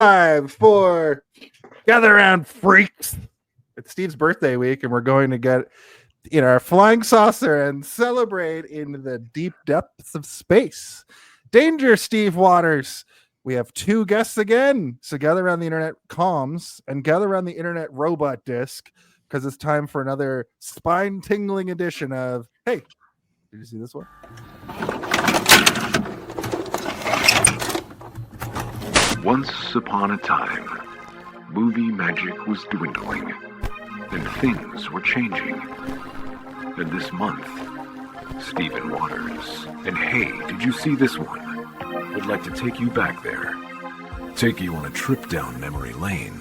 time for Gather Around Freaks. It's Steve's birthday week, and we're going to get in our flying saucer and celebrate in the deep depths of space. Danger, Steve Waters. We have two guests again. So gather around the internet comms and gather around the internet robot disc, because it's time for another spine-tingling edition of, hey, did you see this one? Once upon a time, movie magic was dwindling, and things were changing. And this month, Stephen Waters and Hey, Did You See This One? Would like to take you back there. Take you on a trip down memory lane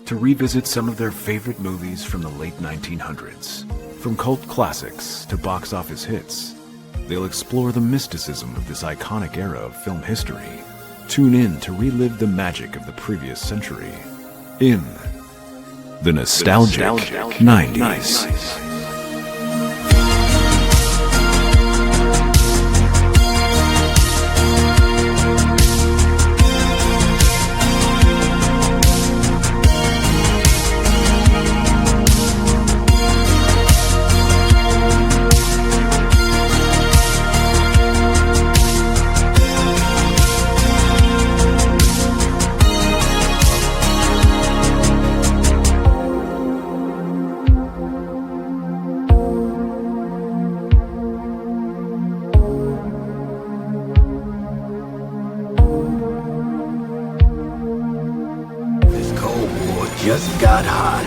to revisit some of their favorite movies from the late 1900s. From cult classics to box office hits, they'll explore the mysticism of this iconic era of film history. Tune in to relive the magic of the previous century in the nostalgic 90s. Just got hot.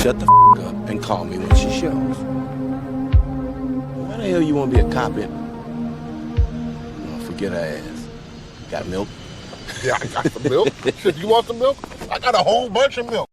Shut the up and call me when she shows. Why the hell you want to be a cop in? Oh, forget her ass. Got milk? Yeah, I got the milk. Shit, you want some milk? I got a whole bunch of milk.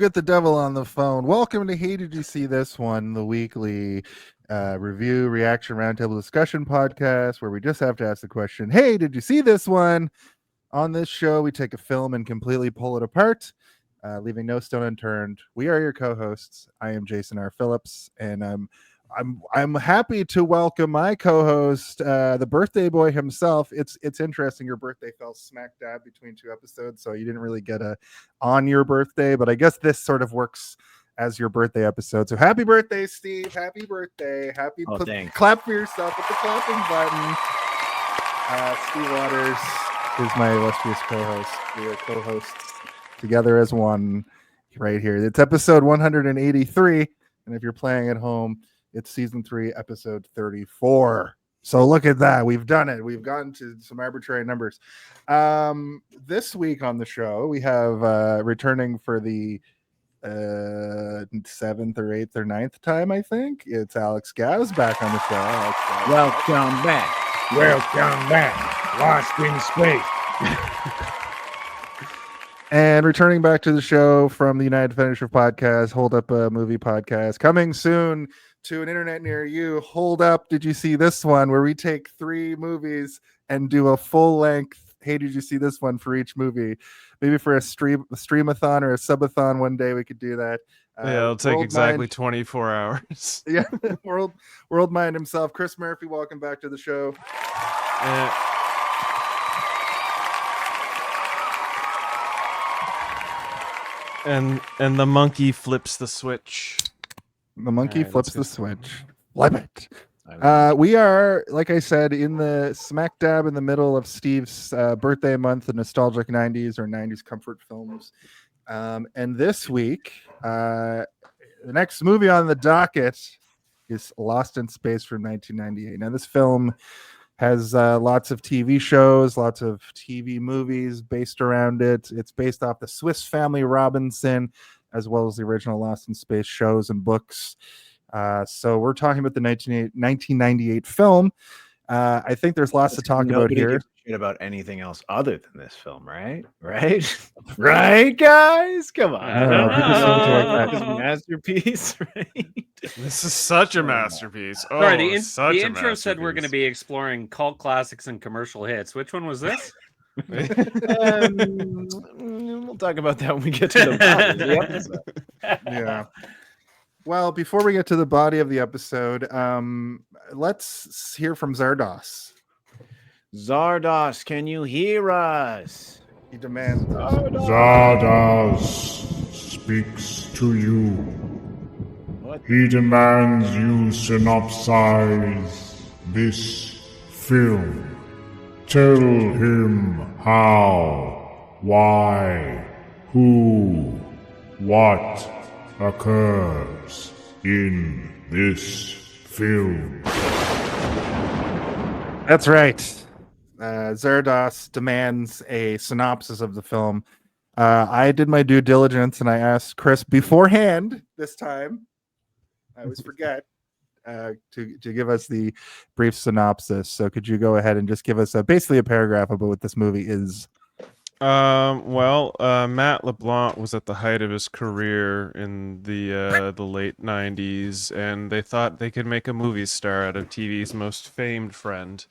Get the devil on the phone. Welcome to Hey, Did You See This One, the weekly review, reaction, roundtable discussion podcast where we just have to ask the question, hey, did you see this one? On this show, we take a film and completely pull it apart, leaving no stone unturned. We are your co-hosts. I am Jason R. Phillips, and I'm happy to welcome my co-host, the birthday boy himself. It's interesting. Your birthday fell smack dab between two episodes, so you didn't really get a on your birthday, but I guess this sort of works as your birthday episode. So happy birthday, Steve. Happy birthday. Happy clap for yourself with the clapping button. Steve Waters is my illustrious co-host. We are co-hosts together as one right here. It's episode 183, and if you're playing at home, it's season 3, episode 34. So look at that. We've done it. We've gotten to some arbitrary numbers. This week on the show, we have returning for the 7th or 8th or 9th time, I think. It's Alex Gaz back on the show. Welcome back. Welcome back. Lost in space. And returning back to the show from the United Finisher podcast, Hold Up a Movie podcast, coming soon to an internet near you. Hold Up, Did You See This One? Where we take 3 movies and do a full length, hey, did you see this one for each movie? Maybe for a streamathon or a subathon one day we could do that. It'll take exactly 24 hours. Yeah, world mind himself. Chris Murphy, welcome back to the show. And the monkey flips the switch. The monkey flips the switch. Flip it. We are, like I said, in the smack dab in the middle of Steve's birthday month, the nostalgic 90s or 90s comfort films. And this week, the next movie on the docket is Lost in Space from 1998. Now, this film has lots of TV shows, lots of TV movies based around it. It's based off the Swiss Family Robinson, as well as the original Lost in Space shows and books. So we're talking about the 1998 film. I think there's lots to talk about Nobody here. gives a shit about anything else other than this film, right? Right, guys? Come on. I don't know, people seem to like that. His masterpiece, right? This is such a masterpiece. Oh, Sorry, the such a intro said we're going to masterpiece. be exploring cult classics and commercial hits. Which one was this? We'll talk about that when we get to the body of the episode. Yeah. Well, before we get to the body of the episode, let's hear from Zardos. Zardos, can you hear us? He demands this. Zardos speaks to you. What? He demands you synopsize this film. Tell him how, why, who, what occurs in this film. That's right. Zardos demands a synopsis of the film. I did my due diligence and I asked Chris beforehand this time. I always forget to give us the brief synopsis. So could you go ahead and just give us basically a paragraph about what this movie is? Matt LeBlanc was at the height of his career in the late 90s, and they thought they could make a movie star out of TV's most famed friend.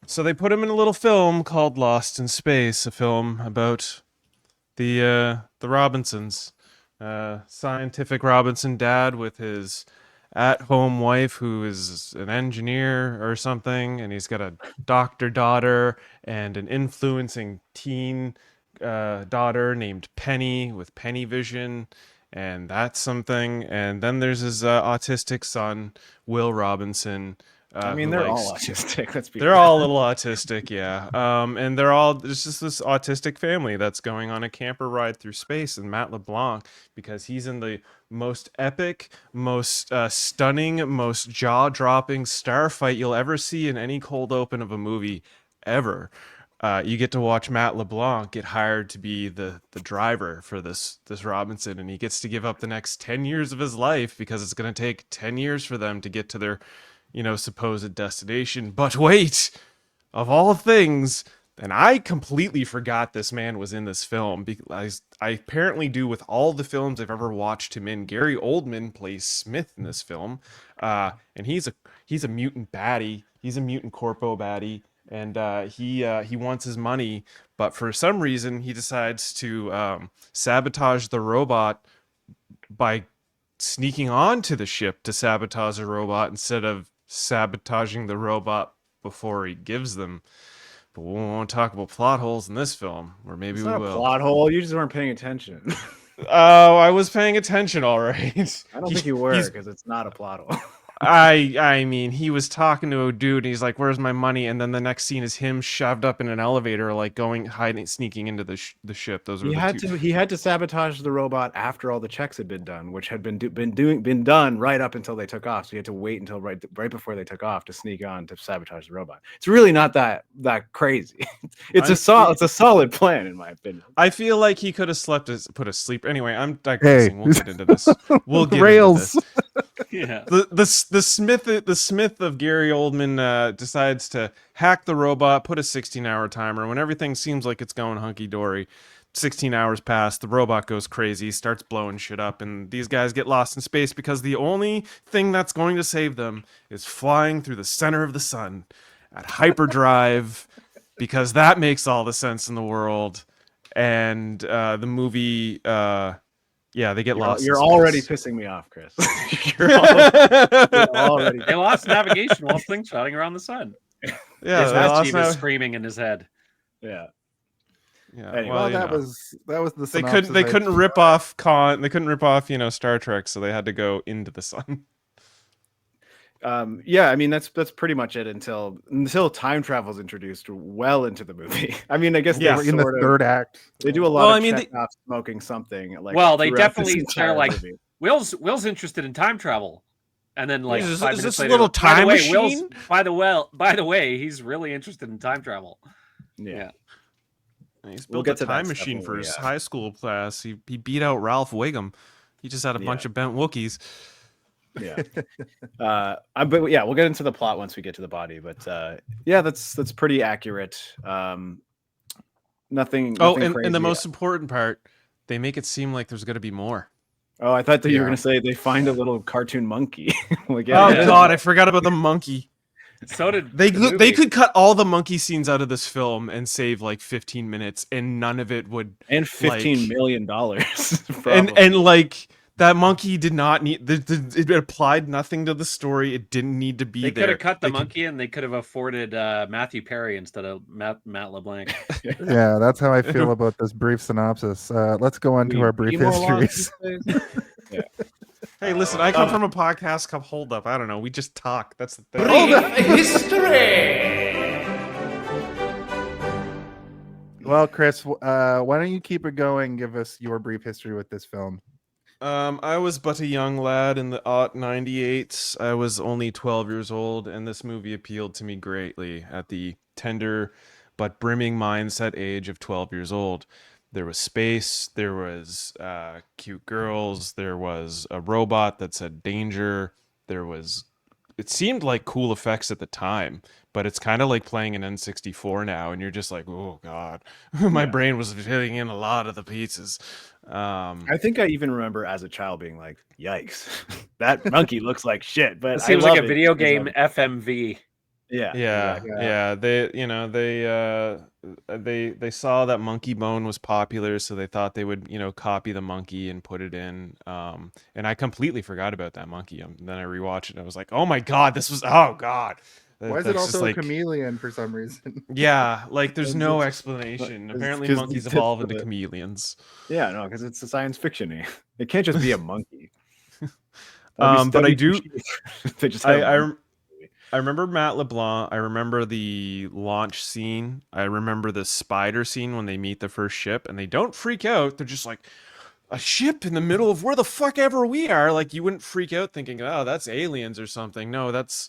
So they put him in a little film called Lost in Space, a film about the Robinsons. Scientific Robinson dad with his at-home wife who is an engineer or something, and he's got a doctor daughter and an influencing teen daughter named Penny with Penny vision, and that's something. And then there's his autistic son, Will Robinson. I mean, they're all autistic. Let's be They're real. all a little autistic, yeah. And there's just this autistic family that's going on a camper ride through space. And Matt LeBlanc, because he's in the most epic, most stunning, most jaw-dropping star fight you'll ever see in any cold open of a movie ever. You get to watch Matt LeBlanc get hired to be the driver for this Robinson, and he gets to give up the next 10 years of his life because it's going to take 10 years for them to get to their supposed destination. But wait, of all things, and I completely forgot this man was in this film, because I apparently do with all the films I've ever watched him in. Gary Oldman plays Smith in this film, and he's a mutant baddie. He's a mutant corpo baddie, and he wants his money, but for some reason he decides to sabotage the robot by sneaking onto the ship to sabotage the robot instead of sabotaging the robot before he gives them. But we won't talk about plot holes in this film, or maybe It's we not will. a plot hole. You just weren't paying attention. Oh, I was paying attention, all right. I don't think you were, because it's not a plot hole. I mean, he was talking to a dude, and he's like, "Where's my money?" And then the next scene is him shoved up in an elevator, like sneaking into the ship. Those were He had to sabotage the robot after all the checks had been done, which had been done right up until they took off. So he had to wait until right before they took off to sneak on to sabotage the robot. It's really not that crazy. It's a solid plan, in my opinion. I feel like he could have put a sleep. Anyway, I'm digressing. We'll get into this. We'll get Rails. into this. Yeah. The Smith of Gary Oldman decides to hack the robot, put a 16-hour timer. When everything seems like it's going hunky-dory, 16 hours pass, the robot goes crazy, starts blowing shit up, and these guys get lost in space because the only thing that's going to save them is flying through the center of the sun at hyperdrive, because that makes all the sense in the world. And the movie... yeah, they get lost. You're already pissing me off, Chris. you're already. They lost navigation while slingshotting around the sun. Yeah, His they lost team is screaming in his head. Yeah. Yeah, Anyway. Well, you that know. was the They synopsis couldn't rip off They couldn't rip off Star Trek, so they had to go into the sun. Yeah, I mean that's pretty much it until time travel is introduced well into the movie. I mean, I guess They were in the third act. They do a lot of Chekhov smoking something. Like, well, they throughout definitely this they're entire like movie. Will's interested in time travel, and then like Is 5 this minutes a later, little time by the way, machine? by the way, he's really interested in time travel. Yeah. He's We'll built get a to that time stuff machine when for we, his high school class. He beat out Ralph Wiggum. He just had a bunch of bent Wookiees. Yeah. But yeah, we'll get into the plot once we get to the body. But yeah, that's pretty accurate. Nothing and crazy. the most important part, they make it seem like there's going to be more. Oh, I thought that you were Yeah. gonna say they find a little cartoon monkey. Like, Oh yeah. God, I forgot about the monkey. So did They the movie. they could cut all the monkey scenes out of this film and save like 15 minutes, and none of it would. And $15 like, million. and like that monkey did not need. It applied nothing to the story. It didn't need to be They there. could have cut the They could- monkey, and they could have afforded Matthew Perry instead of Matt LeBlanc. Yeah, that's how I feel about this brief synopsis. Let's go on to our brief histories. Yeah. Hey, listen, I come from a podcast called Hold Up. I don't know. We just talk. That's the thing. Well, Chris, why don't you keep it going? Give us your brief history with this film. I was but a young lad in the 98s. I was only 12 years old, and this movie appealed to me greatly at the tender but brimming mindset age of 12 years old. There was space, there was cute girls, there was a robot that said danger, it seemed like cool effects at the time, but it's kind of like playing an N64 now, and you're just like, oh God, my brain was filling in a lot of the pieces. I think I even remember as a child being like, "Yikes, that monkey looks like shit." But It seems I like love a it video because game FMV. Yeah, Yeah, exactly. yeah. They saw that monkey bone was popular, so they thought they would, copy the monkey and put it in. And I completely forgot about that monkey. Then I rewatched it. And I was like, oh my God, oh God. Why is it also a chameleon for some reason? Yeah, like there's It's no just- explanation. it's Apparently 'cause monkeys the evolve tip into of it. chameleons. Yeah, no, because it's a science fiction-y. It can't just be a monkey. But I do. They just have a monkey. I remember Matt LeBlanc. I remember the launch scene. I remember the spider scene when they meet the first ship, and they don't freak out. They're just like, a ship in the middle of where the fuck ever we are. Like, you wouldn't freak out thinking, oh, that's aliens or something. No, it's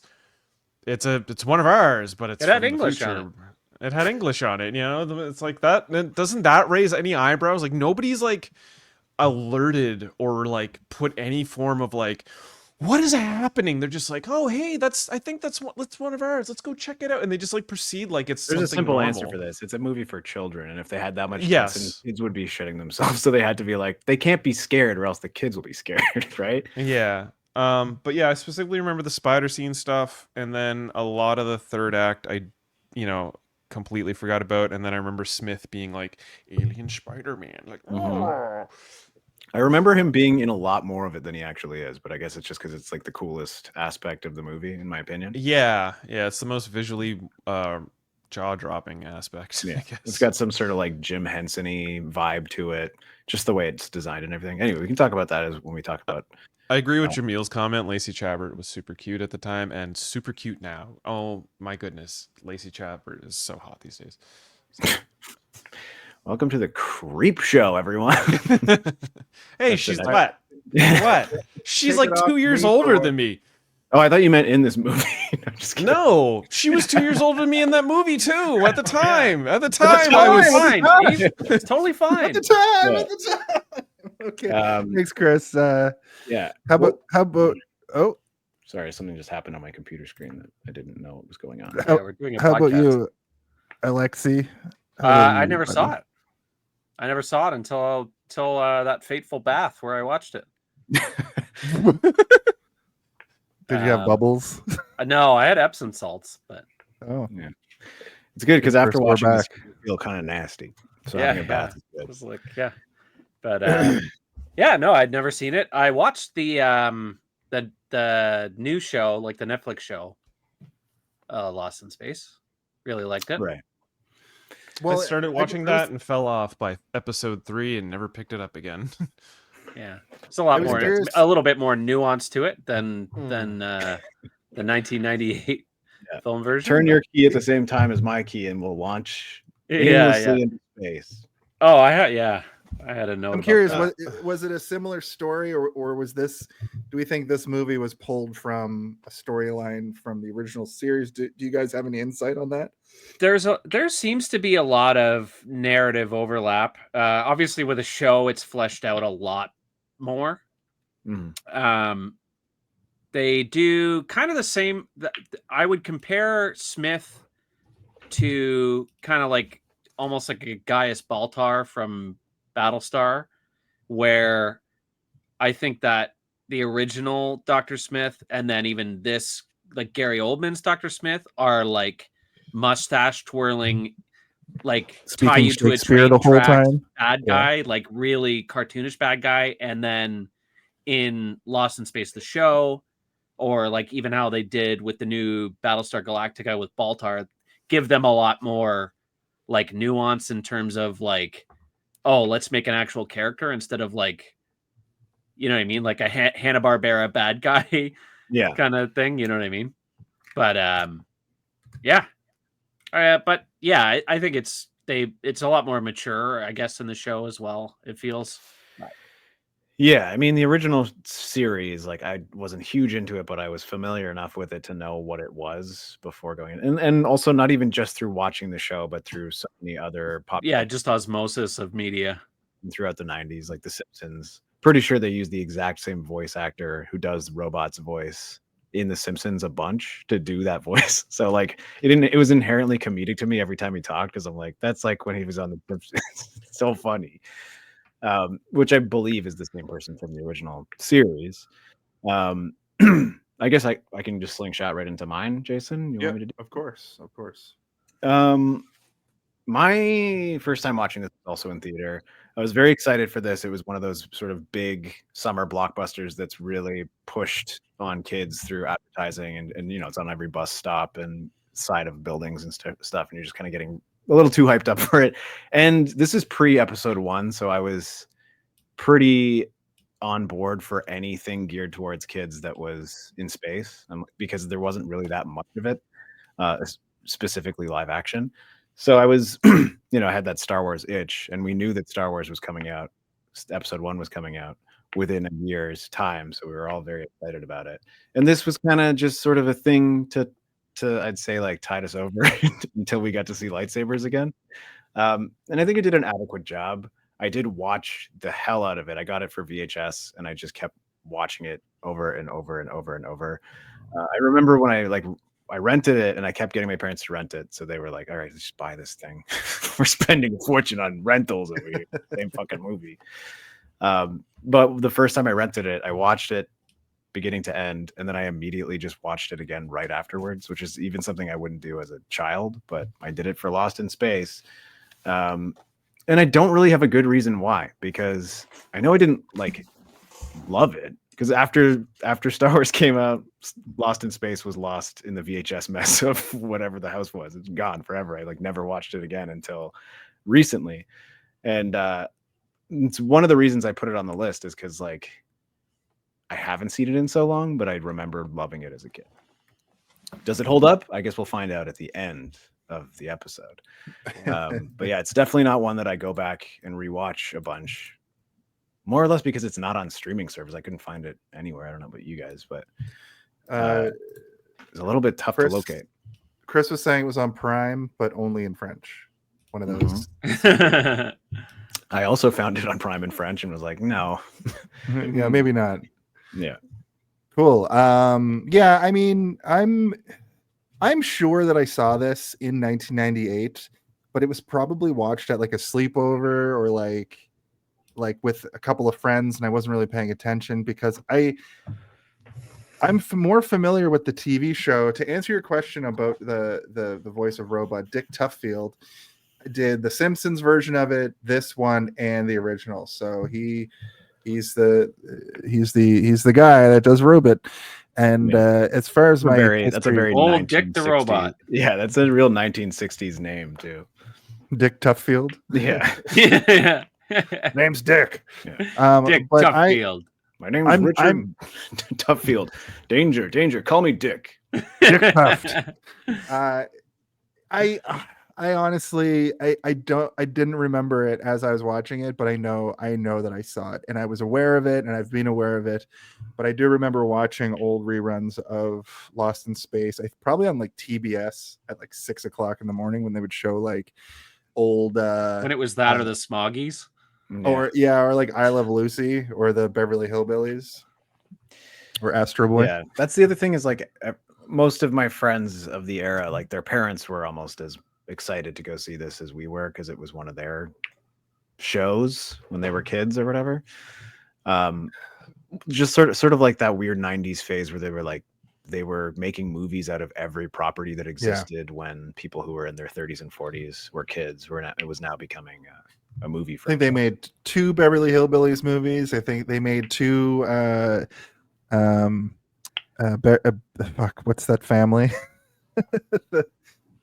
one of ours, but it's It had from the English on future. It had English on it. It's like that. Doesn't that raise any eyebrows? Like, nobody's like alerted or like put any form of like, what is happening? They're just like, oh, hey, I think that's one of ours. Let's go check it out. And they just like proceed like it's There's a something simple normal. answer for this. It's a movie for children, and if they had that much Yes. sense, kids would be shitting themselves. So they had to be like, they can't be scared, or else the kids will be scared, right? Yeah. But yeah, I specifically remember the spider scene stuff, and then a lot of the third act I completely forgot about, and then I remember Smith being like alien Spider-Man, like "Oh." I remember him being in a lot more of it than he actually is, but I guess it's just because it's like the coolest aspect of the movie, in my opinion. Yeah, it's the most visually jaw-dropping aspect. Yeah, I guess. it's got some sort of like Jim Henson-y vibe to it, just the way it's designed and everything. Anyway, we can talk about that when we talk about. I agree with Jamil's comment. Lacey Chabert was super cute at the time and super cute now. Oh my goodness, Lacey Chabert is so hot these days. Welcome to the Creep Show, everyone. Hey, she's it. what? What? She's Take like it off 2 years me, older boy. than me. Oh, I thought you meant in this movie. No, just kidding. No, she was 2 years older than me in that movie too. At the time, I was Fine. It's totally fine. At the time, Yeah. at the time. Okay. Um, Thanks, Chris. Yeah. How about? Oh, Sorry, something just happened on my computer screen that I didn't know what was going on. Yeah, we're doing a how about podcast. you, Alexi? I never saw it. I never saw it until that fateful bath where I watched it. Did you have bubbles? No, I had Epsom salts, but Oh, Yeah. It's good because after First we're watching this, back. you feel kind of nasty. So yeah, having a yeah. bath is It good. was like, yeah. But yeah, no, I'd never seen it. I watched the new show, like the Netflix show, Lost in Space. Really liked it. Right. I started watching that and fell off by episode 3 and never picked it up again. Yeah, it's a lot I was more, curious- a little bit more nuance to it than the 1998 film version. Turn your key at the same time as my key, and we'll launch aimlessly into space. Oh, I had a note. I'm about curious. that. Was it a similar story, or was this? Do we think this movie was pulled from a storyline from the original series? Do you guys have any insight on that? There seems to be a lot of narrative overlap. Obviously, with a show, it's fleshed out a lot more. Mhm. they do kind of the same. I would compare Smith to kind of like almost like a Gaius Baltar from Battlestar, where I think that the original Dr. Smith and then even this, like Gary Oldman's Dr. Smith, are like mustache twirling, like Speaking tie you to a Shakespeare train the whole track time. bad Yeah. guy, like really cartoonish bad guy. And then in Lost in Space, the show, or like even how they did with the new Battlestar Galactica with Baltar, give them a lot more like nuance in terms of like, oh, let's make an actual character instead of like, you know what I mean? Like a Hanna-Barbera bad guy Yeah. kind of thing. You know what I mean? But yeah. But yeah, I think it's a lot more mature, I guess, in the show as well. It feels. Yeah, I mean the original series, like I wasn't huge into it, but I was familiar enough with it to know what it was before going in. And also not even just through watching the show, but through so many other pop Yeah, just osmosis of media throughout the 90s, like The Simpsons. Pretty sure they use the exact same voice actor who does Robot's voice in The Simpsons a bunch to do that voice. So like it was inherently comedic to me every time he talked, because I'm like, that's like when he was on The Simpsons. It's so funny. Which I believe is the same person from the original series. I guess I can just slingshot right into mine, Jason. You want me to do? Of course. My first time watching this was also in theater. I was very excited for this. It was one of those sort of big summer blockbusters that's really pushed on kids through advertising, and you know, it's on every bus stop and side of buildings and stuff, and you're just kind of getting a little too hyped up for it. And this is pre-episode 1, so I was pretty on board for anything geared towards kids that was in space, because there wasn't really that much of it, specifically live action. So I was, you know, I had that Star Wars itch, and we knew that Star Wars was coming out. Episode 1 was coming out within a year's time, so we were all very excited about it. And this was kind of just sort of a thing to I'd say like tide us over until we got to see lightsabers again. And I think it did an adequate job. I did watch the hell out of it. I got it for VHS, and I just kept watching it over and over and over and over. I remember when I rented it, and I kept getting my parents to rent it. So they were like, all right, let's just buy this thing. We're spending a fortune on rentals over here. Same fucking movie. But the first time I rented it, I watched it beginning to end, and then I immediately just watched it again right afterwards, which is even something I wouldn't do as a child, but I did it for Lost in Space. And I don't really have a good reason why, because I know I didn't like love it, because after Star Wars came out, Lost in Space was lost in the VHS mess of whatever the house was. It's gone forever. I like never watched it again until recently. And it's one of the reasons I put it on the list is because like I haven't seen it in so long, but I remember loving it as a kid. Does it hold up? I guess we'll find out at the end of the episode. But yeah, it's definitely not one that I go back and rewatch a bunch. More or less because it's not on streaming service. I couldn't find it anywhere. I don't know about you guys, but it's a little bit tough to locate. Chris was saying it was on Prime, but only in French. One of those. I also found it on Prime in French and was like, no. Yeah, maybe not. Yeah. Cool. Yeah, I mean, I'm sure that I saw this in 1998, but it was probably watched at like a sleepover or like with a couple of friends, and I wasn't really paying attention because I'm more familiar with the TV show. To answer your question about the voice of Robot, Dick Tuffield did the Simpsons version of it, this one, and the original. So he's the guy that does Robot. And as far as that's a very old Dick the Robot. Yeah, that's a real 1960s name too. Dick Tuffield. Yeah. Yeah. Name's Dick. Yeah. Dick but My name is Richard Tuffield. Danger. Call me Dick. Dick Tuft. I honestly I didn't remember it as I was watching it, but I know that I saw it and I was aware of it and I've been aware of it. But I do remember watching old reruns of Lost in Space. Probably on like TBS at like 6 o'clock in the morning when they would show like old when it was that or the Smoggies. Or like I Love Lucy or the Beverly Hillbillies. or Astro Boy. Yeah, that's the other thing is like most of my friends of the era, like their parents were almost as excited to go see this as we were because it was one of their shows when they were kids or whatever. Just sort of like that weird 90s phase where they were making movies out of every property that existed when people who were in their 30s and 40s were kids. It was now becoming a movie. I think they made 2 Beverly Hillbillies movies. I think they made 2 fuck, what's that family?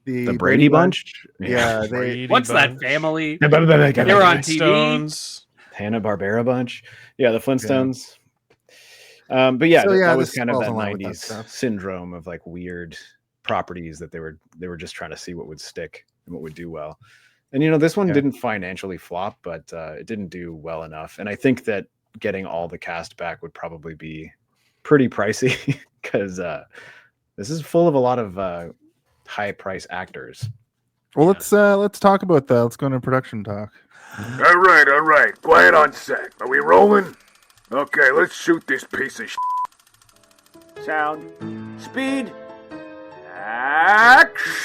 the Brady Bunch. Yeah, What's that family? They They were on TV. Flintstones. Hanna-Barbera Bunch. Yeah, the Flintstones. But yeah, that was this kind of falls that in line with that 90s stuff. syndrome of like weird properties that they were just trying to see what would stick and what would do well. And this one didn't financially flop, but it didn't do well enough. And I think that getting all the cast back would probably be pretty pricey because this is full of a lot of high price actors. Well, let's talk about that. Let's go into production talk. All right. Quiet on set. Are we rolling? Okay, let's shoot this piece of shit. Sound. Speed. Action!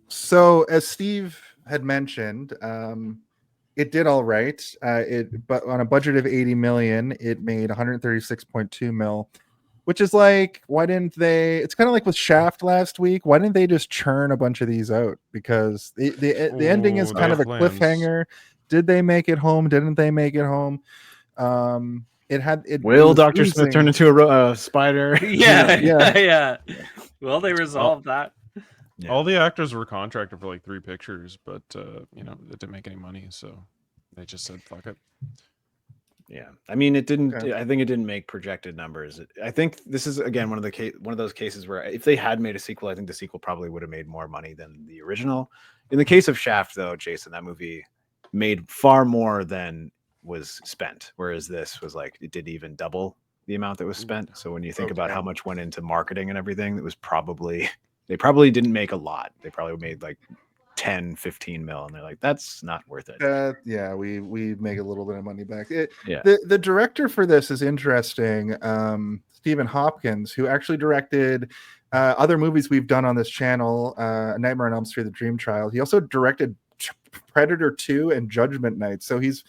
So, as Steve had mentioned, it did all right. But on a budget of 80 million, it made 136.2 mil, which is like, why didn't they? It's kind of like with Shaft last week. Why didn't they just churn a bunch of these out? Because the ending is kind of a cliffhanger. Did they make it home? Didn't they make it home? Will Dr. Smith turn into a spider? Yeah. Well, they resolved that. Yeah. All the actors were contracted for like 3 pictures, but it didn't make any money, so they just said fuck it. Yeah, I mean, it didn't. Okay. I think it didn't make projected numbers. I think this is again one of those cases where if they had made a sequel, I think the sequel probably would have made more money than the original. In the case of Shaft, though, Jason, that movie made far more than was spent, whereas this was like it didn't even double the amount that was spent. So when you think about how much went into marketing and everything, they probably didn't make a lot. They probably made like 10, 15 mil, and they're like, that's not worth it. We make a little bit of money back. The director for this is interesting. Stephen Hopkins, who actually directed other movies we've done on this channel, Nightmare on Elm Street, The Dream Child. He also directed Predator 2 and Judgment Night. So he's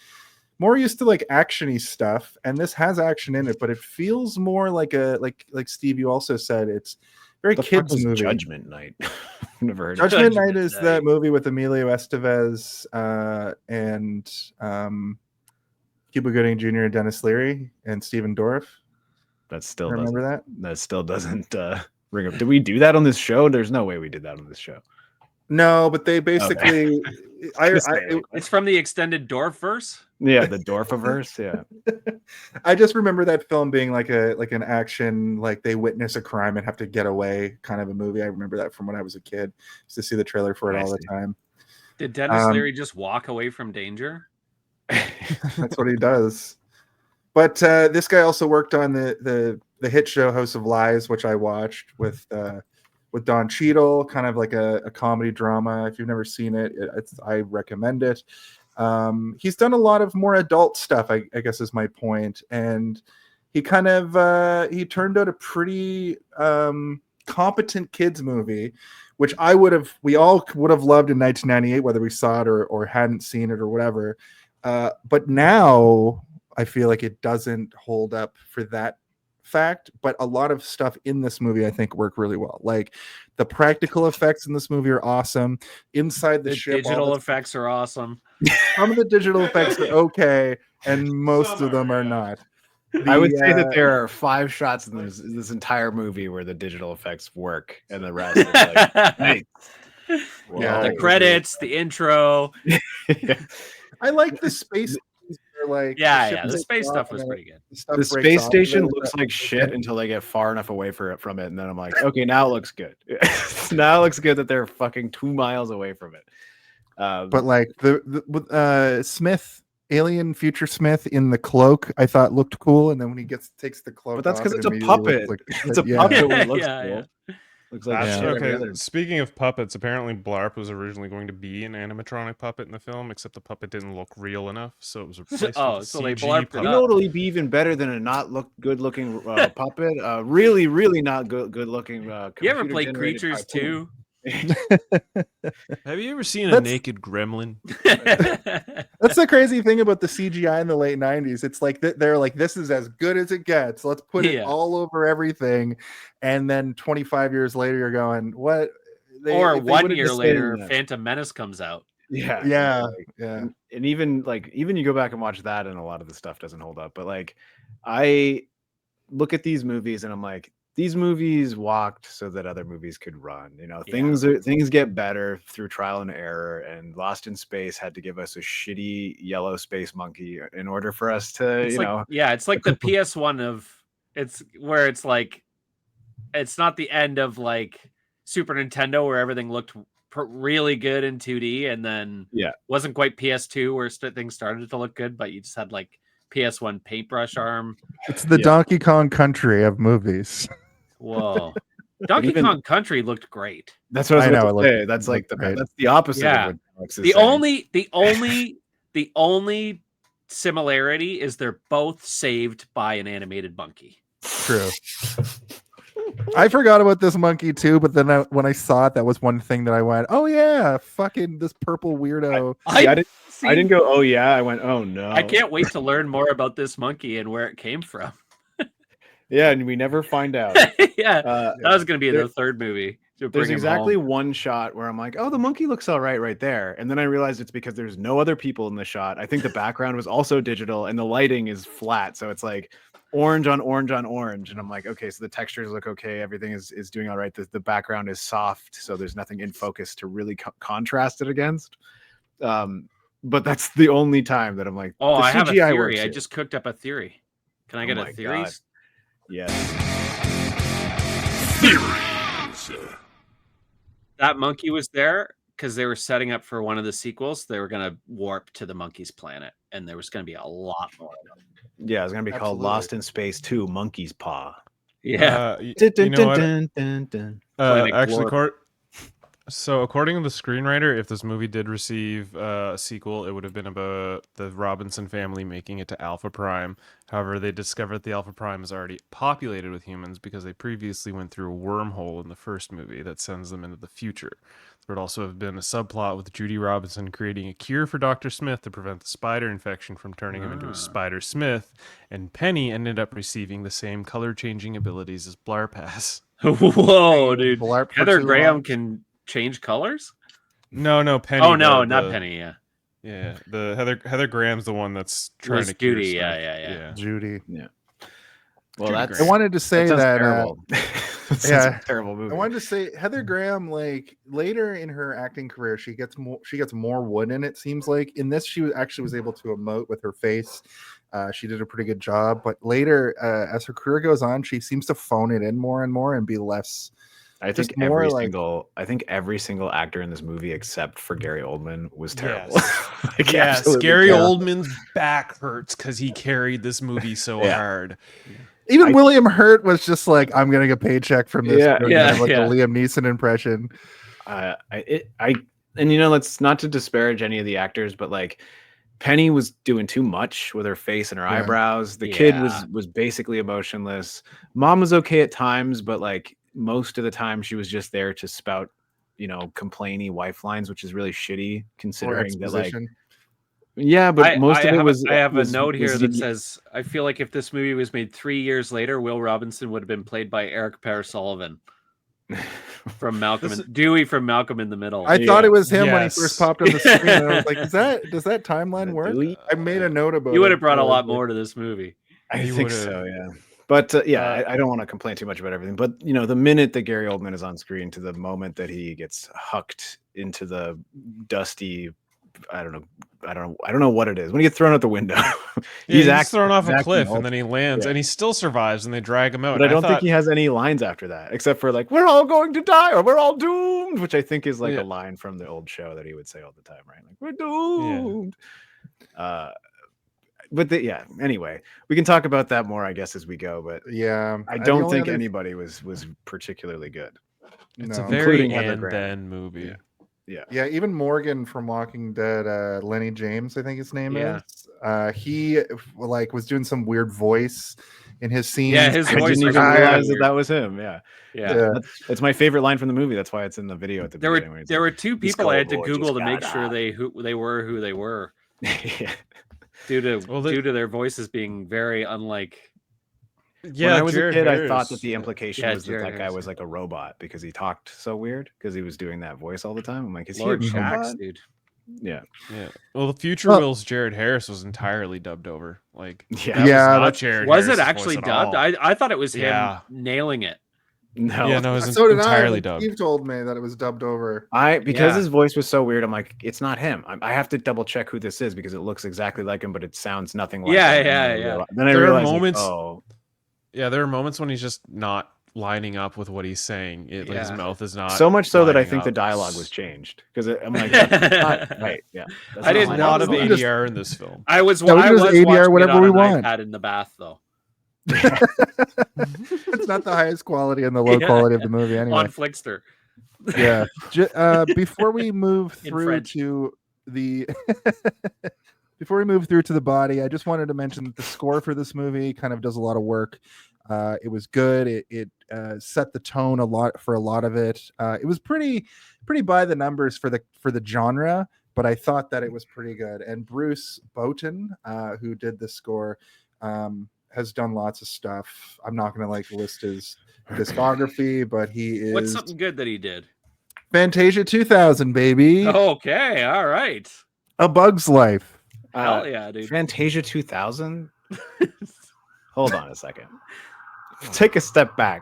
more used to like actiony stuff, and this has action in it, but it feels more like like Steve, you also said, it's very kids movie. Judgment Night. Never heard of Judgment Night is that movie with Emilio Estevez and Cuba Gooding Jr. and Dennis Leary and Stephen Dorff. That still remember that? That still doesn't ring up. Did we do that on this show? There's no way we did that on this show. No, but they basically it's from the extended Dorfverse. Yeah, the Dorfiverse. Yeah. I just remember that film being like an action, like they witness a crime and have to get away kind of a movie. I remember that from when I was a kid. Used to see the trailer for it all the time. Did Dennis Leary just walk away from danger? That's what he does. But this guy also worked on the hit show House of Lies, which I watched with Don Cheadle, kind of like a comedy drama. If you've never seen it, I recommend it. He's done a lot of more adult stuff, I guess is my point. And he kind of he turned out a pretty competent kids movie, which we all would have loved in 1998, whether we saw it or hadn't seen it or whatever. But now I feel like it doesn't hold up for that fact, but a lot of stuff in this movie I think work really well. Like the practical effects in this movie are awesome. Inside the ship, digital effects are awesome. Some of the digital effects are okay, and most of them are not. I would say that there are 5 shots in this entire movie where the digital effects work, and the rest is like, nice. The credits, the intro. I like the space. Like the space stuff was pretty good. The space station looks like shit until they get far enough away from it, and then I'm like, okay, now it looks good. Now it looks good that they're fucking 2 miles away from it. But like the Smith, alien future Smith in the cloak, I thought looked cool, and then when he takes the cloak, but that's off, because it's a puppet. It's a puppet when it looks cool. Looks like That's shit every okay. other- Speaking of puppets, apparently Blarp was originally going to be an animatronic puppet in the film, except the puppet didn't look real enough, so it was replaced Oh, with a so they CG blarped it puppet. You know what'll be even better than a not good looking puppet? Really, really not good looking. You ever played Creatures too? Have you ever seen a That's- naked gremlin? That's the crazy thing about the CGI in the late 90s. It's like they're like, this is as good as it gets. Let's put it Yeah. all over everything. And then 25 years later, you're going, what? Or if 1 would've year just later, been- Phantom Menace comes out. Yeah, Yeah. like, Yeah. and even you go back and watch that, and a lot of the stuff doesn't hold up. But like, I look at these movies and I'm like, these movies walked so that other movies could run. You know, Yeah. things get better through trial and error. And Lost in Space had to give us a shitty yellow space monkey in order for us to, It's you like, know, yeah, it's like the PS1 of it's where it's like it's not the end of like Super Nintendo where everything looked really good in 2D, and then wasn't quite PS2 where things started to look good, but you just had like PS1 paintbrush arm. It's the Donkey Kong Country of movies. Whoa. Donkey Kong Country looked great. That's what I was I about know, to it say. looked- That's it like looked great. that's the opposite Yeah. of what Alex is The saying. the only similarity is they're both saved by an animated monkey. True. I forgot about this monkey too, but then when I saw it, that was one thing that I went, oh yeah, fucking this purple weirdo. I didn't go, oh yeah. I went, oh no. I can't wait to learn more about this monkey and where it came from. Yeah, and we never find out. Yeah, that was going to be the third movie. to bring There's him exactly home. one shot where I'm like, oh, the monkey looks all right there. And then I realized it's because there's no other people in the shot. I think the background was also digital and the lighting is flat. So it's like orange on orange on orange. And I'm like, okay, so the textures look okay. Everything is doing all right. The background is soft. So there's nothing in focus to really contrast it against. But that's the only time that I'm like, oh, the I have a CGI theory. works I here. just cooked up a theory. Can I get my a theory? God. Yes. That monkey was there because they were setting up for one of the sequels. They were going to warp to the monkey's planet, and there was going to be a lot more of them. Yeah, it's gonna be called Lost in Space 2: Monkey's Paw. Yeah. You know what? Actually, Glorp. so according to the screenwriter, if this movie did receive a sequel, it would have been about the Robinson family making it to Alpha Prime. However, they discovered the Alpha Prime is already populated with humans because they previously went through a wormhole in the first movie that sends them into the future. There would also have been a subplot with Judy Robinson creating a cure for Dr. Smith to prevent the spider infection from turning him into a Spider Smith, and Penny ended up receiving the same color-changing abilities as Blarp has. Whoa, dude. Blarp for Heather too Graham long. can change colors? No, Penny. Oh, no, not Penny, yeah. Yeah, the Heather Graham's the one that's trying Was to cure Judy, Smith. yeah. Judy. Yeah. Well, Judy that's. I wanted to say sounds that terrible. That sounds like a terrible movie. I wanted to say Heather Graham, like later in her acting career, she gets more wood in it. Seems like in this, she was able to emote with her face. She did a pretty good job, but later, as her career goes on, she seems to phone it in more and more and be less. I think just more every single actor in this movie except for Gary Oldman was terrible. Yes. Like, Yes, absolutely Gary terrible. Oldman's back hurts because he carried this movie so hard. Even William Hurt was just like, I'm gonna get a paycheck from this. Yeah, doing yeah, like yeah. a Liam Neeson impression. And you know, let's not to disparage any of the actors, but like Penny was doing too much with her face and her Yeah. eyebrows. The kid Yeah. was basically emotionless. Mom was okay at times, but like most of the time she was just there to spout, you know, complainy wife lines, which is really shitty Or considering that like exposition. yeah, but most of it was. I have was- a note here was that the- says, I feel like if this movie was made 3 years later, Will Robinson would have been played by Eric Pear Sullivan from Malcolm and Dewey from Malcolm in the Middle. I thought it was him when he Yes. first popped on the screen. And I was like, does that timeline work? Dewey? I made a note about it. You would have brought a I was lot like, more to this movie. I He think would've- so, yeah. But I don't want to complain too much about everything. But you know, the minute that Gary Oldman is on screen to the moment that he gets hucked into the dusty, I don't know what it is. When he gets thrown out the window, He's acting- thrown off a acting cliff awful. and then he lands Yeah. and he still survives and they drag him out. But I don't think thought- he has any lines after that, except for like "We're all going to die" or "We're all doomed," which I think is like Yeah. a line from the old show that he would say all the time, right? Like "We're doomed." Anyway, we can talk about that more, I guess, as we go. But Yeah, I the don't only think other- anybody was particularly good. It's No. a very Including Heather and Graham. then movie. Yeah, even Morgan from Walking Dead, Lenny James, I think his name Yeah. is. He like was doing some weird voice in his scenes. Yeah, his I voice didn't was even very realize weird. that was him. Yeah. Yeah. It's my favorite line from the movie. That's why it's in the video at the There beginning. were where he's there like, were two "This people I had to cowboy Google just to make got sure out." they were who they were Yeah. due to Well, due to their voices being very unlike. Yeah, When I was Jared a kid, I Harris. thought that the implication Yeah, was that Jared that guy Harris. was like a robot because he talked so weird because he was doing that voice all the time. I'm like, is Lord he a Shax, robot? dude. Yeah. Yeah. Well, the future Well- Will's Jared Harris was entirely dubbed over. Like, Yeah. that Yeah, was not that's- Jared Was it Harris's actually voice at dubbed? all. I thought it was him Yeah. nailing it. No. Yeah, no, it was So did I. entirely But dubbed. Steve told me that it was dubbed over. Because Yeah. his voice was so weird, I'm like, it's not him. I have to double check who this is because it looks exactly like him, but it sounds nothing like Yeah, him. yeah. Then I There are realized, moments- oh, Yeah, there are moments when he's just not lining up with what he's saying. Like, his Yeah. mouth is not. so much so that I lining think the up. dialogue was changed because I'm like, that's not right. Yeah, that's I not didn't There's a lining know lot up of at all. just- ADR in this film. I was No, we I just was ADR watching it whatever on we an want. iPad in the bath though. It's not the highest quality and the low Yeah. quality of the movie anyway. On Flickster. Yeah. Before we move In through French. to the before we move through to the body, I just wanted to mention that the score for this movie kind of does a lot of work. It was good. It set the tone a lot for a lot of it. It was pretty by the numbers for the genre, but I thought that it was pretty good. And Bruce Boughton, who did the score, has done lots of stuff. I'm not going to list his discography, but he is What's something good that he did? Fantasia 2000, baby. Okay, all right. A Bug's Life. Hell yeah, dude. Fantasia 2000. Hold on a second. Take a step back.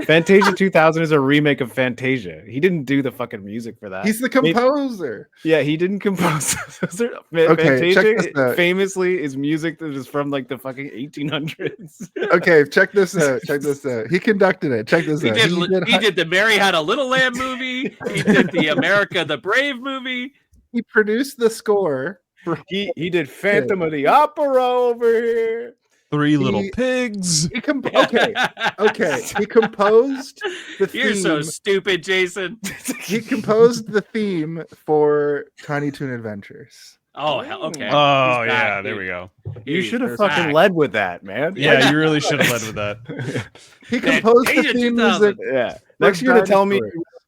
Fantasia 2000 is a remake of Fantasia. He didn't do the fucking music for that. He's the composer. Yeah, he didn't compose. Okay, check this Fantasia out. famously is music that is from like the fucking 1800s. Okay, check this out. Check this out. He conducted it. Check this He out. did, the Mary Had a Little Lamb movie. He did the America the Brave movie. He produced the score. He did Phantom of the Opera over here. Three Little He- Pigs. He okay. He composed the theme. You're so stupid, Jason. He composed the theme for Tiny Toon Adventures. Oh, hell, okay. Oh He's back, yeah, there dude. we go. You should have He's fucking back. led with that, man. Yeah, you really should have led with that. He composed the Fantasia theme 2000. music. Yeah. Next, you're gonna tell me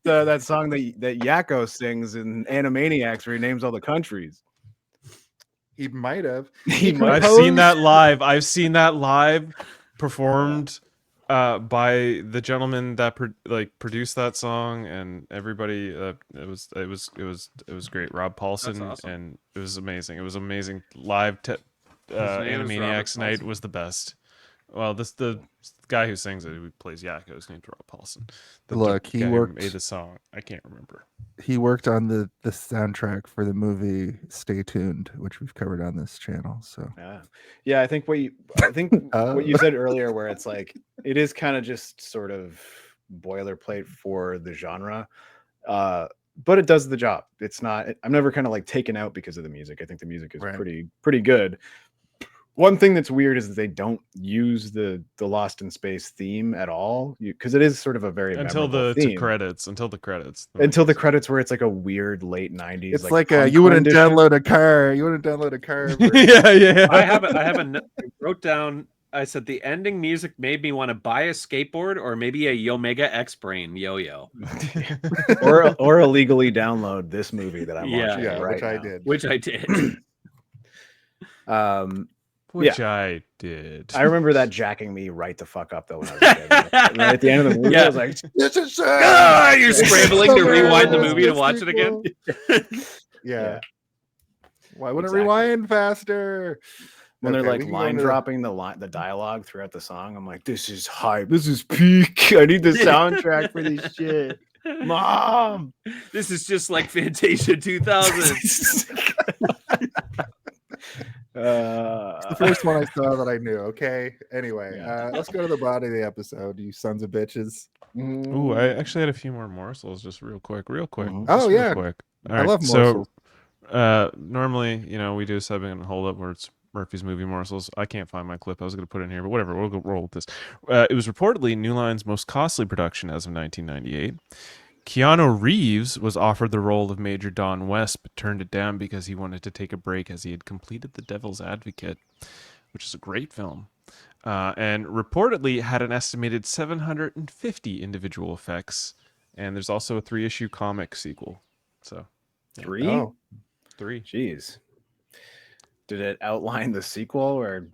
Dinosaur. that song that Yakko sings in Animaniacs where he names all the countries. He might have. He might- I've seen that live. I've seen that live performed by the gentleman that produced that song, and everybody. It was great. Rob Paulson, awesome. and it was amazing. It was amazing live. name is Robert Animaniacs night Paulson. was the best. Well, the guy who sings it, who plays Yakko, is named Rob Paulson. The Look, he guy who worked- made the song. I can't remember. He worked on the soundtrack for the movie Stay Tuned, which we've covered on this channel. So Yeah, I think what you said earlier, where it's like it is kind of just sort of boilerplate for the genre, but it does the job. It's not. I'm never kind of like taken out because of the music. I think the music is Right. pretty good. One thing that's weird is that they don't use the Lost in Space theme at all, because it is sort of a very Until memorable the theme. credits. Until the credits. Until the credits, where it's like a weird late 90s. it's like you punk wouldn't rendition. download a car. You wouldn't download a car. yeah. I wrote down. I said the ending music made me want to buy a skateboard or maybe a Yomega X Brain yo-yo, or illegally download this movie that I'm Yeah. watching Yeah, right which I now. did. which I did. Which I did. I remember that jacking me right the fuck up though when I was a kid. Right at the end of the movie, Yeah. I was like, This is You're scrambling to rewind the movie to watch it again. Yeah. Why wouldn't Exactly. it rewind faster? when Okay, they're we like can go line into- dropping the dialogue throughout the song, I'm like, this is hype. This is peak. I need the soundtrack for this shit. Mom. This is just like Fantasia 2000. It's the first one I saw that I knew. Okay. Anyway, Yeah. let's go to the body of the episode, you sons of bitches. Ooh, I actually had a few more morsels, just real quick. Mhm. Oh, just real yeah. quick. I love morsels. So, normally, we do a 7-minute hold up where it's Murphy's Movie Morsels. I can't find my clip. I was going to put it in here, but whatever. We'll go roll with this. It was reportedly New Line's most costly production as of 1998. Keanu Reeves was offered the role of Major Don West, but turned it down because he wanted to take a break as he had completed The Devil's Advocate, which is a great film, and reportedly had an estimated 750 individual effects. And there's also a 3-issue comic sequel. So, yeah. 3? Oh. 3. Jeez. Did it outline the sequel where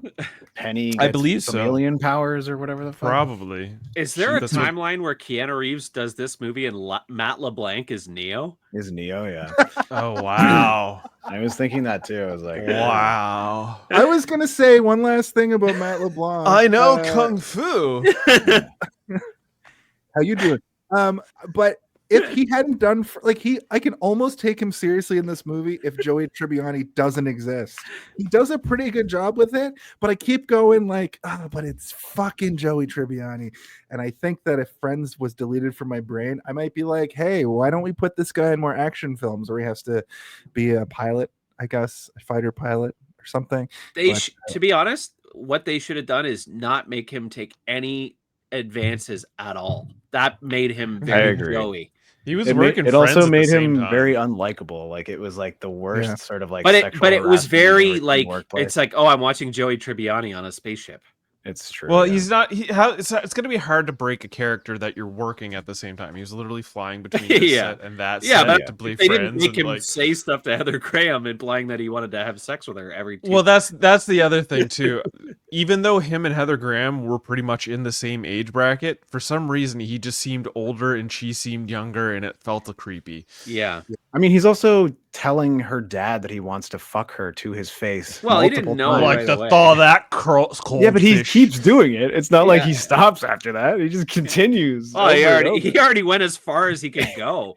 Penny gets I believe so. chameleon powers or whatever the fuck? Probably. Is there a That's what- timeline where Keanu Reeves does this movie and Matt LeBlanc is Neo? Is Neo, yeah. Oh, wow. I was thinking that too. I was like, Wow. I was gonna say one last thing about Matt LeBlanc. I know Kung Fu. How you doing? But if he hadn't done I can almost take him seriously in this movie if Joey Tribbiani doesn't exist. He does a pretty good job with it, but I keep going like, but it's fucking Joey Tribbiani. And I think that if Friends was deleted from my brain, I might be like, hey, why don't we put this guy in more action films where he has to be a pilot, I guess, a fighter pilot or something. To be honest, what they should have done is not make him take any advances at all. That made him very Joey. He was It working. also made him time. very unlikable. Like it was like the worst sort of like. But sexual it was harassment very in the like workplace. it's like, oh, I'm watching Joey Tribbiani on a spaceship. It's true. Well, yeah. he's not. It's going to be hard to break a character that you're working at the same time. He was literally flying between this set and that set to be they friends. didn't make him like, say stuff to Heather Graham, implying that he wanted to have sex with her every. Well, that's the other thing too. Even though him and Heather Graham were pretty much in the same age bracket, for some reason he just seemed older and she seemed younger, and it felt creepy. Yeah. I mean, he's also telling her dad that he wants to fuck her to his face. Well, he didn't know times. Like right to away. thaw that cold. Yeah, but he fish. keeps doing it. It's not like he stops after that. He just continues. Oh, he over and over. already went as far as he could go.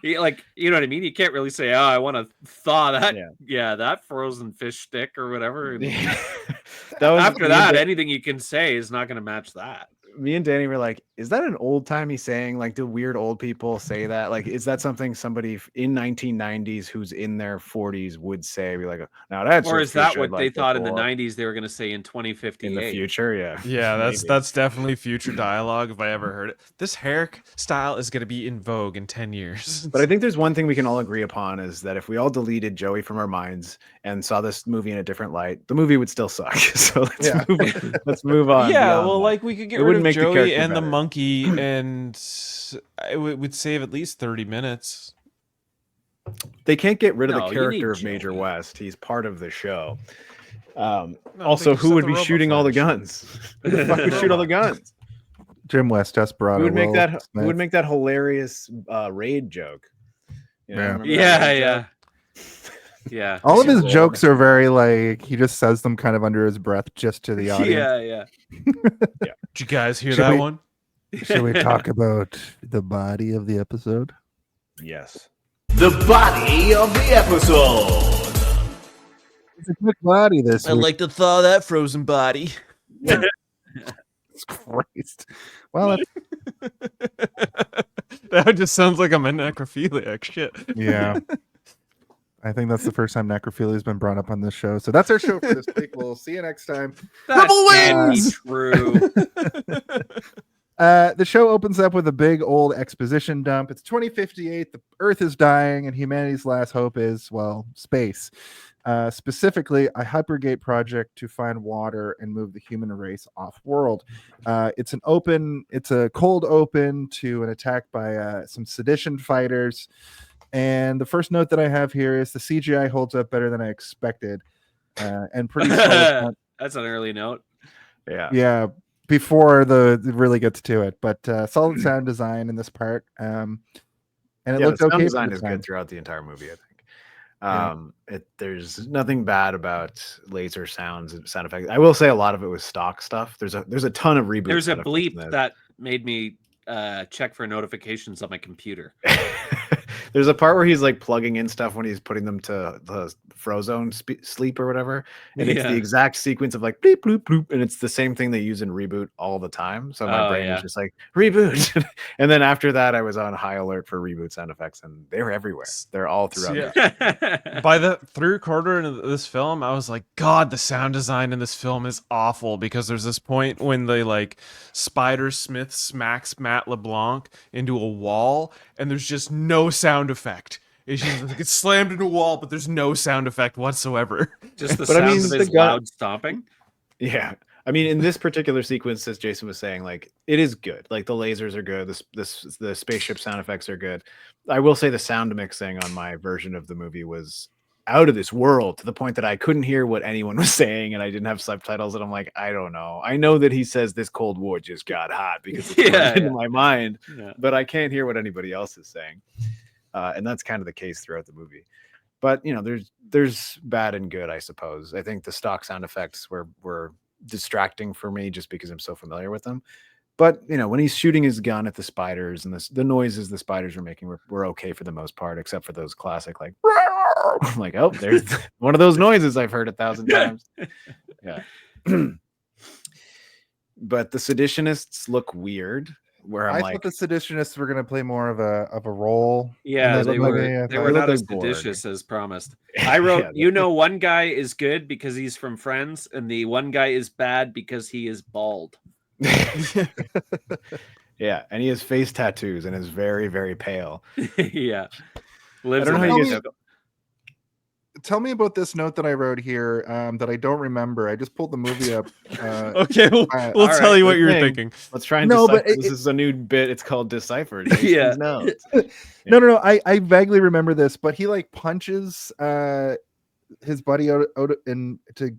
He, like, you know what I mean? You can't really say, "Oh, I want to thaw that." Yeah, that frozen fish stick or whatever. After that, anything you can say is not going to match that. Me and Danny were like, "Is that an old timey saying? Like, do weird old people say that? Like, is that something somebody in 1990s who's in their 40s would say? Be like, now that's Or a is that fish what I'd they like to thought in the pull up." 90s they were going to say in 2058? In the future? Yeah, Yeah, maybe. that's definitely future dialogue if I ever heard it. This hairstyle is going to be in vogue in 10 years. But I think there's one thing we can all agree upon is that if we all deleted Joey from our minds and saw this movie in a different light, the movie would still suck. So let's move on. Yeah, beyond well, that. like we could get It rid wouldn't of make the Joey character and the better. monkey, and it would save at least 30 minutes. They can't get rid of No, the you character need of Major Joey. West. He's part of the show. No, Also, they just who set would the be robot shooting all the flash. guns? Who the fuck would shoot all the guns? Jim West, Desperado. Who would make Will that? Who Smith. would make that hilarious raid joke? You know, Yeah. remember that Yeah, raid yeah. joke? Yeah. All of his Well, jokes are very like he just says them kind of under his breath just to the audience. Yeah, Did you guys hear Should that we- one? Shall we talk about the body of the episode? Yes. The body of the episode. It's a good body this week. like to thaw that frozen body. Christ. Well, That just sounds like I'm a necrophiliac. Shit. yeah. I think that's the first time necrophilia has been brought up on this show. So that's our show for this week. We'll see you next time. That can't be wins! true. The show opens up with a big old exposition dump. It's 2058. The Earth is dying, and humanity's last hope is, well, space. Specifically, a hypergate project to find water and move the human race off world. It's a cold open to an attack by some sedition fighters. And the first note that I have here is the CGI holds up better than I expected. And pretty solid. That's an early note. Yeah. Yeah, before it really gets to it. But solid sound design in this part. And it Yeah, looked the sound okay. design for is the time. good throughout the entire movie, I think. There's nothing bad about laser sounds and sound effects. I will say a lot of it was stock stuff. There's a ton of reboots. There's a sound effects in bleep this. that made me check for notifications on my computer. There's a part where he's like plugging in stuff when he's putting them to the Frozone sleep or whatever, and it's the exact sequence of like bleep bloop bloop, and it's the same thing they use in Reboot all the time. So my brain is just like Reboot, and then after that, I was on high alert for Reboot sound effects, and they were everywhere. They're all throughout. By the quarter into this film, I was like, God, the sound design in this film is awful, because there's this point when the like Spider Smith smacks Matt LeBlanc into a wall, and there's just no sound effect. It's just like it's slammed into a wall, but there's no sound effect whatsoever. Just the sound of his loud stomping. Yeah. I mean, in this particular sequence, as Jason was saying, like it is good. Like the lasers are good. The spaceship sound effects are good. I will say the sound mixing on my version of the movie was out of this world, to the point that I couldn't hear what anyone was saying, and I didn't have subtitles. And I'm like, I don't know. I know that he says this Cold War just got hot because it's into my mind, but I can't hear what anybody else is saying. And that's kind of the case throughout the movie. But you know, there's bad and good, I suppose. I think the stock sound effects were distracting for me just because I'm so familiar with them. But you know, when he's shooting his gun at the spiders and the noises the spiders are making were okay for the most part, except for those classic like like, oh, there's one of those noises I've heard 1,000 times. Yeah. But the seditionists look weird. Where I thought the seditionists were going to play more of a role. Yeah, they were not as seditious as promised. I wrote, one guy is good because he's from Friends, and the one guy is bad because he is bald. Yeah, and he has face tattoos and is very, very pale. Yeah. I don't know how you guys... Tell me about this note that I wrote here that I don't remember. I just pulled the movie up. Okay, we'll tell you what you're thinking. Let's try and decipher. This is a new bit. It's called Decipher. Yeah. No. I vaguely remember this, but he like punches his buddy out in to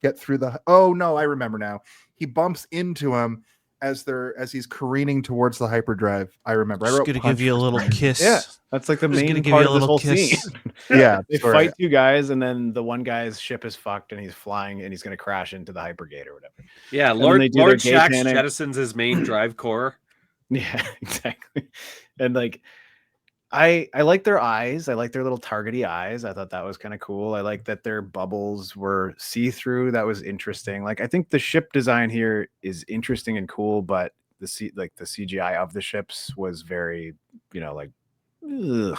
get through the. Oh no, I remember now. He bumps into him as he's careening towards the hyperdrive. I remember. Just gonna give you a little kiss. Yeah, that's like the main part of this whole scene. Yeah, they fight two guys, and then the one guy's ship is fucked, and he's flying, and he's gonna crash into the hypergate or whatever. Yeah, Lord Shax jettisons his main drive core. Yeah, exactly. And like, I like their eyes. I like their little targety eyes. I thought that was kind of cool. I like that their bubbles were see-through. That was interesting. Like, I think the ship design here is interesting and cool, but the CGI of the ships was very, like, ugh.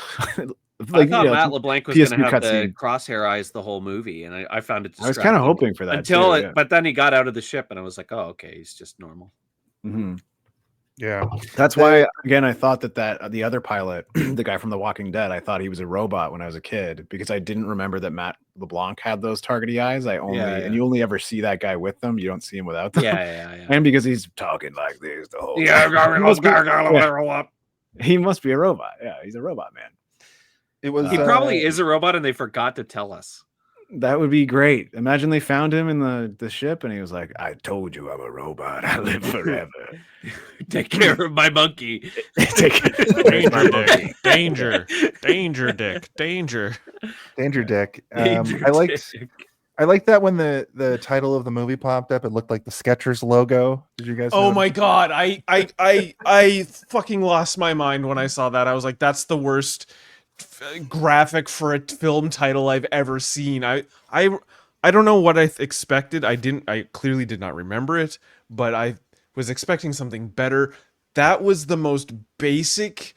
I thought Matt LeBlanc was going to have the crosshair eyes the whole movie, and I found it distracting. I was kind of hoping for that but then he got out of the ship, and I was like, oh, okay, he's just normal. Mm-hmm. Yeah, that's why again I thought that the other pilot, the guy from The Walking Dead, I thought he was a robot when I was a kid because I didn't remember that Matt LeBlanc had those targety eyes. And you only ever see that guy with them. You don't see him without them. Yeah. And because he's talking like this the whole time. He must be a robot. Yeah, he's a robot man. It was. He probably is a robot, and they forgot to tell us. That would be great. Imagine they found him in the ship and he was like, I told you I'm a robot. I live forever. Take care of my monkey. Take care of my monkey. Danger, Dick. Danger, Dick. I liked that when the title of the movie popped up, it looked like the Skechers logo. Did you guys Oh my God. I fucking lost my mind when I saw that. I was like, that's the worst graphic for a film title I've ever seen. I don't know what I expected. I clearly did not remember it, but I was expecting something better. That was the most basic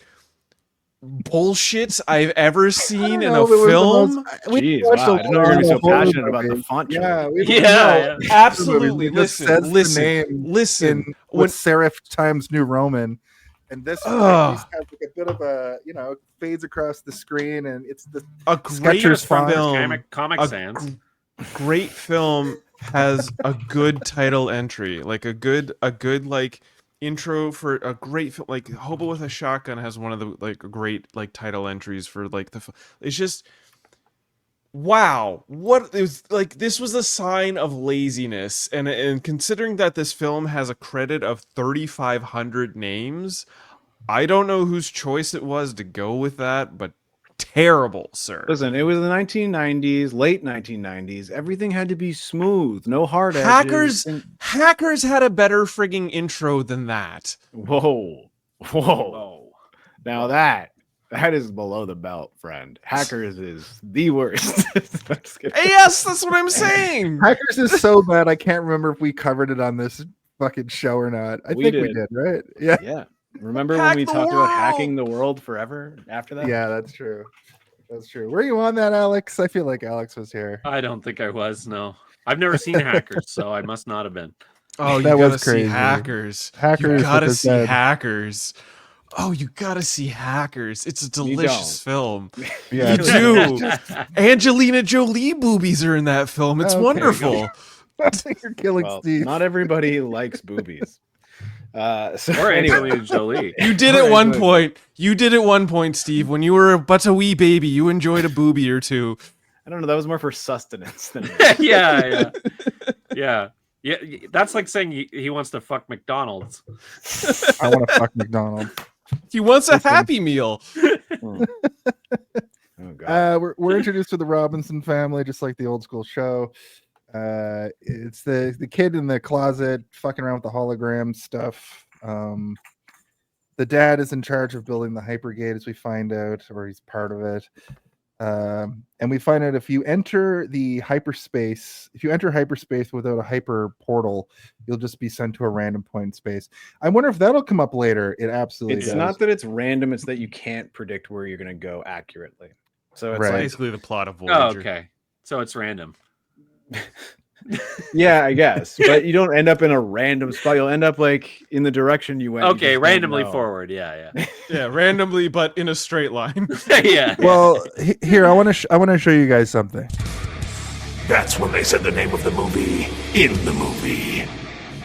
bullshit I've ever seen in a film. Jeez, wow. I didn't know you were going to be so passionate about the font. Yeah, absolutely. Listen. With serif Times New Roman. And this has like a bit of a, fades across the screen, and it's the Skechers film. Comic Sans. Great film has a good title entry, like a good like intro for a great film. Like Hobo with a Shotgun has one of the like great like title entries for like the. It's just wow, what it was like. This was a sign of laziness, and considering that this film has a credit of 3,500 names, I don't know whose choice it was to go with that, but terrible, sir. Listen, it was the 1990s, late 1990s. Everything had to be smooth, no hard edges. Hackers had a better frigging intro than that. Whoa. Now that That is below the belt, friend. Hackers is the worst. I'm just kidding. Yes, that's what I'm saying. Hackers is so bad. I can't remember if we covered it on this fucking show or not. I think we did, right? Yeah. Yeah. Remember Hack when we the talked about world! hacking the world forever after that? Yeah, that's true. That's true. Were you on that, Alex? I feel like Alex was here. I don't think I was. No, I've never seen Hackers, so I must not have been. Oh, you That gotta was see crazy. Hackers. Hackers You with gotta the see dead. Hackers. Oh, you gotta see Hackers. It's a delicious film. Yeah, You do. Angelina Jolie boobies are in that film. It's Okay. wonderful. I think you're killing Well, Steve. not everybody likes boobies. So Or anyway, Angelina Jolie. You did at one point. You did at one point, Steve. When you were but a wee baby, you enjoyed a boobie or two. I don't know. That was more for sustenance than yeah. That's like saying he wants to fuck McDonald's. I want to fuck McDonald's. He wants a Happy Meal. Oh, God. We're introduced to the Robinson family, just like the old school show. It's the kid in the closet fucking around with the hologram stuff. The dad is in charge of building the hypergate, as we find out, or he's part of it. And we find out if you enter hyperspace without a hyper portal, you'll just be sent to a random point in space. I wonder if that'll come up later. It absolutely It's does. not that it's random, it's that you can't predict where you're going to go accurately. So it's Right. like, Basically the plot of Voyager. Oh, okay. So it's random. yeah, I guess. But you don't end up in a random spot. You'll end up like in the direction you went. You Okay, just don't randomly know. forward. Yeah. Yeah, randomly, but in a straight line. Yeah. Well, here I want to show you guys something. That's when they said the name of the movie in the movie.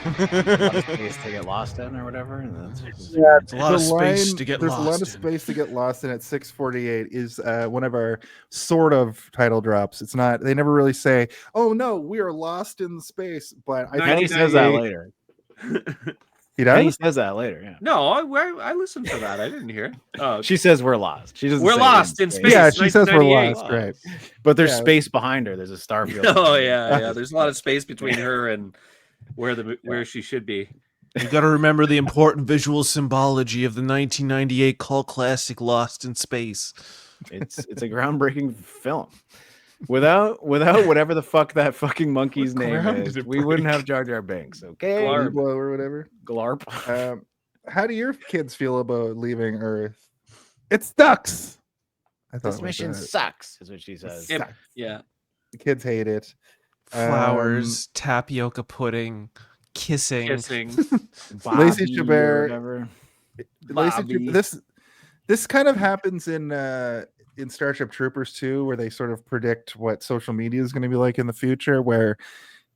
A lot of space to get lost in or whatever. And that's It's a lot of space to get There's lost a lot of in. space to get lost in. At 6:48 is one of our sort of title drops. It's not. They never really say, "Oh no, we are lost in space." But I Penny think says that later. he Penny does. says that later. Yeah. No, I listened to that. I didn't hear it. Oh, She says we're lost. She doesn't. we're say lost in space. Yeah, she says we're 1998. lost. Right. But there's Yeah. space behind her. There's a star field. Oh yeah. There's a lot of space between her and where she should be. You got to remember the important visual symbology of the 1998 cult classic Lost in Space. It's a groundbreaking film. Without whatever the fuck that fucking monkey's name ground is, did it we break? wouldn't have Jar Jar Binks. Okay, Glarp. Blow or whatever. Glarp. How do your kids feel about leaving Earth? It sucks. I thought This it was mission that. sucks, is what she says. It- yeah. The kids hate it. Flowers, tapioca pudding, kissing. Lacey Bobby or Chabert. whatever. Lacey, this kind of happens in Starship Troopers too, where they sort of predict what social media is going to be like in the future. Where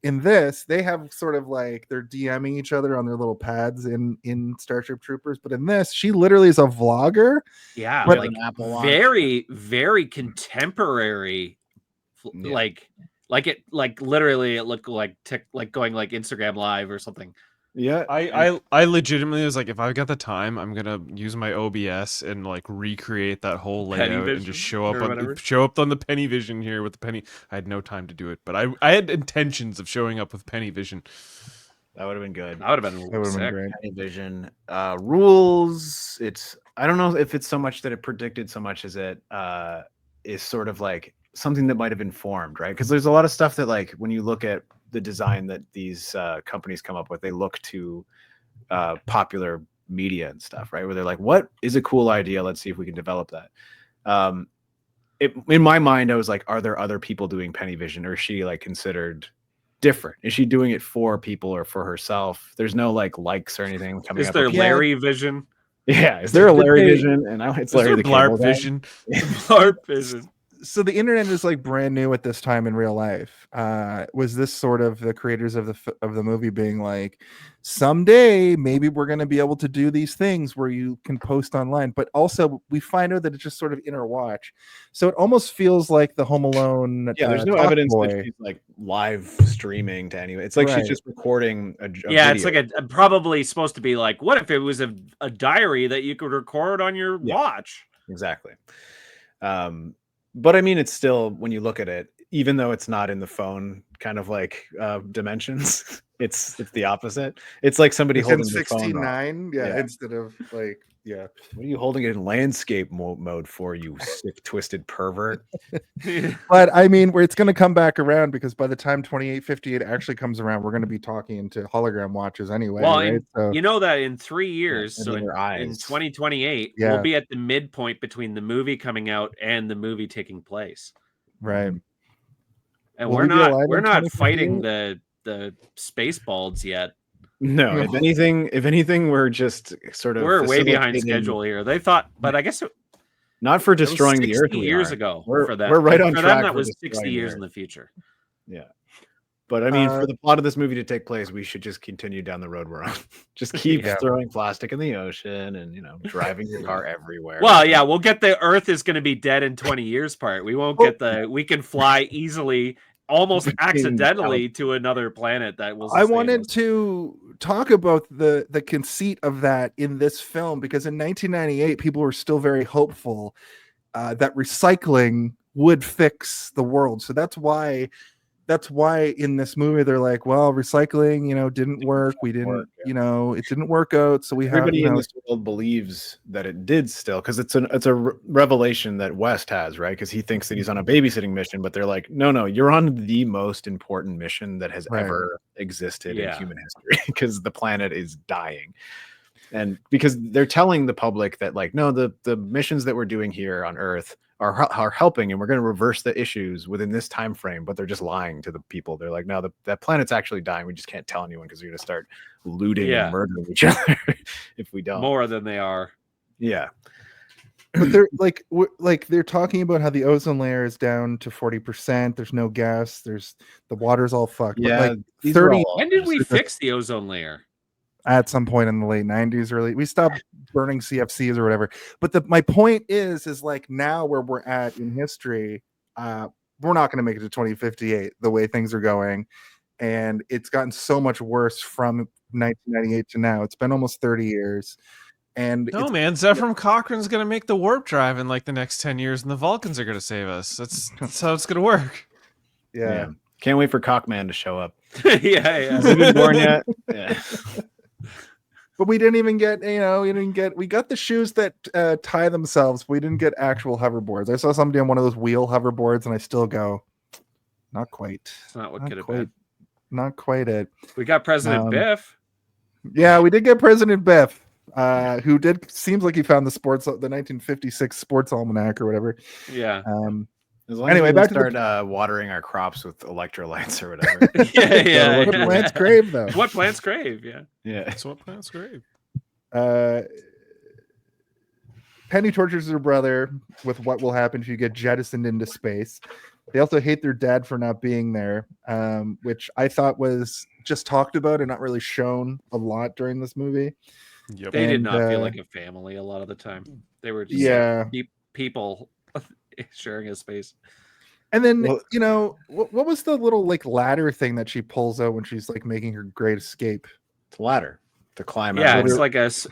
in this, they have sort of like they're DMing each other on their little pads in Starship Troopers, but in this, she literally is a vlogger. Yeah, But- like An Apple Watch. very, very contemporary. Yeah. Like literally it looked like going like Instagram Live or something. Yeah. I legitimately was like, if I've got the time, I'm gonna use my OBS and like recreate that whole layout and Pennyvision just show or whatever? up on the Pennyvision here with the Penny. I had no time to do it, but I had intentions of showing up with Pennyvision. That would have been good. That would have been That would have been sick. great. Vision rules. I don't know if it's so much that it predicted so much as it is sort of like something that might have informed, right? Because there's a lot of stuff that like when you look at the design that these companies come up with, they look to popular media and stuff, right? Where they're like, what is a cool idea? Let's see if we can develop that. In my mind, I was like, are there other people doing Pennyvision, or is she like considered different? Is she doing it for people or for herself? There's no likes or anything coming Is up. there with- Larry Vision? Yeah, is there a Did Larry they- Vision? And now it's Is Larry there the Blarp Cable Guy. Vision? Larp Vision. So the internet is like brand new at this time in real life. Was this sort of the creators of the movie being like, someday maybe we're going to be able to do these things where you can post online, but also we find out that it's just sort of inner watch. So it almost feels like the Home Alone. Yeah, there's no Talk evidence Boy. that she's like live streaming to anyone. It's like Right. she's just recording a Yeah, it's video. like a probably supposed to be like, what if it was a diary that you could record on your Yeah. watch? Exactly. But I mean, it's still, when you look at it, even though it's not in the phone kind of like dimensions, it's the opposite. It's like somebody It's in holding the phone. 16:9, yeah, Yeah. instead of like Yeah. What are you holding it in landscape mode for, you sick, twisted pervert? But I mean, where it's going to come back around, because by the time 2858 actually comes around, we're going to be talking into hologram watches anyway. Well, right? So you know that in 3 years, so in their in eyes. 2028, Yeah. we'll be at the midpoint between the movie coming out and the movie taking place. right. And Will we're we be not alive we're in not fighting 2058? the space balds yet. No, if anything, we're just sort of We're way behind facilitating- schedule here. They thought, but I guess it Not for was destroying the 60 Earth. We years are. ago We're, for them. We're right on for track. them, that for was destroying 60 the years Earth. in the future. Yeah. But I mean, for the plot of this movie to take place, we should just continue down the road we're on. Just keep Yeah. throwing plastic in the ocean and, driving your car everywhere. Well, yeah, we'll get the Earth is going to be dead in 20 years part. We won't get we can fly easily, almost accidentally, to another planet that will. I sustain wanted us. to talk about the conceit of that in this film, because in 1998, people were still very hopeful that recycling would fix the world. So that's why in this movie they're like, well, recycling, didn't work. We didn't, it didn't work out. So we Everybody have, in this world believes that it did still, because it's a revelation that West has, right? Because he thinks that he's on a babysitting mission, but they're like, no, you're on the most important mission that has Right. ever existed in Yeah. human history, because the planet is dying. And because they're telling the public that, like, no, the missions that we're doing here on Earth are helping, and we're going to reverse the issues within this time frame, but they're just lying to the people. They're like, no, that planet's actually dying. We just can't tell anyone because we're going to start looting Yeah. and murdering each other if we don't. more than they are. Yeah. but they're like they're talking about how the ozone layer is down to 40%. There's no gas. There's the water's all fucked. Yeah, But like these are 30 all- When did we Just- fix the ozone layer? at some point in the late 90s, we stopped burning CFCs or whatever. But my point is like, now where we're at in history, we're not going to make it to 2058 the way things are going, and it's gotten so much worse from 1998 to now. It's been almost 30 years, and No, man, Zephram Cochrane's gonna make the warp drive in like the next 10 years, and the Vulcans are gonna save us. That's how it's gonna work. yeah. Can't wait for Cockman to show up. yeah. Has he been born yet? Yeah. But we didn't even get, we got the shoes that tie themselves. But we didn't get actual hoverboards. I saw somebody on one of those wheel hoverboards, and I still go, not quite. It's not what Not could have quite. been. Not quite it. We got President Biff. Yeah, we did get President Biff, who seems like he found the 1956 sports almanac or whatever. Yeah. As long Anyway, as we back to don't the- start watering our crops with electrolytes or whatever. yeah. What plants crave though? What plants crave? Yeah. Yeah. That's what plants grave. Penny tortures her brother with what will happen if you get jettisoned into space. They also hate their dad for not being there, which I thought was just talked about and not really shown a lot during this movie. Yep. They did And, not feel like a family a lot of the time. They were just people sharing a space. And then, Well- what was the little like ladder thing that she pulls out when she's like making her great escape? It's a ladder to climb Yeah, out.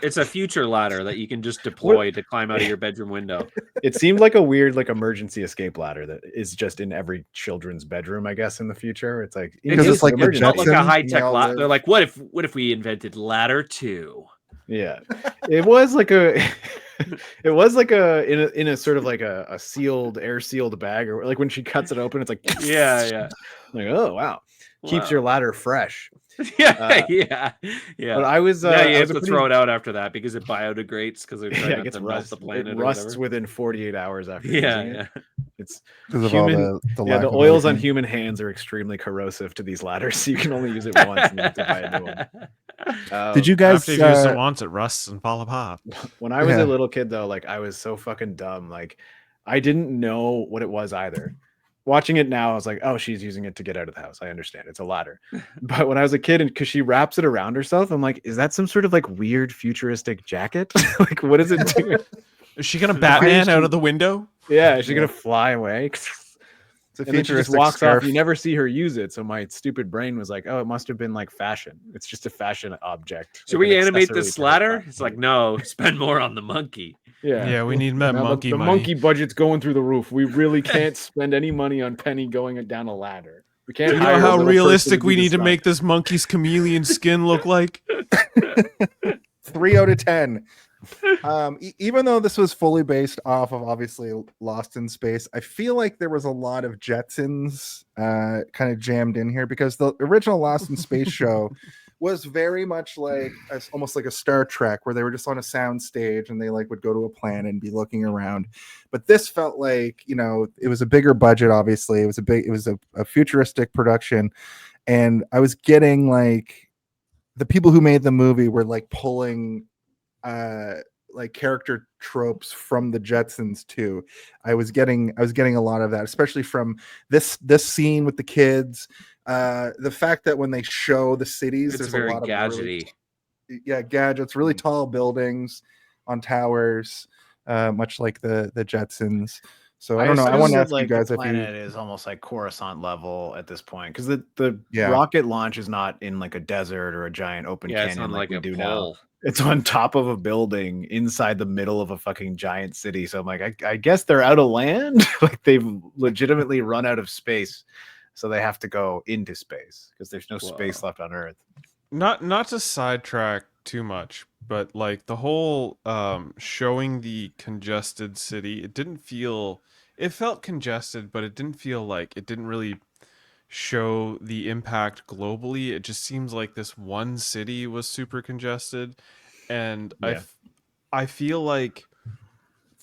it's a future ladder that you can just deploy to climb out of your bedroom window. It seemed like a weird, like, emergency escape ladder that is just in every children's bedroom, I guess, in the future. It's like, Because it's like a emergency. Not like a Jetsons, high and tech they all ladder. live- They're like, what if we invented ladder 2? Yeah, it was like a in a sort of like a sealed, air sealed bag, or like when she cuts it open, it's like Yeah. like, oh wow, keeps Wow. your ladder fresh. yeah. But I was Now you I have was to a pretty- throw it out after that because it biodegrades because they're trying yeah, it not gets to melt rust. the planet. It or rusts whatever. within 48 hours after using it. Yeah. It's Because of human. all the Yeah, lack the of oils on everything. human hands are extremely corrosive to these ladders, so you can only use it once and you have to buy a new one. Did you guys? After you use it once, it rusts and fall apart. When I was Yeah. a little kid, though, like, I was so fucking dumb. Like, I didn't know what it was either. Watching it now, I was like, oh, she's using it to get out of the house. I understand. It's a ladder. But when I was a kid, and because she wraps it around herself, I'm like, is that some sort of like weird futuristic jacket? Like, what is it doing? Is she gonna Batman out of the window? Yeah, is she gonna fly away? It's a And then she just futuristic walks scarf. off. You never see her use it. So my stupid brain was like, oh, it must have been like fashion. It's just a fashion object. Should like we an animate accessory this to her ladder? body. It's like, no, spend more on the monkey. Yeah, we need that Now monkey the money. monkey budget's going through the roof. We really can't spend any money on Penny going down a ladder. We can't. You know hire a how little realistic person we do need to this make this monkey's chameleon skin look like? 3 out of 10. Even though this was fully based off of obviously Lost in Space, I feel like there was a lot of Jetsons kind of jammed in here, because the original Lost in Space show was very much like almost like a Star Trek, where they were just on a sound stage and they like would go to a planet and be looking around. But this felt like, you know, it was a bigger budget. Obviously, it was a futuristic production, and I was getting like the people who made the movie were like pulling like character tropes from the Jetsons too. I was getting a lot of that, especially from this scene with the kids. The fact that when they show the cities, It's there's very a lot of gadgety. gadgets, really tall buildings on towers, much like the Jetsons. So I don't know. I want to ask you guys the if you planet is almost like Coruscant level at this point, because the Yeah. rocket launch is not in like a desert or a giant open Yeah, it's canyon on like we like a do now. pole. It's on top of a building inside the middle of a fucking giant city. So I'm like, I guess they're out of land. Like they've legitimately run out of space, so they have to go into space because there's no space left on Earth. Not to sidetrack too much, but like the whole showing the congested city, it felt congested, but it didn't feel like it didn't really show the impact globally. It just seems like this one city was super congested, and Yeah. I feel like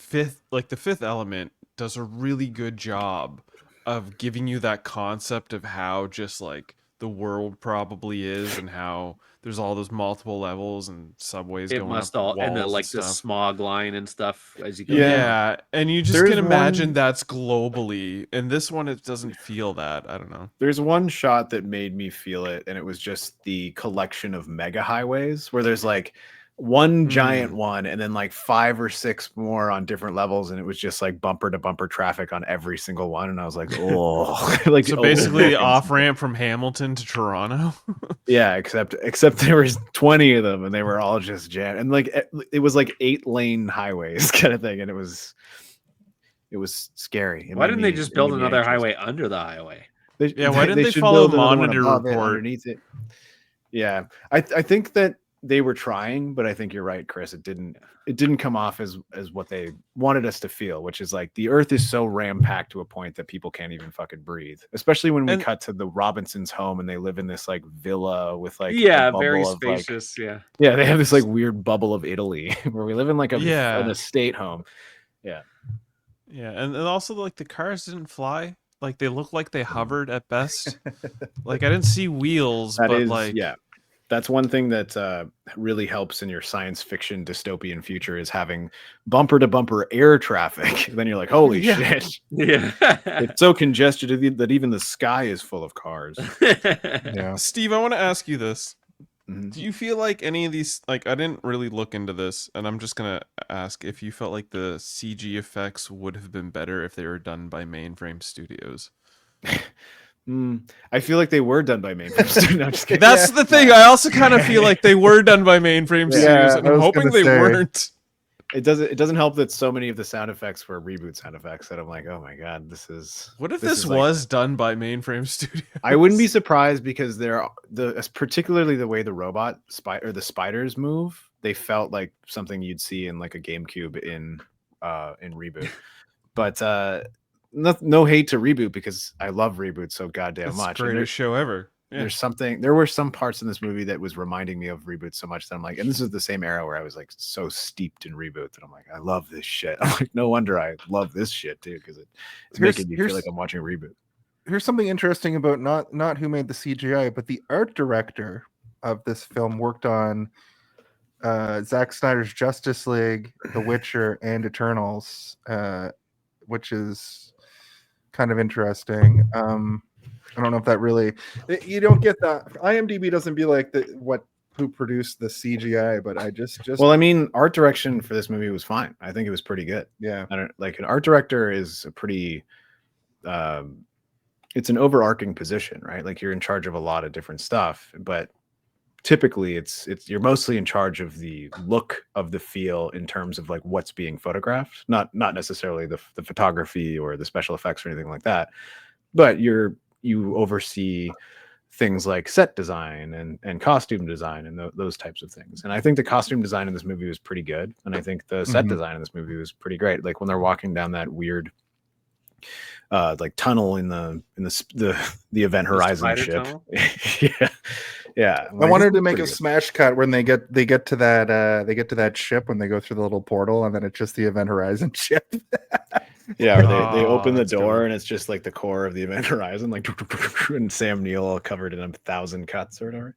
the Fifth Element does a really good job of giving you that concept of how just like the world probably is, and how there's all those multiple levels and subways It going must up all and the, walls like the stuff. smog line and stuff as you go. Yeah, and you just There's can imagine one- that's globally. In this one, it doesn't feel that. I don't know. There's one shot that made me feel it, and it was just the collection of mega highways where there's like one giant one and then like 5 or 6 more on different levels, and it was just like bumper to bumper traffic on every single one. And I was like, oh, like So basically, the overbooking. off ramp from Hamilton to Toronto. Yeah, except there was 20 of them, and they were all just jammed, and like it was like 8-lane highways kind of thing, and it was scary. Why didn't they just build another highway under the highway? Why didn't they should follow build another one Monitor above it, Report? underneath it? Yeah, I think that they were trying, but I think you're right, Chris. It didn't come off as what they wanted us to feel, which is like the Earth is so ram-packed to a point that people can't even fucking breathe. Especially when we cut to the Robinsons' home and they live in this like villa with like a very bubble of, like- spacious. yeah, they have this like weird bubble of Italy where we live in like an estate home. Yeah, and also like the cars didn't fly. Like they look like they hovered at best. Like I didn't see wheels, that's one thing that really helps in your science fiction dystopian future is having bumper to bumper air traffic. Then you're like, holy shit. Yeah. It's so congested that even the sky is full of cars. Yeah. Steve, I want to ask you this. Do you feel like any of these, like I didn't really look into this, and I'm just going to ask if you felt like the CG effects would have been better if they were done by Mainframe Studios? I feel like they were done by Mainframe Studios. No, just kidding. That's the thing. I also kind of feel like they were done by Mainframe Studios, and I'm hoping they weren't. It doesn't help that so many of the sound effects were reboot sound effects that I'm like, oh my god, this is. What if this was done by Mainframe Studios? I wouldn't be surprised, because particularly the way the the spiders move, they felt like something you'd see in like a GameCube in Reboot. But no hate to Reboot, because I love Reboot so goddamn much. It's the greatest show ever. Yeah. There were some parts in this movie that was reminding me of Reboot so much that I'm like, and this is the same era where I was like so steeped in Reboot that I'm like, I love this shit. I'm like, no wonder I love this shit too, because it's making me feel like I'm watching Reboot. Here's something interesting about not who made the CGI, but the art director of this film worked on Zack Snyder's Justice League, The Witcher, and Eternals, which is kind of interesting. I don't know if that really, you don't get that. IMDb doesn't be like who produced the CGI, but I just. Well, I mean, art direction for this movie was fine. I think it was pretty good. Yeah, I don't like an art director is a pretty. It's an overarching position, right? Like you're in charge of a lot of different stuff, but typically it's you're mostly in charge of the look of the feel in terms of like what's being photographed, not necessarily the photography or the special effects or anything like that, but you oversee things like set design and costume design and those types of things. And I think the costume design in this movie was pretty good, and I think the set design in this movie was pretty great. Like when they're walking down that weird like tunnel in the event horizon ship. yeah. I wanted to make a smash cut when they get to that ship when they go through the little portal, and then it's just the event horizon ship. Yeah, or they open the door and it's just like the core of the event horizon, like and Sam Neill all covered in 1,000 cuts or whatever.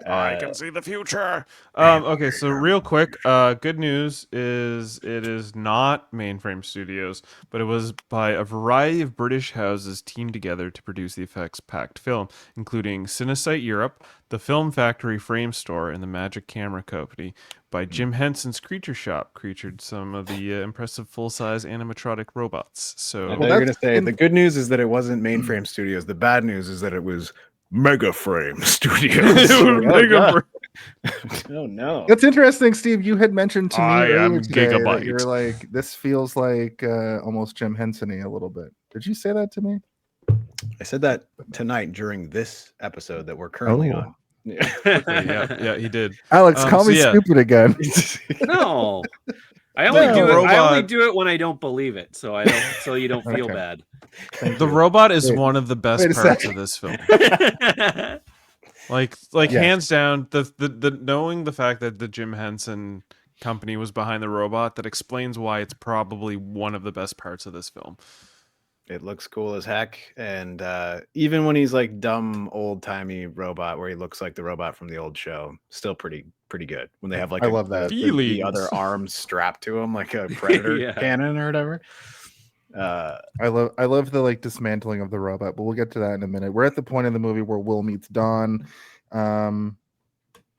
I can see the future. Okay, so real quick, good news is it is not Mainframe Studios, but it was by a variety of British houses teamed together to produce the effects-packed film, including Cinesite Europe, the Film Factory Frame Store, and the Magic Camera Company. By Jim Henson's Creature Shop, creatured some of the impressive full-size animatronic robots. So they're going to say the good news is that it wasn't Mainframe Studios. The bad news is that it was Megaframe Studios. Oh no, that's interesting, Steve. You had mentioned to me earlier today that Gigabyte. you're like, this feels like almost Jim Henson-y a little bit. Did you say that to me? I said that tonight during this episode that we're currently on. Yeah, he did. Alex, call me stupid again. No, I only do it when I don't believe it, so you don't feel bad. The robot is one of the best parts of this film. like hands down, the knowing the fact that the Jim Henson company was behind the robot, that explains why it's probably one of the best parts of this film. It looks cool as heck, and even when he's like dumb old-timey robot where he looks like the robot from the old show, still pretty good. When they have like I love that the other arm strapped to him like a predator cannon or whatever. I love the like dismantling of the robot, but we'll get to that in a minute. We're at the point in the movie where Will meets Dawn. I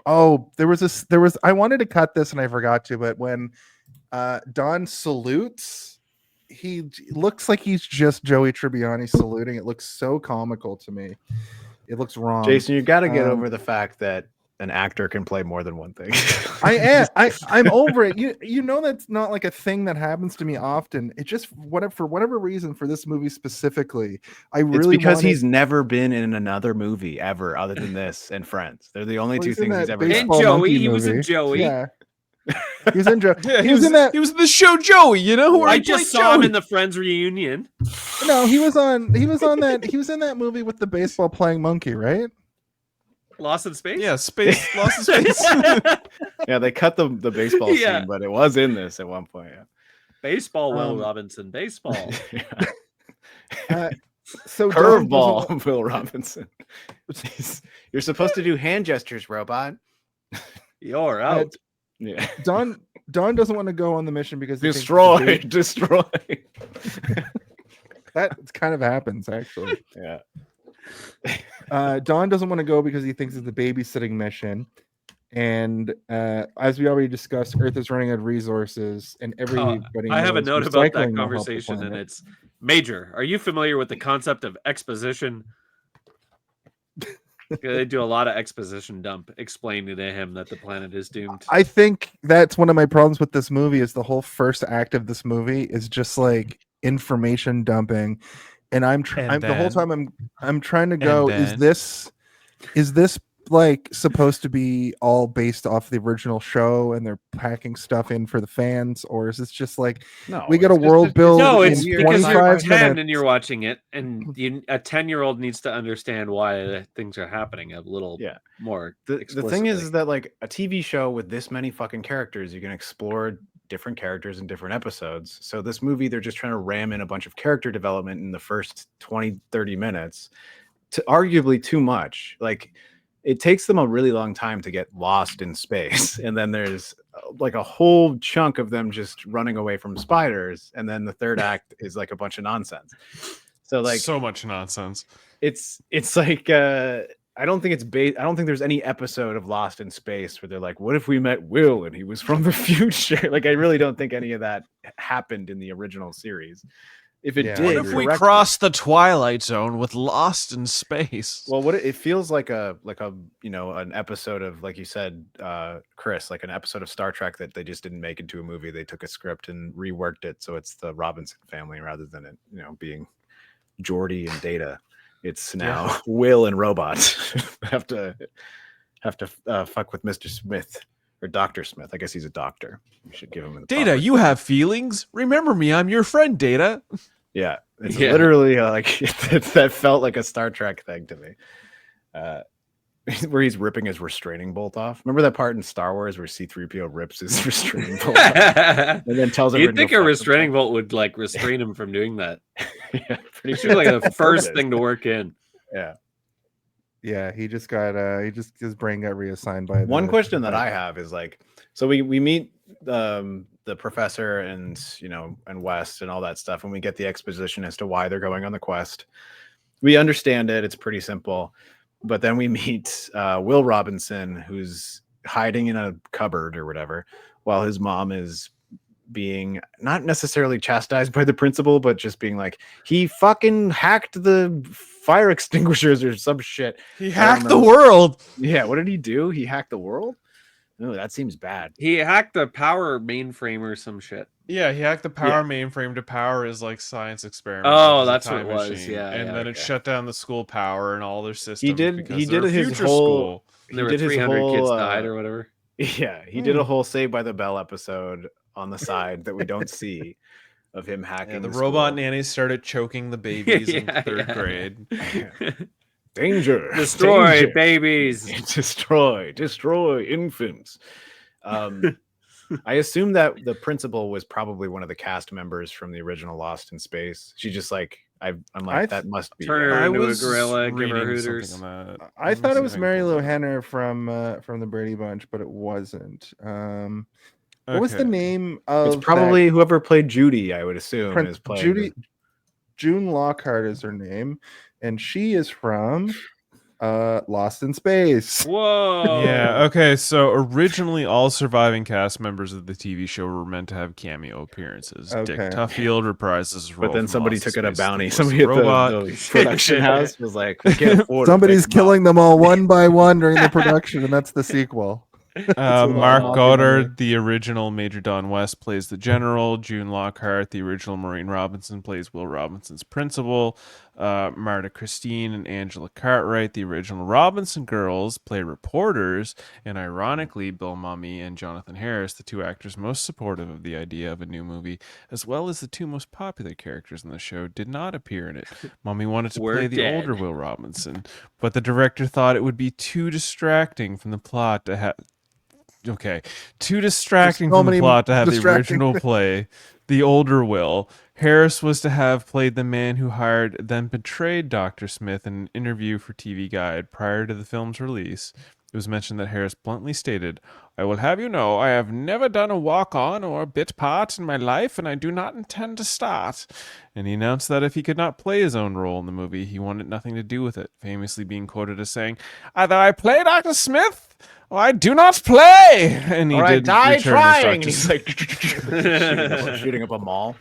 wanted to cut this and I forgot to, but when Dawn salutes, he looks like he's just Joey Tribbiani saluting. It looks so comical to me. It looks wrong. Jason, you got to get over the fact that an actor can play more than one thing. I'm over it. You know that's not like a thing that happens to me often. It just for whatever reason for this movie specifically, he's never been in another movie ever other than this and Friends. They're the only two things he's ever done. And Joey, he was in Joey. Yeah. He was in Joey. Yeah, he was in the show Joey, you know, where I just saw him in the Friends reunion. No, he was in that movie with the baseball playing monkey, right? Lost in Space? Yeah, Lost in Space. Yeah, they cut the baseball scene, but it was in this at one point. Yeah. Baseball, Will Robinson, baseball. So curveball, Will Robinson. You're supposed to do hand gestures, robot. You're out. Yeah. Dawn doesn't want to go on the mission because destroy. That kind of happens actually. Yeah. Dawn doesn't want to go because he thinks it's a babysitting mission, and as we already discussed, Earth is running out of resources, and everybody. I have a note about that conversation, and it's major. Are you familiar with the concept of exposition? They do a lot of exposition dump explaining to him that the planet is doomed. I think that's one of my problems with this movie is the whole first act of this movie is just like information dumping, and the whole time I'm trying to go, is this like supposed to be all based off the original show and they're packing stuff in for the fans, or is this just like we get a world build? No, it's because you're 10 and you're watching it, and a 10-year-old needs to understand why things are happening a little more. The thing is that like a TV show with this many fucking characters, you can explore different characters in different episodes. So this movie, they're just trying to ram in a bunch of character development in the first 20-30 minutes, to arguably too much. Like, it takes them a really long time to get lost in space. And then there's like a whole chunk of them just running away from spiders. And then the third act is like a bunch of nonsense. So like so much nonsense. It's like, I don't think there's any episode of Lost in Space where they're like, what if we met Will and he was from the future? Like, I really don't think any of that happened in the original series. If it did, what if we crossed the Twilight Zone with Lost in Space? Well, it feels like an episode of, like you said, Chris, like an episode of Star Trek that they just didn't make into a movie. They took a script and reworked it so it's the Robinson family rather than it, being Geordi and Data. It's now Will and Robot have to fuck with Mr. Smith or Dr. Smith. I guess he's a doctor. We should give him Data, you have feelings. Remember me, I'm your friend, Data. Yeah, it's literally like that felt like a Star Trek thing to me. Where he's ripping his restraining bolt off. Remember that part in Star Wars where C-3PO rips his restraining bolt off and then tells him. You'd think a restraining bolt would like restrain him from doing that. Yeah, pretty sure like the first thing to work in. Yeah, he just got his brain got reassigned by one question that I have is like, so we meet the professor and and West and all that stuff, and we get the exposition as to why they're going on the quest. We understand it; it's pretty simple. But then we meet Will Robinson, who's hiding in a cupboard or whatever, while his mom is being not necessarily chastised by the principal, but just being like, he fucking hacked the fire extinguishers or some shit. He hacked the world. Yeah, what did he do? He hacked the world? No, that seems bad. He hacked the power mainframe or some shit. Yeah, he hacked the power mainframe to power his like science experiment. Oh, that's what it was. Yeah, and then it shut down the school power and all their systems. He did his whole. There were 300 kids died or whatever. Yeah, he did a whole Saved by the Bell episode on the side that we don't see of him hacking. Yeah, the robot nannies started choking the babies in third grade. Danger! Destroy Danger. Babies! Destroy infants. I assume that the principal was probably one of the cast members from the original Lost in Space. She just like I'm like that must be. Turn her into a gorilla, give her hooters. I thought it was Mary Lou Henner from the Brady Bunch, but it wasn't. What was the name of? It's probably whoever played Judy. I would assume is playing Judy. June Lockhart is her name, and she is from Lost in Space. Whoa. Yeah, okay, so originally all surviving cast members of the TV show were meant to have cameo appearances. Dick Tuffield reprises his role. But then somebody took it a bounty. Somebody at the production house was like, we can't afford somebody's killing them all one by one during the production, and that's the sequel. Mark Goddard, the original Major Don West, plays the general. June Lockhart, the original Maureen Robinson, plays Will Robinson's principal. Marta Christine and Angela Cartwright, the original Robinson girls, play reporters. And ironically, Bill Mumy and Jonathan Harris, the two actors most supportive of the idea of a new movie, as well as the two most popular characters in the show, did not appear in it. Mumy wanted to play the older Will Robinson, but the director thought it would be too distracting from the plot to have... too distracting from the plot to have the original play the older Will. Harris was to have played the man who hired then betrayed Dr. Smith in an interview for TV Guide prior to the film's release. It was mentioned that Harris bluntly stated, "I will have you know I have never done a walk-on or a bit part in my life, and I do not intend to start." And he announced that if he could not play his own role in the movie, he wanted nothing to do with it, famously being quoted as saying, "Either I play Dr. Smith, or I do not play." And he did die return trying. as He's like shooting up a mall.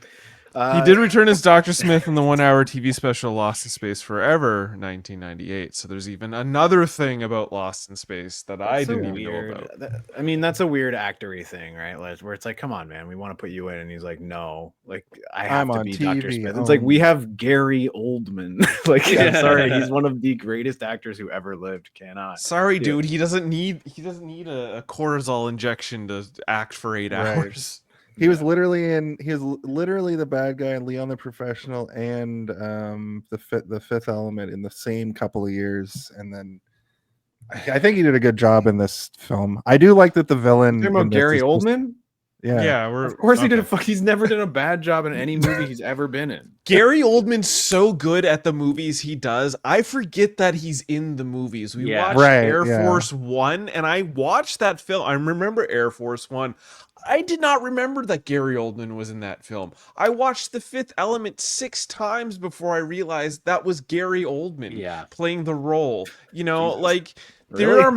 He did return as Dr. Smith in the 1-hour TV special Lost in Space Forever, 1998. So there's even another thing about Lost in Space that I didn't even know about. I mean, that's a weird actory thing, right? Where it's like, come on, man, we want to put you in. And he's like, no, like, I have to be Dr. Smith. It's like, we have Gary Oldman. Like, I'm sorry, he's one of the greatest actors who ever lived. Cannot. Sorry, dude, he doesn't need a cortisol injection to act for 8 hours. He was literally the bad guy in Leon the Professional and the Fifth Element in the same couple of years, and then I think he did a good job in this film. I do like that the villain. You're talking about Gary Oldman? Yeah, of course he did. He's never done a bad job in any movie he's ever been in. Gary Oldman's so good at the movies he does. I forget that he's in the movies. We watched Air Force One, and I watched that film. I remember Air Force One. I did not remember that Gary Oldman was in that film. I watched The Fifth Element 6 times before I realized that was Gary Oldman playing the role. You know, like there are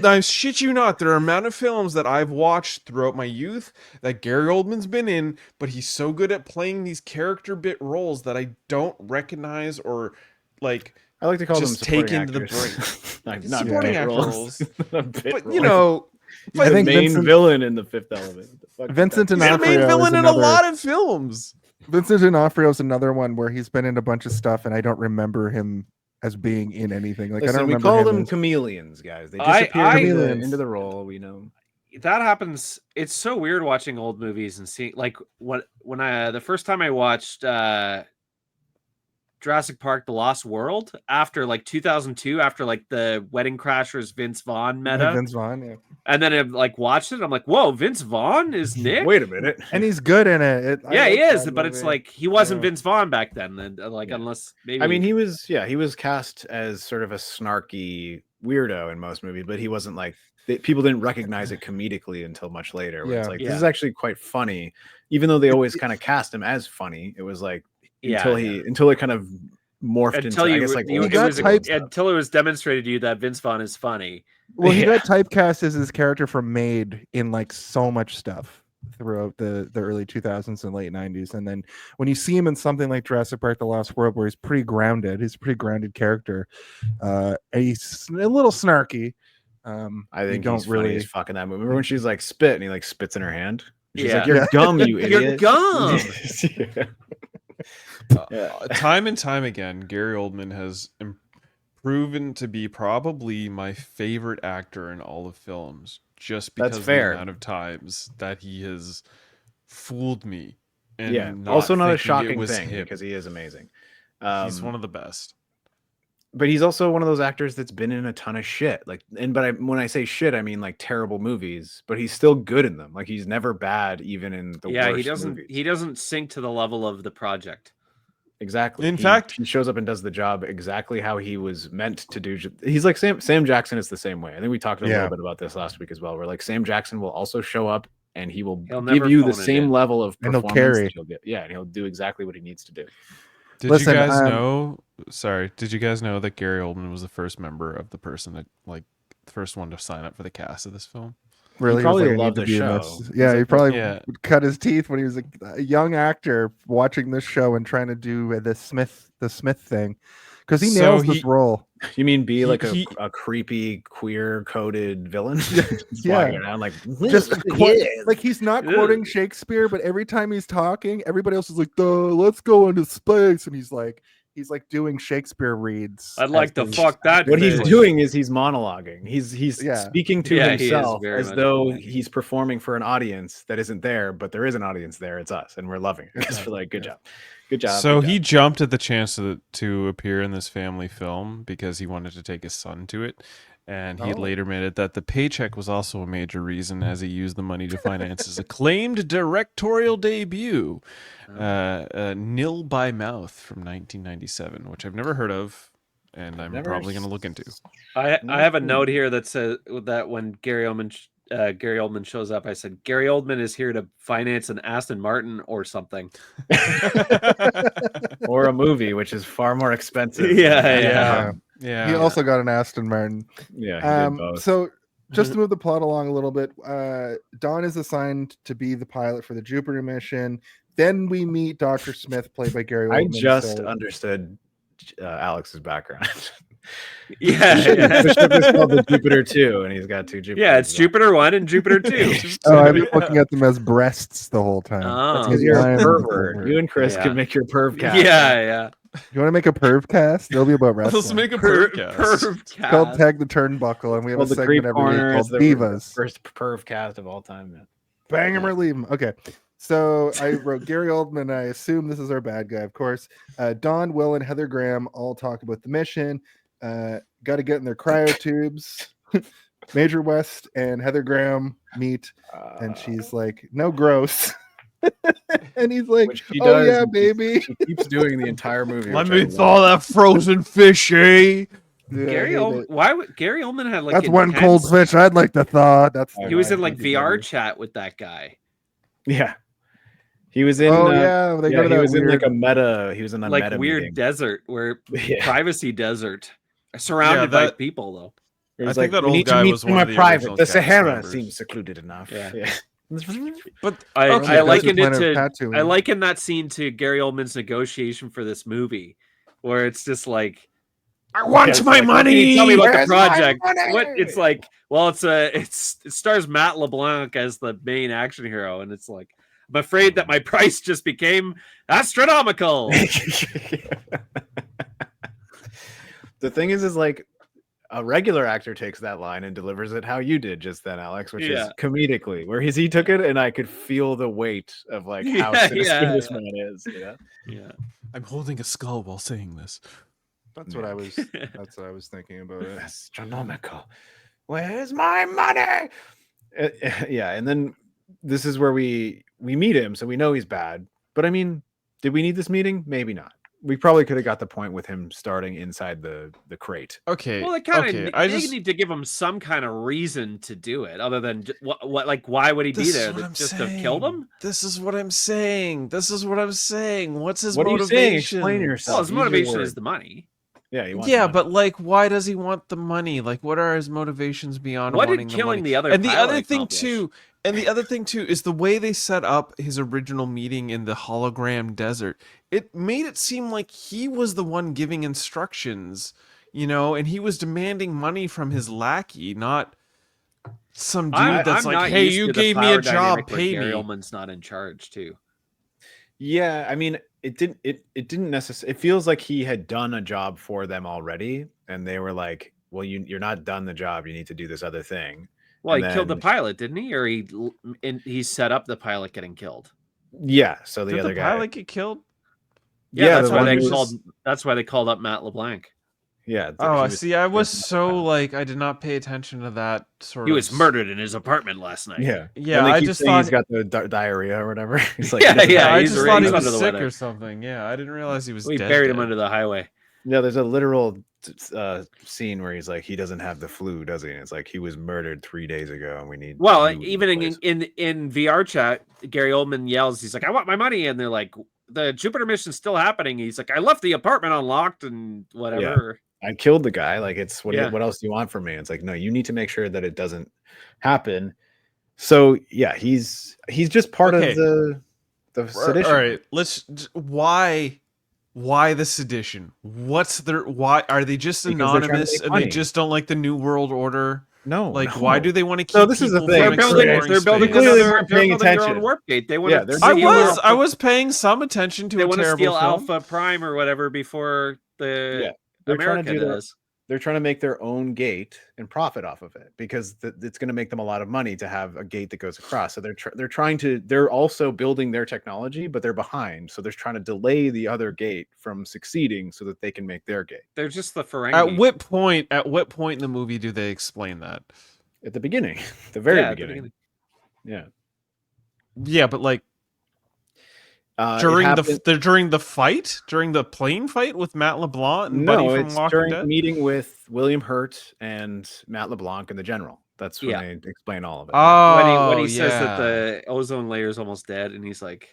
I shit you not, there are amount of films that I've watched throughout my youth that Gary Oldman's been in, but he's so good at playing these character bit roles that I don't recognize or like. I like to call them take into the brain. Not supporting actor roles. But you know. I think the main villain in The Fifth Element. Vincent D'Onofrio. He's the main villain in a lot of films. Vincent D'Onofrio is another one where he's been in a bunch of stuff, and I don't remember him as being in anything. Like I Listen, don't we remember call him them as- chameleons, guys. They I- disappear I- into the role. We know. That happens. It's so weird watching old movies and seeing like when I the first time I watched Jurassic Park: The Lost World after like 2002, after like the Wedding Crashers Vince Vaughn meta, Vince Vaughn, yeah. and then I like watched it. I'm like, whoa, Vince Vaughn is Nick. Wait a minute. And he's good in it. Yeah, he like is, that but it's movie. like he wasn't Yeah. Vince Vaughn back then. Then like unless maybe I mean, he was cast as sort of a snarky weirdo in most movies, but he wasn't like people didn't recognize it comedically until much later. Where it's Yeah. like this is actually quite funny, even though they always kind of cast him as funny. It was like until it kind of morphed until into you, I guess like you old it was, school stuff. until it was demonstrated to you that Vince Vaughn is funny. Well, he Yeah. got typecast as his character from Made in like so much stuff throughout the early 2000s and late 90s. And then when you see him in something like Jurassic Park: The Lost World, where he's a pretty grounded character, and he's a little snarky. I think don't he's funny really as fucking that movie. Remember when she's like spit and he like spits in her hand? She's Yeah. like, "You're gum, you You're idiot." gum. Time and time again, Gary Oldman has proven to be probably my favorite actor in all of films, just because That's of fair. the amount of times that he has fooled me. And Yeah. Also not a thinking it shocking was thing him. because he is amazing. He's one of the best. But he's also one of those actors that's been in a ton of shit. Like, when I say shit, I mean like terrible movies. But he's still good in them. Like he's never bad, even in the worst He doesn't movies. he doesn't sink to the level of The Project. Exactly. In fact, he shows up and does the job exactly how he was meant to do. He's like Sam Jackson is the same way. I think we talked a little bit about this last week as well. Where like Sam Jackson will also show up and he'll He'll give never you the phone it same in. level of And he'll performance carry. that he'll get. Yeah, and he'll do exactly what he needs to do. Did Listen, you guys know? Sorry, did you guys know that Gary Oldman was the first member of the person that the first one to sign up for the cast of this film? Really, He probably was like, I loved need to the be in show. this. Yeah, He's he like, probably Yeah. would cut his teeth when he was a young actor watching this show and trying to do the Smith thing, because he So nails this role. You mean be like he- a creepy queer coded villain? Just Yeah. walking around like Just yeah. like he's not quoting Shakespeare, but every time he's talking, everybody else is like, let's go into space," and he's like doing Shakespeare reads. I'd like to as fuck that. What he's fish. doing is he's monologuing. He's Yeah. speaking to Yeah, he is himself very as much though monologuing. he's performing for an audience that isn't there, but there is an audience there. It's us, and we're loving it. Because we're like, good job. So good he job. jumped at the chance to appear in this family film because he wanted to take his son to it. And he later admitted that the paycheck was also a major reason, as he used the money to finance his acclaimed directorial debut, Nil by Mouth from 1997, which I've never heard of, and I'm Never probably going to look into. I have a note here that says that when Gary Oldman shows up, I said Gary Oldman is here to finance an Aston Martin or something. Or a movie, which is far more expensive. Yeah. Yeah. He also got an Aston Martin. Yeah, he did both. So just to move the plot along a little bit, Don is assigned to be the pilot for the Jupiter mission. Then we meet Dr. Smith, played by Gary I Oldman. just so- understood Alex's background. Yeah, The ship is called the Jupiter 2, and he's got two Jupiters. yeah, it's Jupiter 1 and Jupiter 2. Oh, I've been looking at them as breasts the whole time. Oh. Because you're I a am pervert. You and Chris Yeah. can make your perv cast. Yeah. You want to make a perv cast? It'll be about wrestling. Let's make a Perv podcast. It's called Tag the Turnbuckle, and we have Well, a the segment Creep every week Corner called is the Divas. first perv cast of all time. Man. Bang him or leave him. Okay. So I wrote Gary Oldman. I assume this is our bad guy, of course. Don, Will, and Heather Graham all talk about the mission. Got to get in their cryotubes. Major West and Heather Graham meet, and she's like, "No, gross." And he's like, Which she "Oh does, yeah, and baby." She keeps doing the entire movie. Let which I me love. thaw that frozen fish, eh? Yeah, Gary I hate Oldman. it. Why would Gary Oldman had like That's one cold intense- fish I'd like to thaw. That's He was in my like fucking VR movie. chat with that guy. Yeah, he was in. Oh yeah, they go to he that was in like weird- a meta. He was in a Like meta weird meeting. desert where Yeah. privacy desert. Surrounded Yeah, by that- people though. It was I think that we old need to guy meet was one somewhere of the private. original The cast Sahara members. seems secluded enough. Yeah. But I okay, likened it Planet to Tatooine. I liken that scene to Gary Oldman's negotiation for this movie, where it's just like, I want it's my like, what can you money. tell me about the Where's my project. money? What it's like? Well, it stars Matt LeBlanc as the main action hero, and it's like, I'm afraid that my price just became astronomical. The thing is like a regular actor takes that line and delivers it how you did just then, Alex, which is comedically, where he took it and I could feel the weight of like how sinister this man is. Yeah. I'm holding a skull while saying this. That's what I was thinking about it. Astronomical. Where's my money? Yeah, and then this is where we meet him, so we know he's bad. But I mean, did we need this meeting? Maybe not. We probably could have got the point with him starting inside the crate. Okay. Well, they need to give him some kind of reason to do it, other than what like why would he be there? Just to kill them? This is what I'm saying. What's his motivation? What are you saying? Explain yourself. Well, his motivation is the money. Yeah, but like, why does he want the money? Like, what are his motivations beyond what wanting did killing the the other? And the other thing too, is the way they set up his original meeting in the hologram desert. It made it seem like he was the one giving instructions, and he was demanding money from his lackey, not some dude that's like, "Hey, you gave me a job, pay me." Gary Oldman's not in charge too. Yeah, I mean, it didn't necessarily. It feels like he had done a job for them already, and they were like, "Well, you're not done the job. You need to do this other thing." Well, he killed the pilot, didn't he? Or he set up the pilot getting killed. Yeah. So Did other the guy pilot get killed? Yeah, that's why they called up Matt LeBlanc. Yeah. I was so like I did not pay attention to that sort He was murdered in his apartment last night. Yeah. Yeah, I just thought he's got the diarrhea or whatever. He's like, I just thought he under was the sick weather. or something. Yeah, I didn't realize he was We dead. buried him under the highway. Yeah, there's a literal scene where he's like, he doesn't have the flu, does he? And it's like he was murdered 3 days ago, and we need. Well, even in VR chat, Gary Oldman yells, he's like, "I want my money," and they're like, "The Jupiter mission's still happening." He's like, "I left the apartment unlocked and whatever." I killed the guy. Like, it's what else do you want from me? It's like, no, you need to make sure that it doesn't happen. So yeah, he's just part of the sedition. All right, why the sedition? Why are they just anonymous and they just don't like the New World Order? No, why do they want to keep? So this is the thing. They're building their own warp gate. They want to. I was paying some attention to. They want to steal Alpha Prime or whatever before the America does. They're trying to make their own gate and profit off of it because it's going to make them a lot of money to have a gate that goes across. So they're also building their technology, but they're behind. So they're trying to delay the other gate from succeeding so that they can make their gate. They're just the Ferengi. At what point in the movie do they explain that? At the beginning, the very beginning. Yeah. Yeah, but like during the plane fight with Matt LeBlanc and Buddy from Walking during Dead? the meeting with William Hurt and Matt LeBlanc and the general. That's when they explain all of it. Oh, when he says that the ozone layer is almost dead, and he's like,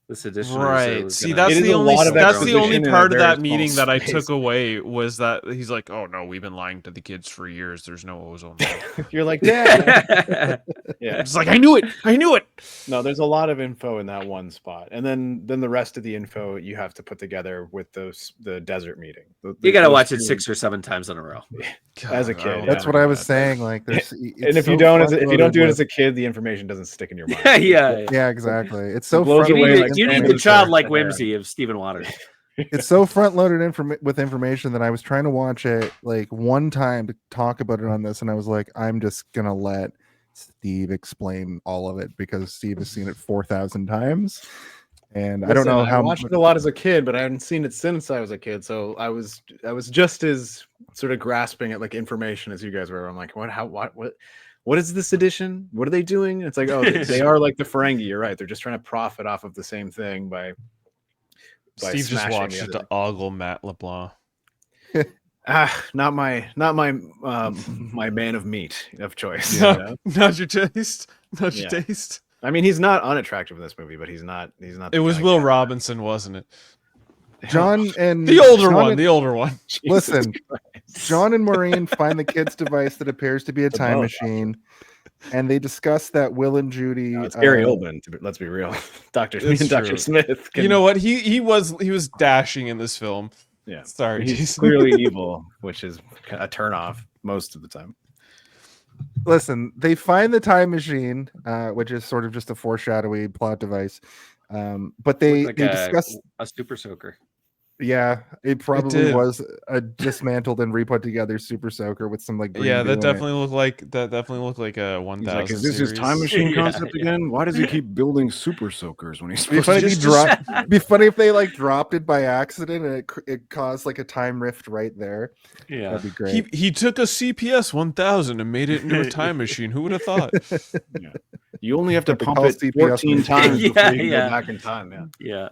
the sedition. Right. See, that's the only part of that meeting that I took away was that he's like, "Oh no, we've been lying to the kids for years. There's no ozone layer." You're like, "Dad." Yeah. It's like I knew it. No, there's a lot of info in that one spot, and then the rest of the info you have to put together with the desert meeting. You got to watch it 6 or 7 times in a row. As a kid, that's what I was saying. Like, there's, and if you don't do it as a kid, the information doesn't stick in your mind. Yeah, exactly. It's so you need the childlike whimsy of Stephen Waters. It's so front-loaded with information that I was trying to watch it like one time to talk about it on this, and I was like, I'm just gonna let Steve explain all of it because Steve has seen it 4,000 times, and I don't know how. I watched it a lot as a kid, but I hadn't seen it since I was a kid, so I was just as sort of grasping at like information as you guys were. I'm like, what is this edition? What are they doing? It's like, oh, they are like the Ferengi. You're right. They're just trying to profit off of the same thing by Steve just watched it to ogle Matt LeBlanc. Not my my man of meat of choice. Not your taste. Not your taste. I mean, he's not unattractive in this movie, but he's not. It was Will Robinson, wasn't it? John and the older one. Listen, John and Maureen find the kid's device that appears to be a time machine, and they discuss that Will and Judy. It's Gary Oldman. Let's be real, Dr. Smith. You know what? He was dashing in this film. Yeah, sorry, he's clearly evil, which is a turnoff most of the time. Listen, they find the time machine, which is sort of just a foreshadowing plot device. But they Looked like discuss. a super soaker. Yeah, it probably did. was a dismantled and re-put together super soaker with some like green Yeah, goo that in it. definitely looked like a He's 1000 like, is this series. his time machine Yeah, concept again? Why does he keep building super soakers when he's It'd be supposed funny to if he just dropped. Be funny if they like dropped it by accident and it caused like a time rift right there. Yeah. That'd be great. He took a CPS 1000 and made it into a time machine. Who would have thought? Yeah. You only have to What they pump call it CPS 14 times before Yeah, you can yeah. go back in time. Yeah. Yeah.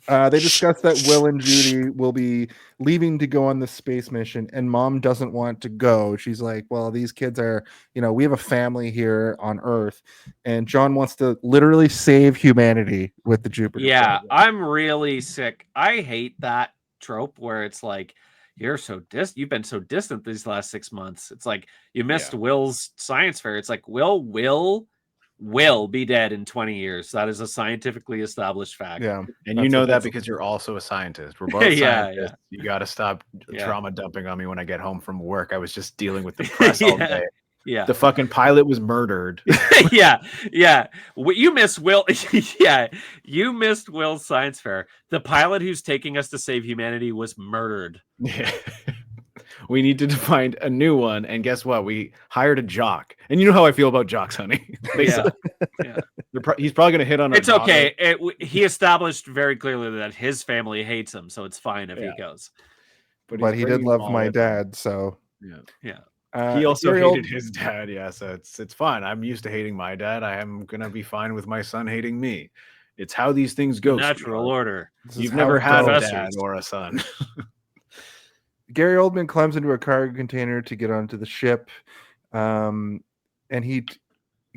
They discuss that Will and Judy will be leaving to go on the space mission, and Mom doesn't want to go. She's like, well, these kids are, we have a family here on Earth, and John wants to literally save humanity with the Jupiter. Yeah, project. I'm really sick. I hate that trope where it's like you've been so distant these last 6 months. It's like you missed Will's science fair. It's like Will be dead in 20 years. That is a scientifically established fact. Yeah. And you know that because you're also a scientist. We're both Yeah, scientists. yeah. You got to stop Yeah. trauma dumping on me when I get home from work. I was just dealing with the press all Yeah. day. Yeah. The fucking pilot was murdered. Yeah. You missed Will. Yeah, you missed Will's science fair. The pilot who's taking us to save humanity was murdered. Yeah. We need to find a new one. And guess what? We hired a jock. And you know how I feel about jocks, honey. Yeah. He's probably going to hit on. It's okay. He established very clearly that his family hates him, so it's fine if he goes. But he did love my dad, so Yeah. He also Gary hated Oldman- his dad. Yeah, so it's fine. I'm used to hating my dad. I am gonna be fine with my son hating me. It's how these things go. Natural sweetheart. order. You've never had a Professors. dad or a son. Gary Oldman climbs into a cargo container to get onto the ship, and he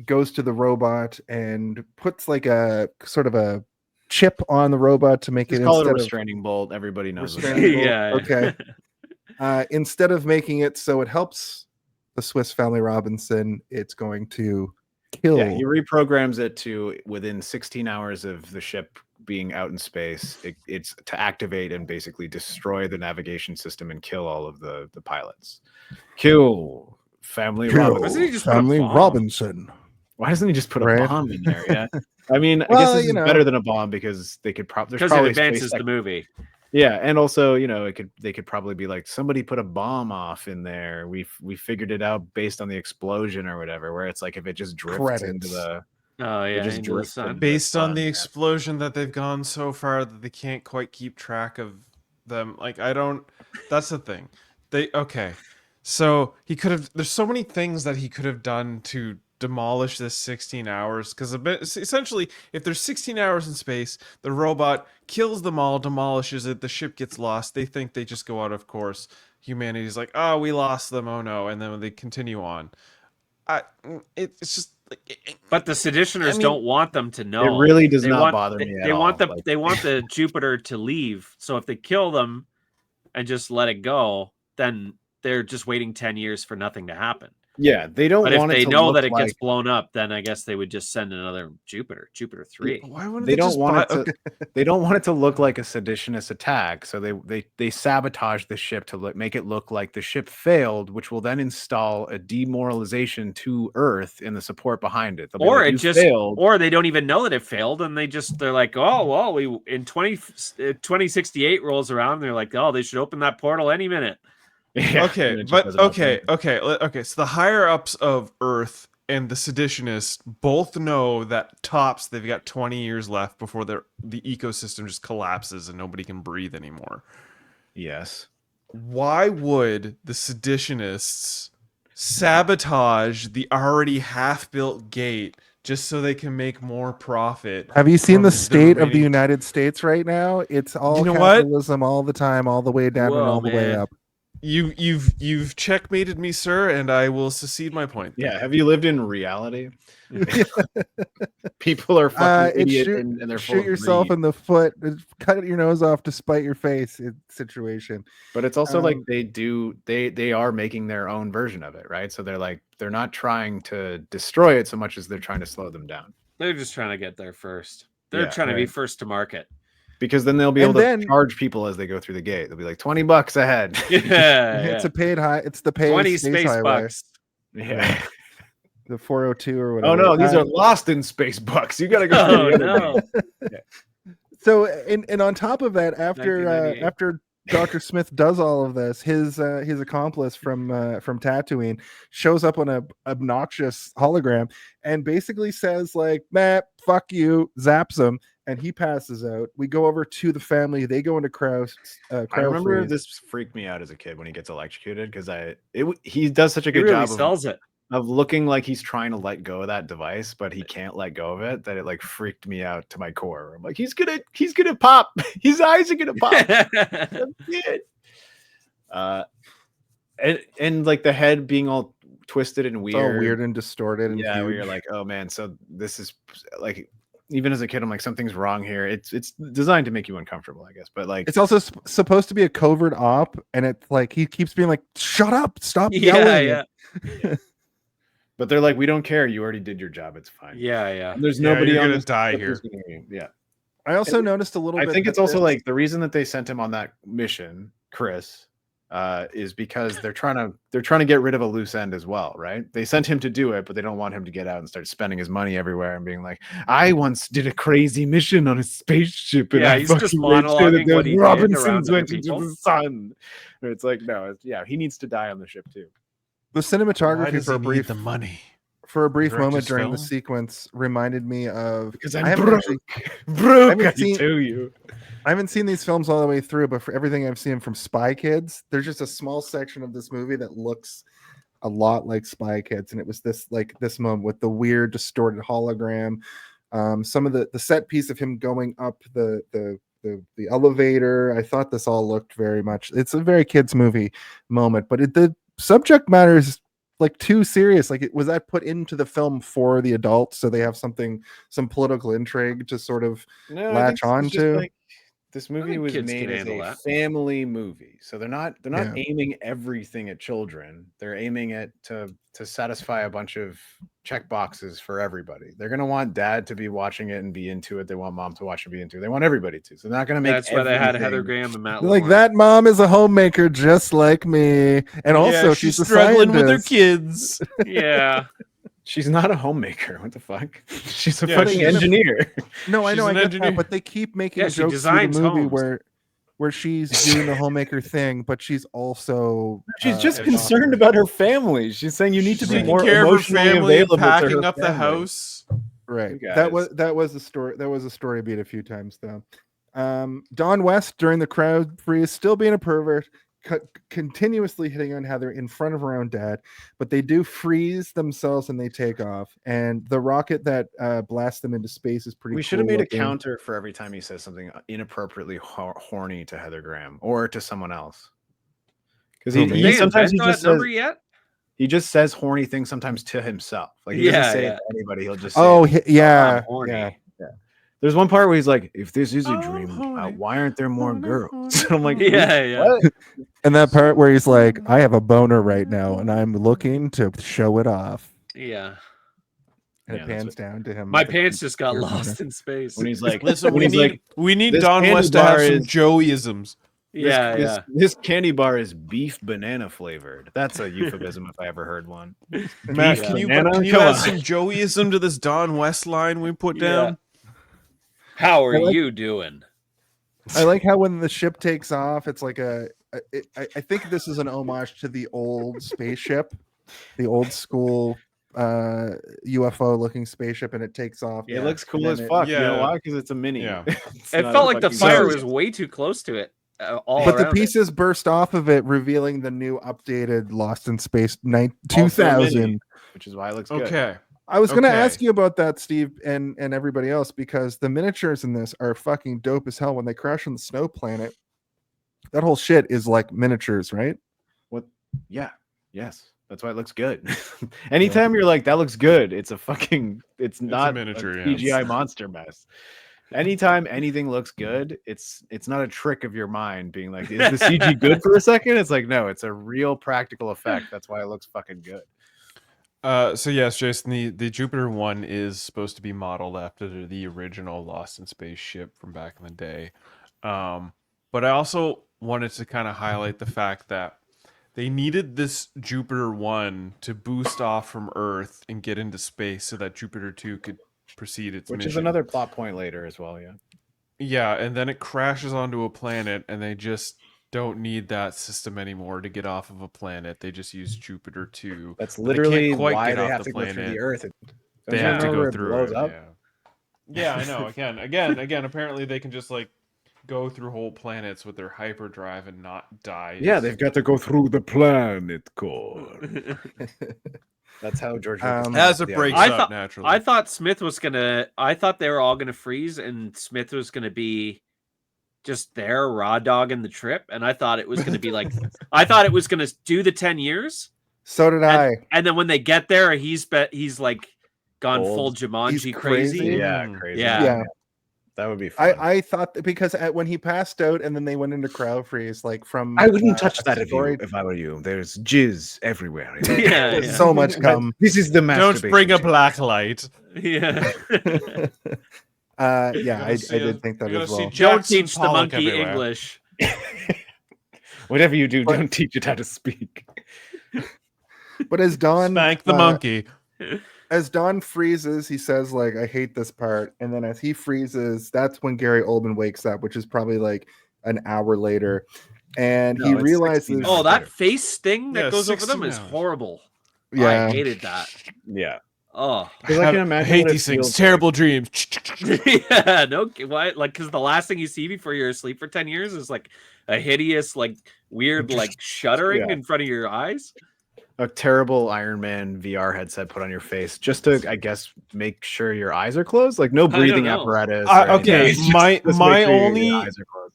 goes to the robot and puts like a sort of a chip on the robot to make Just it call it a instead of restraining bolt. Everybody knows. what that restraining is. bolt. Okay. Instead of making it so it helps the Swiss Family Robinson, it's going to kill. Yeah, he reprograms it to within 16 hours of the ship being out in space. It's to activate and basically destroy the navigation system and kill all of the pilots. Kill Family Robinson. Doesn't he just put a Family bomb? Robinson. Why doesn't he just put a Right. bomb in there? Yeah. I mean, I Well, guess this you is know. better than a bomb because they could probably Because it advances the movie. Yeah, and also, they could probably be like, somebody put a bomb off in there. We figured it out based on the explosion or whatever. Where it's like if it just drifts into Credits. the Oh yeah, just into the drifts sun. into Based on the sun, yeah. explosion that they've gone so far that they can't quite keep track of them. Like that's the thing. So he could have, there's so many things that he could have done to demolish this 16 hours, because essentially if there's 16 hours in space, the robot kills them all, demolishes it, the ship gets lost, they think they just go out of course, humanity's like, oh, we lost them, oh no, and then they continue on. It's just like, But the seditioners don't want them to know. It really does They not want- bother they- me They at want all. the Like- they want the Jupiter to leave. So if they kill them and just let it go, then they're just waiting 10 years for nothing to happen. Yeah, they don't But if want it they to know look that it like, gets blown up, then I guess they would just send another Jupiter 3. why wouldn't they don't just want buy- it to they don't want it to look like a seditionist attack, so they sabotage the ship to make it look like the ship failed, which will then install a demoralization to Earth in the support behind it. They'll be Or like, it "You just failed." or they don't even know that it failed, and they're like, oh well, we in 2068 rolls around, and they're like, oh, they should open that portal any minute. Yeah, Okay, and it just but doesn't open. okay. So the higher ups of Earth and the seditionists both know that tops they've got 20 years left before the ecosystem just collapses and nobody can breathe anymore. Yes. Why would the seditionists sabotage the already half-built gate just so they can make more profit? Have you seen from the state of the remaining- United States right now? It's all You know what? capitalism all the time, all the way down and Whoa, all the way man. up. You've checkmated me, sir, and I will secede my point. Yeah, have you lived in reality? People are fucking idiot and they're full shoot of yourself greed. in the foot, cut your nose off to spite your face situation. But it's also like Um, they are making their own version of it, right? So they're not trying to destroy it so much as they're trying to slow them down. They're just trying to get there first. They're Yeah, trying to be right. first to market. Because then they'll be And able then- to charge people as they go through the gate. They'll be like $20 a head. Yeah, It's a paid high. It's the paid 20 space space highway. bucks. Yeah. The 402 or whatever. Oh no, these are Lost in Space bucks. You gotta go. Oh to the other no. game. So and on top of that, after 1998. Dr. Smith does all of this, his accomplice from Tatooine shows up on a obnoxious hologram and basically says like, "Matt, fuck you," zaps him, and he passes out. We go over to the family. They go into crowd I remember freeze. this freaked me out as a kid when he gets electrocuted because he does such a He good really job sells it. of looking like he's trying to let go of that device, but he can't let go of it. That it like freaked me out to my core. I'm like, he's gonna pop. His eyes are gonna pop. And like the head being all twisted and It's weird, all weird and distorted. And yeah, where huge. you're like, oh man, so this is like, even as a kid, I'm like, something's wrong here. It's designed to make you uncomfortable, I guess, but like, It's also supposed to be a covert op, and it's like he keeps being like, "Shut up, stop yelling." Yeah. but they're like, we don't care. You already did your job. It's fine. Yeah. And there's Yeah, nobody you're on gonna this die ship here. who's gonna- Yeah. I also noticed a little I bit. think that it's also this- like the reason that they sent him on that mission, Chris, is because they're trying to get rid of a loose end as well, right? They sent him to do it, but they don't want him to get out and start spending his money everywhere and being like, I once did a crazy mission on a spaceship, and Yeah, I he's just fucking made sure that monologuing what he did Robinsons around other went into people. the sun. And it's like, no, he needs to die on the ship too. the Why cinematography does for a he brief need the money? for a brief Direct moment his during the film? sequence reminded me of Because I I'm haven't broke. actually- Broke, I haven't seen- tell you. I haven't seen these films all the way through, but for everything I've seen from Spy Kids, there's just a small section of this movie that looks a lot like Spy Kids, and it was this moment with the weird distorted hologram. Some of the set piece of him going up the elevator. I thought this all looked very much. It's a very kids movie moment, but the subject matter is like too serious. Like, was that put into the film for the adults so they have some political intrigue to sort of No, I latch think this on was just to? like, this movie think was kids made can as handle a that. family movie, so they're not Yeah. aiming everything at children. They're aiming it to satisfy a bunch of check boxes for everybody. They're gonna want dad to be watching it and be into it. They want mom to watch and be into it. They want everybody to. So they're not gonna make. That's why they had Heather everything- Graham and Matt They're like, LeBlanc. that mom is a homemaker just like me, and also Yeah, she's a struggling with her scientist. kids. Yeah. She's not a homemaker. What the fuck? She's a Yeah, fucking she's an- engineer. No, I She's know, I an get engineer. that, but they keep making Yeah, she jokes through the designs movie homes. where she's doing the homemaker thing, but she's also She's just a concerned doctor. about her family. She's saying you need to be Taking more care of her emotionally family and available to packing her up the family. house. Right. You That guys. was the story. That was a story beat a few times though. Don West during the crowd freeze, still being a pervert, continuously hitting on Heather in front of her own dad, but they do freeze themselves and they take off. And the rocket that blasts them into space is pretty. We should have cool made a looking. counter for every time he says something inappropriately horny to Heather Graham or to someone else. Because Who, he, me? he They sometimes invent he just that number says yet? he just says horny things sometimes to himself. Like he Yeah, doesn't say it yeah. to anybody. He'll just say Oh, it. yeah, I'm horny. yeah. There's one part where he's like, if this is a I'm dream, horny. why aren't there more Horny, girls? horny, I'm like, Yeah, yeah. what? And that part where he's like, I have a boner right now and I'm looking to show it off. Yeah. And Yeah, it that's pans down to him. My with a pants just got ear lost boner. in space. When he's like, Listen, when we he's need like, we need this Don candy West to have bar some is- Joeyisms. Yeah, this, yeah. this candy bar is beef banana flavored. That's a euphemism if I ever heard one. Matt, Beef can you banana? add Come some on. Joeyism to this Don West line we put Yeah. down? How are I like- you doing? I like how when the ship takes off, it's like I think this is an homage to the old spaceship, the old school UFO looking spaceship, and it takes off. It looks cool And as then fuck. You know Yeah. why? Because it's a mini. Yeah. It's It not felt a like the fucking fire spaceship. was way too close to it. All But the around it. pieces burst off of it, revealing the new updated Lost in Space Also a mini, 2000. which is why it looks good. Okay. I was going to Okay. ask you about that, Steve, and everybody else, because the miniatures in this are fucking dope as hell. When they crash on the snow planet, that whole shit is like miniatures, right? What? Yeah. Yes. That's why it looks good. Anytime you're like, that looks good, it's a fucking, it's not miniature, a yeah. CGI monster mess. Anytime anything looks good, it's not a trick of your mind being like, is the CG good for a second? It's like, no, it's a real practical effect. That's why it looks fucking good. So yes, Jason, the Jupiter 1 is supposed to be modeled after the original Lost in Space ship from back in the day. But I also wanted to kind of highlight the fact that They needed this Jupiter 1 to boost off from Earth and get into space so that Jupiter 2 could proceed its Which mission. is another plot point later as well, yeah. Yeah, and then it crashes onto a planet, and they just don't need that system anymore to get off of a planet. They just use Jupiter 2. That's But they literally can't quite why get they off have the to go through planet. the Earth. They have to go through blows it. up? Yeah, I know. Again. Apparently, they can just like go through whole planets with their hyperdrive and not die. Yeah, they've got to go through the planet core. That's how George Lucas as it breaks up naturally. I thought Smith was gonna. I thought they were all gonna freeze, and Smith was gonna be just there, raw dogging the trip. And I thought it was gonna be like, I thought it was gonna do the 10 years. So did I. And then when they get there, he's like gone Old. full Jumanji He's crazy. Yeah, crazy. Yeah. That would be fun. I thought because when he passed out and then they went into crowd freeze, like from I wouldn't touch a that if story- I were you. There's jizz everywhere. Yeah, There's so much cum. This is the Don't masturbation bring a chamber. black light. Yeah. Yeah, I did think that as well. Don't Jackson teach the Pollock monkey everywhere. English. Whatever you do, don't teach it how to speak. But as Don Spank the monkey. as Don freezes, he says like, "I hate this part," and then as he freezes, that's when Gary Oldman wakes up, which is probably like an hour later, and he No, it's realizes, 16 Oh, that face thing that Yeah, goes over them 16 is hours. horrible. yeah, I hated that. Yeah. Oh, 'Cause I can imagine I hate what it these things. feels Terrible dreams. yeah, no, why? Like, because the last thing you see before you're asleep for 10 years is like a hideous, like weird, like shuddering Yeah. in front of your eyes. a terrible Iron Man VR headset put on your face just to, I guess, make sure your eyes are closed. Like no breathing know. apparatus. or anything. Okay, It's just- my just my make sure your only eyes are closed.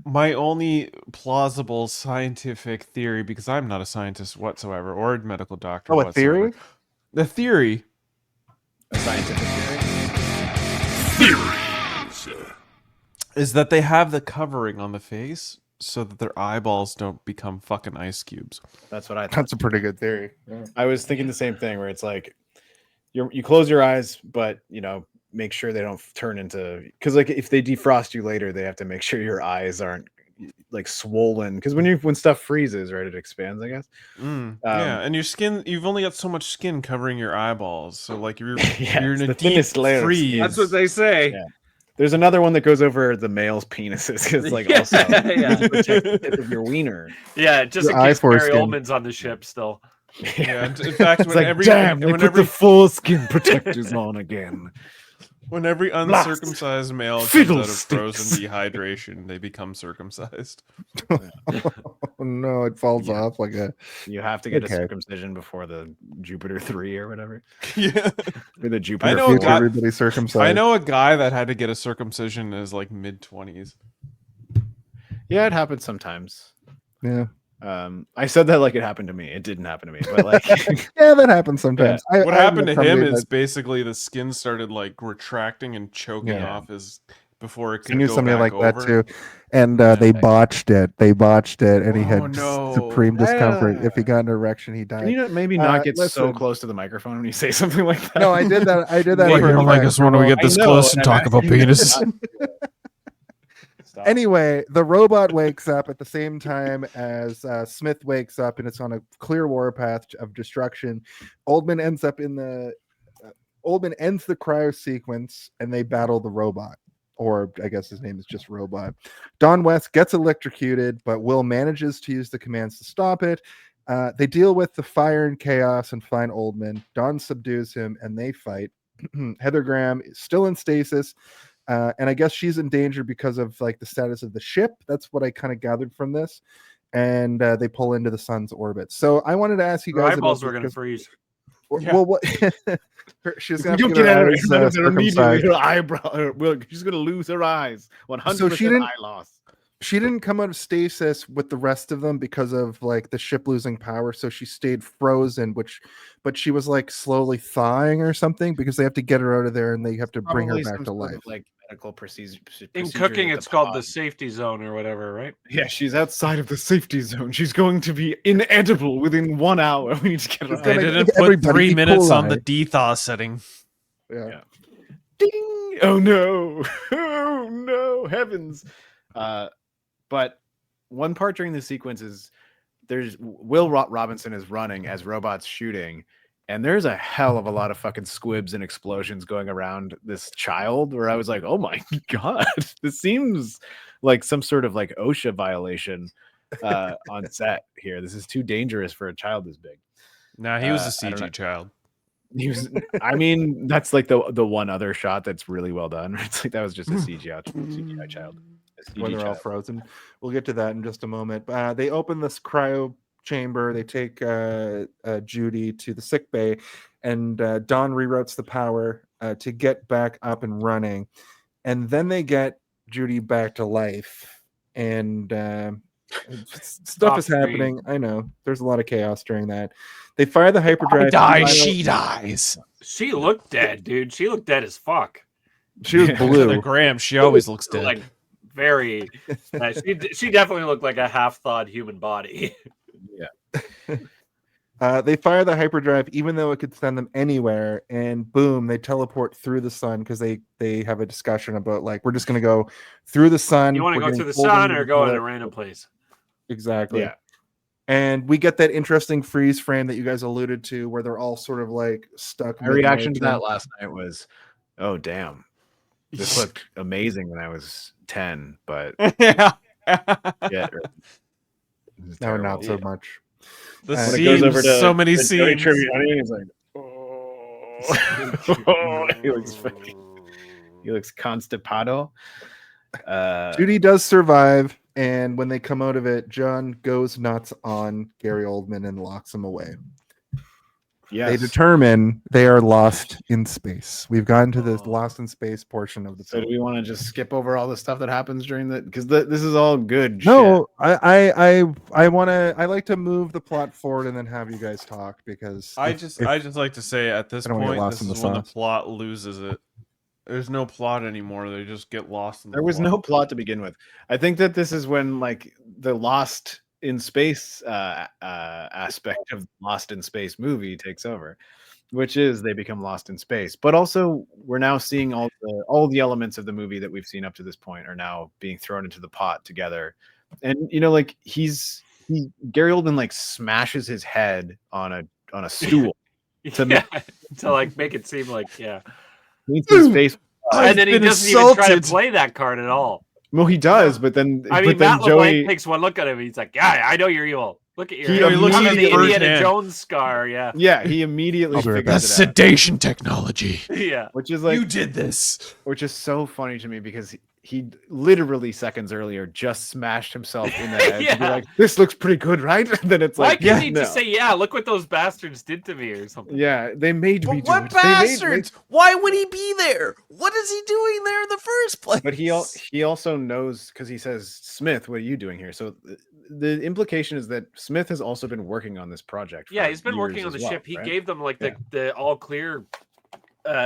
my only plausible scientific theory, because I'm not a scientist whatsoever or a medical doctor. Oh, a whatsoever. theory? The theory A scientific theory. is that they have the covering on the face so that their eyeballs don't become fucking ice cubes. That's what I thought. that's a pretty good theory. I was thinking the same thing, where it's like you close your eyes, but make sure they don't turn into, because like if they defrost you later, they have to make sure your eyes aren't like swollen, because when stuff freezes, right, it expands, I guess. Yeah, and your skin, you've only got so much skin covering your eyeballs, so like you're Yeah, you're it's in the a deep thinnest layer of freeze. skin. That's what they say. Yeah. There's another one that goes over the male's penises, because like Yeah, also yeah. to protect the tip of your wiener. Yeah, just Your in eye case Barry foreskin. Ullman's on the ship still. Yeah, in fact, It's like, damn, they put the foreskin protectors on again. when every Blast. uncircumcised male comes Fiddle out of sticks. frozen dehydration, they become circumcised. Oh no, it falls off like a. You have to get Okay. a circumcision before the Jupiter 3 or whatever. Yeah, Or the Jupiter I know a 4. Future guy- everybody circumcised. I know a guy that had to get a circumcision in his like mid-20s. Yeah, it happens sometimes. Yeah, I said that like it happened to me. It didn't happen to me, but like yeah, that happens sometimes. What happened to met him somebody is basically the skin started like retracting and choking Yeah. off his before it I could knew go somebody back like that over. too, and they botched it. They botched it, and he Oh, had no. supreme discomfort. Ah. If he got an erection, he died. can you maybe not get so listen. close to the microphone when you say something like that? No, I did that. I did that. What, for you a don't like friend. us when we get this I know, close and and talk I'm about asking you penis? Stop. Anyway, the robot wakes up at the same time as Smith wakes up, and it's on a clear warpath of destruction. Oldman ends up in the Oldman ends the cryo sequence, and they battle the robot, or I guess his name is just Robot. Don West gets electrocuted, but Will manages to use the commands to stop it. They deal with the fire and chaos and find Oldman. Don subdues him, and they fight. Heather Graham is still in stasis. And I guess she's in danger because of like the status of the ship. That's what I kind of gathered from this. And they pull into the sun's orbit. So I wanted to ask you Your guys. eyeballs about were going to this freeze. Yeah. Well, what? She's gonna have to You get get her out of eyes, it immediately. circumcised. Her eyebrow. Well, she's gonna lose her eyes. 100% So she didn't- eye loss. She didn't come out of stasis with the rest of them because of like the ship losing power. So she stayed frozen, but she was like slowly thawing or something because they have to get her out of there and they have to bring her Probably back some to sort of, life. like medical procedure. In procedure cooking, with it's called pod. the safety zone or whatever, right? Yeah, she's outside of the safety zone. She's going to be inedible within 1 hour. We need to get her It's They out. gonna didn't give put everybody 3 E. minutes on coli. the dethaw setting. Yeah. Ding! Oh no! Oh no! Heavens! But one part during the sequence is there's Will Robinson is running as robots shooting, and there's a hell of a lot of fucking squibs and explosions going around this child. Where I was like, oh my god, this seems like some sort of like OSHA violation on set here. This is too dangerous for a child this big. Nah, he was a I don't know. CG child. He was. I mean, that's like the one other shot that's really well done. It's like that was just a CGI child. When they're all frozen. We'll get to that in just a moment. They open this cryo chamber. They take Judy to the sick bay, and Don reroutes the power to get back up and running. And then they get Judy back to life. And stuff is happening. I know. There's a lot of chaos during that. They fire the hyperdrive. She dies. She looked dead, dude. She looked dead as fuck. She was blue. Graham, she always looks dead. Like very. She definitely looked like a half-thawed human body. Yeah. They fire the hyperdrive, even though it could send them anywhere, and boom, they teleport through the sun because they have a discussion about like we're just going to go through the sun. You want to go through the sun or go in a random place? Exactly. Yeah. And we get that interesting freeze frame that you guys alluded to, where they're all sort of like stuck. My reaction to that last night was, "Oh damn, this looked amazing when I was 10, but yeah, no, not so much." The when scenes, it goes over to so many the scenes. He's like, oh, he looks constipado. Judy does survive, and when they come out of it, John goes nuts on Gary Oldman and locks him away. Yes. They determine they are lost in space. We've gotten to this lost in space portion of the So film. do we want to just skip over all the stuff that happens during the? Because this is all good. No, I like to move the plot forward and then have you guys talk because I just like to say at this I don't wanna get point, lost this in the is when the sauce. plot loses it. There's no plot anymore. They just get lost in the There was plot. no plot to begin with. I think that this is when like the Lost in Space aspect of Lost in Space movie takes over, which is they become lost in space. But also we're now seeing all the elements of the movie that we've seen up to this point are now being thrown into the pot together. And you know, like Gary Oldman like smashes his head on a stool to like make it seem like meets his face. And then he doesn't even try to play that card at all. Well, he does, but then Matt Joey LeBlanc takes one look at him. He's like, "Yeah, I know you're evil. Look at your He looks look at at the the Indiana hand. Jones scar." Yeah, yeah, he immediately figures That's it out. sedation technology. yeah. Which is like You did this. which is so funny to me because he literally seconds earlier just smashed himself in the head to be Yeah. like, this looks pretty good, right? And then it's Why like, couldn't he no. just say, "Yeah, look what those bastards did to me" or something? Yeah, they made me do What it. bastards? Why would he be there? What is he doing there in the first place? But he also knows because he says, Smith, what are you doing here? So the implication is that Smith has also been working on this project. Yeah, for he's been years working on the as well, ship. He right? gave them like the all clear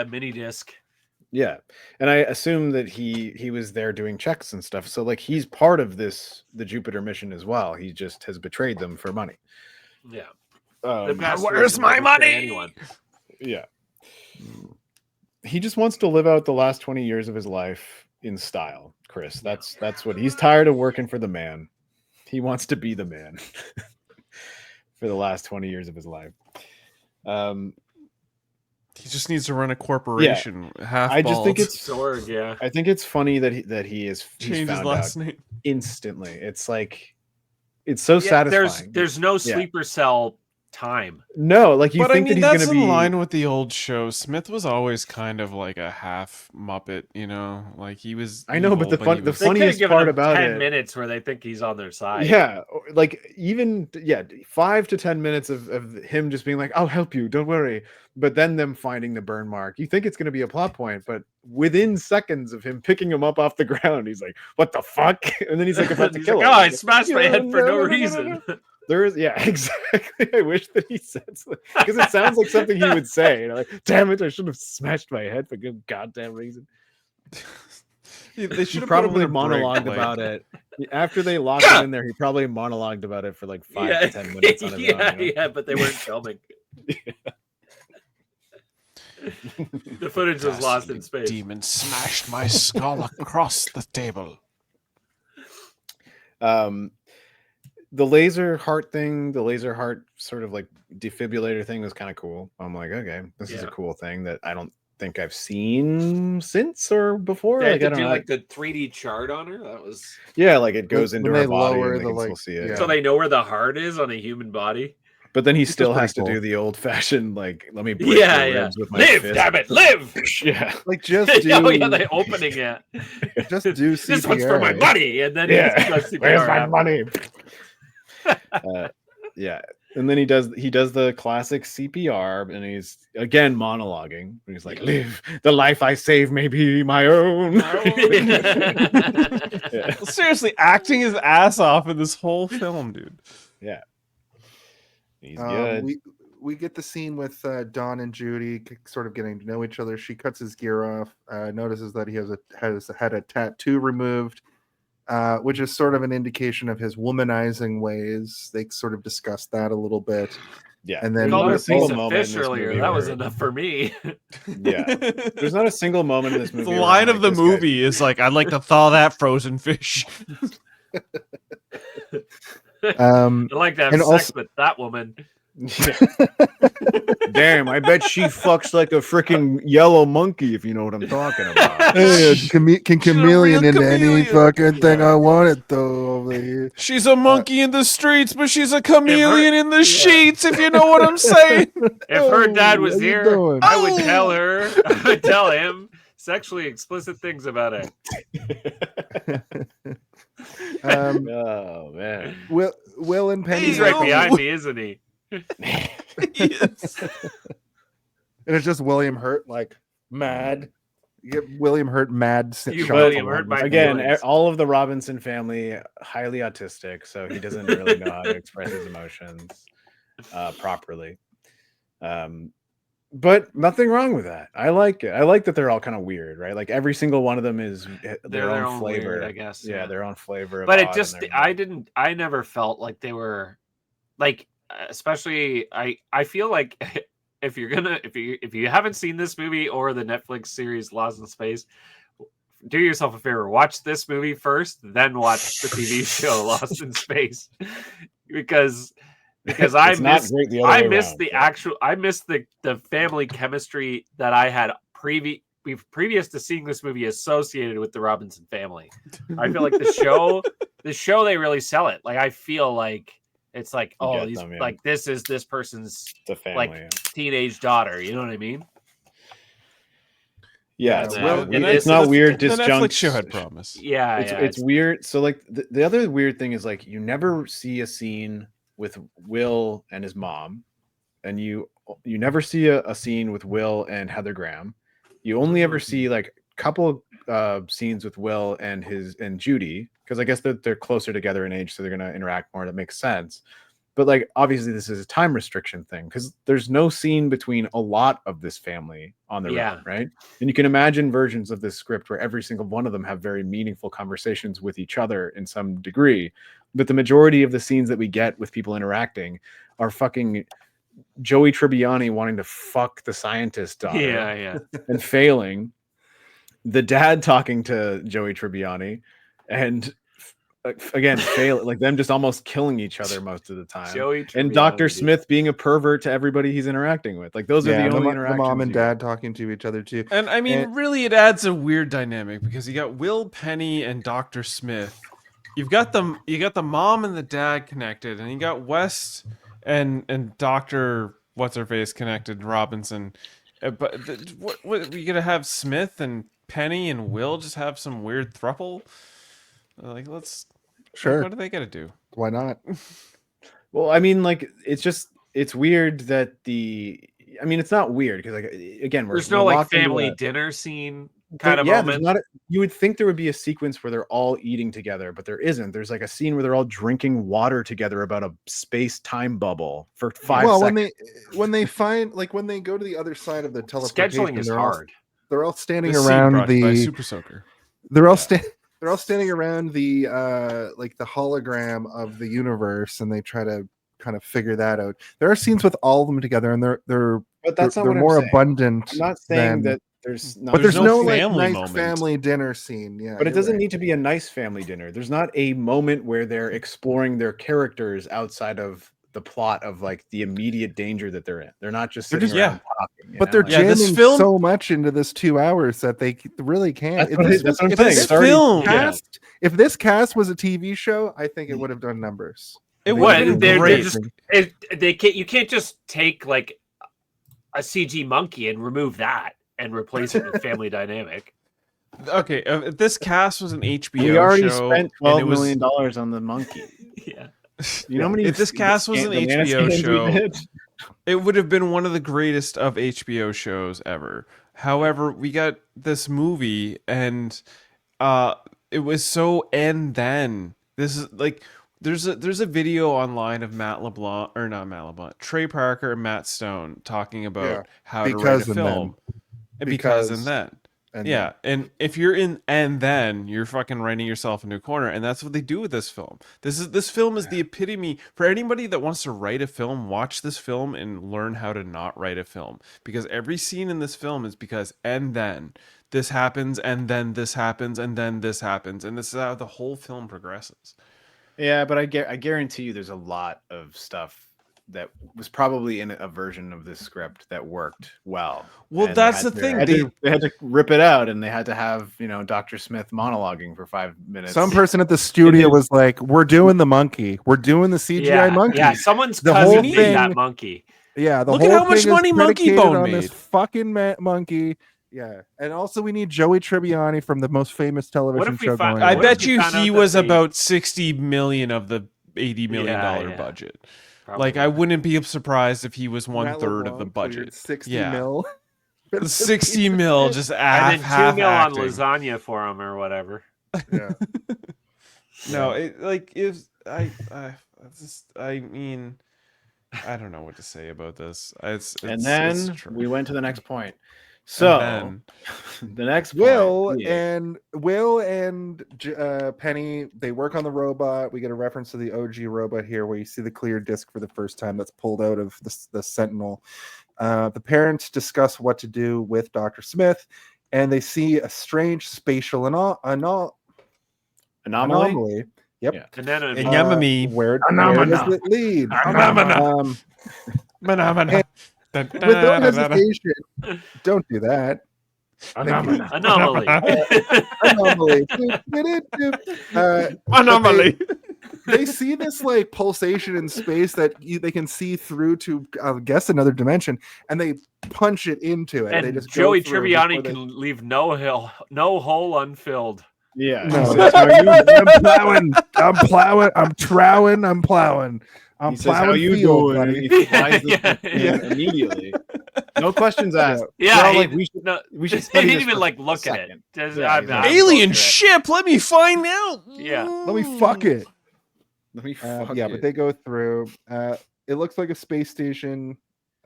mini disc. Yeah, and I assume that he was there doing checks and stuff. So like he's part of the Jupiter mission as well. He just has betrayed them for money. Yeah. Where's my money? Anyone. Yeah. He just wants to live out the last 20 years of his life in style, Chris. That's what he's tired of working for the man. He wants to be the man for the last 20 years of his life. He just needs to run a corporation. I just think it's Sword, yeah. I think it's funny that he's Change his found last out name. instantly. It's like it's so satisfying. There's no sleeper cell time. No, like you But I think mean, that he's that's gonna in be line with the old show. Smith was always kind of like a half Muppet, you know, like he was. I know, but evil, the fun- he the was- They could've funniest given part him about 10 it- minutes where they think he's on their side. Yeah, like even 5 to 10 minutes of him just being like, "I'll help you, don't worry," but then them finding the burn mark. You think it's going to be a plot point, but within seconds of him picking him up off the ground, he's like, "What the fuck?" And then he's like about to He's kill like, him. "Oh, I He's smashed like, my head for no no." reason." There is, yeah, exactly. I wish that he said something because it sounds like something he would say. You know, like, "Damn it, I should have smashed my head for good goddamn reason." They He should have probably put him in a break, monologued like- about it after they locked him in there. He probably monologued about it for like 5 to 10 minutes on his own. You know? Yeah, but they weren't filming. The footage was lost in space. Demon smashed my skull across the table. the laser heart thing, the laser heart sort of like defibrillator thing was kind of cool. I'm like, okay, this is a cool thing that I don't think I've seen since or before. They had Like, to I don't do know. like the 3D chart on her. That was like it goes into when her they body lower and they the, can still like, see it. so they know where the heart is on a human body. But then he Which is still pretty has to cool. do the old fashioned, like, let me break Yeah, your yeah. ribs with my Live, fist. damn it, live. Yeah. Like just do Oh yeah, the opening it. just do CPR. This one's for my money, and then Yeah. he does CPR Where's my after. money? Yeah. And then he does the classic CPR, and he's again monologuing. He's like, "Live the life I save may be my own." Yeah. Seriously, acting his ass off in this whole film, dude. Yeah. He's good. We get the scene with Don and Judy sort of getting to know each other. She cuts his gear off, notices that he has had a tattoo removed, which is sort of an indication of his womanizing ways. They sort of discussed that a little bit. Yeah. And I then called her a there's piece of fish earlier. That was enough for me. Yeah. There's not a single moment in this movie. The line of the movie is like, "I'd like to thaw that frozen fish." I like to have and sex also- with that woman. Damn, I bet she fucks like a freaking yellow monkey, if you know what I'm talking about. Can chameleon real into any chameleon. fucking thing I want it though over here. She's a monkey in the streets, but she's a chameleon in the sheets, if you know what I'm saying. If her dad was how you here, doing? I would tell her, I would tell him sexually explicit things about her. Oh man. Will and Penny. He's right behind me, isn't he? Yes. And it's just William Hurt, like mad. You get William Hurt mad. You shot William from Hurt him. my Again, feelings. all of the Robinson family highly autistic, so he doesn't really know how to express his emotions properly. But nothing wrong with that. I like it. I like that they're all kind of weird, right? Like every single one of them is their own flavor, weird, I guess. Yeah, their own flavor. Of But it odd just, and I never felt like they were, like, especially I feel like if you haven't seen this movie or the Netflix series Lost in Space, do yourself a favor, watch this movie first, then watch the TV show Lost in Space, because I missed the family chemistry that I had previous to seeing this movie associated with the Robinson family. I feel like the show they really sell it. Like I feel like it's like, oh, like this is this person's the family, like teenage daughter. You know what I mean? Yeah, it's not weird. The Disjunct. Netflix show had promise. Yeah, it's weird. So like the other weird thing is like you never see a scene with Will and his mom, and you never see a scene with Will and Heather Graham. You only ever see like a couple scenes with Will and Judy, because I guess they're closer together in age, so they're gonna interact more. That makes sense. But like obviously this is a time restriction thing because there's no scene between a lot of this family on the road, right? And you can imagine versions of this script where every single one of them have very meaningful conversations with each other in some degree. But the majority of the scenes that we get with people interacting are fucking Joey Tribbiani wanting to fuck the scientist daughter, and failing. The dad talking to Joey Tribbiani, and again like them just almost killing each other most of the time. And Dr. Smith being a pervert to everybody he's interacting with. Like those are the only interactions. The mom and dad talking to each other too. And I mean, really, it adds a weird dynamic because you got Will, Penny, and Dr. Smith. You got the mom and the dad connected, and you got West and Dr. What's her face connected, Robinson. But what you gonna have Smith and Penny and Will just have some weird throuple? Like, let's. Sure. What are they gonna do? Why not? Well, I mean, like, it's weird that it's not weird because, like, again, there's no like family dinner scene kind of moment. You would think there would be a sequence where they're all eating together, but there isn't. There's like a scene where they're all drinking water together about a space-time bubble for 5 seconds. when they go to the other side of the teleportation, scheduling is hard. They're all standing around the Super Soaker. They're all standing around the like the hologram of the universe, and they try to kind of figure that out. There are scenes with all of them together, and they're but that's not they're what more I'm saying. abundant. I'm not saying that There's But there's no like family nice moment. family dinner scene. Yeah, But it you're doesn't right. need to be a nice family dinner. There's not a moment where they're exploring their characters outside of the plot of like the immediate danger that they're in. They're not just They're sitting just- around talking. you But know? they're Like, Yeah, this jamming film- so much into this 2 hours that they really can't. That's what I'm if saying. this It's already- film- cast, if this cast was a TV show, I think it would have done numbers. It They would would have have been been great. amazing. They can't. You can't just take like a CG monkey and remove that and replace it with Family Dynamic. Okay, if this cast was an HBO we already show, spent and $12 it was- million dollars on the monkey. Yeah. You know how many? If this cast was an banana HBO skins we show, did? it would have been one of the greatest of HBO shows ever. However, we got this movie, and it was so and then this is like there's a video online of Matt LeBlanc or not Matt LeBlanc, Trey Parker and Matt Stone talking about Yeah, how to write because a and then. film. And because and Because then. and Yeah, and if you're in and then you're fucking writing yourself into a corner, and that's what they do with this film. This film is the epitome for anybody that wants to write a film. Watch this film and learn how to not write a film, because every scene in this film is because and then this happens, and then this happens, and then this happens, and this is how the whole film progresses. Yeah, but I guarantee you, there's a lot of stuff that was probably in a version of this script that worked well. Well, And that's they the thing. They had to rip it out, and they had to have Dr. Smith monologuing for 5 minutes. Some person at the studio was like, "We're doing the monkey. We're doing the CGI monkey." Yeah, someone's The cousin whole made thing- that monkey. Yeah, the Look whole at how much thing is money Monkey predicated Bone on made. this fucking monkey. Yeah, and also we need Joey Tribbiani from the most famous television we show find- going. I on. What if bet we you found out he that was the- about 60 million of the $80 million Yeah. budget. Probably. Like, I wouldn't be surprised if he was Matt 1/3 of the LeBlanc budget. cleared 60 Yeah. mil. for the 60 mil, just and half, then $2 million on acting. lasagna for him or whatever. Yeah. No, it like if I mean, I don't know what to say about this. And then it's true. we went to the next point. And So then- the next Will point, and Penny, they work on the robot. We get a reference to the OG robot here, where you see the clear disc for the first time that's pulled out of the Sentinel. The parents discuss what to do with Dr. Smith, and they see a strange spatial anomaly. Yep. Yeah. And then Yamami. Where Phenomena. does it lead? Phenomena. Banana. With no hesitation, don't do that. Phenomena. anomaly. Anomaly. Anomaly. They see this like pulsation in space that they can see through to, I guess, another dimension, and they punch it into it. They And just Joey go through Tribbiani before they- can leave no hole unfilled. yeah. No, He says, that's how I'm plowing. I'm plowing. I'm trowing. I'm plowing. I'm he says, how plowing you field, doing? buddy. And he flies this Yeah. thing immediately. No questions asked. Yeah, They're all he- like, we should, No, we should he study didn't this even for like a look at it. second. Just- Yeah, I'm he's not like, going Alien through it. ship. Let me find out. Yeah. Let me fuck it. Let me Yeah, but they go through. It looks like a space station.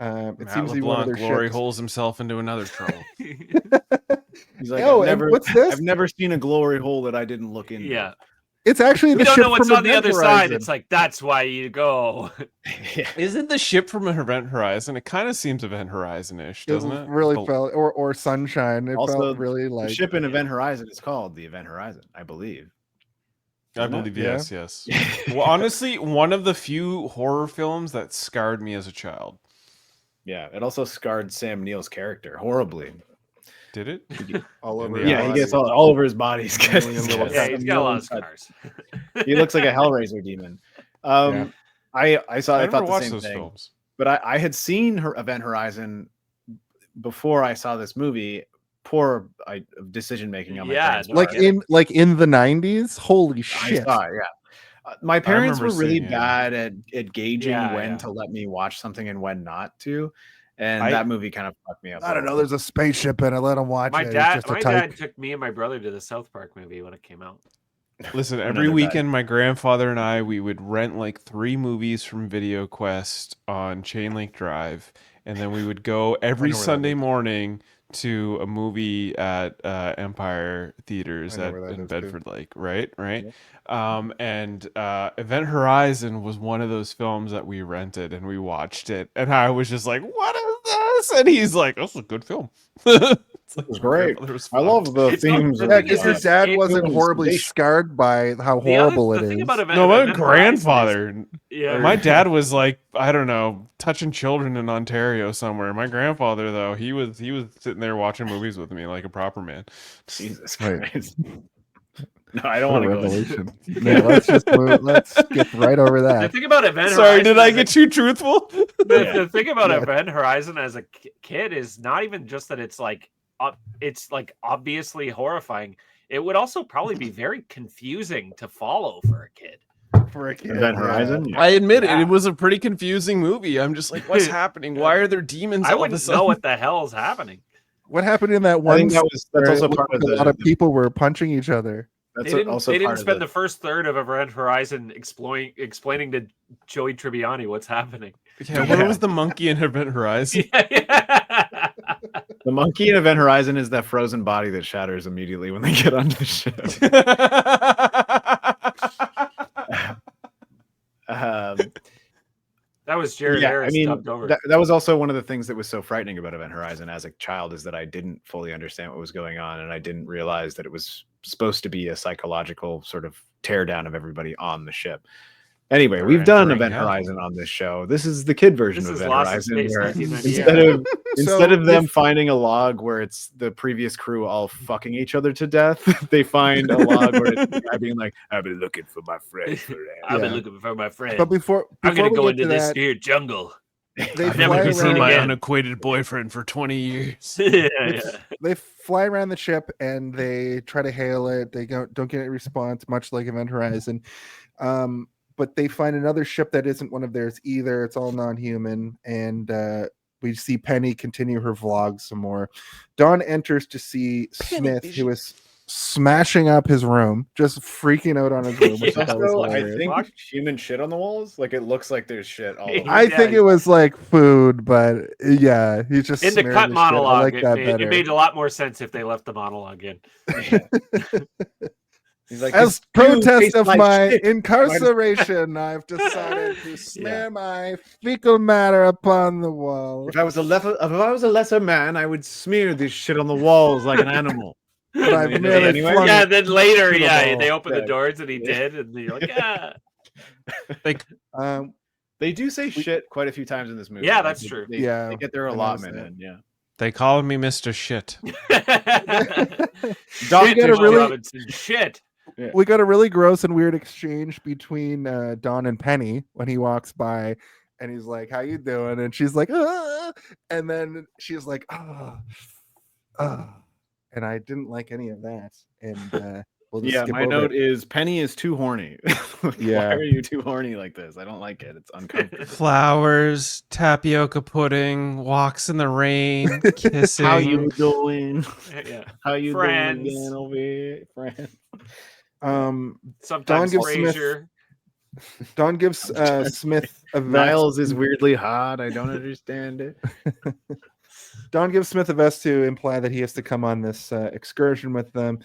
It Matt seems to be one of LeBlanc their glory ships. holes himself into another trouble. He's like, Oh, I've and never, what's this? I've never seen a glory hole that I didn't look into. Yeah. It's actually the We don't ship know what's from on the Event other side. Horizon. It's like, that's why you go. Isn't the ship from Event Horizon? It kind of seems Event Horizon-ish, doesn't it? really But- felt, or Sunshine. It Also, felt really The like ship in Event Horizon is called the Event Horizon, I believe. I Isn't it? believe Yeah. yes. Well, honestly, one of the few horror films that scarred me as a child. Yeah, it also scarred Sam Neill's character horribly. Did it? all over. Yeah, Yeah, his he gets body. all over his body. He's got- Million he's little got Yeah, some he's got a lot of million scars. cuts. He looks like a Hellraiser demon. I I thought never the watched same those thing. films. But I had seen her Event Horizon before I saw this movie. Poor decision making on my Yeah, parents' no, part. like in the 90s. Holy I shit! saw it, yeah. My parents were remember really seeing it. bad at gauging Yeah, when yeah. to let me watch something and when not to, and I- that movie kind of fucked me up. I don't know. little There's a spaceship in it. Let him watch My it. It's dad, just a my type. dad took me and my brother to the South Park movie when it came out. Listen, Another every guy. weekend, my grandfather and I, we would rent like 3 movies from VideoQuest on Chain Link Drive, and then we would go every know where that Sunday is. morning to a movie at Empire Theaters I know where that in is, too. Bedford Lake, right? And Event Horizon was one of those films that we rented and we watched it, and I was just like, "What is this? And he's like, "That's a good film." It's like, It was my great. grandfather was I love fucked. the It's not- themes. the of Yeah, thing is, because your it's- dad it wasn't was horribly based- scarred by how The other- horrible the it thing is. about Event- No, my Event Horizon is- grandfather. Yeah. My dad was like, I don't know, touching children in Ontario somewhere. My grandfather, though, he was sitting there watching movies with me like a proper man. Jesus Right. Christ. No, I don't What want a to go into revelation. Yeah, let's just move. Let's skip right over The that. thing about Event Sorry, Horizon did I is get that- too truthful? the thing about Yeah. Event Horizon as a kid is not even just that it's like obviously horrifying. It would also probably be very confusing to follow for a kid. For a kid, Event yeah. Horizon. I admit Yeah. it was a pretty confusing movie. I'm just like, what's happening? Why are there demons I all of a wouldn't sudden? know what the hell is happening. What happened in that I one? think that's where also it part looked of like a lot the. of people were punching each other. That's They didn't, also they didn't part of spend the first third of Event Horizon explaining to Joey Tribbiani what's happening. Yeah, where was the monkey in Event Horizon? Yeah. The monkey in Event Horizon is that frozen body that shatters immediately when they get onto the ship. That was Jared Yeah, Harris I mean, dubbed over. that was also one of the things that was so frightening about Event Horizon as a child is that I didn't fully understand what was going on, and I didn't realize that it was supposed to be a psychological sort of tear down of everybody on the ship. Anyway, we've done entering Event hell. Horizon on this show. This is the kid version This of is Event Lost in Horizon, Space where 1998. instead of them if- finding a log where it's the previous crew all fucking each other to death, they find a log where it's the guy being like, "I've been looking for my friend for that." I've been Yeah. looking for my friend. But before I'm gonna we go get into to this that, here jungle. they I've never fly been seen around. again. unacquainted boyfriend for 20 years. Yeah. They fly around the ship and they try to hail it. They don't get a response, much like Event Horizon. But they find another ship that isn't one of theirs either. It's all non-human, and we see Penny continue her vlog some more. Dawn enters to see Smith, who is smashing up his room, just freaking out on his room. Which I thought was Also, I hilarious. think human shit on the walls. Like it looks like there's shit all over. I think Yeah. it was like food, but yeah, he's just In the smearing cut shit. monologue, I like that it better. made a lot more sense if they left the monologue in. He's like, As "This food protest tastes of like my shit." incarceration, I've decided to smear my fecal matter upon the wall. If I was a lesser man, I would smear this shit on the walls like an animal. But I've Yeah, merely anyway. flung Yeah, it then later, to the yeah, wall. they opened the Yeah. doors and he Yeah. did, and you're like, yeah. Um, They do say shit quite a few times in this movie. Yeah, Like, that's they- true. They, Yeah, they get their I noticed allotment that. in. Yeah. They call me Mr. Shit. Don Shit, got a Mr. really Robinson, shit. we got a really gross and weird exchange between Don and Penny when he walks by, and he's like, "How you doing?" And she's like, "Ah," and then she's like, "Ah, and I didn't like any of that. And we'll just Yeah, skip my over note it. is Penny is too horny. Yeah. Why are you too horny like this? I don't like it. It's uncomfortable. Flowers, tapioca pudding, walks in the rain, kissing. How you doing? Yeah. How you Friends. doing again over here, friends? Sometimes gives Smith- Frasier. Don gives Smith a vest. Niles is weirdly hot. I don't understand it. Don gives Smith a vest to imply that he has to come on this excursion with them.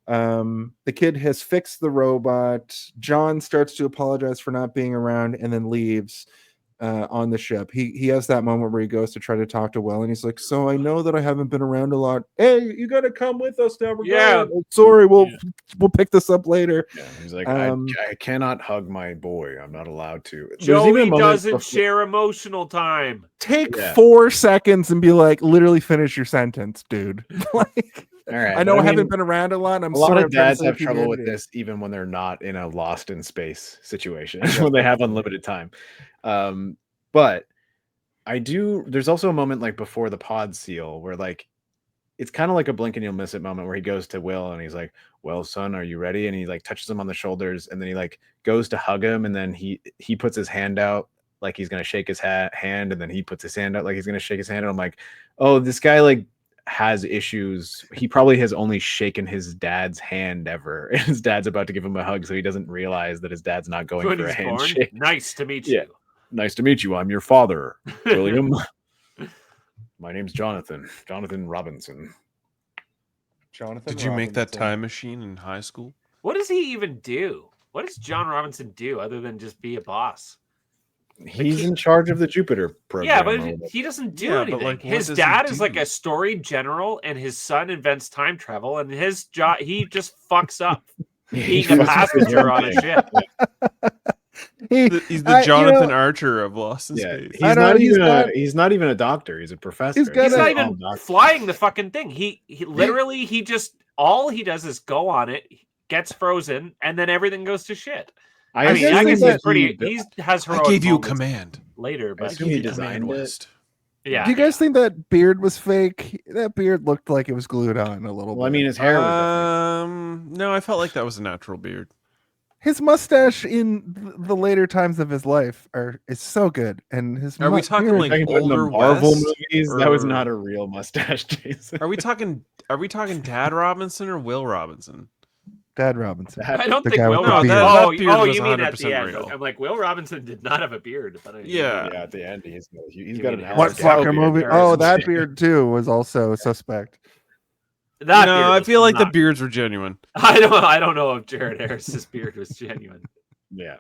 The kid has fixed the robot. John starts to apologize for not being around and then leaves on the ship. He has that moment where he goes to try to talk to Will, and he's like, "So I know that I haven't been around a lot. Hey, you got to come with us now. We're Yeah. going. Sorry, we'll pick this up later." Yeah, he's like, Um, I cannot hug my boy. I'm not allowed to. There's Joey even a moment doesn't before- share emotional time. Take Yeah. 4 seconds and be like, literally finish your sentence, dude. Like, All right, I know but I haven't mean, been around a lot. And I'm a lot sorry of I'm trying to dads save have trouble with humanity. this even when they're not in a lost in space situation when they have unlimited time. But I do. There's also a moment like before the pod seal where like it's kind of like a blink and you'll miss it moment where he goes to Will and he's like, "Well, son, are you ready?" And he like touches him on the shoulders and then he like goes to hug him and then he puts his hand out like he's gonna shake his hand and then he puts his hand out like he's gonna shake his hand and I'm like, oh, this guy like has issues. He probably has only shaken his dad's hand ever, and his dad's about to give him a hug, so he doesn't realize that his dad's not going When for a he's born, handshake. nice to meet Yeah. you. Nice to meet you. I'm your father, William. My name's Jonathan Robinson. Jonathan Did you make that Robinson. time machine in high school? What does he even do? What does John Robinson do other than just be a boss? He's in charge of the Jupiter program. Yeah, but he doesn't do Yeah, but, anything. like, what His does he dad is like do? a storied general, and his son invents time travel, and his job he just fucks up being a passenger on a ship. He's the Jonathan Archer of Lost in Space. He's not even a doctor. He's a professor. He's not even flying the fucking thing. He literally just all he does is go on it, gets frozen, and then everything goes to shit. I guess he's pretty. He has heroic I gave you a moments command later, but he designed it. Yeah. Do you guys think that beard was fake? That beard looked like it was glued on a little bit. I mean, his hair was no, I felt like that was a natural beard. His mustache in the later times of his life is so good, and his. Are we talking like older Marvel West, movies? That was not a real mustache, Jason. Are we talking Dad Robinson or Will Robinson? Dad Robinson. I don't The think guy with Will the Robinson. beard. You mean at the 100% end? real. I'm like, Will Robinson did not have a beard. But Yeah, at the end he's got an What fucking movie? Oh, that beard too was also suspect. I feel like the beards were genuine. I don't know if Jared Harris's beard was genuine. Yeah.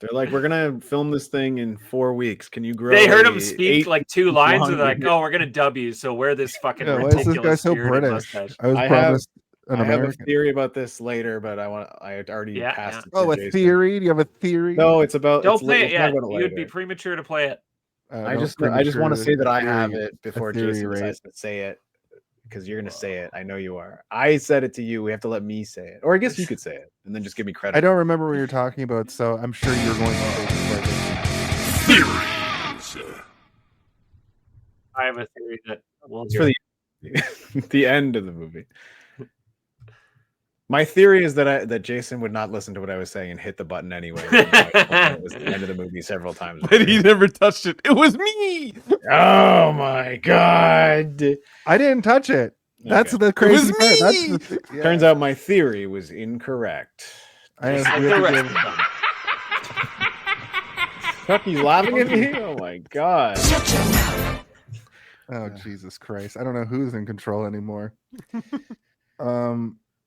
They're like, we're gonna film this thing in 4 weeks. Can you grow? They heard him speak like 2 lines, and they're like, beard? "Oh, we're gonna dub you, so wear this fucking Yeah, why ridiculous is this guy so beard and British? mustache." I was I promised an have a American. theory about this later, but I had already passed it. Oh, to a Jason. theory? Do you have a theory? No, it's about. Don't it's play we'll it talk yet. about it You'd be later. premature to play it. I just want to say that I have it before Jason decides to say it, because you're gonna say it. I know you are. I said it to you. We have to let me say it, or I guess you could say it, and then just give me credit. I don't remember what you're talking about, so I'm sure you're going to say Theories. I have a theory that will. It's for the end of the movie. My theory is that Jason would not listen to what I was saying and hit the button anyway. It was the end of the movie several times. But he never touched it. It was me. Oh my god! I didn't touch it. That's the crazy part. That's Turns out my theory was incorrect. I have Chucky's laughing at me. Oh my god! Oh Jesus Christ! I don't know who's in control anymore.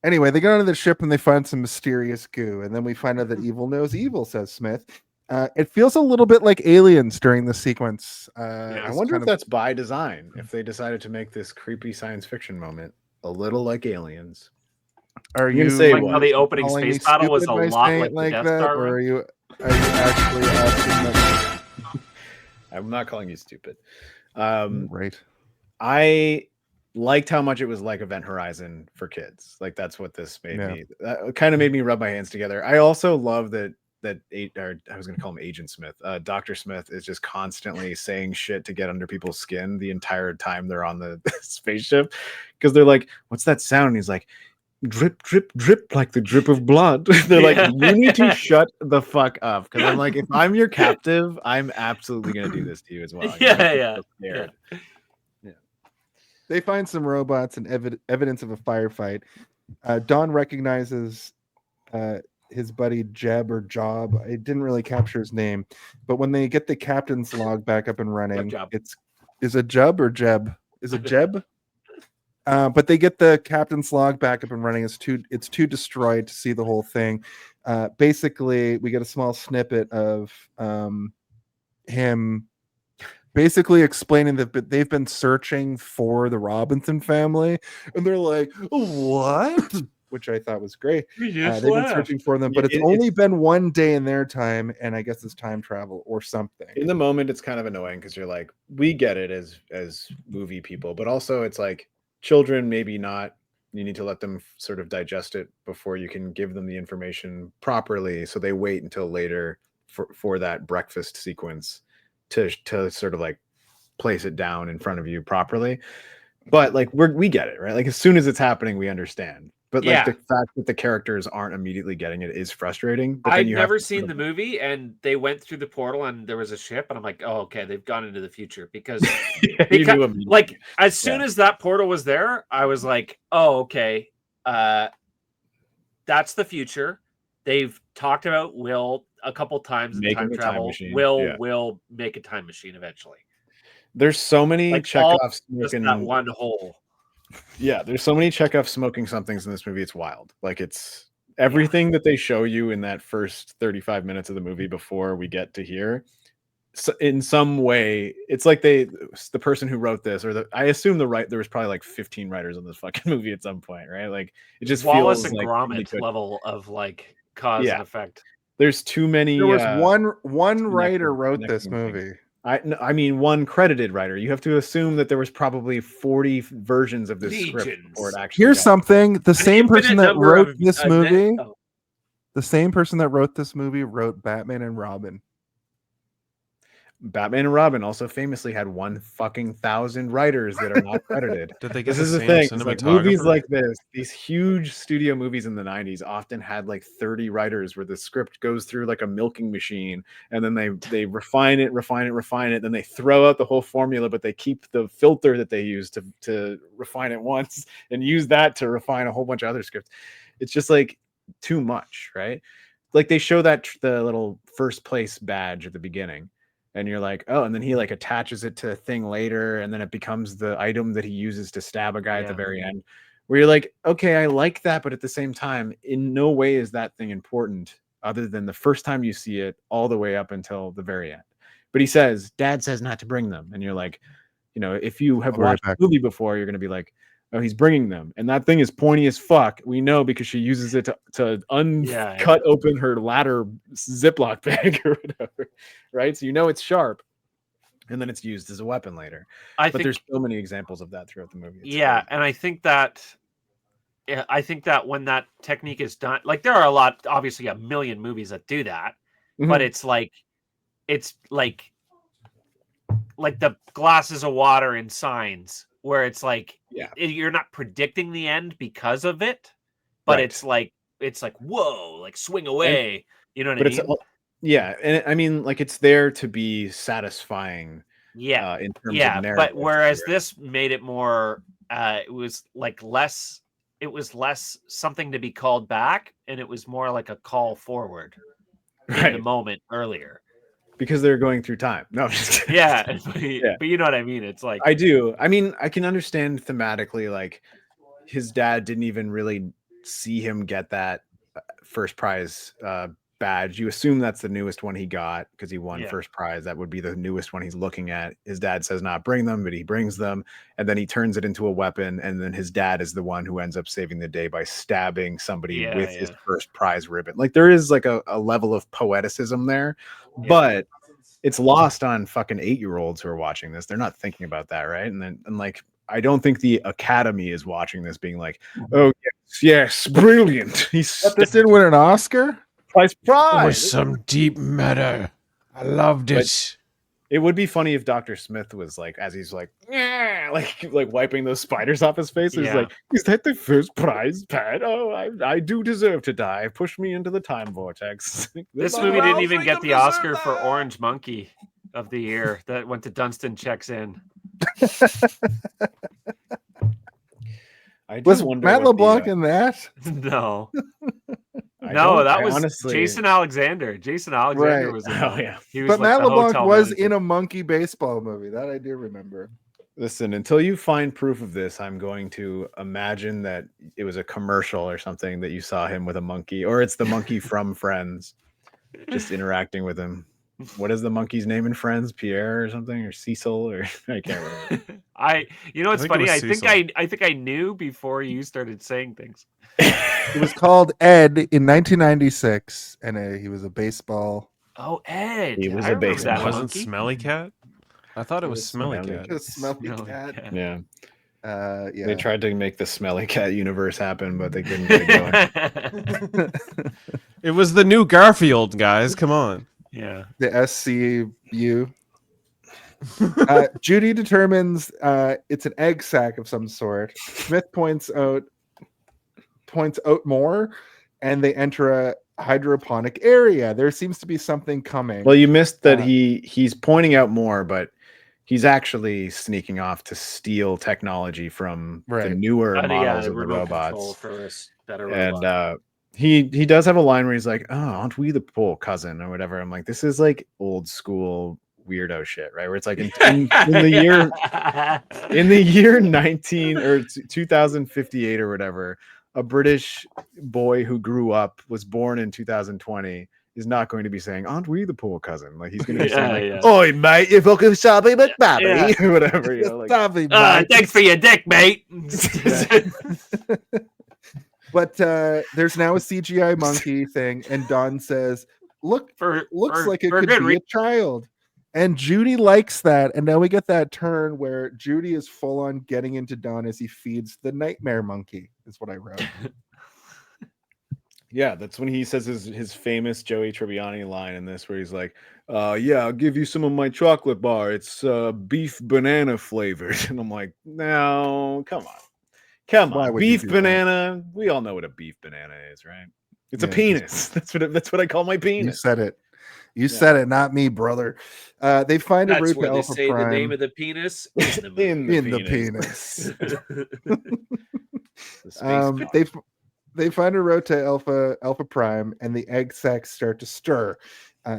Anyway, they get onto the ship and they find some mysterious goo, and then we find out that evil knows evil, says Smith. It feels a little bit like Aliens during the sequence. I wonder if that's by design. If they decided to make this creepy science fiction moment a little like Aliens. Are you you say Like how the opening calling me space battle was a stupid by lot saying like it the Death that, Star or one? are you actually asking that? I'm not calling you stupid. Right. I liked how much it was like Event Horizon for kids. Like that's what this made me. That kind of made me rub my hands together. I also love that I was going to call him Agent Smith. Dr. Smith is just constantly saying shit to get under people's skin the entire time they're on the spaceship, because they're like, "What's that sound?" And he's like, "Drip, drip, drip, like the drip of blood." They're like, "You need to shut the fuck up." Because I'm like, if I'm your captive, I'm absolutely going to do this to you as well. Yeah. They find some robots and evidence of a firefight. Don recognizes his buddy Jeb or Job. It didn't really capture his name, but when they get the captain's log back up and running, is it Jeb or Jeb? Is it Jeb? But they get the captain's log back up and running. It's too destroyed to see the whole thing. Basically, we get a small snippet of him basically explaining that they've been searching for the Robinson family, and they're like, "What?" Which I thought was great. They've been searching for them, but it's only been 1 day in their time, and I guess it's time travel or something. In the moment, it's kind of annoying because you're like, we get it as movie people, but also it's like children, maybe not. You need to let them sort of digest it before you can give them the information properly. So they wait until later for that breakfast sequence to sort of like place it down in front of you properly. But like we get it, right? Like as soon as it's happening, we understand. But like the fact that the characters aren't immediately getting it is frustrating. But I've never seen the movie, and they went through the portal and there was a ship, and I'm like, oh, okay, they've gone into the future because like as soon as that portal was there, I was like, oh, okay, that's the future. They've talked about Will a couple times in time travel. Will make a time machine eventually. There's so many like Chekhov smoking that one hole. Yeah, there's so many Chekhov smoking somethings in this movie. It's wild. Like it's everything that they show you in that first 35 minutes of the movie before we get to here in some way, it's like the person who wrote this, or I assume there was probably like 15 writers on this fucking movie at some point, right? Like it just Wallace feels and like Gromit level of like cause and effect. There's too many. There was one writer wrote this connecting movie. things. I mean, one credited writer. You have to assume that there was probably 40 versions of this script before it actually. Here's something: the same person that wrote this movie, Oh. the same person that wrote this movie wrote Batman and Robin. Batman and Robin also famously had 1,000 writers that are not credited. Did they get This is the same thing. It's like movies cinematographer? like this, these huge studio movies in the 90s often had like 30 writers where the script goes through like a milking machine, and then they refine it, then they throw out the whole formula, but they keep the filter that they use to refine it once and use that to refine a whole bunch of other scripts. It's just like too much, right? Like they show that the little first place badge at the beginning, and you're like, oh, and then he like attaches it to a thing later, and then it becomes the item that he uses to stab a guy at the very end, where you're like, okay, I like that, but at the same time, in no way is that thing important other than the first time you see it all the way up until the very end. But he says, Dad says not to bring them, and you're like, you know, if you have watched the movie before, you're going to be like, oh, he's bringing them, and that thing is pointy as fuck. We know because she uses it to cut open her ladder Ziploc bag or whatever, right? So you know it's sharp, and then it's used as a weapon later. But there's so many examples of that throughout the movie. It's and I think that when that technique is done, like there are obviously a million movies that do that, but it's like the glasses of water in Signs, where it's like you're not predicting the end because of it, but it's like whoa, like swing away, you know what I mean? And I mean, like it's there to be satisfying. In terms of narrative. But whereas this made it more, it was less something to be called back, and it was more like a call forward in the moment earlier. Because they're going through time. No, I'm just kidding. But you know what I mean? It's like I do. I mean, I can understand thematically, like his dad didn't even really see him get that first prize badge. You assume that's the newest one he got because he won first prize. That would be the newest one he's looking at. His dad says not bring them, but he brings them, and then he turns it into a weapon, and then his dad is the one who ends up saving the day by stabbing somebody with his first prize ribbon. Like there is like a level of poeticism there, but it's lost on fucking 8-year-olds who are watching this. They're not thinking about that, right? And like I don't think the Academy is watching this being like, oh yes, brilliant. This didn't win an Oscar? Prize. Was some deep meta. I loved it. It would be funny if Dr. Smith was like, as he's like wiping those spiders off his face. He's like, is that the first prize, Pat? Oh, I do deserve to die. Push me into the time vortex. This movie didn't even get the Oscar for Orange Monkey of the Year. That went to Dunstan Checks In. Was Matt LeBlanc in that? No. No, that was honestly... Jason Alexander. Jason Alexander was in that. Oh, yeah. He was but Matt LeBlanc was manager. in a monkey baseball movie. That I do remember. Listen, until you find proof of this, I'm going to imagine that it was a commercial or something that you saw him with a monkey, or it's the monkey from Friends just interacting with him. What is the monkey's name in Friends? Pierre or something, or Cecil, or I can't remember. You know, it's funny. I think I knew before you started saying things. It was called Ed in 1996, and he was a baseball. Oh, Ed! He was a baseball. Wasn't Smelly Cat? I thought it was Smelly Cat. Smelly Cat. Yeah. Yeah. They tried to make the Smelly Cat universe happen, but they couldn't get it going. It was the new Garfield, guys. Come on. Yeah. The SCU. Judy determines it's an egg sac of some sort. Smith points out more, and they enter a hydroponic area. There seems to be something coming. Well, you missed that he's pointing out more, but he's actually sneaking off to steal technology from the newer models of the robots. And he does have a line where he's like, "Oh, aren't we the poor cousin or whatever?" I'm like, this is like old school weirdo shit, right? Where it's like in the year 2058 or whatever, a British boy who was born in 2020 is not going to be saying, "Aren't we the poor cousin?" Like he's going to be saying, like, "Oi, mate, you fucking Shabby McBabby," or whatever. You know, like, thanks for your dick, mate. But there's now a CGI monkey thing, and Don says, looks like it could be a child. And Judy likes that, and now we get that turn where Judy is full on getting into Don as he feeds the nightmare monkey, is what I wrote. Yeah, that's when he says his famous Joey Tribbiani line in this, where he's like, yeah, I'll give you some of my chocolate bar. It's beef banana flavored. And I'm like, no, come on. Beef banana. That? We all know what a beef banana is, right? It's a penis. That's what I call my penis. You said it. You said it, not me, brother. They find a route to they Alpha say Prime. the name of the penis in the penis. They find a road to Alpha Prime, and the egg sacs start to stir.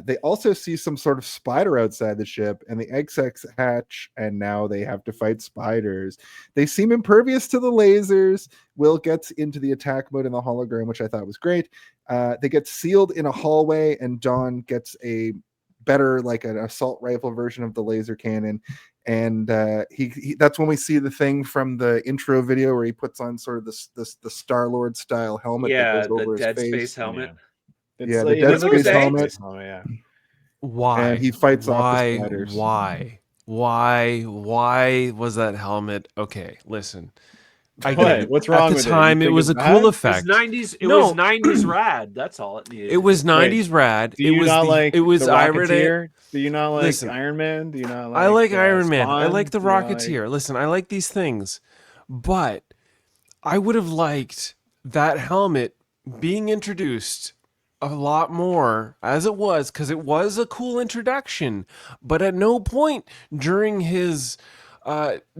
They also see some sort of spider outside the ship, and the egg sacs hatch, and now they have to fight spiders. They seem impervious to the lasers. Will gets into the attack mode in the hologram, which I thought was great. They get sealed in a hallway, and Dawn gets a better, like an assault rifle version of the laser cannon. And he that's when we see the thing from the intro video where he puts on sort of the Star-Lord style helmet. Yeah, that goes over the Dead his face. Space helmet. Yeah, the Dead Space helmet. Why? And he fights off the spiders. Why was that helmet? Okay, listen. I What? get it. What's wrong At with the it? time, You it think was a it's cool bad? effect. It was 90s rad. That's all it needed. It was 90s rad. Do you it was not like it was the Iron Rocketeer? Do you not like Listen, Iron Man? Do you not like I like Iron Man. I Spawn? like the Do you Rocketeer. Listen, I like these things. But I would have liked that helmet being introduced a lot more as it was, because it was a cool introduction. But at no point during his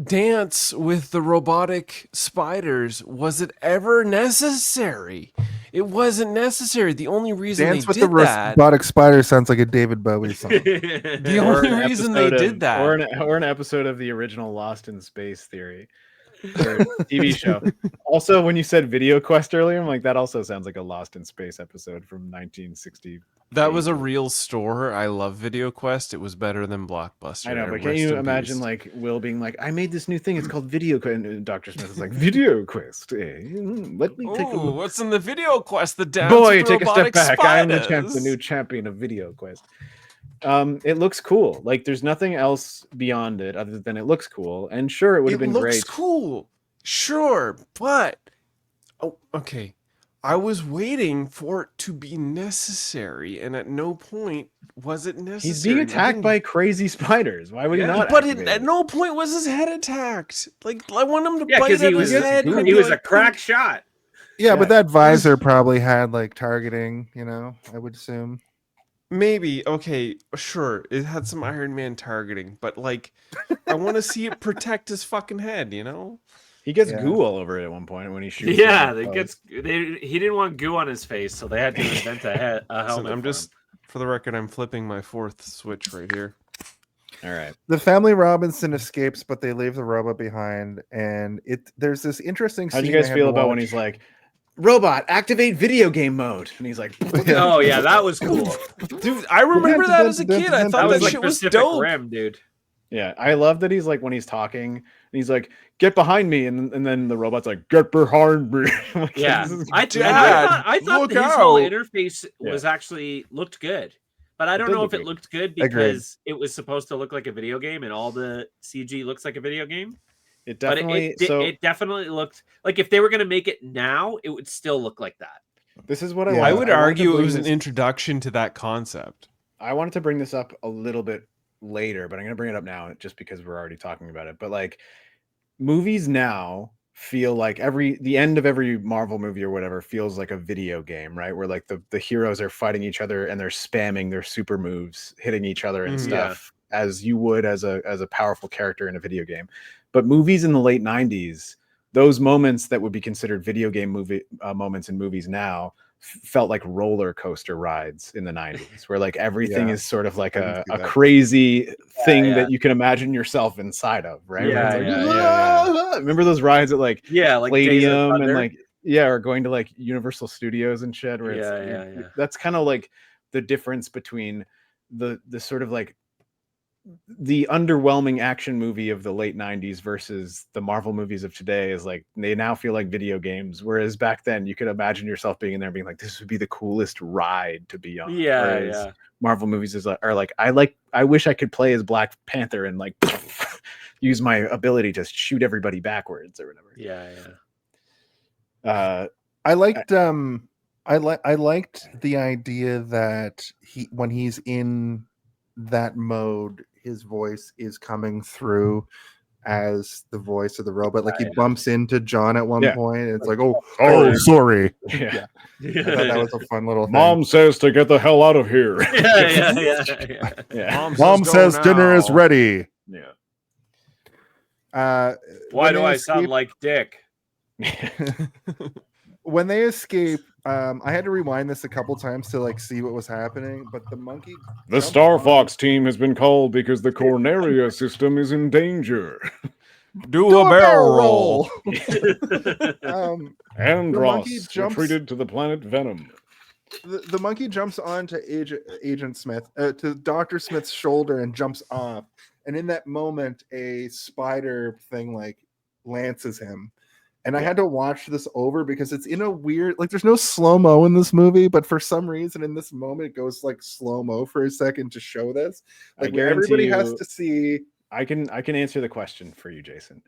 dance with the robotic spiders was it ever necessary. It wasn't necessary. The only reason Dance they with did the that, robotic spider sounds like a David Bowie song. the only reason they did that, or an episode of the original Lost in Space Theory or TV show. Also, when you said Video Quest earlier, I'm like, that also sounds like a Lost in Space episode from 1960. that was a real store. I love Video Quest. It was better than Blockbuster. I know, but can you imagine like Will being like, I made this new thing, it's called Video Quest, and Dr. Smith is like, Video Quest, let me take a look. What's in the Video Quest? The dance Boy, with take a step robotic back. I am spiders. the new champion of Video Quest. It looks cool. Like there's nothing else beyond it other than it looks cool. And sure, it would have been great. It looks cool, sure, but okay. I was waiting for it to be necessary, and at no point was it necessary. He's being attacked by crazy spiders. Why would he not? But at no point was his head attacked. Like I want him to bite he at was his head. he was a crack shot. Yeah, but that visor probably had like targeting, I would assume. Maybe, okay, sure. It had some Iron Man targeting, but like I want to see it protect his fucking head, He gets goo all over it at one point when he shoots. Yeah, he didn't want goo on his face, so they had to invent a helmet. Listen, for the record, I'm flipping my fourth switch right here. All right. The family Robinson escapes, but they leave the robot behind, and there's this interesting scene. How'd you guys feel about when he's like, "Robot, activate video game mode," and he's like, "Oh yeah, that was cool, dude." I remember that as a kid. I thought that shit was dope, dude. Yeah, I love that he's like when he's talking and he's like, "Get behind me," and then the robot's like, "Get behind me." Like, yeah, I thought his whole interface was actually looked good, but I don't know if it looked good because it was supposed to look like a video game and all the CG looks like a video game. It definitely it definitely looked like if they were going to make it now, it would still look like that. This is what I would argue it was an introduction to that concept. I wanted to bring this up a little bit later, but I'm going to bring it up now just because we're already talking about it. But like movies now feel like the end of every Marvel movie or whatever feels like a video game, right? Where like the heroes are fighting each other and they're spamming their super moves, hitting each other and stuff as you would as a powerful character in a video game. But movies in the late 90s, those moments that would be considered video game movie moments in movies now felt like roller coaster rides in the 90s, where like everything is sort of like a crazy thing that you can imagine yourself inside of, right? Yeah. Remember those rides at like like Palladium and like Yeah, or going to like Universal Studios and shit. Where Yeah. That's kind of like the difference between the sort of like the underwhelming action movie of the late 90s versus the Marvel movies of today is like they now feel like video games, whereas back then you could imagine yourself being in there being like, this would be the coolest ride to be on. Whereas Marvel movies are like I wish I could play as Black Panther and like use my ability to shoot everybody backwards or whatever. I liked I liked the idea that when he's in that mode, his voice is coming through as the voice of the robot. Like he bumps into John at one point, and it's like, oh, sorry. Yeah. I thought that was a fun little thing. Mom says to get the hell out of here. Mom says dinner is ready. Why do I sound like Dick? When they escape, I had to rewind this a couple times to like see what was happening, but the monkey. The Star Fox team has been called because the Corneria system is in danger. Do a barrel roll. And Ross retreated to the planet Venom. The monkey jumps onto Agent Smith, to Dr. Smith's shoulder and jumps off. And in that moment, a spider thing like lances him. And I had to watch this over because it's in a weird, like there's no slow-mo in this movie, but for some reason in this moment it goes like slow-mo for a second to show this. Like everybody has to see. I can answer the question for you, Jason.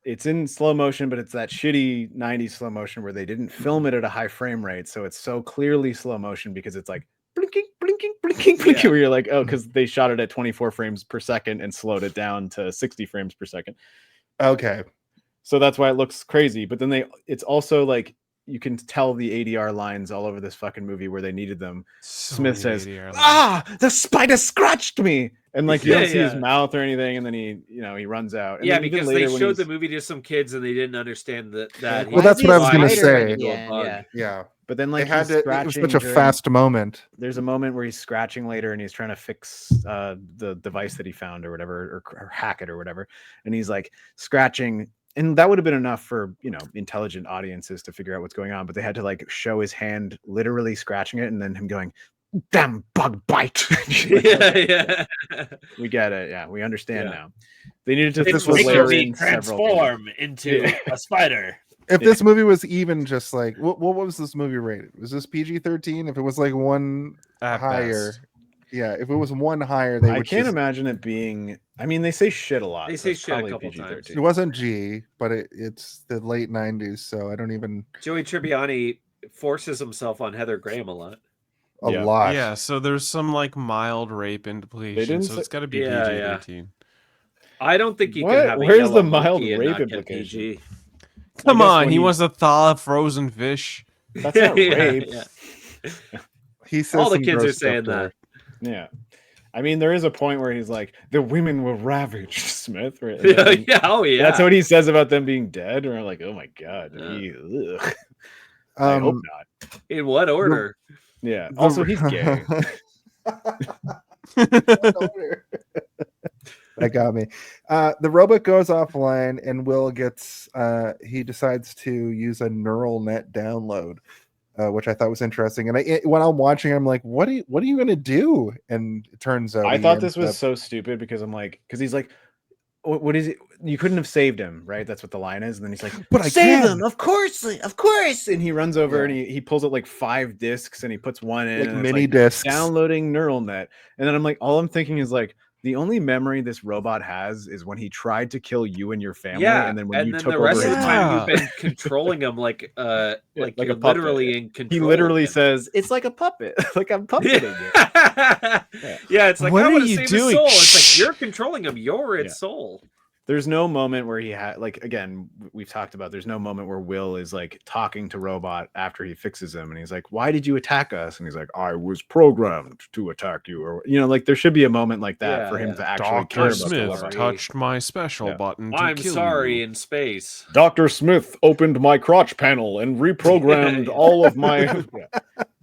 It's in slow motion, but it's that shitty 90s slow motion where they didn't film it at a high frame rate, so it's so clearly slow motion because it's like blinking, blinking, blinking, blinking, where you're like, oh, because they shot it at 24 frames per second and slowed it down to 60 frames per second. Okay. So that's why it looks crazy. But then it's also like you can tell the ADR lines all over this fucking movie where they needed them. Smith says, the spider scratched me. And like you don't see his mouth or anything, and then he runs out. And because they showed the movie to some kids and they didn't understand that. Well, that's what I was gonna say. Yeah. But then like it was such a fast moment. There's a moment where he's scratching later and he's trying to fix the device that he found or whatever, or hack it or whatever. And he's like scratching. And that would have been enough for, intelligent audiences to figure out what's going on. But they had to like show his hand literally scratching it and then him going, damn bug bite. We get it. Yeah, we understand now. They needed to transform into a spider. If this movie was even just like, what was this movie rated? Was this PG-13? If it was like one higher. Yeah, if it was one higher, I can't imagine it being. I mean, they say shit a lot. They say shit a couple times. It wasn't G, but it's the late 90s, so I don't even. Joey Tribbiani forces himself on Heather Graham a lot. A lot. Yeah, so there's some like mild rape implication, so it's got to be PG-13. I don't think you can have. Where's the mild rape implication? Come on, he wants to thaw a frozen fish. That's not rape. He says all the kids are saying that. Yeah. I mean, there is a point where he's like, the women were ravaged, Smith. Right? That's what he says about them being dead. And we're like, oh my God. I hope not. In what order? Yeah. Also, he's gay. That got me. The robot goes offline and Will he decides to use a neural net download. Which I thought was interesting, and when I'm watching, I'm like, "What are you gonna do?" And it turns out I thought this was so stupid because he's like, "What is it? You couldn't have saved him, right?" That's what the line is, and then he's like, "But I save can. him, of course!" And he runs over and he pulls out like 5 discs and he puts one in, like mini discs, downloading neural net, and then I'm like, all I'm thinking is like, the only memory this robot has is when he tried to kill you and your family, and then when you took over his time, you've been controlling him like a literally in control. He literally says, "It's like a puppet, like I'm puppeting it." Yeah, it's like, what I are want to you save doing? his soul. It's like you're controlling him. You're its soul. There's no moment where he had, like, again, we've talked about, there's no moment where Will is like talking to Robot after he fixes him and he's like, why did you attack us? And he's like, I was programmed to attack you. Or, like there should be a moment like that for him to actually care Dr. about Smith touched my special button to I'm kill sorry you. In space. Dr. Smith opened my crotch panel and reprogrammed all of my...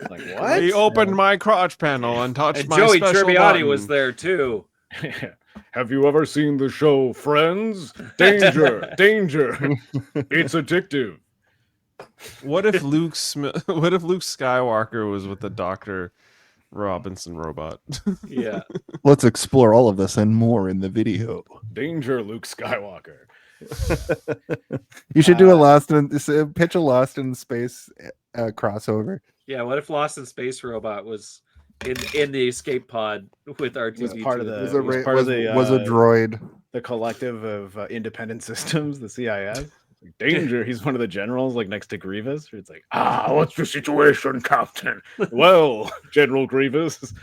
Like, what? He opened my crotch panel and touched and my Joey special Tribbiani button. was there too. Have you ever seen the show Friends? Danger, danger. It's addictive. What if Luke What if Luke Skywalker was with the Dr. Robinson robot? Yeah. Let's explore all of this and more in the video. Danger, Luke Skywalker. You should do pitch a Lost in Space crossover. Yeah, what if Lost in Space robot was in the escape pod with R2D2? Was part of the Was a droid. The collective of independent systems, the CIS. Like, Danger, he's one of the generals, like next to Grievous. It's like, What's the situation, Captain? well, General Grievous.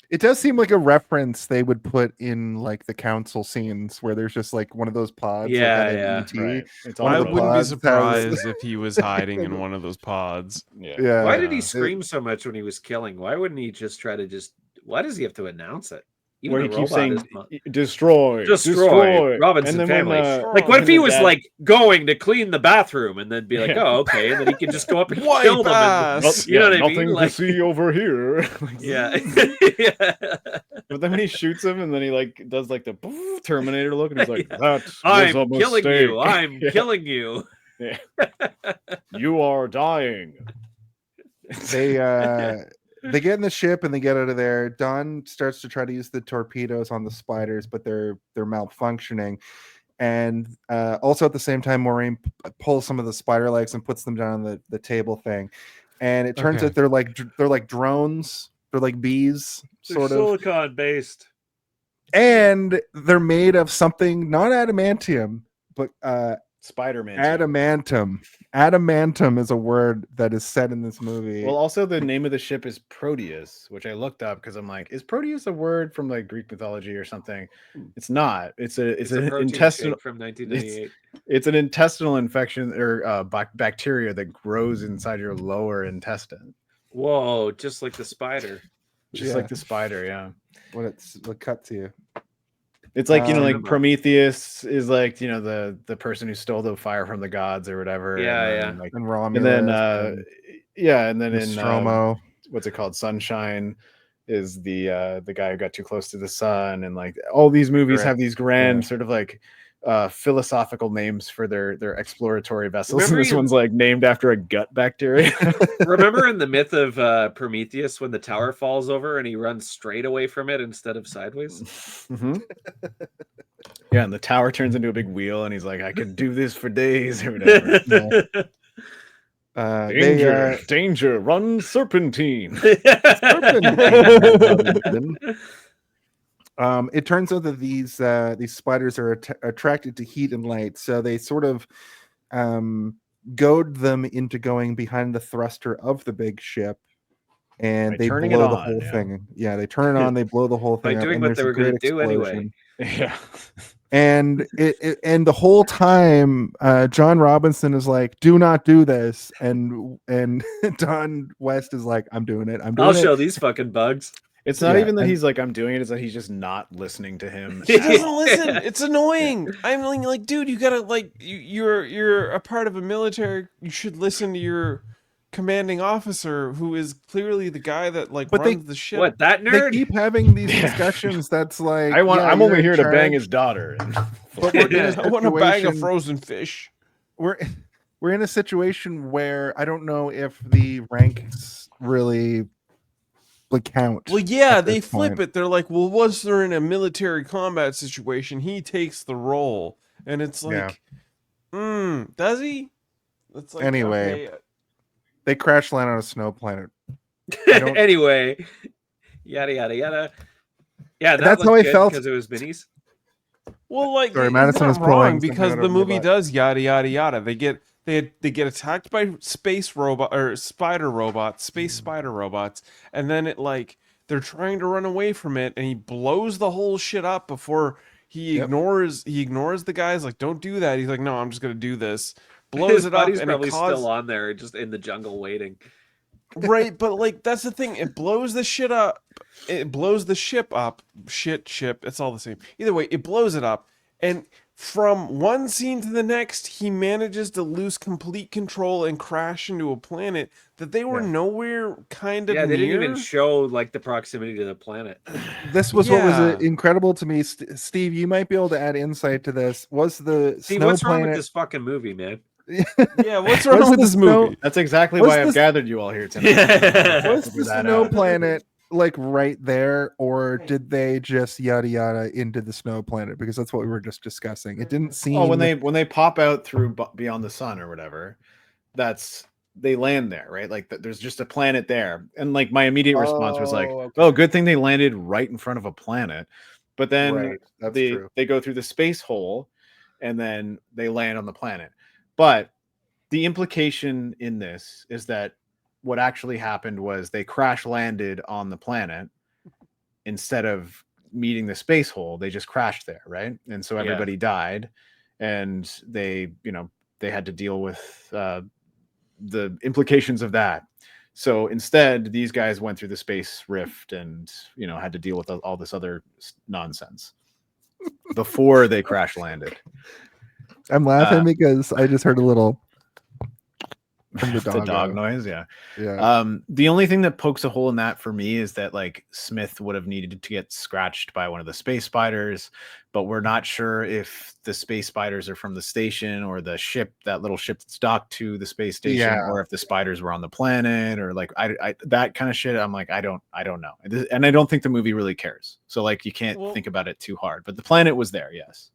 It does seem like a reference they would put in like the council scenes where there's just like one of those pods. Yeah, like, right. It's I all wouldn't be surprised if he was hiding in one of those pods. Yeah. Why did he scream so much when he was killing? Why wouldn't he just try to why does he have to announce it? Even where he the keeps robot saying destroy Robinson and then family. when, like, what if he was dad- like going to clean the bathroom and then be like, oh, okay, and then he can just go up and Wipe kill them. ass. You know what I nothing mean? Like, to see over here. yeah. But then when he shoots him and then he like does like the Terminator look and he's like, that was I'm a killing mistake. you. I'm killing you. Yeah. You are dying. They get in the ship and they get out of there. Don starts to try to use the torpedoes on the spiders, but they're malfunctioning. And also at the same time, Maureen pulls some of the spider legs and puts them down on the table thing. And it turns out they're like drones. They're like bees, sort of silicon based. And they're made of something not adamantium, but Spider-Man. Adamantum is a word that is said in this movie. Well, also the name of the ship is Proteus, which I looked up because I'm like, is Proteus a word from like Greek mythology or something? It's not. It's an intestinal from 1998. It's an intestinal infection or bacteria that grows inside your lower intestine. Whoa, just like the spider. Just like the spider, yeah. What cuts you. It's like, you know, like Prometheus is like, you know, the person who stole the fire from the gods or whatever. Yeah, Like, and Romulus. And then and then in Nostromo. What's it called? Sunshine is the guy who got too close to the sun, and like all these movies have these grand sort of like philosophical names for their exploratory vessels. And this one's like named after a gut bacteria. Remember in the myth of Prometheus when the tower falls over and he runs straight away from it instead of sideways? Mm-hmm. Yeah, and the tower turns into a big wheel and he's like, I could do this for days or whatever. Danger, run serpentine. It turns out that these spiders are attracted to heat and light, so they sort of goad them into going behind the thruster of the big ship, and they blow the whole thing. Yeah, they turn it on, they blow the whole thing by up, doing and what there's they a were going great to do explosion. anyway. Yeah. And and the whole time, John Robinson is like, "Do not do this," and Don West is like, "I'm doing it. I'll show these fucking bugs." It's not even that he's like, I'm doing it. It's that he's just not listening to him. He doesn't listen. It's annoying. I'm like, dude, you gotta like, you're a part of a military. You should listen to your commanding officer, who is clearly the guy that like runs the ship. What, that nerd? They keep having these discussions. That's like, I'm only here to bang his daughter. But we're in a I want a bag of situation- frozen fish. We're in a situation where I don't know if the ranks really like count. Well, yeah, at they this flip point. it. They're like, well, once they're in a military combat situation, he takes the role, and it's like, does he? It's like, Anyway, okay. they crash land on a snow planet. Anyway, yada yada yada. Yeah, That's how I felt because it was minis. Well, like, Sorry, he's Madison not was pulling wrong something because out the of my movie butt. does yada yada yada. They get attacked by space robot or spider robots, space spider robots, and then it like they're trying to run away from it, and he blows the whole shit up before he ignores the guys like, don't do that. He's like, no, I'm just gonna do this. Blows His it up, body's and probably it causes... still on there, just in the jungle waiting. Right, but like that's the thing. It blows the shit up. It blows the ship up. Ship. It's all the same. Either way, it blows it up, and from one scene to the next, he manages to lose complete control and crash into a planet that they were nowhere kind of Yeah, they near. didn't even show like the proximity to the planet. This was what was incredible to me. Steve, you might be able to add insight to this. Was the Steve, snow what's wrong planet? with this fucking movie, man? Yeah, what's wrong with this movie? That's exactly Was why I've this- gathered you all here tonight. Was Figure the that snow out. planet like right there, or did they just yada yada into the snow planet? Because that's what we were just discussing. It didn't seem. Oh, when they pop out through beyond the sun or whatever, they land there, right? Like there's just a planet there, and like my immediate response was like, okay. "Oh, good thing they landed right in front of a planet." But then Right, that's they true. they go through the space hole, and then they land on the planet. But the implication in this is that what actually happened was they crash landed on the planet instead of meeting the space hole. They just crashed there, right? And so everybody died, and they had to deal with the implications of that. So instead, these guys went through the space rift and had to deal with all this other nonsense before they crash landed. I'm laughing because I just heard a little from the The dog. dog noise, yeah. The only thing that pokes a hole in that for me is that like Smith would have needed to get scratched by one of the space spiders, but we're not sure if the space spiders are from the station or the ship, that little ship that's docked to the space station, or if the spiders were on the planet, or like I that kind of shit. I'm like, I don't know, and I don't think the movie really cares. So like you can't think about it too hard. But the planet was there, yes.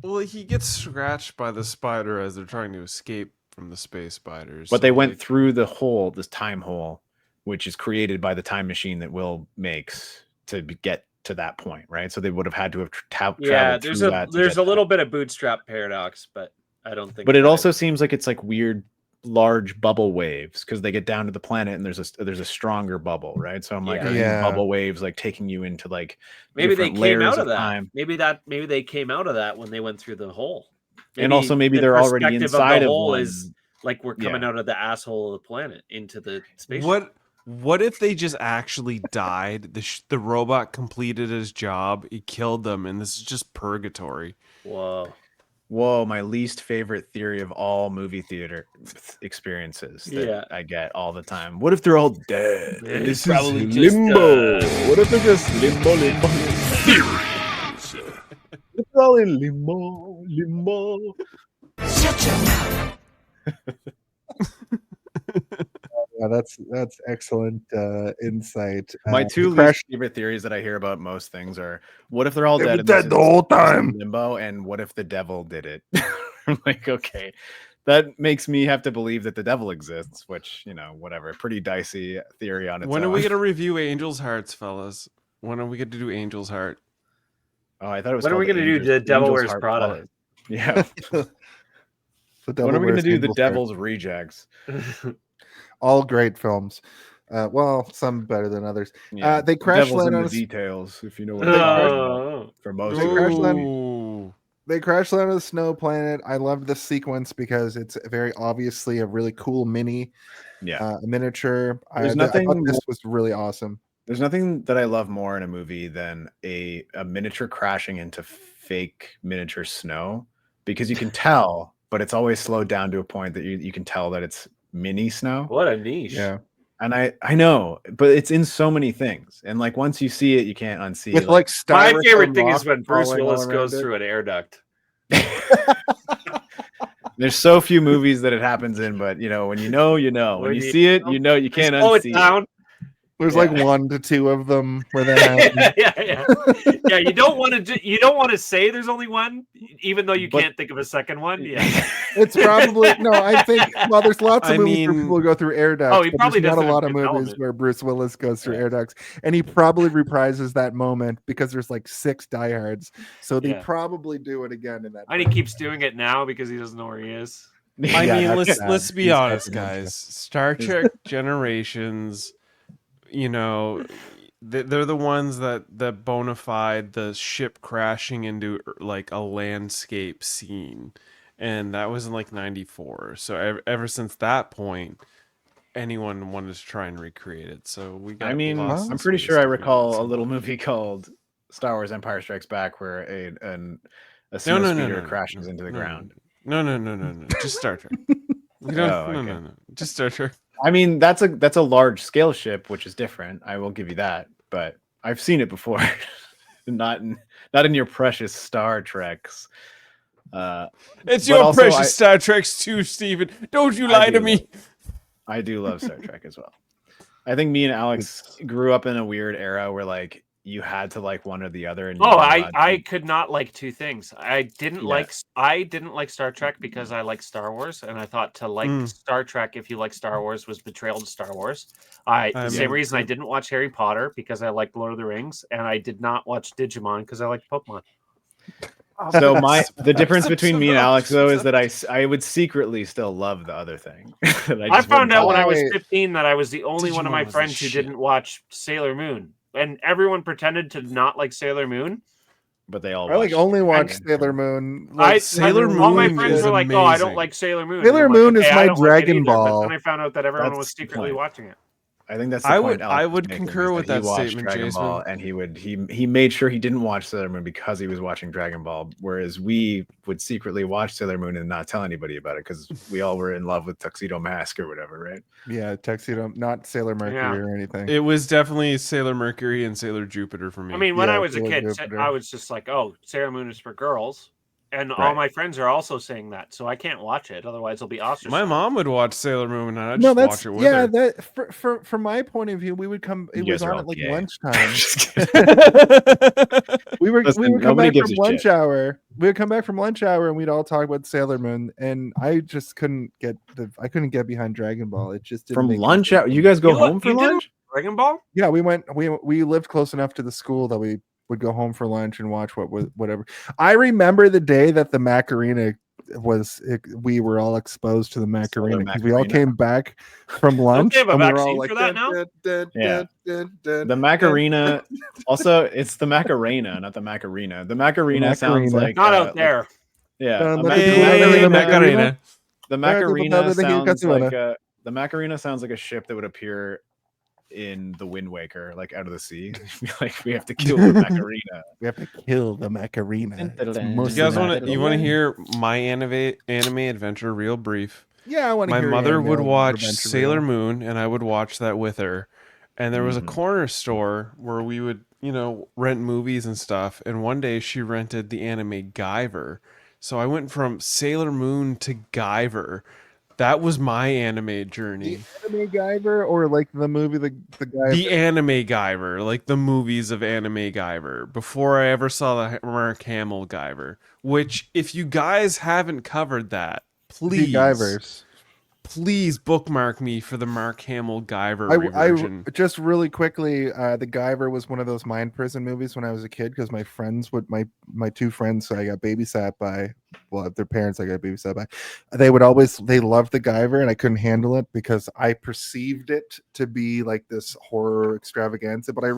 Well, he gets scratched by the spider as they're trying to escape from the space spiders. But they went through the hole, this time hole, which is created by the time machine that Will makes to get to that point, right? So they would have had to have traveled there's through that. there's a little bit of bootstrap paradox, but I don't think. But it also seems like it's like weird, large bubble waves because they get down to the planet and there's a stronger bubble, right? So I'm like, are these bubble waves like taking you into like maybe they came out of that? Time? Maybe they came out of that when they went through the hole. And also maybe the they're already perspective inside the of hole one. is like we're coming out of the asshole of the planet into the space. What if they just actually died? The robot completed his job. He killed them, and this is just purgatory. Whoa, my least favorite theory of all movie theater experiences that I get all the time. What if they're all dead? This It's is probably limbo. What if they're just limbo? It's all in limbo. Shut your mouth. Yeah, that's excellent insight. My two least favorite theories that I hear about most things are: what if they're all dead? Dead the whole time. Limbo, and what if the devil did it? I'm like, okay, that makes me have to believe that the devil exists, which whatever, pretty dicey theory on its own. When are we gonna review Angel's Hearts, fellas? When are we gonna do Angel's Heart? Oh, I thought it was. When are we gonna do the Devil Wears Prada? Yeah. When are we gonna do the Devil's Rejects? All great films. Well, some better than others. Yeah. They crash Devil's land in on the a details, if you know what I'm talking about. For most They crash land on a snow planet. I loved this sequence because it's very obviously a really cool miniature. There's I thought this was really awesome. There's nothing that I love more in a movie than a miniature crashing into fake miniature snow, because you can tell, but it's always slowed down to a point that you can tell that it's mini snow. What a niche. Yeah. And I know, but it's in so many things. And like once you see it, you can't unsee With it. like My styrofoam favorite thing is rock when Bruce falling Willis all goes around it. through an air duct. There's so few movies that it happens in, but when you know. When you see it, you can't unsee it. Down. There's like 1 to 2 of them where that happens. Yeah. You don't want to say there's only one, even though you can't think of a second one. Yeah. It's probably no. I think there's lots of I movies where mean- people go through air ducts. Oh, he but probably there's not a does lot of in movies development. where Bruce Willis goes through air ducts, and he probably reprises that moment because there's like 6 diehards. So they probably do it again in that. And he keeps doing it now because he doesn't know where he is. I Yeah, mean, that's let's sad. let's be He's honest, definitely guys. Star Trek Generations, they're the ones that bona fide the ship crashing into like a landscape scene, and that was in like '94. So ever since that point, anyone wanted to try and recreate it. So we got. I mean, lost in I'm pretty space sure I doing recall it. a little movie called Star Wars Empire Strikes Back where a No, snowspeeder crashes into the ground. No. Just Star Trek. We don't. Oh, no. okay. Just Star Trek. I mean, that's a large scale ship, which is different. I will give you that, but I've seen it before. not in your precious Star Treks. It's but your also precious Star Treks too, Steven. Don't you lie to me. I do love Star Trek as well. I think me and Alex grew up in a weird era where like you had to like one or the other. And you weren't allowed I to- could not like two things. I didn't like Star Trek because I like Star Wars, and I thought to like Star Trek if you like Star Wars was betrayal to Star Wars. The same reason I didn't watch Harry Potter because I liked Lord of the Rings, and I did not watch Digimon because I liked Pokemon. So the difference between me and Alex though is that I would secretly still love the other thing. I found out when I was 15 that I was the only one of my friends who didn't watch Sailor Moon, and everyone pretended to not like Sailor Moon. But they all I like only watch Sailor Moon. Like, Sailor Moon all my friends were like, "Oh, I don't amazing. like Sailor Moon." Sailor And I'm Moon like, is "Okay, my I don't like it Dragon either," Ball. But then I found out that everyone That's was the secretly point. watching it. I think that's the point. I Alex would was making, concur is with that he that watched statement, Dragon Jason. Ball, and he made sure he didn't watch Sailor Moon because he was watching Dragon Ball, whereas we would secretly watch Sailor Moon and not tell anybody about it because we all were in love with Tuxedo Mask or whatever, right? Yeah, Tuxedo, not Sailor Mercury or anything. It was definitely Sailor Mercury and Sailor Jupiter for me. I mean, when Yeah, I was a Sailor kid, Jupiter. I was just like, "Oh, Sailor Moon is for girls," and all Right. my friends are also saying that, so I can't watch it. Otherwise, it'll be ostracized. My mom would watch Sailor Moon, and I'd No, just that's watch it with yeah. her. That from my point of view, we would come. It You was guys are on all at like gay. lunchtime. we Listen, would come nobody back gives from a lunch shit. hour. We would come back from lunch hour and we'd all talk about Sailor Moon. And I just couldn't get I couldn't get behind Dragon Ball. It just didn't From make any lunch sense out, to you me. guys go home for You didn't lunch? Dragon Ball? Yeah, we lived close enough to the school that we would go home for lunch and watch whatever. I remember the day that the Macarena we were all exposed to the Macarena because we all Macarena. came back from Don't lunch they have a and we were all vaccine like for that now? Yeah. The The Macarena. Also, it's the Macarena, not the Macarena. The Macarena sounds Macarena. like Not out like- there. yeah. Hey, Macarena. The Macarena sounds Macarena. like the Macarena sounds like a ship that would appear in the Wind Waker, like out of the sea. Like we have to kill the Macarena. We have to kill the Macarena. It's You You mostly guys that. you want to hear my anime adventure real brief? Yeah, I want to My hear mother your would anime watch adventure Sailor reel. Moon, and I would watch that with her. And there was a Mhm. corner store where we would, rent movies and stuff. And one day she rented the anime Guyver. So I went from Sailor Moon to Guyver. That was my anime journey. The anime Guyver or like the movie the guy The anime Guyver, like the movies of anime Guyver, before I ever saw the Mark Hamill Guyver. Which, if you guys haven't covered that, please, Guyvers. please bookmark me for the Mark Hamill Guyver reversion. I just really quickly, the Guyver was one of those mind prison movies when I was a kid because my friends would my two friends I got babysat by, well, their parents I got babysat by. They loved the Guyver and I couldn't handle it because I perceived it to be like this horror extravaganza. But I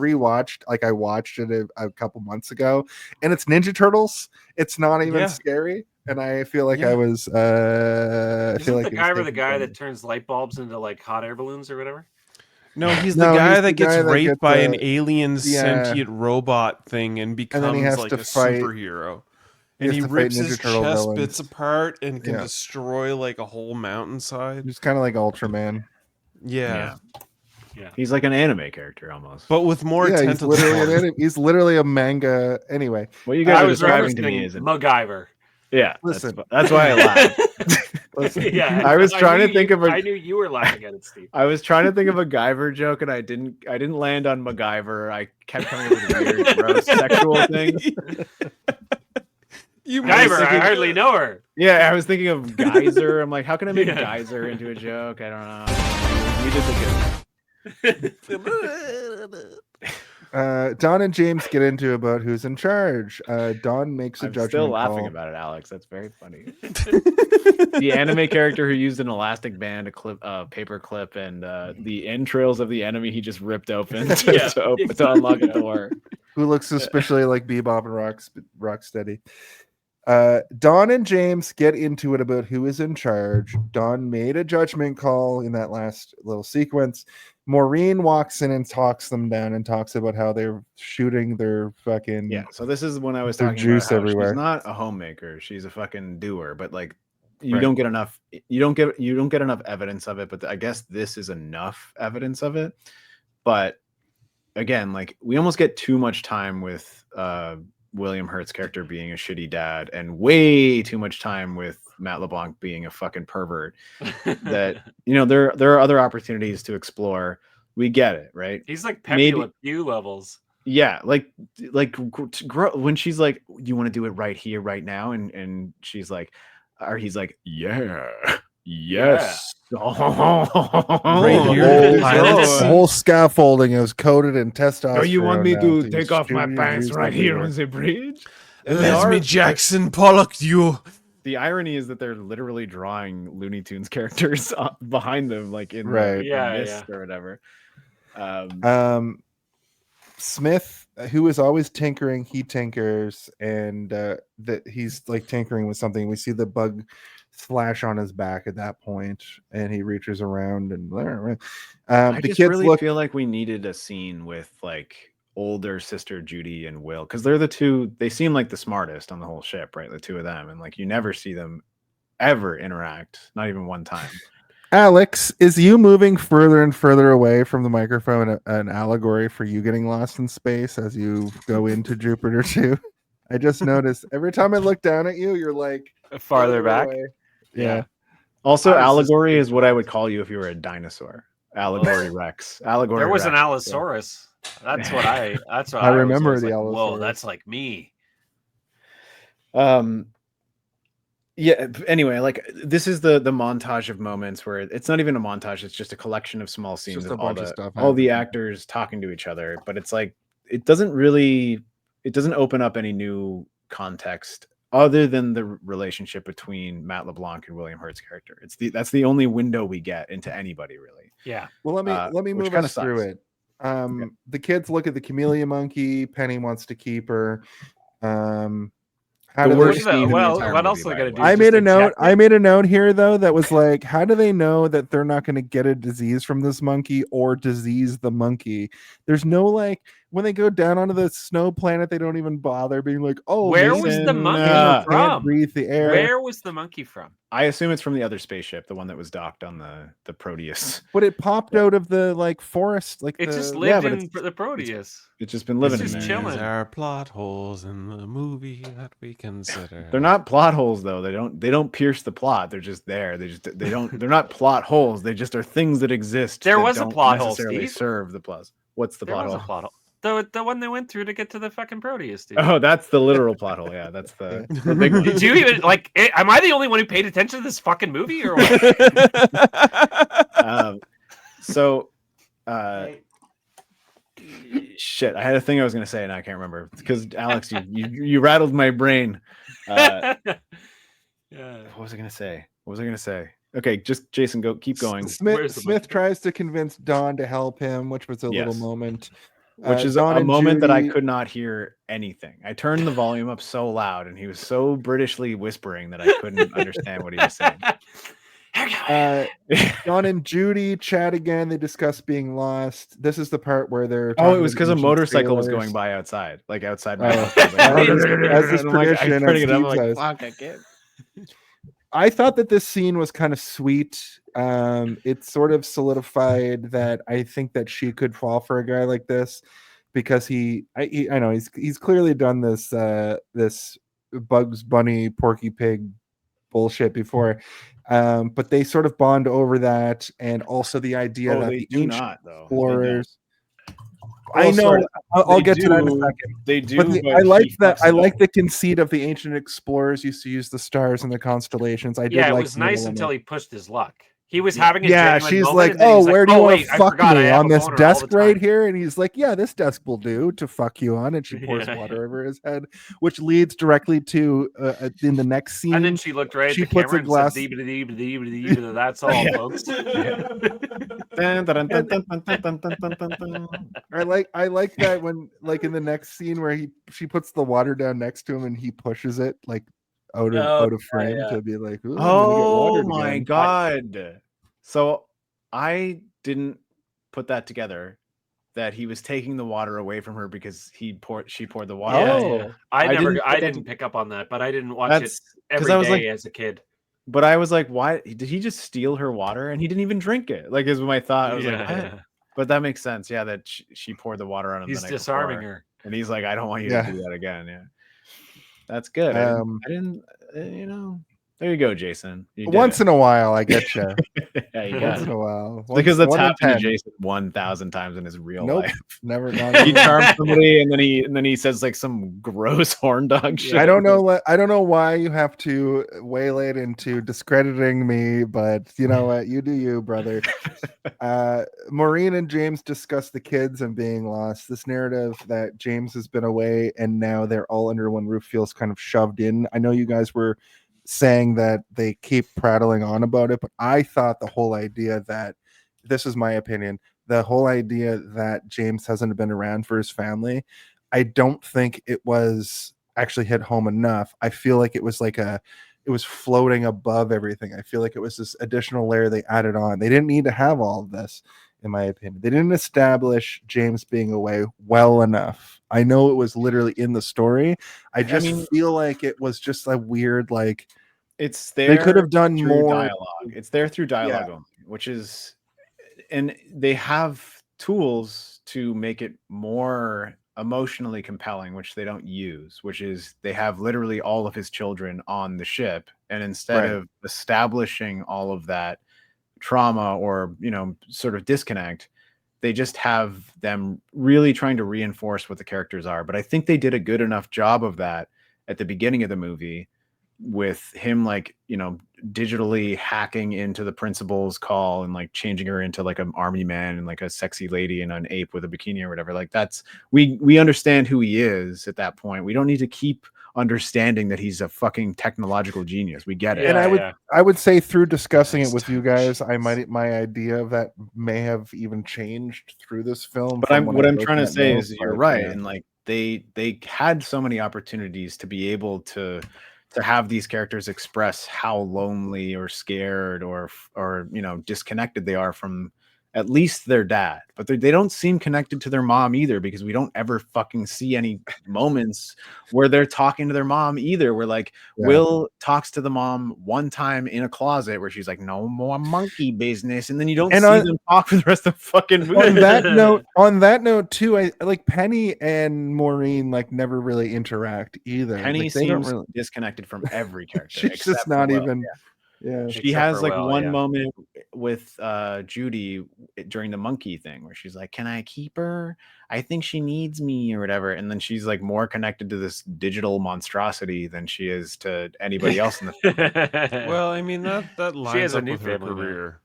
watched it a couple months ago, and it's Ninja Turtles. It's not even Yeah. scary. And I feel like Yeah. I was I feel Isn't like the it was Guyver the taken guy from that me. turns light bulbs into like hot air balloons or whatever? No, he's No, the guy he's that the gets guy that raped gets, by an alien yeah. sentient robot thing and becomes then he has like to a fight- superhero. he And has he to fight rips Ninja his Turtle chest villains. bits apart and can Yeah. destroy like a whole mountainside. It's kind of like Ultraman. Yeah. Yeah. He's like an anime character almost. But with more Yeah, tentacles. he's literally a manga. Anyway, What you guys I are was describing to me referencing is MacGyver. yeah. Listen. That's why I laughed. listen, Yeah, I was trying to knew think you- of a- I knew you were laughing at it, Steve. I was trying to think of a Guyver joke and I didn't land on MacGyver. I kept coming up with weird, gross sexual things. You Guyver, I thinking- hardly know her. Yeah, I was thinking of Geyser. I'm like, how can I make Yeah. Geyser into a joke? I don't know. We did the good. Don and James get into about who's in charge. Don makes a I'm judgment still laughing call. about it, Alex. That's very funny. The anime character who used an elastic band, a paper clip, and the entrails of the enemy he just ripped open to unlock a door. Who looks suspiciously like Bebop and Rocksteady. Don and James get into it about who is in charge. Don made a judgment call in that last little sequence. Maureen walks in and talks them down and talks about how they're shooting their fucking Yeah, so this is when I was Their talking juice about how everywhere. she's not a homemaker; she's a fucking doer. But like, you Right. don't get enough. You don't get enough evidence of it. But I guess this is enough evidence of it. But again, like we almost get too much time with William Hurt's character being a shitty dad and way too much time with Matt LeBlanc being a fucking pervert, that there are other opportunities to explore. We get it, right? He's like Pepe Le Pew levels. Yeah, like when she's like, "You want to do it right here, right now?" and she's like, or he's like, "Yeah, yes." Right here. The whole scaffolding is coated in testosterone. Oh, you want me now, to so take you off my shoot pants your right here on everywhere. the bridge? Let me Jackson Pollock you. The irony is that they're literally drawing Looney Tunes characters behind them, like in Right. the mist or whatever. Smith, who is always tinkering, he tinkers, and that he's like tinkering with something. We see the bug slash on his back at that point, and he reaches around and I the just kids really look. feel like we needed a scene with like older sister Judy and Will, because they're the two. They seem like the smartest on the whole ship, right? The two of them, and like you never see them ever interact, not even one time. Alex, is you moving further and further away from the microphone an allegory for you getting lost in space as you go into Jupiter 2? I just noticed every time I look down at you, you're like farther back. away. Yeah. Also, allegory is what I would call you if you were a dinosaur. Allegory Rex. Allegory. There was Rex. an Allosaurus. That's what I. That's what I was remember always the like, Allosaurus. Whoa, that's like me. Yeah, anyway, like this is the montage of moments where it's not even a montage, it's just a collection of small scenes just of a bunch of stuff all the happening. actors talking to each other, but it's like it doesn't open up any new context other than the relationship between Matt LeBlanc and William Hurt's character. That's the only window we get into anybody, really. Yeah. Well, let me which move kinda us through sucks. it. The kids look at the camellia monkey. Penny wants to keep her. How The do worst they- scene in the well, entire what movie, else are they by gonna the do? way. I Just made a note. eject I it? made a note here though that was like, how do they know that they're not going to get a disease from this monkey or disease the monkey? There's no like when they go down onto the snow planet, they don't even bother being like, oh, Where maybe was the Mason, monkey can't from? breathe the air. Where was the monkey from? I assume it's from the other spaceship, the one that was docked on the Proteus. But it popped out of the like forest, like It the just lived but in the Proteus. It's just been living in just there. chilling. These are plot holes in the movie that we consider. They're not plot holes though. They don't pierce the plot. They're just there. They're not plot holes. They just are things that exist. There that was a don't plot hole, necessarily Steve. serve the plus. What's the There plot was hole? a plot hole. The one they went through to get to the fucking Proteus, dude. Oh, that's the literal plot hole. Yeah, that's the big one. Did you even like? Am I the only one who paid attention to this fucking movie, or what? So, shit. I had a thing I was gonna say and I can't remember because Alex, you rattled my brain. Yeah. What was I gonna say? Okay, just Jason, keep going. Smith tries to convince Dawn to help him, which was a little moment. Which is Dawn a and moment that I Judy- could not hear anything. I turned the volume up so loud and he was so Britishly whispering that I couldn't understand what he was saying. Dawn and Judy chat again. They discuss being lost. This is the part where they're Oh, talking it was to because a ancient motorcycle was sailors. going by outside, like outside Oh, my house. I was like, as is I'm like, I'm tradition, turning as it up, I'm Steve like, says. fuck, I can't. I thought that this scene was kind of sweet. It sort of solidified that I think that she could fall for a guy like this because I know he's clearly done this this Bugs Bunny Porky Pig bullshit before, but they sort of bond over that, and also the idea that They the do ancient not, though. explorers. Well, I know. sort of. I'll They get to that in a do- second. They do, But but I like he that. fucks I it up. like the conceit of the ancient explorers used to use the stars and the constellations. I did Yeah, it like was that nice element. until he pushed his luck. He was having a Yeah, genuine she's moment, like, and then "Oh, he's like, where do you want wait, to I fuck forgot I me have on a this boner all desk the right time." here?" And he's like, "Yeah, this desk will do to fuck you on." And she pours Yeah. water over his head, which leads directly to in the next scene. And then she looked right at she the puts camera a glass. and said, "Dee-ba-dee-ba-dee-ba-dee-ba-dee, that's all, folks." I like that when like in the next scene where she puts the water down next to him and he pushes it like out of frame to be like, "Ooh, I'm gonna get Oh watered my again." god! So I didn't put that together. That he was taking the water away from her because she poured the water. Yeah. I put that didn't pick up on that, but I didn't watch it 'cause every I was day like- as a kid. But I was like, why did he just steal her water and he didn't even drink it? Like is my thought. I was like, what? But that makes sense. Yeah, that she poured the water on him. He's the night disarming before. her. And he's like, I don't want you to do that again. Yeah. That's good. Um, I didn't you know. There you go, Jason. You did once it. in a while, I get you. Yeah, you Once got in it. a while, Because that's one in happened to 10. Jason 1,000 times in his real Nope, life. never. Not He even. charms somebody and then he says like some gross horn dog shit. I don't know. I don't know why you have to waylay it into discrediting me, but you know what? You do you, brother. Maureen and James discuss the kids and being lost. This narrative that James has been away and now they're all under one roof feels kind of shoved in. I know you guys were saying that they keep prattling on about it, but I thought the whole idea that this is my opinion, the whole idea that James hasn't been around for his family, I don't think it was actually hit home enough. I feel like it was it was floating above everything. I feel like it was this additional layer they added on. They didn't need to have all of this, in my opinion. They didn't establish James being away well enough. I know it was literally in the story. I feel like it was just a weird, like, it's there. They could have done through more dialogue. It's there through dialogue only, which is, and they have tools to make it more emotionally compelling, which they don't use, which is they have literally all of his children on the ship, and instead of establishing all of that trauma or sort of disconnect, they just have them really trying to reinforce what the characters are. But I think they did a good enough job of that at the beginning of the movie, with him digitally hacking into the principal's call and like changing her into like an army man and like a sexy lady and an ape with a bikini or whatever. Like that's, we understand who he is at that point. We don't need to keep understanding that he's a fucking technological genius. We get it. And I would say through discussing it with you guys, my idea of that may have even changed through this film. But what I'm trying to say is you're right. And like they had so many opportunities to be able to have these characters express how lonely or scared or disconnected they are from at least their dad, but they don't seem connected to their mom either, because we don't ever fucking see any moments where they're talking to their mom either. Where like Will talks to the mom one time in a closet where she's like, no more monkey business, and then you don't see them talk for the rest of the fucking movie. On that note too, I like Penny and Maureen like never really interact either. Penny like, seems disconnected from every character. She's just not even. Yeah, she has like one moment with Judy during the monkey thing where she's like, can I keep her? I think she needs me or whatever. And then she's like more connected to this digital monstrosity than she is to anybody else in the film. Well, I mean that lines up with her career.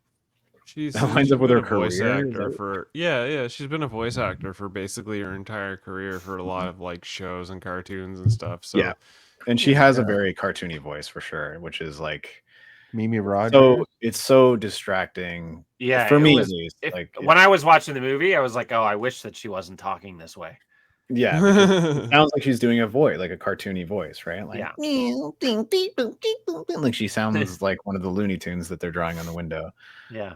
She's been a voice actor for she's been a voice actor for basically her entire career for a lot of like shows and cartoons and stuff. So yeah, and she has a very cartoony voice for sure, which is like Mimi Rogers. So it's so distracting. Yeah, for me at least. When I was watching the movie, I was like, "Oh, I wish that she wasn't talking this way." Yeah, it sounds like she's doing a voice, like a cartoony voice, right? Like, like she sounds like one of the Looney Tunes that they're drawing on the window. Yeah.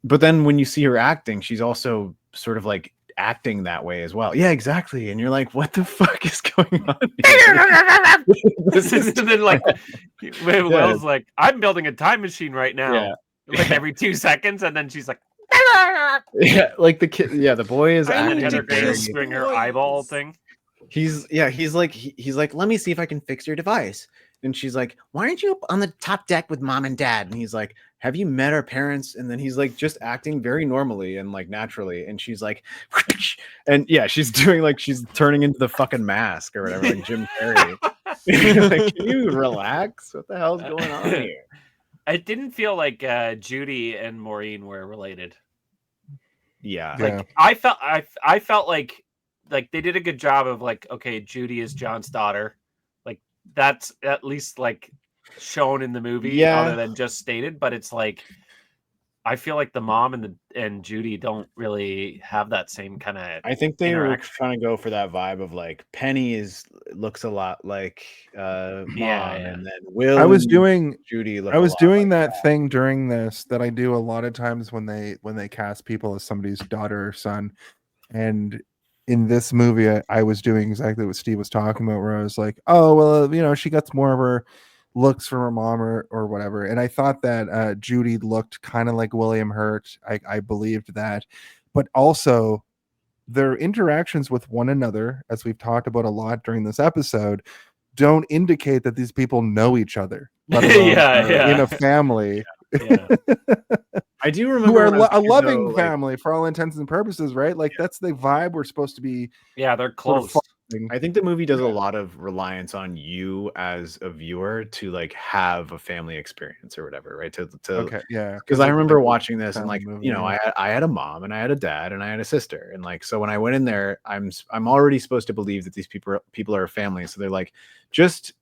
But then when you see her acting, she's also sort of like acting that way as well. Yeah, exactly. And you're like, what the fuck is going on here? And then like Will's like, I'm building a time machine right now. Yeah. Like every 2 seconds, and then she's like, yeah, like the kid, the boy is acting doing her eyeball thing. He's like, let me see if I can fix your device. And she's like, why aren't you up on the top deck with mom and dad? And he's like, have you met our parents? And then he's like just acting very normally and like naturally. And she's like, and yeah, she's doing like she's turning into the fucking Mask or whatever, like Jim Carrey. Like, can you relax? What the hell's going on here? It didn't feel like Judy and Maureen were related. Yeah, like I felt like they did a good job of like, okay, Judy is John's daughter. Like that's at least like shown in the movie, other than just stated. But it's like I feel like the mom and Judy don't really have that same kind of. I think they were trying to go for that vibe of like Penny looks a lot like mom, and then Will. I was doing Judy. I was doing that thing during this that I do a lot of times when they cast people as somebody's daughter or son, and in this movie I was doing exactly what Steve was talking about, where I was like, oh well, she gets more of her looks from her mom or whatever. And I thought that Judy looked kind of like William Hurt. I believed that. But also their interactions with one another, as we've talked about a lot during this episode, don't indicate that these people know each other, let alone in a family. Yeah. I do remember who are when I was a kid, loving though, like, family for all intents and purposes, right? Like that's the vibe we're supposed to be. Yeah, they're sort of close. following. I think the movie does a lot of reliance on you as a viewer to like have a family experience or whatever, right? To Okay, yeah. because I remember watching this and family like movie, I had a mom and I had a dad and I had a sister, and like so when I went in there, I'm already supposed to believe that these people are a family, so they're like, just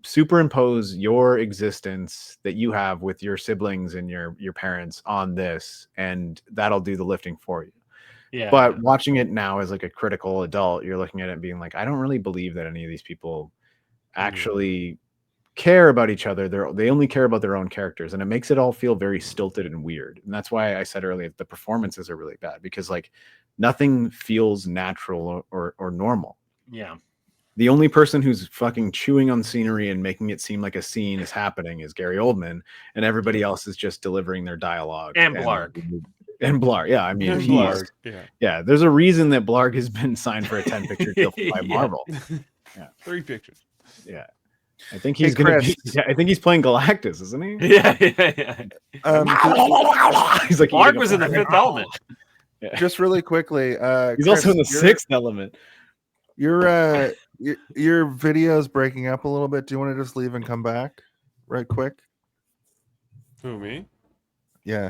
superimpose your existence that you have with your siblings and your parents on this, and that'll do the lifting for you. Yeah. But watching it now as like a critical adult, you're looking at it and being like, I don't really believe that any of these people actually care about each other. They only care about their own characters, and it makes it all feel very stilted and weird. And that's why I said earlier the performances are really bad, because like nothing feels natural or normal. Yeah. The only person who's fucking chewing on scenery and making it seem like a scene is happening is Gary Oldman, and everybody else is just delivering their dialogue. And Blarg. And Blarg, yeah. I mean, And he's Blarg, yeah. There's a reason that Blarg has been signed for a 10-picture deal by Marvel. Yeah, 3 pictures. Yeah, I think he's gonna. I think he's playing Galactus, isn't he? Yeah. He's like Blarg was in the Fifth Element. Yeah. Just really quickly, he's Chris, also in the Sixth Element. Your video's breaking up a little bit. Do you want to just leave and come back right quick? Who, me? Yeah.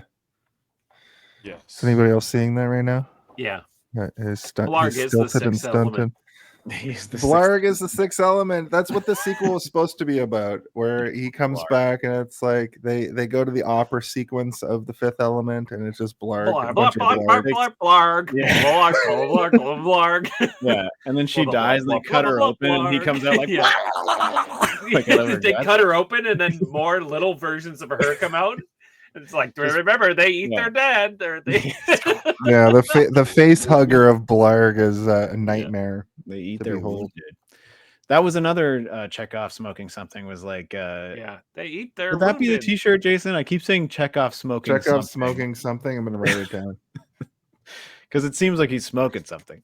Yes. Is anybody else seeing that right now? Yeah. Blarg is the Sixth Element. Blarg is the Sixth Element. That's what the sequel is supposed to be about, where he comes back and it's like they go to the opera sequence of the Fifth Element, and it's just Blarg. Blarg. Yeah. Blarg. Yeah, and then she dies, and they cut her open, and he comes out like, they cut her open, and then more little versions of her come out. It's like, remember, they eat their dad. Yeah, the face hugger of Blarg is a nightmare. They eat their wounded. That was another Chekhov smoking something. Was like, they eat their. Would that be the wounded. T-shirt, Jason? I keep saying Chekhov smoking. Chekhov something. smoking something. I'm gonna write it down because it seems like he's smoking something.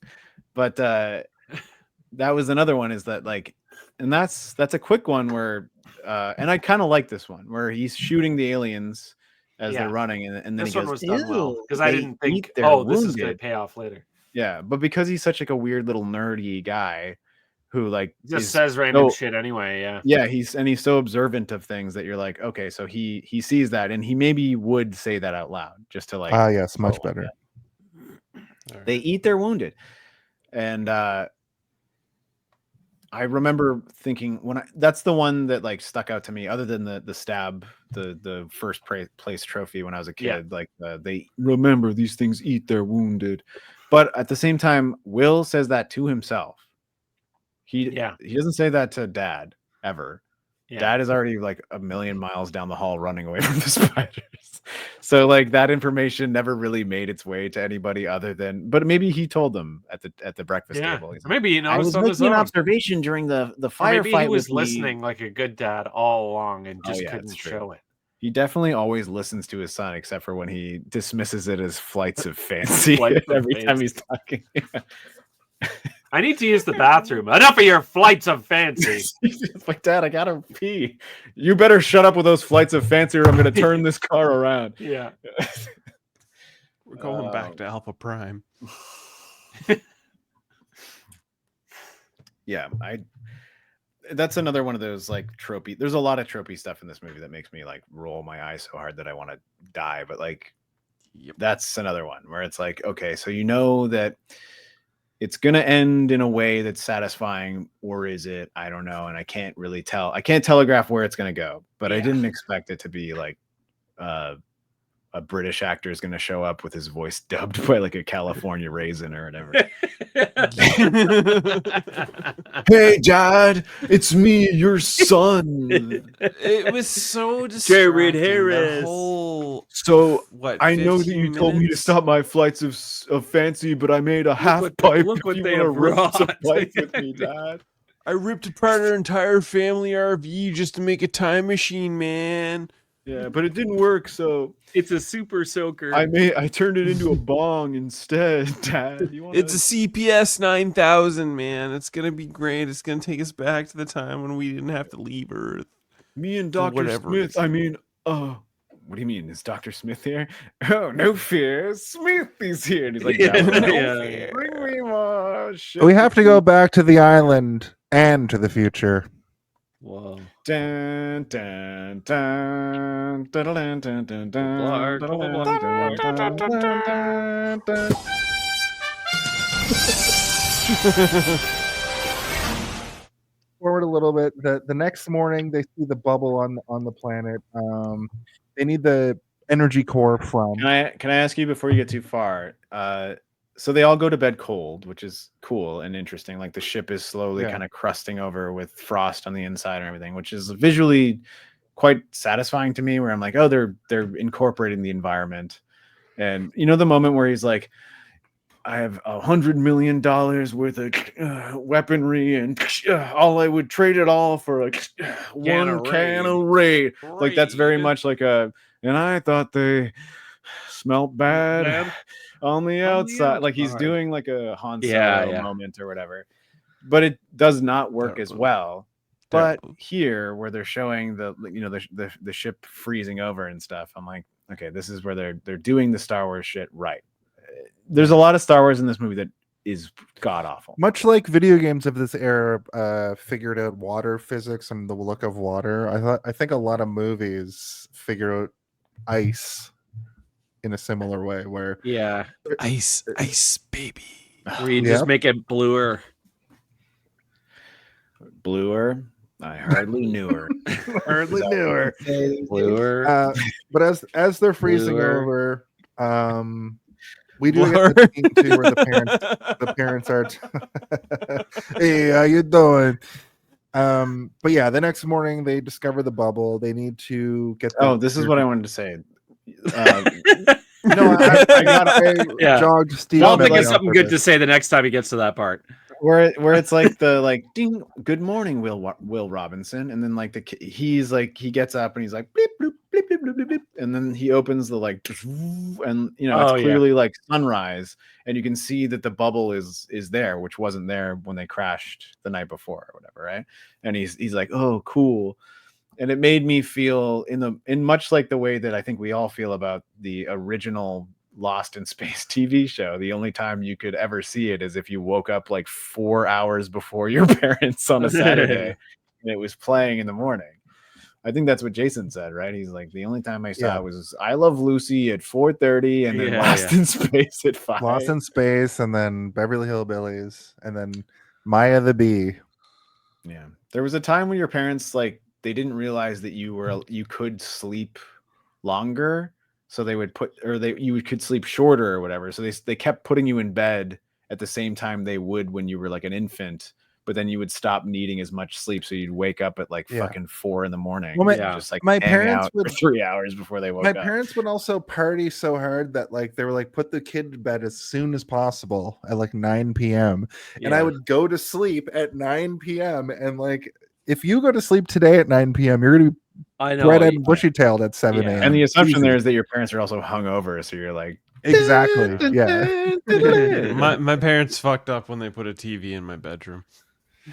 But that was another one. Is that like, and that's a quick one where, and I kind of like this one where he's shooting the aliens as they're running, and then this he goes, one was done well because I didn't think, this is going to pay off later. Yeah, but because he's such like a weird little nerdy guy who like just says random shit anyway. Yeah, he's so observant of things that you're like, okay, so he sees that, and he maybe would say that out loud just to like, yes, much better. They eat their wounded, and I remember thinking that's the one that like stuck out to me, other than the stab, the first place trophy when I was a kid. Like they remember these things eat their wounded, but at the same time, Will says that to himself. He doesn't say that to Dad ever. Yeah. Dad is already like a million miles down the hall running away from the spiders. So like that information never really made its way to anybody other than, but maybe he told them at the breakfast table. He's maybe you know, I was making an observation during the firefight. Maybe he was listening like a good dad all along and just couldn't show it. He definitely always listens to his son, except for when he dismisses it as flights of fancy every time he's talking. I need to use the bathroom. Enough of your flights of fancy. It's like, Dad, I gotta pee. You better shut up with those flights of fancy, or I'm gonna turn this car around. Yeah. We're going back to Alpha Prime. Yeah, that's another one of those like tropey. There's a lot of tropey stuff in this movie that makes me like roll my eyes so hard that I want to die. But like, that's another one where it's like, okay, so you know that it's going to end in a way that's satisfying, or is it? I don't know. And I can't really tell. I can't telegraph where it's going to go, but I didn't expect it to be like a British actor is going to show up with his voice dubbed by like a California raisin or whatever. Hey, Dad, it's me, your son. It was so Jared distracting. Harris. So What? I know that you told me to stop my flights of fancy, but I made a half pipe. Look what if they you have want to rip some brought. pipe with me, Dad. I ripped apart our entire family RV just to make a time machine, man. Yeah, but it didn't work, so It's a super soaker. I turned it into a bong instead, Dad. It's a CPS 9000, man. It's gonna be great. It's gonna take us back to the time when we didn't have to leave Earth. Me and Or Dr. whatever it Smith. is. I mean, what do you mean? Is Dr. Smith here? Oh, no fear. Smithy's here. And he's like, Yeah, no yeah. fear. Bring me more. We have to go back to the island and to the future. Whoa. Dun, dun, dun, dun, dun, dun, dun, dun, Blarg, dun, blah, blah, dun, blah, dun, dun, dun, dun, dun. Forward a little bit. The next morning, they see the bubble on the planet. They need the energy core from. Can I ask you before you get too far? So they all go to bed cold, which is cool and interesting. Like the ship is slowly kind of crusting over with frost on the inside and everything, which is visually quite satisfying to me. Where I'm like, oh, they're incorporating the environment, and you know the moment where he's like, I have $100 million worth of weaponry, and all I would trade it all for like one can of Raid. Like that's very much like a. And I thought they smelled bad on the outside. Like he's doing like a Han Solo moment or whatever. But it does not work as well. But here, where they're showing the ship freezing over and stuff, I'm like, okay, this is where they're doing the Star Wars shit right. There's a lot of Star Wars in this movie that is god awful. Much like video games of this era figured out water physics and the look of water. I think a lot of movies figure out ice in a similar way, where ice baby, where you just make it bluer. I hardly knew her. Bluer. But as they're freezing over, we do get the scene too where the parents are hey, how you doing? But yeah, the next morning they discover the bubble. They need to get this is what I wanted to say. I got jogged Steve. I'll think of something good to say the next time he gets to that part. Where it's like the ding, good morning, Will Robinson, and then like he's like he gets up and he's like bleep, bloop, bleep, bleep, bleep, bleep, bleep, and then he opens the like, and it's clearly like sunrise, and you can see that the bubble is there, which wasn't there when they crashed the night before or whatever, right? And he's like, oh, cool. And it made me feel in much like the way that I think we all feel about the original Lost in Space TV show. The only time you could ever see it is if you woke up like 4 hours before your parents on a Saturday and it was playing in the morning. I think that's what Jason said, right? He's like, the only time I saw it was I Love Lucy at 4:30 and then Lost in Space at 5. Lost in Space, and then Beverly Hillbillies, and then Maya the Bee. Yeah. There was a time when your parents like they didn't realize that you could sleep longer, so they would you could sleep shorter or whatever. So they kept putting you in bed at the same time they would when you were like an infant, but then you would stop needing as much sleep, so you'd wake up at like fucking 4 a.m. Well, just like my hang parents out would for 3 hours before they woke up. My parents would also party so hard that like they were like put the kid to bed as soon as possible at like 9 p.m. And I would go to sleep at 9 p.m. and like if you go to sleep today at 9 p.m., you're gonna be red and bushy tailed at 7 a.m. And the assumption there is that your parents are also hungover, so you're like exactly, My parents fucked up when they put a TV in my bedroom.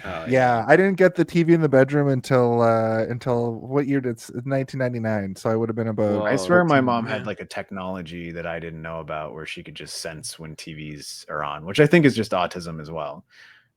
I didn't get the TV in the bedroom until what year did 1999, so I would have been about I swear my mom had like a technology that I didn't know about where she could just sense when TVs are on, which I think is just autism as well,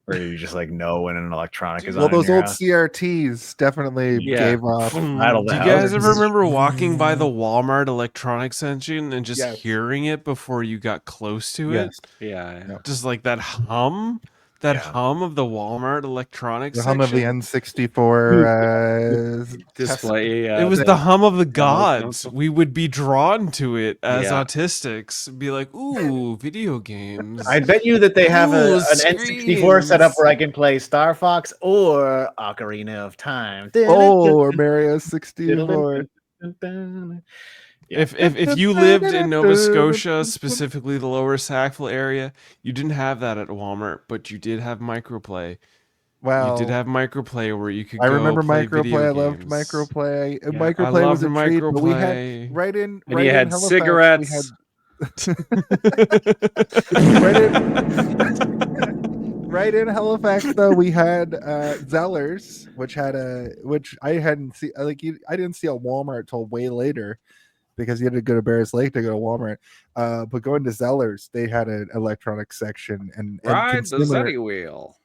where you just like know when an electronic is on. Well, those in your old house. CRTs definitely gave off. Do you guys ever remember walking by the Walmart electronics section and just hearing it before you got close to it? Yeah. Just like that hum. Hum of the Walmart electronics The hum of the N64 display. It was the hum of the gods. We would be drawn to it as autistics. Be like, ooh, video games. I bet you that they have an N64 set up where I can play Star Fox or Ocarina of Time. Or Mario 64. If you lived in Nova Scotia, specifically the Lower Sackville area, you didn't have that at Walmart, but you did have microplay. Well, you did have microplay where you could. I remember play microplay. video I loved games. microplay. Yeah, I Microplay was a loved treat, but we had microplay. right in And you had Halifax, cigarettes. right in Halifax, though, we had Zellers, which I hadn't seen. I didn't see a Walmart till way later because you had to go to Bears Lake to go to Walmart. But going to Zellers, they had an electronics section and Ride the consumer. Zeddy wheel.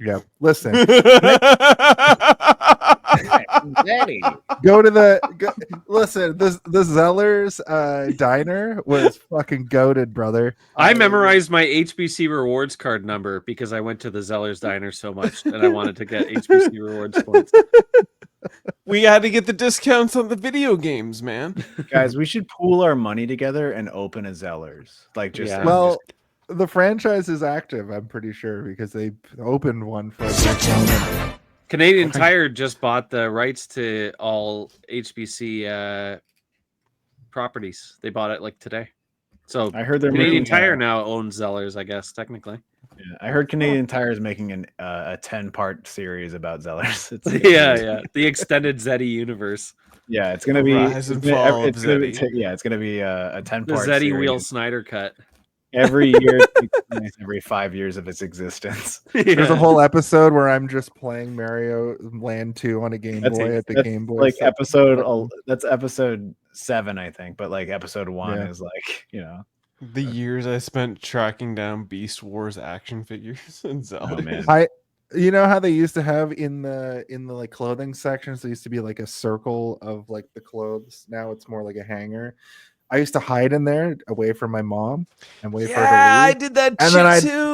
Yeah, listen. Daddy. Listen. The Zellers diner was fucking goated, brother. I memorized my HBC rewards card number because I went to the Zellers diner so much and I wanted to get HBC rewards points. We had to get the discounts on the video games, man. Guys, we should pool our money together and open a Zellers. Like just Yeah. Well, the franchise is active, I'm pretty sure, because they opened one for Canadian Tire just bought the rights to all HBC properties. They bought it like today. So I heard they're Canadian making, Tire now owns Zellers, I guess, technically. Yeah, I heard Canadian Tire is making a 10-part series about Zellers. Yeah. The extended Zeddy universe. Yeah, it's gonna be Rise and fall of it's gonna be Zeddy. it's gonna be a 10-part The Zeddy series. Wheel Snyder cut. Every year, every 5 years of its existence. There's a whole episode where I'm just playing Mario Land 2 on a Game Boy at the Game Boy. Like that's episode 7, I think. But like episode 1 is like, The years I spent tracking down Beast Wars action figures and Zelda. Oh, man. You know how they used to have in the like clothing sections, there used to be like a circle of like the clothes. Now it's more like a hanger. I used to hide in there away from my mom and wait for her to leave. I did that And shit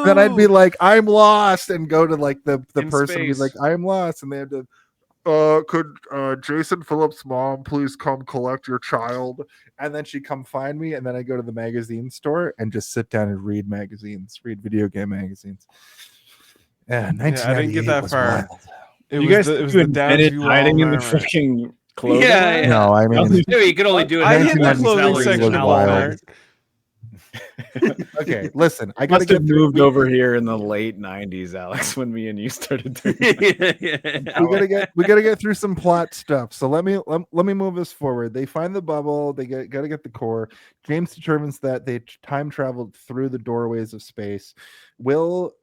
then I'd be like, I'm lost, and go to like the In person and be space. like, I'm lost, and they had to could Jason Phillips' mom please come collect your child? And then she'd come find me, and then I go to the magazine store and just sit down and read video game magazines. Yeah, I didn't get that far. It was the dad's admitted view hiding in the Walmart. freaking clothing. Yeah. No, I mean, Yeah, you could only do it. I in hit the 1997 clothing Zellers section and of wild. Walmart. okay, listen, I gotta Must have get moved over here in the late 90s, Alex, when me and you started doing we gotta get through some plot stuff. So let me move us forward. They find the bubble. They gotta get the core. James determines that they time traveled through the doorways of space. Will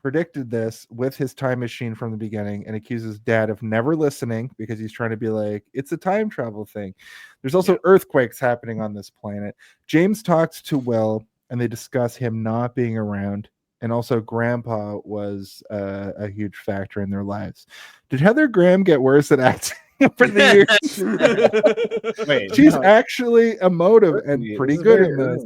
predicted this with his time machine from the beginning and accuses Dad of never listening because he's trying to be like, it's a time travel thing. There's also earthquakes happening on this planet. James talks to Will and they discuss him not being around. And also Grandpa was a huge factor in their lives. Did Heather Graham get worse at acting over the years? Wait, She's actually emotive and pretty good in this.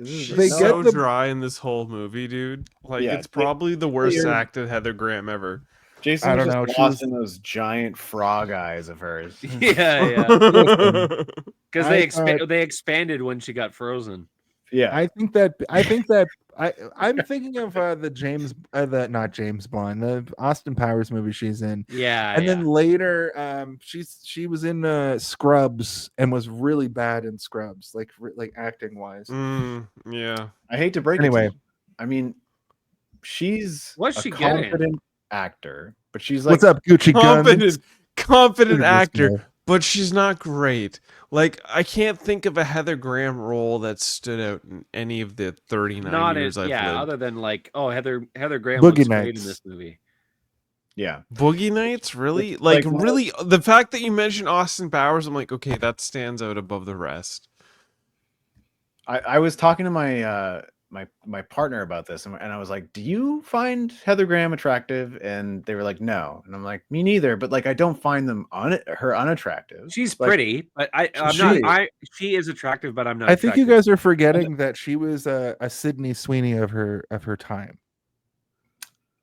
She's so dry in this whole movie, dude. Like, Yeah, it's probably the worst you're- acted Heather Graham ever. Jason I don't just know, she lost was- in those giant frog eyes of hers. Yeah. Because they expanded when she got frozen. Yeah, I'm thinking of not James Bond, the Austin Powers movie she's in. Yeah. And then later, she was in Scrubs and was really bad in Scrubs, like acting wise. Yeah. I hate to break it Anyway. to you. I mean, she's What's a she getting? confident actor, but she's like, What's up, Gucci Guns? Confident Look at this actor, guy. but she's not great. Like, I can't think of a Heather Graham role that stood out in any of the 39 Not years I've lived. other than like, oh, Heather Graham Boogie looks great in Nights. this movie. Yeah, Boogie Nights, really? It's Like, like- really? The fact that you mentioned Austin Powers, I'm like, okay, that stands out above the rest. I was talking to my my partner about this, and I was like, "Do you find Heather Graham attractive?" And they were like, "No," and I'm like, "Me neither." But like, I don't find her unattractive. She's Like, pretty, but she is attractive, but I'm not. I think you attracted. guys are forgetting that she was a Sydney Sweeney of her time.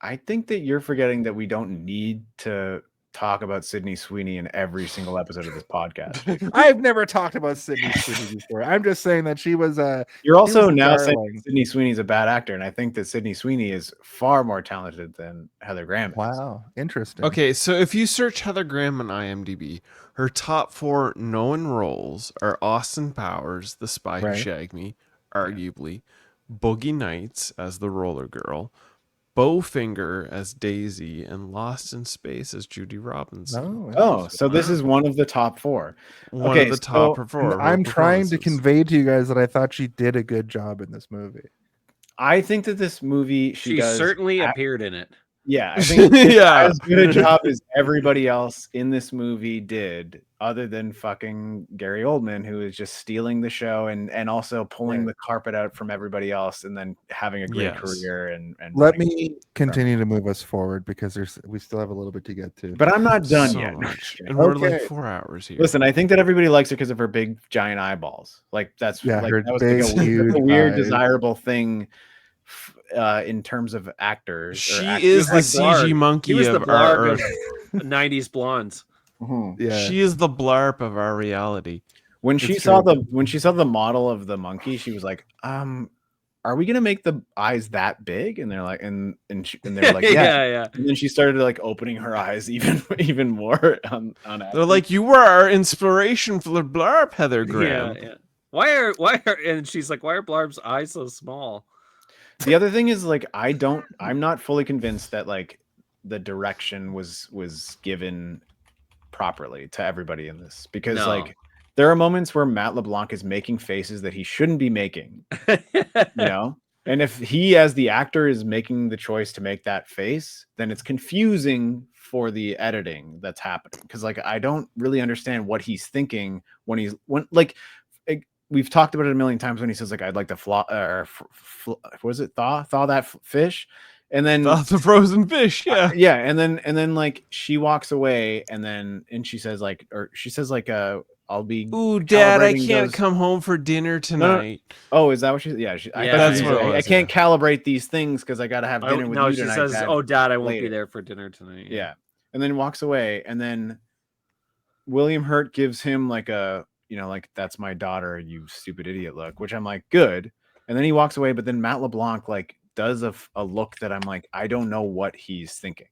I think that you're forgetting that we don't need to talk about Sydney Sweeney in every single episode of this podcast. I've never talked about Sydney Sweeney before. I'm just saying that she was You're also was a now saying darling. that Sydney Sweeney's a bad actor, and I think that Sydney Sweeney is far more talented than Heather Graham is. wow, interesting. Okay, so if you search Heather Graham on IMDb, her top 4 known roles are Austin Powers, The Spy Who Right. Shagged Me, arguably, Boogie Nights as the roller girl, Bowfinger as Daisy, and Lost in Space as Judy Robinson. Oh, so this is one of the top 4. One of the top And 4. I'm trying to performances. convey to you guys that I thought she did a good job in this movie. I think that this movie She certainly appeared in it. Yeah, I think Yeah. as good a job as everybody else in this movie did, other than fucking Gary Oldman, who is just stealing the show and also pulling the carpet out from everybody else, and then having a great career. And Let me continue to move us forward because we still have a little bit to get to. But I'm not done So yet. much. And we're like 4 hours here. Listen, I think that everybody likes her because of her big giant eyeballs. Like that's Yeah, like her that was big, like a huge weird, eyes. desirable thing in terms of actors. She is the CG monkey He was the of our blarg of 90s blondes. Yeah. She is the blarp of our reality. When she saw the model of the monkey, she was like, are we gonna make the eyes that big? And they're like, and they're like, yeah. And then she started like opening her eyes even more on They're like, you were our inspiration for the blarp, Heather Graham. Yeah. Why are and she's like, why are Blarb's eyes so small? The other thing is like I'm not fully convinced that like the direction was given properly to everybody in this, because like there are moments where Matt LeBlanc is making faces that he shouldn't be making, and if he as the actor is making the choice to make that face, then it's confusing for the editing that's happening, because like I don't really understand what he's thinking when we've talked about it a million times when he says like I'd like to thaw that fish, and then Thaw the frozen fish, yeah, and then like she walks away, and she says like I'll be. Ooh, Dad, I can't come home for dinner tonight. No. Oh, is that what she's? Yeah, that's what it was. I can't calibrate these things because I got to have dinner with you tonight. No, she says, "Oh, Dad, I won't be there for dinner tonight." Yeah, and then walks away, and then William Hurt gives him like a. Like, that's my daughter, you stupid idiot look, which I'm like, good. And then he walks away, but then Matt LeBlanc like does a look that I'm like, I don't know what he's thinking.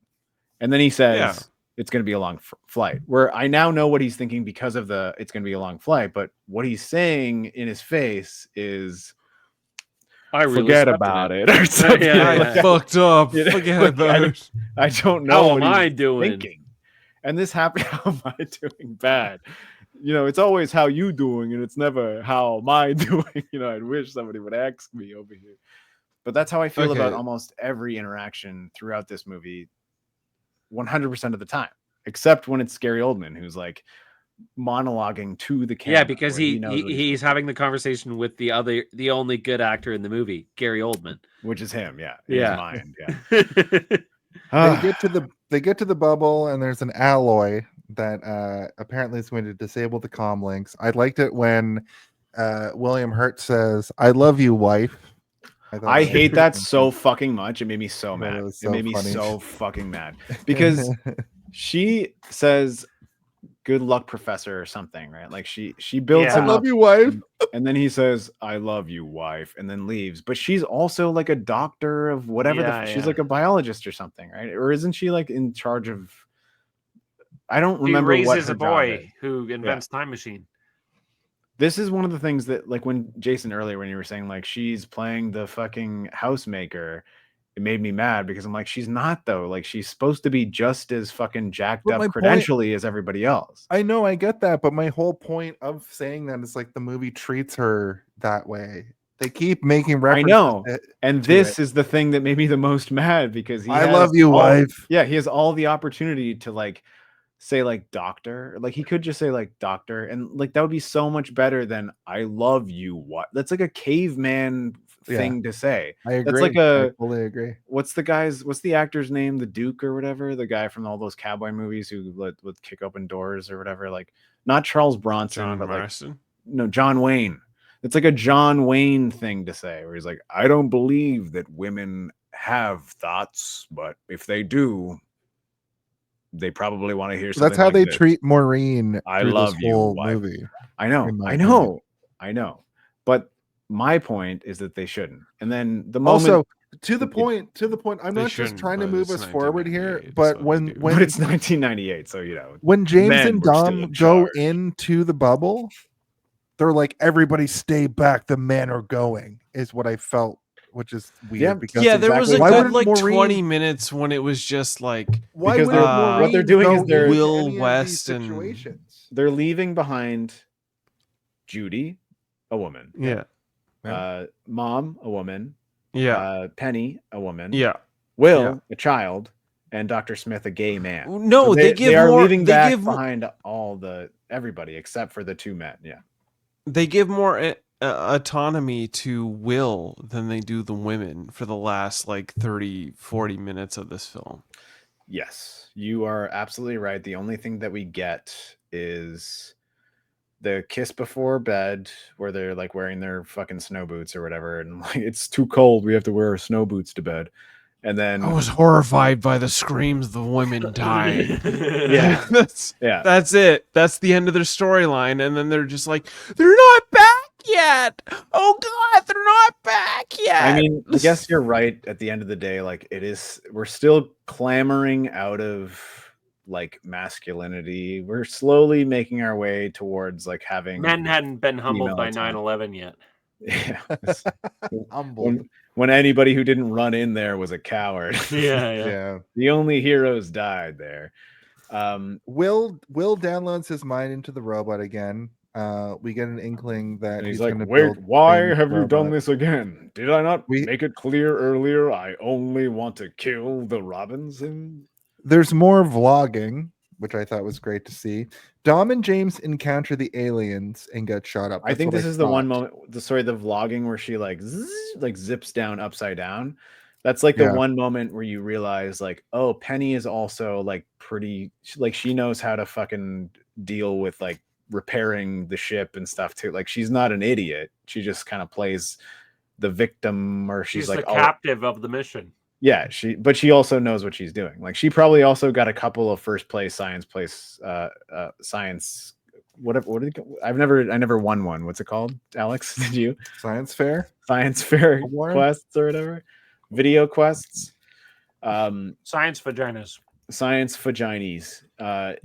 And then he says, it's going to be a long flight, where I now know what he's thinking because of it's going to be a long flight. But what he's saying in his face is, I really forget about it. Or something. I fucked up. Forget about it. I don't know. How am I doing? Thinking. And this happened. How am I doing bad? It's always how you doing, and it's never how am I doing. I wish somebody would ask me over here. But that's how I feel about almost every interaction throughout this movie, 100% of the time, except when it's Gary Oldman, who's like monologuing to the camera. Yeah, because he's having the conversation with the only good actor in the movie, Gary Oldman, which is him. Yeah, in his mind. Yeah. They get to the bubble, and there's an alloy that apparently is going to disable the comm links. I liked it when William Hurt says, "I love you, wife." I hate that so fucking much. It made me so mad. It made me so fucking mad because she says, "Good luck, professor," or something, right? Like she builds him I love up, you, wife. and then he says, "I love you, wife," and then leaves. But she's also like a doctor of whatever. She's like a biologist or something, right? Or isn't she like in charge of? I don't remember. He what raises her a boy job is. who invents time machine. This is one of the things that, like, when Jason earlier, when you were saying like she's playing the fucking housemaker, it made me mad because I'm like, she's not though. Like, she's supposed to be just as fucking jacked up credentially as everybody else. I know, I get that, but my whole point of saying that is like the movie treats her that way. They keep making references. I know, and this is the thing that made me the most mad because I love you, wife. Yeah, he has all the opportunity to like say like doctor, like he could just say like doctor, and like that would be so much better than I love you. What? That's like a caveman thing to say. I agree. That's like I fully agree. What's the actor's name? The Duke or whatever, the guy from all those cowboy movies who would kick open doors or whatever. Like not Charles Bronson, John but Marston? like no, John Wayne. It's like a John Wayne thing to say, where he's like, I don't believe that women have thoughts, but if they do, they probably want to hear something. That's how like they this. treat Maureen. I love you, movie. I know. But my point is that they shouldn't. And then the moment, also to the point, I'm not just trying to move us forward here, but when it's 1998, so when James and Dom go into the bubble, they're like, everybody stay back, the men are going, is what I felt which is weird. Yeah. Because Yeah, there was a why good wouldn't like Maureen- 20 minutes when it was just like Why Because wouldn't what Maureen they're doing is go they're- into Will any of these West and- situations? They're leaving behind Judy, a woman. yeah. Mom, a woman. Yeah. Penny, a woman. Yeah. Will, Yeah. a child, and Dr. Smith, a gay man. No, So they give they are more leaving they back give behind everybody except for the two men. Yeah. they give more autonomy to Will than they do the women for the last like 30-40 minutes of this film. Yes, you are absolutely right. The only thing that we get is the kiss before bed where they're like wearing their fucking snow boots or whatever, and like it's too cold, we have to wear our snow boots to bed. And then I was horrified by the screams the women died. Yeah. that's Yeah. That's it. That's the end of their storyline, and then they're just like, they're not back yet. Oh God, they're not back yet. I mean, I guess you're right. At the end of the day, like we're still clamoring out of like masculinity. We're slowly making our way towards like having Men hadn't been humbled female by autonomy. 9/11 yet. Yeah. Humbled. When anybody who didn't run in there was a coward. Yeah. The only heroes died there. Will downloads his mind into the robot again. We get an inkling that And he's he's like, gonna wait, build why a have you done robot." this again? Did I not make it clear earlier? I only want to kill the Robinson. There's more vlogging, which I thought was great to see. Dom and James encounter the aliens and get shot up. I That's think what this is the one thought. moment, the vlogging where she like zips down upside down. That's like the Yeah. one moment where you realize like, oh, Penny is also like pretty, like she knows how to fucking deal with like repairing the ship and stuff too. Like she's not an idiot. She just kind of plays the victim, or she's like the captive of the mission. Yeah, but she also knows what she's doing. Like she probably also got a couple of first place science whatever. I never won one. What's it called, Alex? Did you? Science fair Award? Quests or whatever. Video quests. Science vaginas. Science vaginas.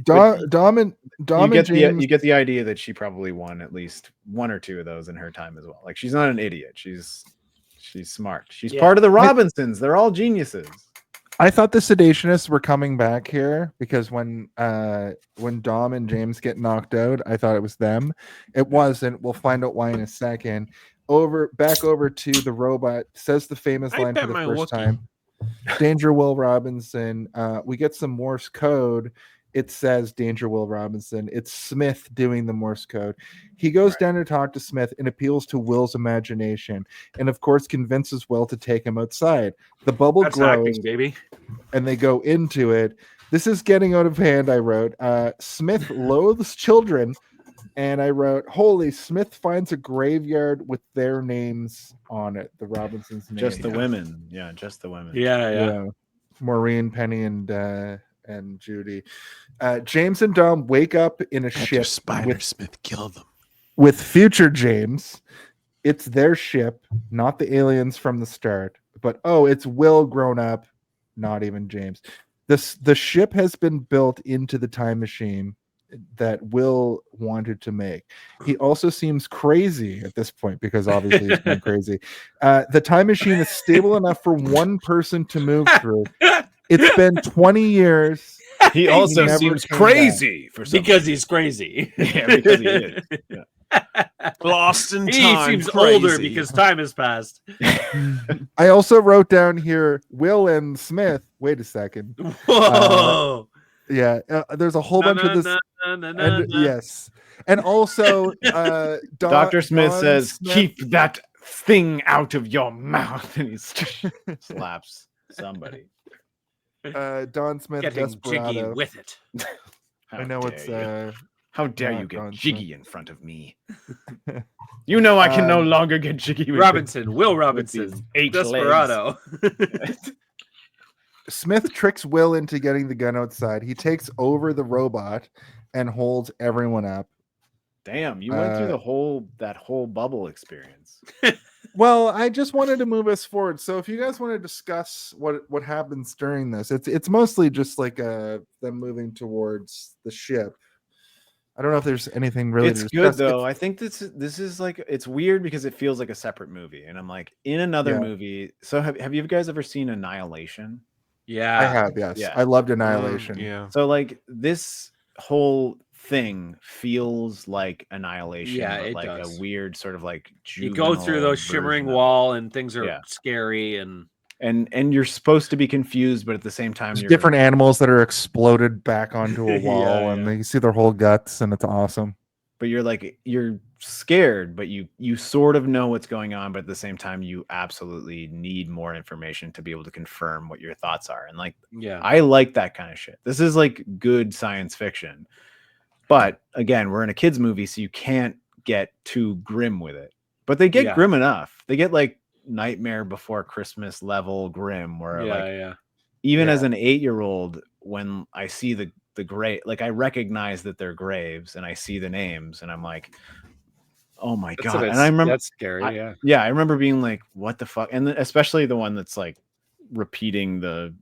Dom and James. You get the idea that she probably won at least one or two of those in her time as well. Like she's not an idiot. She's smart. She's part of the Robinsons. They're all geniuses. I thought the sedationists were coming back here because when Dom and James get knocked out, I thought it was them. It wasn't. We'll find out why in a second. Back over to the robot. Says the famous line for the first time. Danger Will Robinson. We get some Morse code. It says Danger Will Robinson. It's Smith doing the Morse code. He goes down to talk to Smith and appeals to Will's imagination, and of course convinces Will to take him outside. The bubble glows, acting, baby. and they go into it. This is getting out of hand, I wrote. Smith loathes children, and I wrote, holy, Smith finds a graveyard with their names on it, the Robinsons' names. Just the women. Yeah, just the women. Yeah. Maureen, Penny, and Judy. James and Dom wake up in a ship. Smith killed them. With future James. It's their ship, not the aliens from the start. But it's Will grown up, not even James. The ship has been built into the time machine that Will wanted to make. He also seems crazy at this point because obviously he's been crazy. The time machine is stable enough for one person to move through. It's been 20 years. He also never seems came crazy because he's crazy. Yeah, because he is. Yeah. Lost in He time. seems crazy. older because time has passed. I also wrote down here Will and Smith. Wait a second. Whoa. There's a whole bunch of this. Yes. And also, Dr. Smith Don says, Smith- keep that thing out of your mouth. And he slaps somebody. Don Smith, Getting jiggy Desperado. with it. I know it's. How dare not you get Don jiggy in front of me? You know I can no longer get jiggy with Robinson, Will these Robinson, 8 legs. Desperado. Smith tricks Will into getting the gun outside. He takes over the robot and holds everyone up. Damn, you went through that whole bubble experience. Well, I just wanted to move us forward. So if you guys want to discuss what happens during this, it's mostly just like them moving towards the ship. I don't know if there's anything really. It's to good discuss. though. I think this is like, it's weird because it feels like a separate movie, and I'm like, in another Yeah. movie. So have you guys ever seen Annihilation? Yeah. I have, yes. Yeah. I loved Annihilation. Yeah. So like this whole thing feels like Annihilation, Yeah, but it like does. a weird sort of like You go through those juvenile shimmering version of it. wall and things are Yeah. scary and you're supposed to be confused, but at the same time, There's you're different animals that are exploded back onto a wall, Yeah, and yeah. you see their whole guts, and it's awesome. but you're like, you're scared, but you sort of know what's going on, but at the same time, you absolutely need more information to be able to confirm what your thoughts are. And like, yeah. I like that kind of shit. This is like good science fiction. But again, we're in a kids movie, so you can't get too grim with it. But they get Yeah. grim enough. They get like Nightmare Before Christmas level grim, where Yeah, like yeah. even as Yeah. an 8-year-old, when I see the grave, like I recognize that they're graves and I see the names and I'm like, oh my That's God. a bit- And I remember that's scary, yeah. Yeah, I remember being like, what the fuck? And especially the one that's like repeating the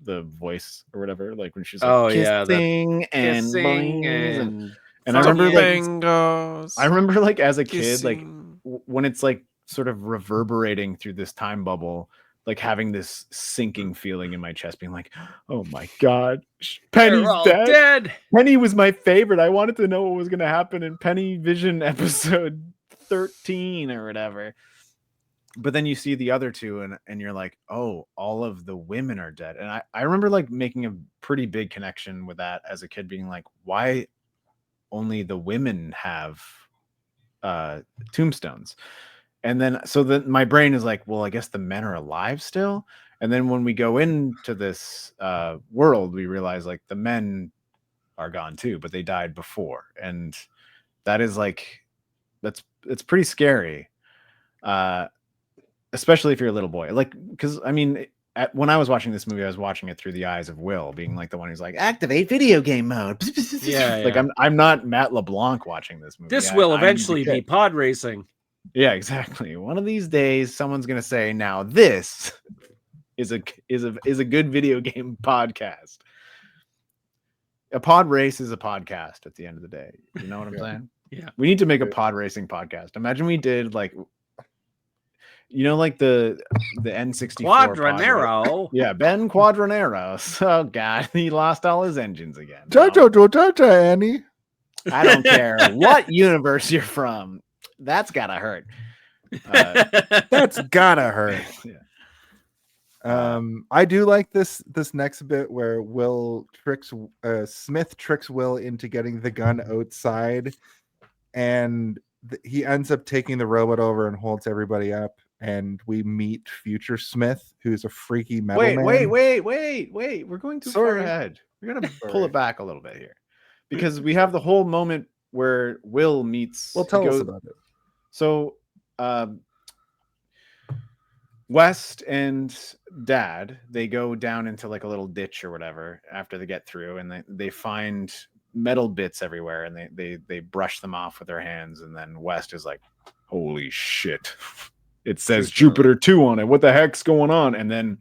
voice or whatever, like when she's like Oh, yeah, that kissing and kissing boings and I fucking remember like Fingers. I remember like as a kid, like kissing. when it's like sort of reverberating through this time bubble, like having this sinking feeling in my chest, being like, oh my God, Penny's They're all dead. Penny was my favorite. I wanted to know what was going to happen in Penny Vision episode 13 or whatever. But then you see the other two and you're like, oh, all of the women are dead. And I remember like making a pretty big connection with that as a kid, being like, why only the women have tombstones? And then so then my brain is like, well, I guess the men are alive still. And then when we go into this world, we realize like the men are gone too, but they died before. And that is like, it's pretty scary. Especially if you're a little boy, like, because I mean, when I was watching this movie, I was watching it through the eyes of Will, being like the one who's like, activate video game mode. Yeah, Like yeah. I'm not Matt LeBlanc watching this movie. This will I'm eventually the be kid. pod racing. Yeah, exactly. One of these days, someone's gonna say, "Now this is a good video game podcast." A pod race is a podcast at the end of the day. You know what I'm saying? Yeah. We need to make a pod racing podcast. Imagine we did like, you know, like the N64 Quadranero. Yeah, Ben Quadranero. Oh God, he lost all his engines again. Cha-cha, Annie. I don't care what universe you're from. That's gotta hurt. That's gotta hurt. Yeah. I do like this next bit where Smith tricks Will into getting the gun outside, and he ends up taking the robot over and holds everybody up, and we meet future Smith, who's a freaky metal man. Wait. We're going too far ahead. We're gonna pull it back a little bit here, because we have the whole moment where Will meets. Well, tell us about it. So, West and Dad, they go down into like a little ditch or whatever after they get through, and they find metal bits everywhere, and they brush them off with their hands, and then West is like, holy shit, it says Jupiter 2 on it, what the heck's going on? And then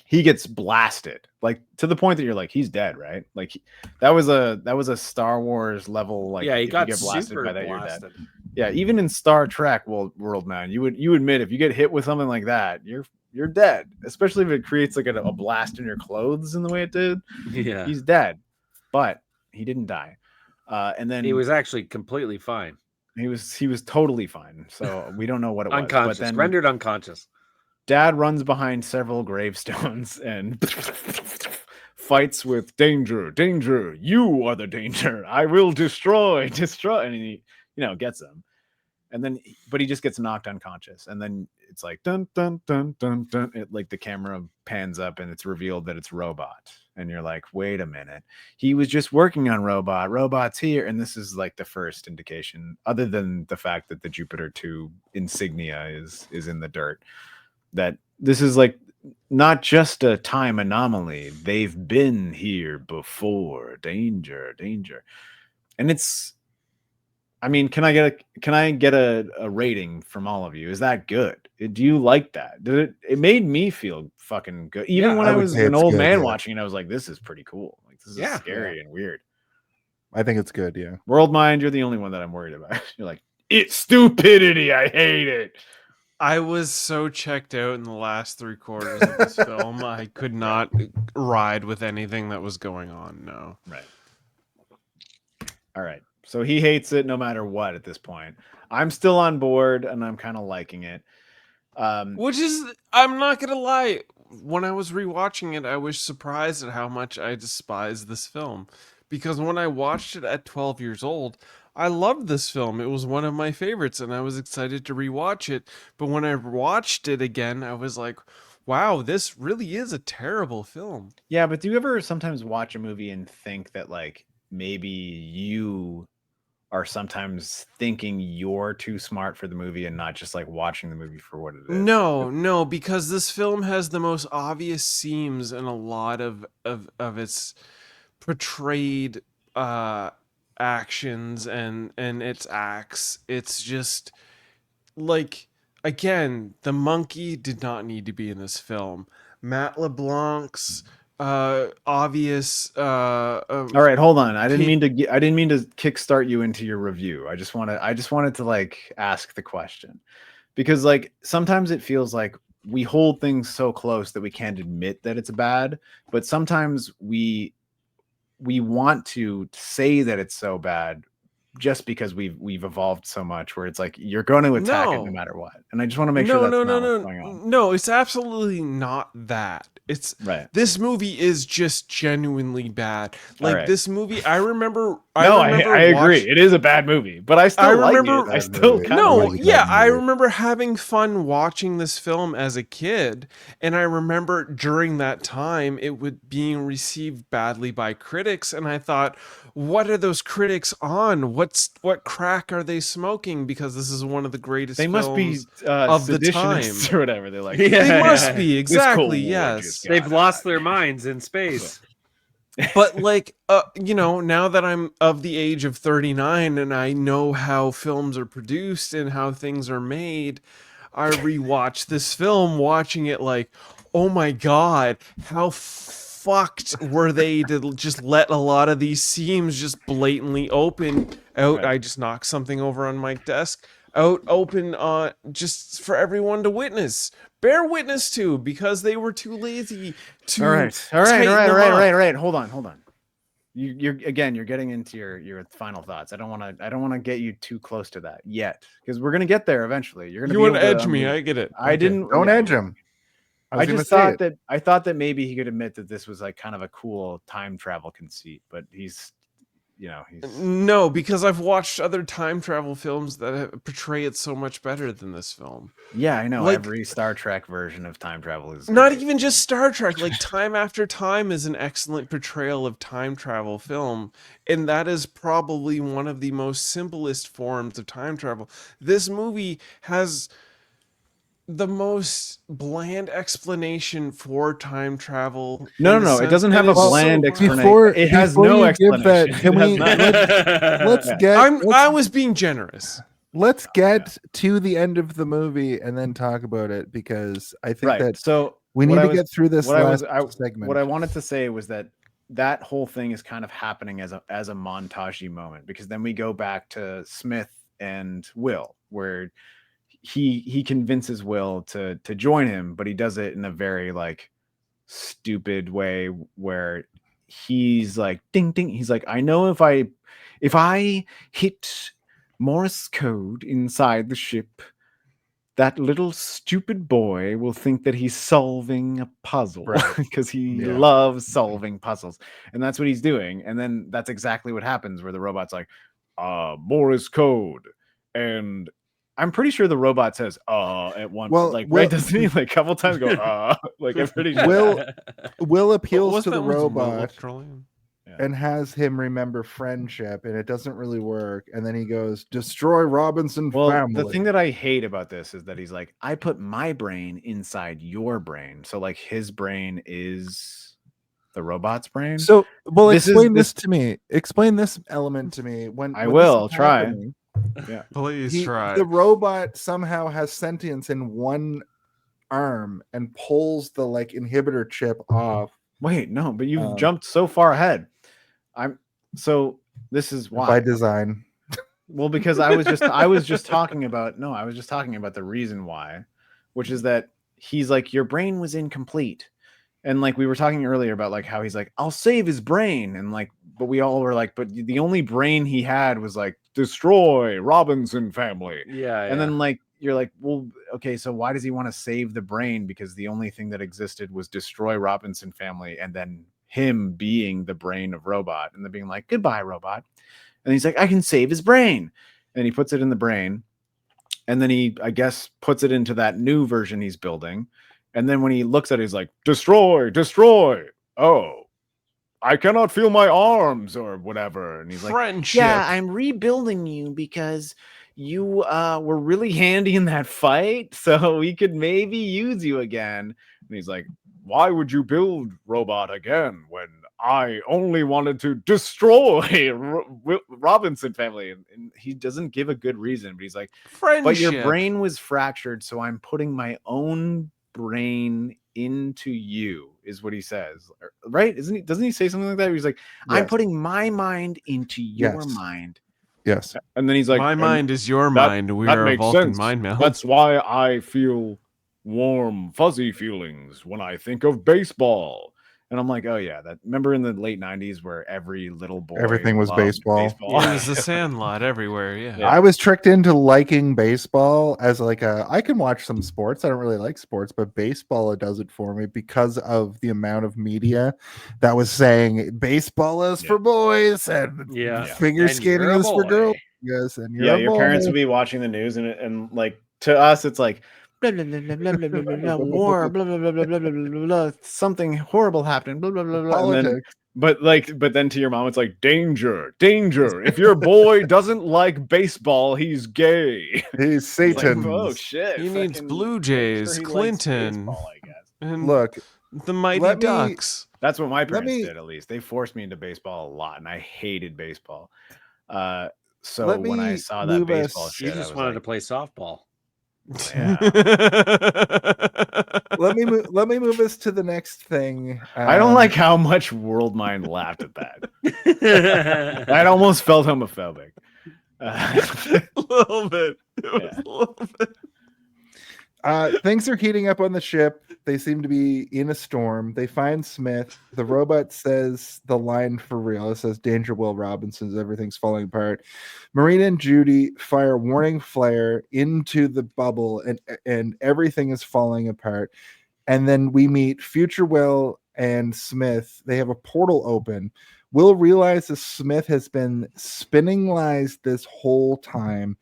he gets blasted, like to the point that you're like, he's dead, right? Like that was a Star Wars level, like, yeah, he if got you get blasted super by that, blasted. you're dead. Yeah, even in Star Trek world, man, you admit if you get hit with something like that, you're dead. Especially if it creates like a blast in your clothes in the way it did. Yeah, he's dead, but he didn't die. And then he was actually completely fine. He was totally fine. So we don't know what it was. Unconscious, But then rendered unconscious. Dad runs behind several gravestones and fights with danger. You are the danger. I will destroy. And he, gets him. And then, but he just gets knocked unconscious. And then it's like, dun, dun, dun, dun, dun. Like the camera pans up and it's revealed that it's Robot. And you're like, wait a minute. He was just working on Robot. Robot's here. And this is like the first indication, other than the fact that the Jupiter 2 insignia is in the dirt, that this is like not just a time anomaly. They've been here before. Danger. And it's, I mean, can I get a rating from all of you? Is that good? Do you like that? It made me feel fucking good. Even when I was an old man watching it, I was like, this is pretty cool. Like, this is scary and weird. I think it's good. Yeah. World Mind, you're the only one that I'm worried about. You're like, it's stupidity. I hate it. I was so checked out in the last 3/4 of this film. I could not ride with anything that was going on. No. Right. All right. So he hates it no matter what at this point. I'm still on board and I'm kind of liking it. Which is, I'm not gonna lie, when I was rewatching it, I was surprised at how much I despise this film. Because when I watched it at 12 years old, I loved this film. It was one of my favorites, and I was excited to rewatch it. But when I watched it again, I was like, wow, this really is a terrible film. Yeah, but do you ever sometimes watch a movie and think that like maybe you are sometimes thinking you're too smart for the movie and not just like watching the movie for what it is? No, because this film has the most obvious seams in a lot of its portrayed actions and its acts. It's just like, again, the monkey did not need to be in this film. Matt LeBlanc's obvious all right, hold on. I didn't mean to kickstart you into your review. I just wanted to like ask the question, because like sometimes it feels like we hold things so close that we can't admit that it's bad, but sometimes we want to say that it's so bad just because we've evolved so much, where it's like you're going to attack it no matter what. And I just want to make sure that's not what's going on. No, it's absolutely not that. It's right. This movie is just genuinely bad. Like right. This movie, I remember. I agree. It is a bad movie, but I still remember. I still I remember having fun watching this film as a kid, and I remember during that time it would being received badly by critics, and I thought, what are those critics on? What crack are they smoking? Because this is one of the greatest. They must be of the time or whatever. They're like, they must be exactly. Yes, they've lost their minds in space. But like, now that I'm of the age of 39 and I know how films are produced and how things are made, I rewatch this film, watching it like, oh my God, how fucked were they to just let a lot of these seams just blatantly open out. Right. I just knocked something over on my desk. Open just for everyone to bear witness to, because they were too lazy to. All right. Hold on. You're getting into your final thoughts. I don't want to get you too close to that yet, because we're gonna get there eventually. You want to edge me? I get it. Don't edge him. I just thought that maybe he could admit that this was like kind of a cool time travel conceit, but he's no, because I've watched other time travel films that portray it so much better than this film. Yeah, I know. Like, every Star Trek version of time travel is not even just Star Trek. Like Time After Time is an excellent portrayal of time travel film, and that is probably one of the most simplest forms of time travel. This movie has the most bland explanation for time travel. No. It doesn't have a bland explanation. It has no explanation. Can we let's get? I was being generous. Let's get to the end of the movie and then talk about it, because I think that so we need to get through this last segment. What I wanted to say was that whole thing is kind of happening as a montage-y moment, because then we go back to Smith and Will, where he convinces Will to join him, but he does it in a very like stupid way, where he's like, ding ding, he's like, I know if I hit Morse code inside the ship, that little stupid boy will think that he's solving a puzzle, because he loves solving puzzles. And that's what he's doing. And then that's exactly what happens, where the robot's like, Morse code. And I'm pretty sure the robot says at one point. Like, right, doesn't he like a couple times go like I'm pretty sure. Will appeals to the robot and has him remember friendship, and it doesn't really work. And then he goes, destroy Robinson family. The thing that I hate about this is that he's like, I put my brain inside your brain. So like his brain is the robot's brain. So explain this element to me. When I will try. Yeah, please try. The robot somehow has sentience in one arm and pulls the like inhibitor chip off. Wait, no, but you've jumped so far ahead. This is why. By design. Well, because I was just talking about the reason why, which is that he's like, your brain was incomplete. And like we were talking earlier about like how he's like, I'll save his brain. And like, but we all were like, but the only brain he had was like, destroy Robinson family. Yeah. And then like, you're like, well, okay, so why does he want to save the brain? Because the only thing that existed was destroy Robinson family. And then him being the brain of Robot and then being like, goodbye, Robot. And he's like, I can save his brain. And he puts it in the brain. And then he, I guess, puts it into that new version he's building. And then when he looks at it, he's like, destroy, destroy. Oh, I cannot feel my arms or whatever. And he's like, yeah, I'm rebuilding you because you were really handy in that fight. So we could maybe use you again. And he's like, why would you build Robot again when I only wanted to destroy Robinson family? And he doesn't give a good reason, but he's like, but your brain was fractured, so I'm putting my own brain into you, is what he says, right? Doesn't he say something like that? He's like, yes. I'm putting my mind into your mind. Yes. And then he's like, my mind is your mind. We are a Vulcan mind meld. That's why I feel warm, fuzzy feelings when I think of baseball. And I'm like, oh yeah, that remember in the late 90s where every little boy everything was baseball. Yeah, there's a Sandlot everywhere. Yeah. I was tricked into liking baseball as like I can watch some sports. I don't really like sports, but baseball, it does it for me because of the amount of media that was saying baseball is for boys and figure skating is for girls. Yes, and your parents would be watching the news and like to us it's like blah, blah, blah, blah, blah, blah, blah, blah, war, blah, blah, blah, blah, blah, blah, blah, blah, something horrible happened, blah, blah, blah, blah. And then, but then to your mom, it's like, danger, danger. If your boy doesn't like baseball, he's gay. He's Satan. Like, oh, shit. He needs Blue Jays, Clinton. Baseball, I guess. And look, the Mighty Ducks. That's what my parents did, at least. They forced me into baseball a lot, and I hated baseball. So when I saw that baseball shit, you just wanted to play softball. Yeah. let me move us to the next thing. I don't like how much World Mind laughed at that. That almost felt homophobic. A little bit. It was a little bit. Things are heating up on the ship. They seem to be in a storm. They find Smith. The robot says the line for real. It says, danger, Will Robinson, everything's falling apart. Marina and Judy fire warning flare into the bubble and everything is falling apart. And then we meet Future Will and Smith. They have a portal open. Will realizes Smith has been spinning lies this whole time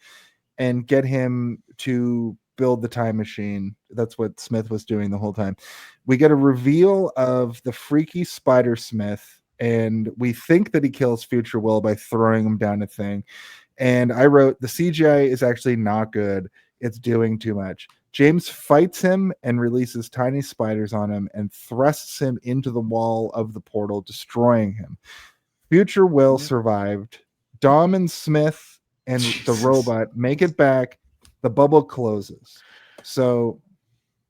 and get him to build the time machine. That's what Smith was doing the whole time. We get a reveal of the freaky Spider Smith, and we think that he kills Future Will by throwing him down a thing. And I wrote, the CGI is actually not good. It's doing too much. James fights him and releases tiny spiders on him and thrusts him into the wall of the portal, destroying him. Future Will survived. Dom and Smith and the robot make it back. The bubble closes. So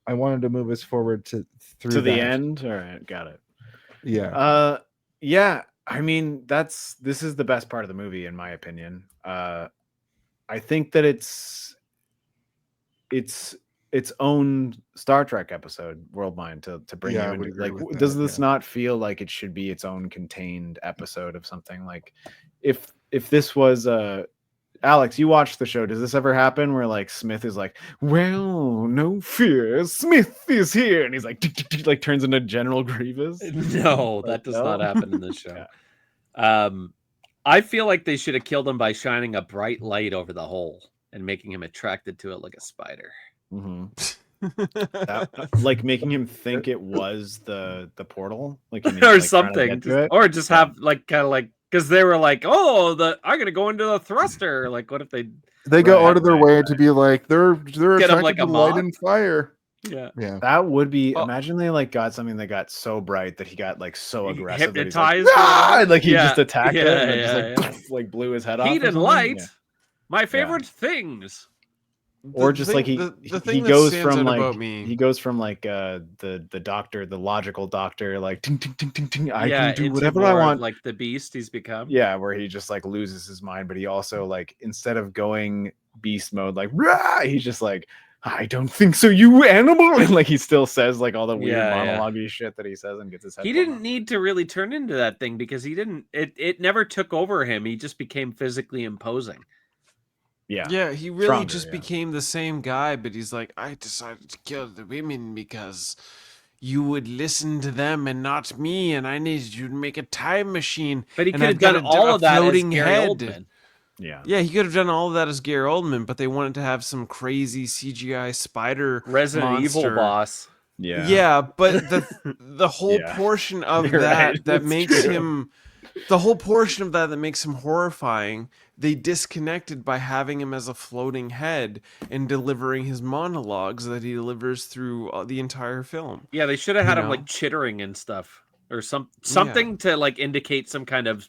I wanted to move us forward to the end. All right, got it. Yeah. Yeah. I mean, this is the best part of the movie, in my opinion. I think that it's its own Star Trek episode, World Mind, to bring you into. Like, does this not feel like it should be its own contained episode of something? Like, if this was Alex, you watched the show. Does this ever happen where like Smith is like, well, no fear, Smith is here, and he's like, like turns into General Grievous? No, that does not happen in this show. I feel like they should have killed him by shining a bright light over the hole and making him attracted to it like a spider. Like making him think it was the portal, like or something, or just have like kind of like. Because they were like, "Oh, I'm gonna go into the thruster." Like, what if they go out of their way to be like they're attracted like to light and fire? Yeah. That would be. Imagine they like got something that got so bright that he got like so aggressive, hypnotized, like he just attacked it, and just like blew his head off. Heat and light, my favorite things. Or just thing, like the thing he that goes stands from out like about me. he goes from like the doctor, the logical doctor, like ting, ting, ting, ting, ting, I Yeah, can do into whatever I more of, want. like the beast he's become. Yeah, where he just like loses his mind, but he also like instead of going beast mode, like rah, he's just like, I don't think so, you animal, and like he still says like all the weird monologue-y shit that he says and gets his head. He didn't need to really turn into that thing because he didn't. It never took over him. He just became physically imposing. Yeah, he really Stronger, just yeah. became the same guy, but he's like, I decided to kill the women because you would listen to them and not me, and I needed you to make a time machine. But he and could I've have got done a all of that as floating Gary head. Oldman. Yeah, he could have done all of that as Gary Oldman, but they wanted to have some crazy CGI spider Resident Evil monster. boss. Yeah, but the whole portion of You're that right, that it's makes true. him the whole portion of that makes him horrifying, they disconnected by having him as a floating head and delivering his monologues that he delivers through the entire film. Yeah, they should have had You him know? like chittering and stuff, or something to like indicate some kind of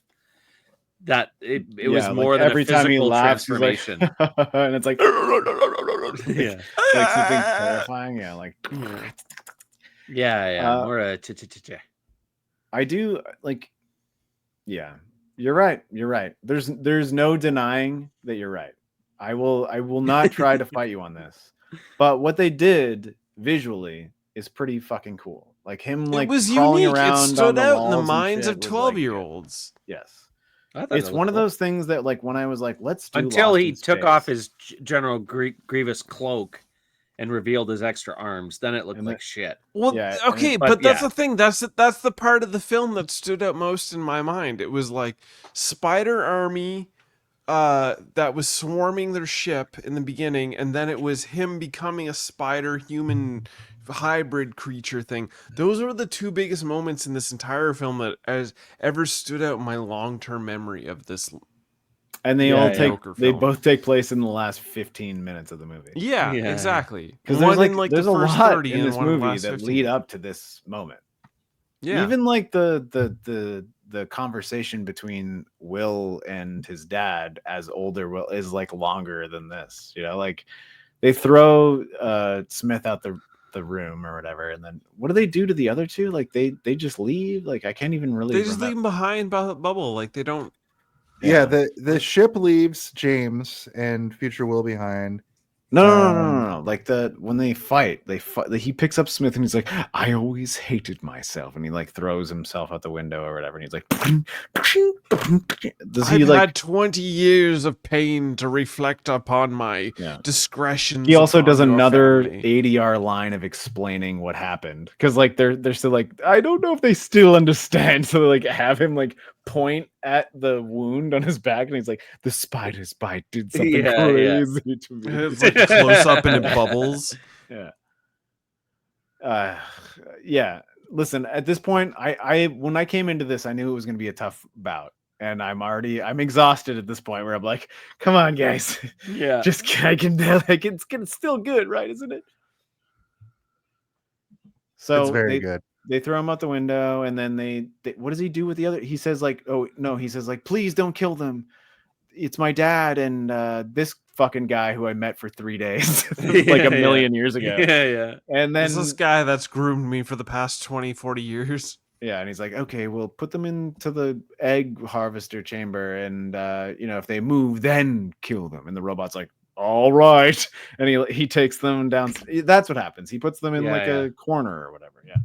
that it was like more than every a time he physical laughs, he's like, transformation. and it's like, Yeah. like something terrifying. Yeah, like Yeah, more a I do like. Yeah, you're right. You're right. There's no denying that you're right. I will not try to fight you on this. But what they did visually is pretty fucking cool. Like him like it was crawling unique. around It on stood the out in the walls and minds shit of was, like, 12-year-olds. Yes. I thought It's it one looked of those things that like when I was like, let's do until Lost he in took Space. off his General Grievous cloak and revealed his extra arms, then it looked like shit. Well, Yeah, okay, but but that's yeah. the thing. That's the part of the film that stood out most in my mind. It was like Spider Army that was swarming their ship in the beginning, and then it was him becoming a spider human hybrid creature thing. Those were the two biggest moments in this entire film that has ever stood out in my long-term memory of this. And they Joker they film. both take place in the last 15 minutes of the movie. Yeah, exactly. Because One there's like, in, like, there's the a first lot 30 in and this one in the movie last that 15. lead up to this moment. Yeah. Even like the conversation between Will and his dad as older Will is like longer than this. You know, like they throw Smith out the room or whatever, and then what do they do to the other two? Like they just leave. Like I can't even really. They just leave him behind by the bubble. Like they don't. Yeah, the ship leaves James and future Will behind. No. Like when they fight, he picks up Smith and he's like, I always hated myself, and he like throws himself out the window or whatever, and he's like, does he I've like? had 20 years of pain to reflect upon my discretions. He also does upon your another family. ADR line of explaining what happened, because like they're still like, I don't know if they still understand, so they like have him like point at the wound on his back, and he's like, the spider's bite did something crazy to me. It's like close up and it bubbles. Yeah. Listen, at this point, I when I came into this, I knew it was going to be a tough bout, and I'm exhausted at this point where I'm like, come on, guys. Yeah. I can like it's still good, right? Isn't it? So It's very good. They throw him out the window, and then they what does he do with the other? He says like, oh no, he says like, please don't kill them. It's my dad and this fucking guy who I met for 3 days, like a million years ago. Yeah. And then this guy that's groomed me for the past 20, 40 years. Yeah, and he's like, okay, we'll put them into the egg harvester chamber, and if they move, then kill them. And the robot's like, all right, and he takes them down. That's what happens. He puts them in a corner or whatever. Yeah,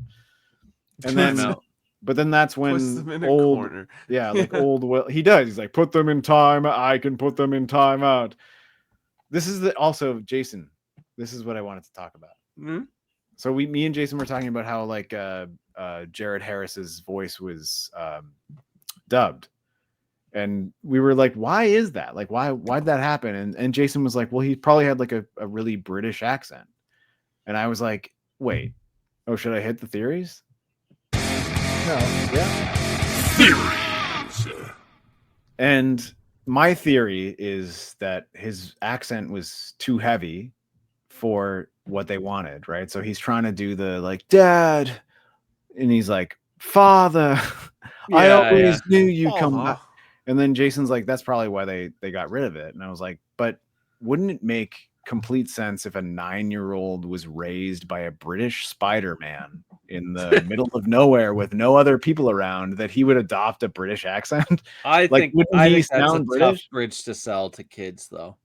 and then. But then that's when old Will, he does. He's like, put them in time. I can put them in time out. This is also Jason. This is what I wanted to talk about. Mm-hmm. So me and Jason were talking about how like Jared Harris's voice was dubbed, and we were like, why is that? Like, why'd that happen? And Jason was like, well, he probably had like a really British accent. And I was like, wait, should I hit the theories? No, yeah. Theories. And my theory is that his accent was too heavy for what they wanted, right? So he's trying to do the like, Dad, and he's like, Father, I always knew you come back. And then Jason's like, that's probably why they got rid of it. And I was like, but wouldn't it make complete sense if a 9-year-old was raised by a British Spider-Man in the middle of nowhere with no other people around that he would adopt a British accent. I Like, think wouldn't he that's a sound tough British? bridge to sell to kids, though.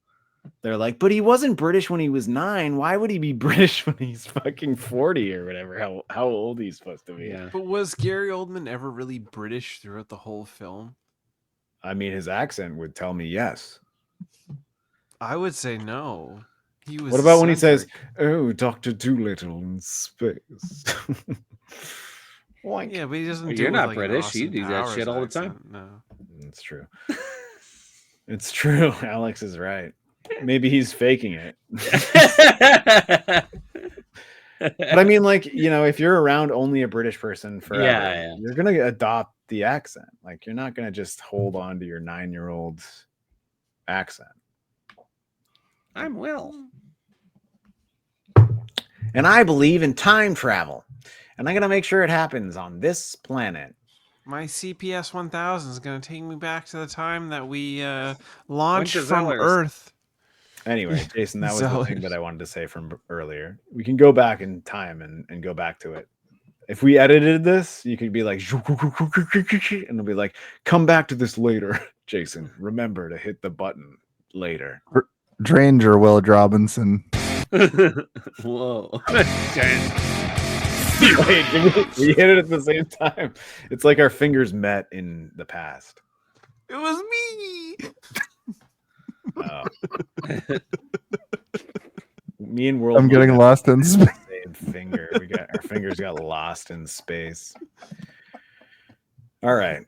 They're like, but he wasn't British when he was 9. Why would he be British when he's fucking 40 or whatever? How old he's supposed to be? Yeah. But was Gary Oldman ever really British throughout the whole film? I mean, his accent would tell me yes. I would say no. He was. What about when he says, eccentric. "Oh, Dr. Doolittle in space"? Oink. Yeah, but he doesn't. Well, do you're it with, not like, an British. You Austin do that Powers shit all the time. accent. No. It's true. It's true. Alex is right. Maybe he's faking it. But I mean, like, you know, if you're around only a British person forever, you're gonna adopt the accent. Like, you're not gonna just hold on to your 9-year-old accent. I'm Will. And I believe in time travel. And I'm gonna make sure it happens on this planet. My CPS 1000 is going to take me back to the time that we launched Winter from Zellers. Earth. Anyway, Jason, that was the thing Zellers. that I wanted to say from earlier. We can go back in time and go back to it. If we edited this, you could be like, and it'll be like, come back to this later, Jason. Remember to hit the button later. Dranger Will Robinson. Whoa. Wait, we hit it at the same time. It's like our fingers met in the past. It was me. Me and World. I'm getting lost in space. Same finger. Our fingers got lost in space. All right.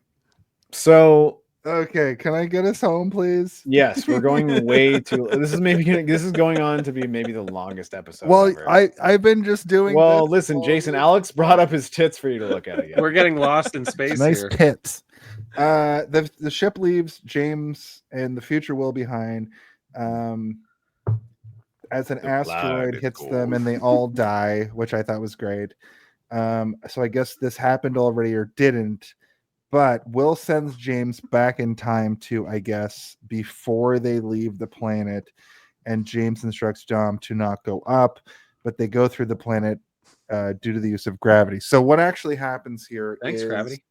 So Okay, can I get us home, please? yes, we're going way too. This is going on to be maybe the longest episode. Well, ever. I've been just doing. Well, this listen, all Jason. week. Alex brought up his tits for you to look at again. We're getting lost in space Nice here. tits. The ship leaves James and the future Will behind. As an asteroid hits them and they all die, which I thought was great. So I guess this happened already or didn't. But Will sends James back in time to, I guess, before they leave the planet, and James instructs Dom to not go up, but they go through the planet due to the use of gravity. So what actually happens here? Thanks, gravity.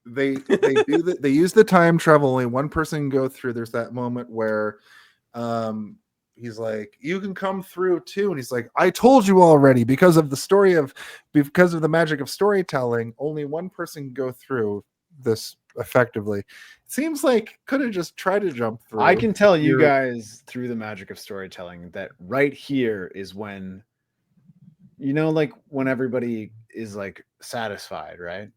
They they use the time travel. Only one person can go through. There's that moment where he's like, you can come through too, and he's like, I told you already, because of the magic of storytelling, only one person can go through this effectively. It seems like could have just tried to jump through. I can tell you guys through the magic of storytelling that right here is when, you know, like when everybody is like satisfied, right?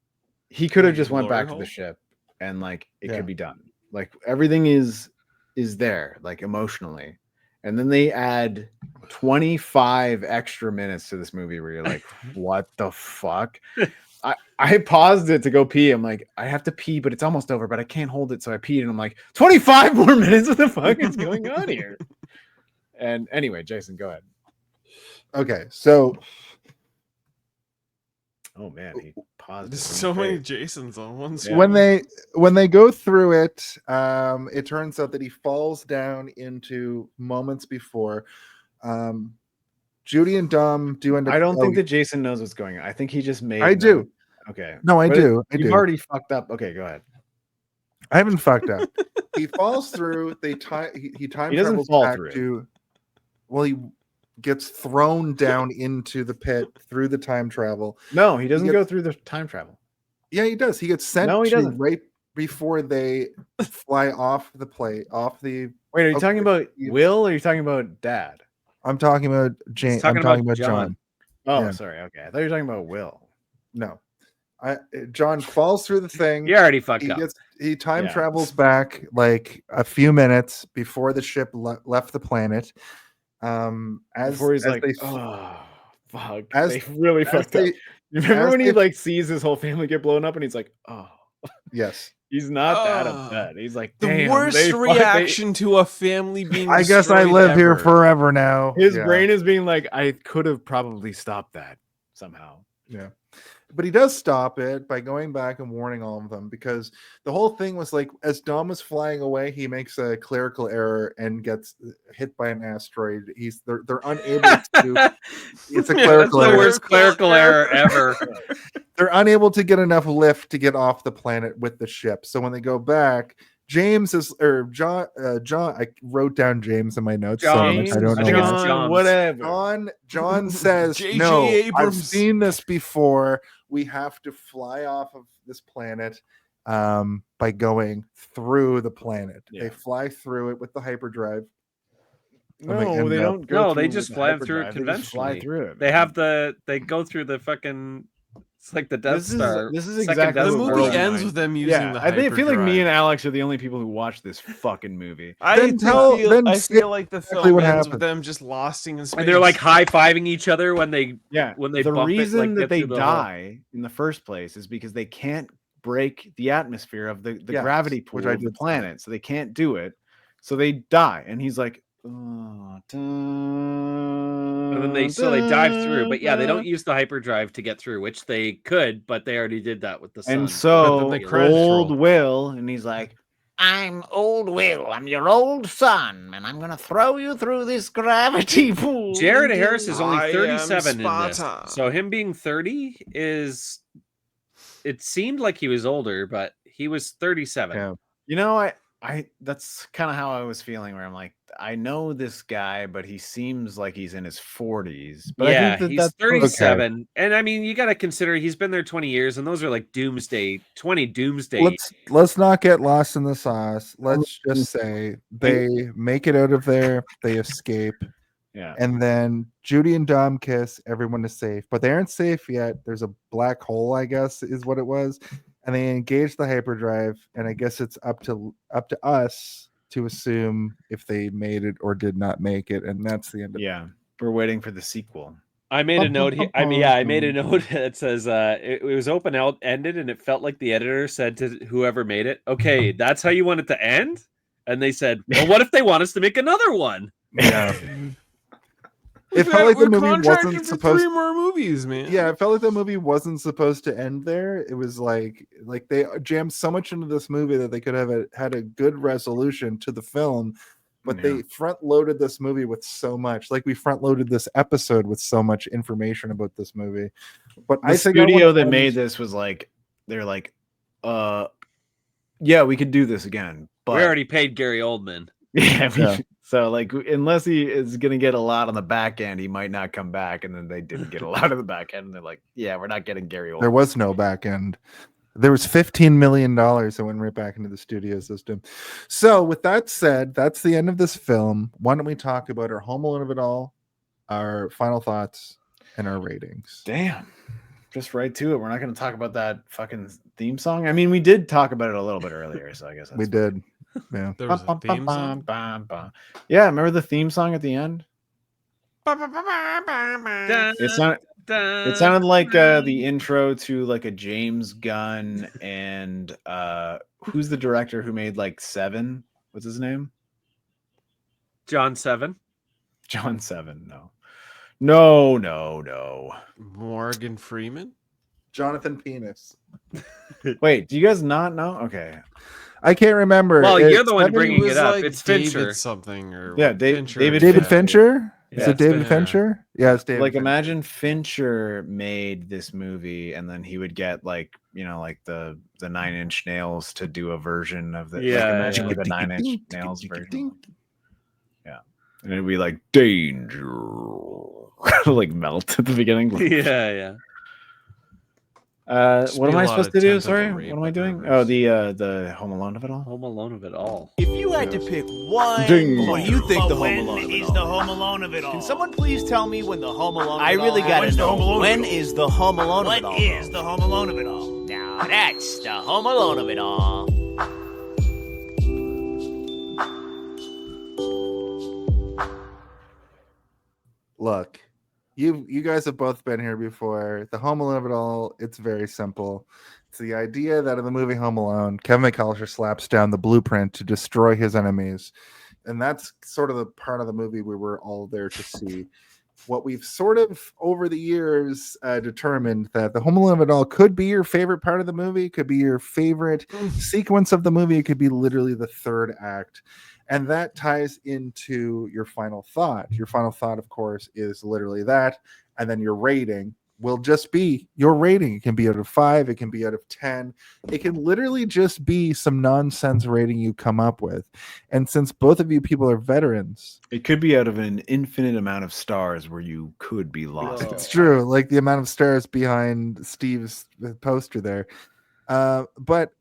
He could have just went back to the ship and like it could be done. Like everything is there, like emotionally. And then they add 25 extra minutes to this movie where you're like, what the fuck? I paused it to go pee. I'm like, I have to pee, but it's almost over, but I can't hold it. So I peed and I'm like, 25 more minutes? What the fuck is going on here? And anyway, Jason, go ahead. Okay, so oh man, he paused. There's so many Jasons on one screen. when they go through it, it turns out that he falls down into moments before. Judy and Dom do end up. I don't think that Jason knows what's going on. I think he just made. I do. Okay. No, I do. You've already fucked up. Okay, go ahead. I haven't fucked up. He falls through. He time He doesn't travels fall back through it. to. Well, he gets thrown down into the pit through the time travel. No, he doesn't go through the time travel. Yeah, he does. He gets sent No, he to doesn't. right before they fly off the plane. Wait, are you talking about Will or are you talking about Dad? I'm talking about James. I'm talking about John. Oh, Yeah. sorry. Okay, I thought you were talking about Will. No, John falls through the thing. You already fucked up. He time travels back like a few minutes before the ship left the planet. Before he's like, they, oh fuck, as they really fucked up. You remember as when he they- like sees his whole family get blown up and he's like, oh, yes. He's not that upset. He's like, The damn, worst reaction to a family being I guess I destroyed live here ever. forever now. His Yeah. brain is being like, I could have probably stopped that somehow. Yeah. But he does stop it by going back and warning all of them, because the whole thing was like, as Dom was flying away, he makes a clerical error and gets hit by an asteroid. They're unable to. It's a clerical That's the error. worst clerical error ever. They're unable to get enough lift to get off the planet with the ship. So when they go back, John. I wrote down James in my notes. James, so I don't know. I think it's why. John. Whatever. John says, J.J. no, I've Abrams. seen this before. We have to fly off of this planet by going through the planet. Yeah. They fly through it with the hyperdrive. No, they don't go. No, they through just with the fly through it hyperdrive, they just fly conventionally. through it. They man. have they go through the fucking. It's like the Death Star. This is second exactly Death The what Star. movie we're ends doing. with them using Yeah, the I feel like me hyperdrive. and Alex are the only people who watch this fucking movie. I Then tell- feel, then I say feel like the exactly film what ends happened. with them just losting in space. And they're like high-fiving each other when they Yeah, when they the bump reason it, like, that get they through the hole. die in the first place is because they can't break the atmosphere of the Yes, gravity pool which I of the did say. planet, so they can't do it. So they die, and he's like, oh, And then they dive through, but yeah, they don't use the hyperdrive to get through, which they could, but they already did that with the sun. And so the credits old roll. Will, and he's like, I'm old Will. I'm your old son, and I'm gonna throw you through this gravity pool. Jared into- Harris is only I am 37 in this, Sparta. so him being 30 is. It seemed like he was older, but he was 37. Yeah. you know, I that's kind of how I was feeling, where I'm like, I know this guy, but he seems like he's in his 40s. But Yeah, I think that he's that's 37, and I mean, you got to consider he's been there 20 years, and those are like doomsday 20 doomsday. Let's not get lost in the sauce. Let's just say they make it out of there, they escape, yeah. and then Judy and Dom kiss. Everyone is safe, but they aren't safe yet. There's a black hole, I guess, is what it was, and they engage the hyperdrive. And I guess it's up to us to assume if they made it or did not make it, and that's the end of it. Yeah, we're waiting for the sequel. I made a note here. I mean, yeah, I made a note that says it was open out ended, and it felt like the editor said to whoever made it, "Okay, that's how you want it to end." And they said, "Well, what if they want us to make another one?" Yeah. It felt like the movie wasn't for supposed. 3 more movies, man. Yeah, it felt like the movie wasn't supposed to end there. It was like they jammed so much into this movie that they could have had a good resolution to the film, but they front loaded this movie with so much. Like we front loaded this episode with so much information about this movie. But The I think studio that made this was like, they're like, yeah, we could do this again, but We already paid Gary Oldman. yeah. So like, unless he is gonna get a lot on the back end, he might not come back. And then they didn't get a lot on the back end, and they're like, yeah, we're not getting Gary Oldman. there was no back end. There was $15 million that went right back into the studio system. So with that said, that's the end of this film. Why don't we talk about our Home Alone of it all, our final thoughts, and our ratings? Damn. Just right to it. We're not going to talk about that fucking theme song. I mean, we did talk about it a little bit earlier, so I guess that's We did. Yeah. There was a theme song. Yeah, remember the theme song at the end? It sounded like the intro to like a James Gunn and who's the director who made like Seven? What's his name? John Seven. John Seven. No. Morgan Freeman. Jonathan Penis. Wait, do you guys not know? Okay. I can't remember. Well, It's you're the one Seven- bringing was it up. like It's David Fincher. something or Yeah, Fincher. David David Fincher? Is Yeah, it it's David been- Fincher? Yeah, it's David. Like Fincher. imagine Fincher made this movie and then he would get like, you know, like the 9 Inch Nails to do a version of the imagine like the 9 Inch Nails version. Yeah. And it'd be like danger like melt at the beginning. Yeah. What am I supposed to do? Sorry, rape what am I by doing? perverts. Oh, the Home Alone of it all. Home Alone of it all. If you had to pick one, Ding. what do you think the Home When Alone of it is all? the Home Alone of it all? Can someone please tell me when the Home Alone? I of it really all gotta happens? know. When is the Home Alone of What it all? is the Home Alone of it all? Now that's the Home Alone of it all. Look, you guys have both been here before. The Home Alone of it all, it's very simple. It's the idea that in the movie Home Alone, Kevin McAllister slaps down the blueprint to destroy his enemies. And that's sort of the part of the movie we were all there to see. what we've sort of over the years determined that the Home Alone of it all could be your favorite part of the movie, could be your favorite sequence of the movie, it could be literally the third act. And that ties into your final thought. Your final thought, of course, is literally that. And then your rating will just be your rating. It can be out of 5, it can be out of 10. It can literally just be some nonsense rating you come up with. And since both of you people are veterans, it could be out of an infinite amount of stars where you could be lost. It's true, like the amount of stars behind Steve's poster there. But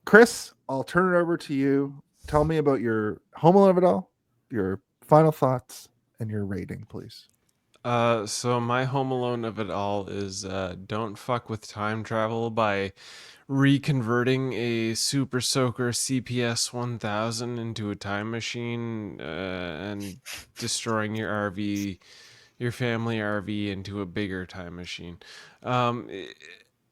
Chris, I'll turn it over to you. Tell me about your Home Alone of it all, your final thoughts, and your rating, please. So my Home Alone of it all is don't fuck with time travel by reconverting a Super Soaker CPS 1000 into a time machine and destroying your RV, your family RV into a bigger time machine.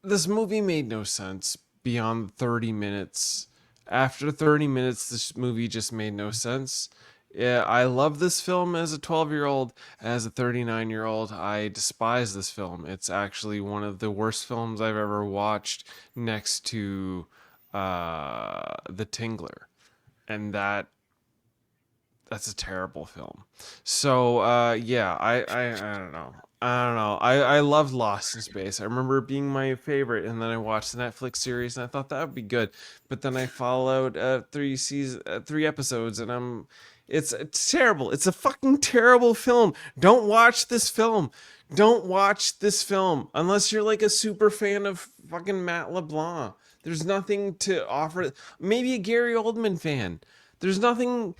This movie made no sense beyond 30 minutes. After 30 minutes, this movie just made no sense. Yeah, I love this film as a 12-year-old. As a 39-year-old, I despise this film. It's actually one of the worst films I've ever watched next to The Tingler. And that's a terrible film. So, yeah, I don't know. I loved Lost in Space. I remember it being my favorite, and then I watched the Netflix series, and I thought that would be good. But then I followed 3 episodes, and it's terrible. It's a fucking terrible film. Don't watch this film. Don't watch this film unless you're like a super fan of fucking Matt LeBlanc. There's nothing to offer. Maybe a Gary Oldman fan. There's nothing.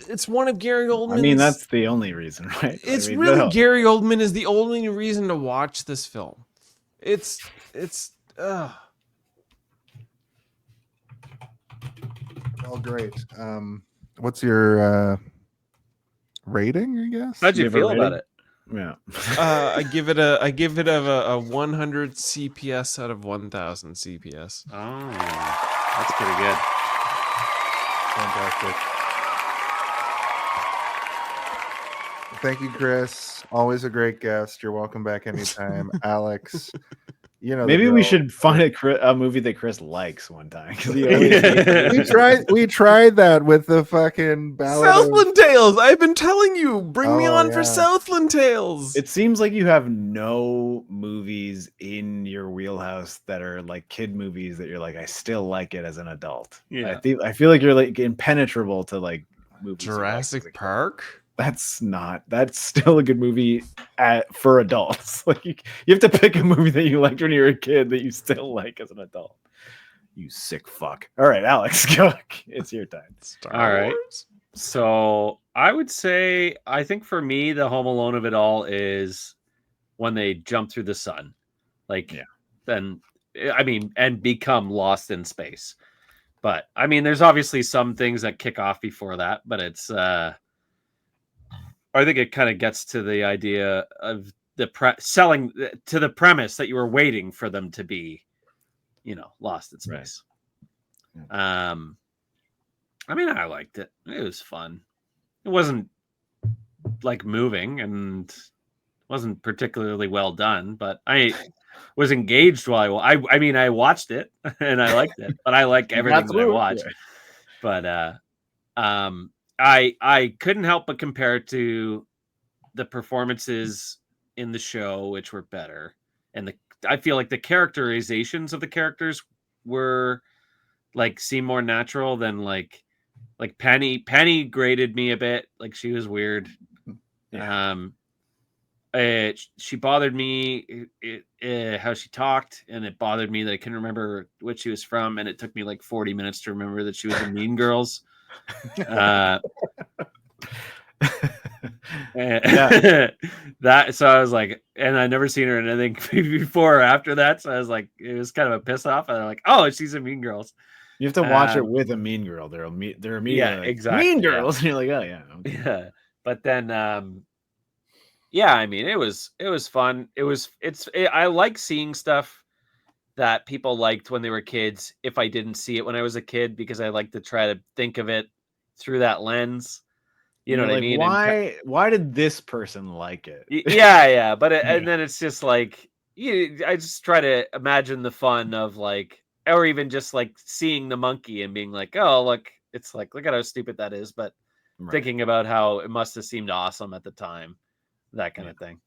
It's one of Gary Oldman's. I mean, that's the only reason, right? It's I mean, really no. Gary Oldman is the only reason to watch this film. It's Well, great. What's your rating, I guess? How'd you feel about it? Yeah. I give it a 100 CPS out of 1000 CPS. Oh, that's pretty good. Fantastic. Thank you, Chris. Always a great guest. You're welcome back anytime. Alex, you know, maybe we should find a movie that Chris likes one time. He always we tried that with the fucking Ballad Southland Tales. I've been telling you, bring me on for Southland Tales. It seems like you have no movies in your wheelhouse that are like kid movies that you're like, I still like it as an adult. Yeah. I feel like you're like impenetrable to like movies. Jurassic Park. That's still a good movie for adults. Like you have to pick a movie that you liked when you were a kid that you still like as an adult. You sick fuck. All right, Alex, go. It's your time. All right. So I would say, I think for me, the Home Alone of it all is when they jump through the sun, then I mean, and become lost in space. But I mean, there's obviously some things that kick off before that, but it's I think it kind of gets to the idea of selling to the premise that you were waiting for them to be, lost in space. Right. I mean, I liked it. It was fun. It wasn't like moving and wasn't particularly well done, but I was engaged while I mean, I watched it and I liked it, but I like everything that I watched. Yeah. But I couldn't help but compare it to the performances in the show, which were better. And I feel like the characterizations of the characters were seem more natural than like Penny. Penny grated me a bit. Like she was weird. Yeah. She bothered me how she talked, and it bothered me that I couldn't remember what she was from, and it took me like 40 minutes to remember that she was in Mean Girls. So I was like, and I never seen her in anything before or after that, so I was like, it was kind of a piss off, and I'm like, oh, she's in Mean Girls. You have to watch it with a mean girl. They're immediately exactly Mean Girls, and you're like, oh yeah, okay. Yeah. But then I mean, it was fun. I like seeing stuff that people liked when they were kids if I didn't see it when I was a kid, because I like to try to think of it through that lens. You know what I like, mean? And why did this person like it? yeah. But and then it's just like I just try to imagine the fun of like, or even just like seeing the monkey and being like, oh look, it's like look at how stupid that is, but thinking about how it must have seemed awesome at the time, that kind of thing.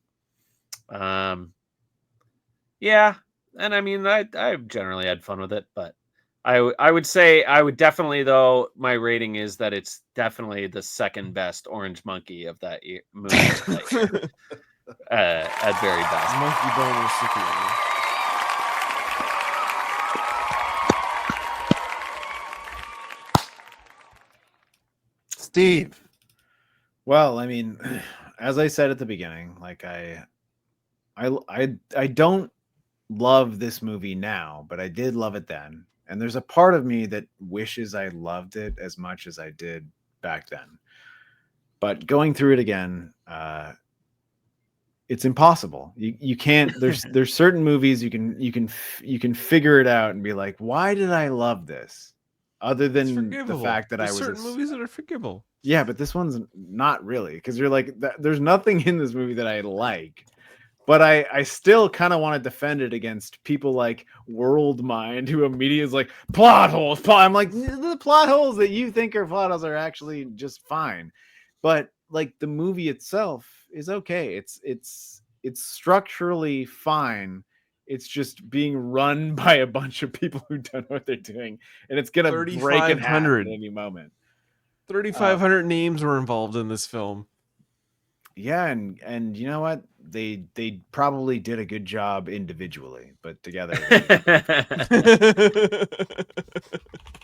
Yeah, and I mean, I generally had fun with it, but I would say I would definitely, though, my rating is that it's definitely the second best Orange Monkey of that movie of that year. At very best. Monkey Bone was superior. Steve. Well, I mean, as I said at the beginning, like I don't love this movie now, but I did love it then. And there's a part of me that wishes I loved it as much as I did back then. But going through it again, it's impossible. You can't. There's certain movies you can figure it out and be like, why did I love this? Other than the fact that There's I was certain movies that are forgivable. Yeah, but this one's not really, because you're like, there's nothing in this movie that I like. But I still kind of want to defend it against people like World Mind, who immediately is like, plot holes. I'm like, the plot holes that you think are plot holes are actually just fine. But like the movie itself is okay. It's structurally fine. It's just being run by a bunch of people who don't know what they're doing, and it's gonna break in half at any moment. 3,500 names were involved in this film. Yeah, and you know what? They probably did a good job individually, but together.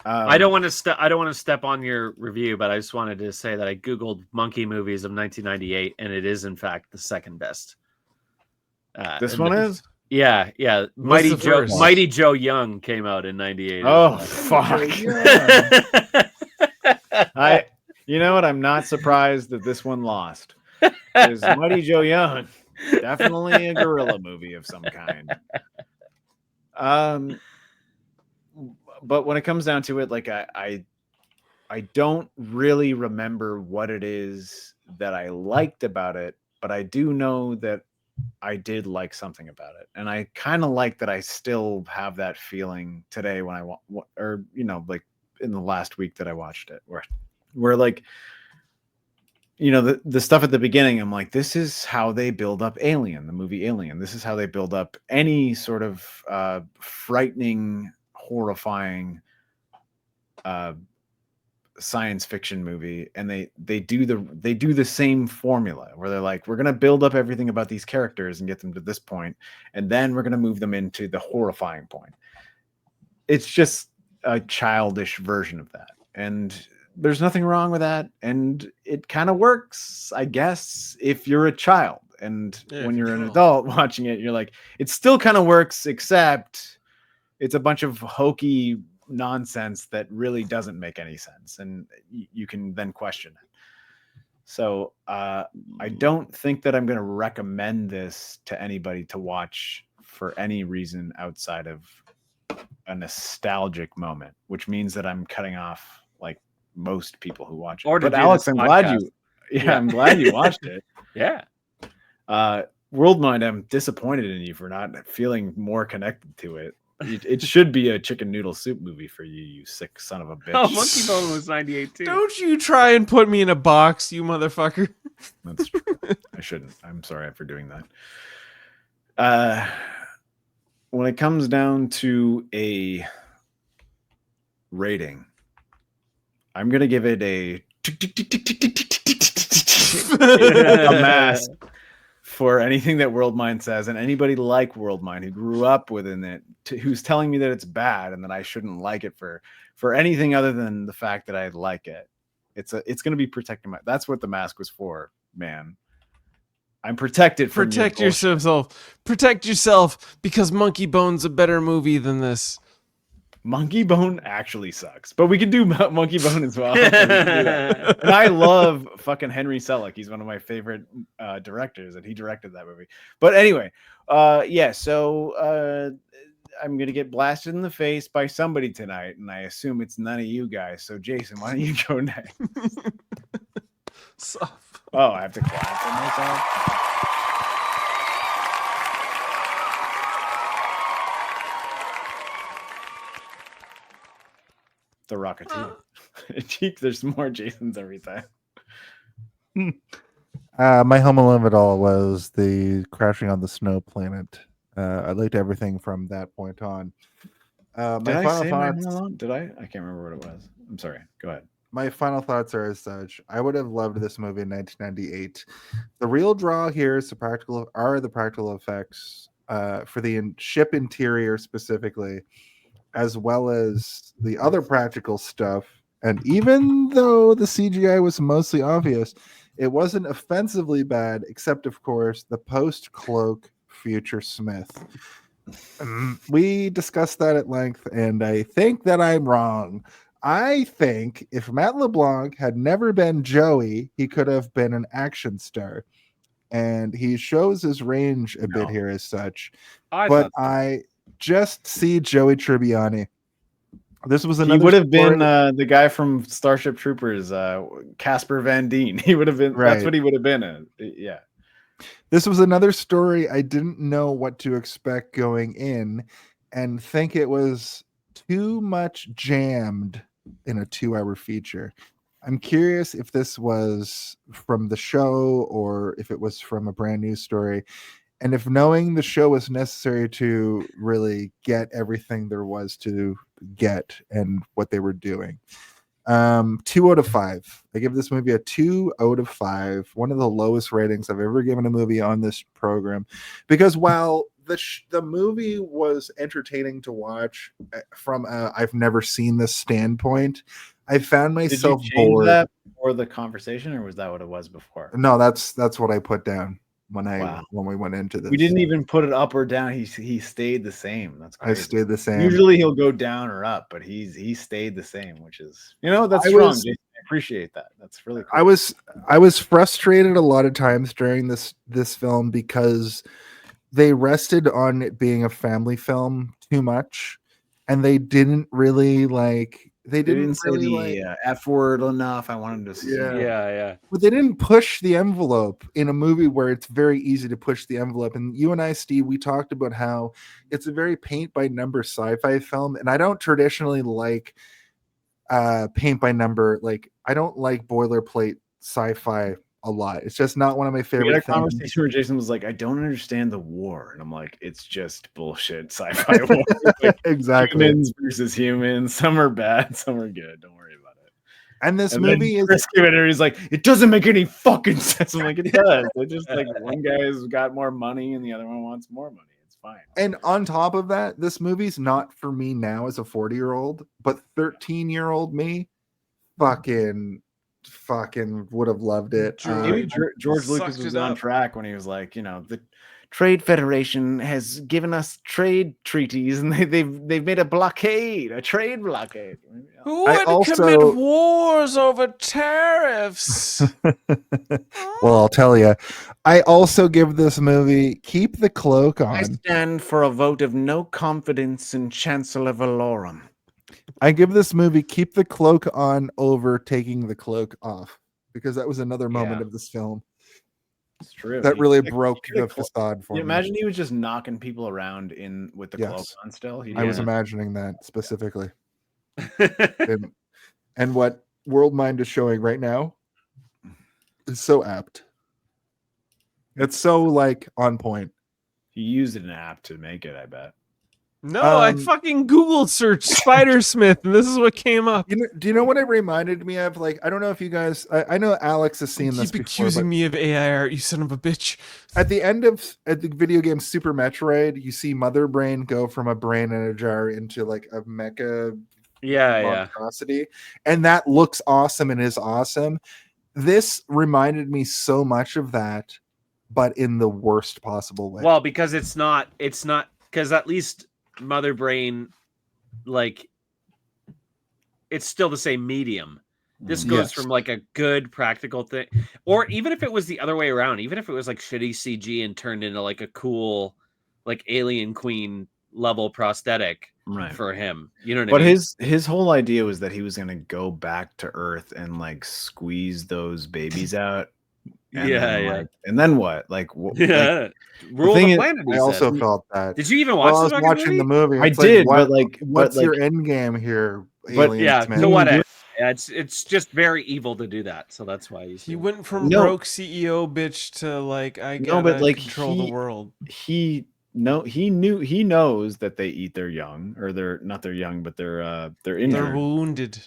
I don't want to step on your review, but I just wanted to say that I googled monkey movies of 1998, and it is in fact the second best. This one is. Yeah. Mighty Joe Young came out in 98. Oh fuck! You know what? I'm not surprised that this one lost. Because Mighty Joe Young, definitely a gorilla movie of some kind. But when it comes down to it, like I don't really remember what it is that I liked about it, but I do know that I did like something about it, and I kind of like that I still have that feeling today when or like in the last week that I watched it, where like, the stuff at the beginning, I'm like, this is how they build up Alien, the movie Alien. This is how they build up any sort of frightening, horrifying science fiction movie, and they do the same formula where they're like, we're going to build up everything about these characters and get them to this point, and then we're going to move them into the horrifying point. It's just a childish version of that, and there's nothing wrong with that, and it kind of works, I guess, if you're a child. And when you're an adult watching it, you're like, it still kind of works, except it's a bunch of hokey nonsense that really doesn't make any sense, and you can then question it. So I don't think that I'm going to recommend this to anybody to watch for any reason outside of a nostalgic moment, which means that I'm cutting off like most people who watch it. But Alex, I'm glad you watched it. Yeah. World Mind, I'm disappointed in you for not feeling more connected to it. It should be a chicken noodle soup movie for you, you sick son of a bitch. Oh, Monkey Bone was 98 too. Don't you try and put me in a box, you motherfucker. That's true. I shouldn't. I'm sorry for doing that. When it comes down to a rating, I'm going to give it a mask for anything that World Mind says, and anybody like World Mind who grew up within it, who's telling me that it's bad and that I shouldn't like it for anything other than the fact that I like it. It's going to be protecting that's what the mask was for, man. I'm protected from Protect yourself. Protect yourself, because Monkey Bone's a better movie than this. Monkey Bone actually sucks, but we can do Monkey Bone as well. And I love fucking Henry Selick. He's one of my favorite directors, and he directed that movie. But anyway, so I'm going to get blasted in the face by somebody tonight, and I assume it's none of you guys. So Jason, why don't you go next? Oh, I have to clap for myself. The Rocketeer. There's more Jasons every time. My home alone of it all was the crashing on the snow planet. I liked everything from that point on. Did I say My Home Alone? Did I? I can't remember what it was. I'm sorry. Go ahead. My final thoughts are as such. I would have loved this movie in 1998. The real draw here is the practical effects for the ship interior specifically, as well as the other practical stuff. And even though the CGI was mostly obvious, it wasn't offensively bad, except of course the post-cloak future Smith. We discussed that at length, and I think that I'm wrong. I think if Matt LeBlanc had never been Joey, he could have been an action star. And he shows his range a bit here as such. I just see Joey Tribbiani. This was another. He would have been the guy from Starship Troopers, Casper Van Dien. He would have been. Right. That's what he would have been. Yeah. This was another story I didn't know what to expect going in, and think it was too much jammed in a 2-hour feature. I'm curious if this was from the show or if it was from a brand new story. And if knowing the show was necessary to really get everything there was to get and what they were doing. 2 out of 5. I give this movie a 2 out of 5. One of the lowest ratings I've ever given a movie on this program. Because while the movie was entertaining to watch from a I've never seen this standpoint, I found myself bored. That for the conversation, or was that what it was before? No, that's what I put down when we went into this. We didn't even put it up or down. He stayed the same. That's crazy. I stayed the same. Usually he'll go down or up, but he stayed the same, which is that's strong. Jason. I appreciate that. That's really cool. I was frustrated a lot of times during this film because they rested on it being a family film too much, and they didn't really They didn't say the F word enough. I wanted to see. Yeah. But they didn't push the envelope in a movie where it's very easy to push the envelope. And you and I, Steve, we talked about how it's a very paint by number sci-fi film. And I don't traditionally like paint by number. Like, I don't like boilerplate sci-fi a lot. It's just not one of my favorite we had a things. Conversation where Jason was like, I don't understand the war. And I'm like, it's just bullshit sci-fi war. Exactly. Humans versus humans. Some are bad, some are good. Don't worry about it. And this movie is he's like, it doesn't make any fucking sense. I'm like, it does. It's just like one guy's got more money and the other one wants more money. It's fine. And on top of that, this movie's not for me now as a 40-year-old, but 13-year-old me fucking would have loved it. George Lucas was on track when he was like, the Trade Federation has given us trade treaties, and they've made a trade blockade. Who would commit wars over tariffs? Well, I'll tell you. I also give this movie keep the cloak on. I stand for a vote of no confidence in Chancellor Valorum. I give this movie keep the cloak on over taking the cloak off, because that was another moment of this film. It's true. That really broke the facade for me. Imagine he was just knocking people around with the cloak on still. I was imagining that specifically. and what World Mind is showing right now is so apt. It's so on point. He used an app to make it, I bet. No, I fucking Googled search Spider Smith, and this is what came up. Do you know what it reminded me of? I don't know if you guys. I know Alex has seen this. Keep accusing me of AI art, you son of a bitch. At the the video game Super Metroid, you see Mother Brain go from a brain in a jar into a mecha monstrosity, and that looks awesome and is awesome. This reminded me so much of that, but in the worst possible way. Well, because it's not because at least Mother Brain, it's still the same medium. This goes from a good practical thing, or even if it was the other way around, even if it was shitty CG and turned into a cool Alien Queen level prosthetic, Right. for him. You know what But I mean? his whole idea was that he was gonna go back to Earth and like squeeze those babies out. And then what? Like, Yeah. Rule thing the is, planet, he I said. also felt that. Did you even Well, watch I the was fucking watching the movie. I It's did, what, but what's like, your end game here, but aliens? Yeah, man? to what end? Yeah, it's just very evil to do that. So that's why He went from No. broke CEO bitch to like I No, gotta but like control the world. he knows that they eat their young, or they're not their young, but they're injured. They're wounded.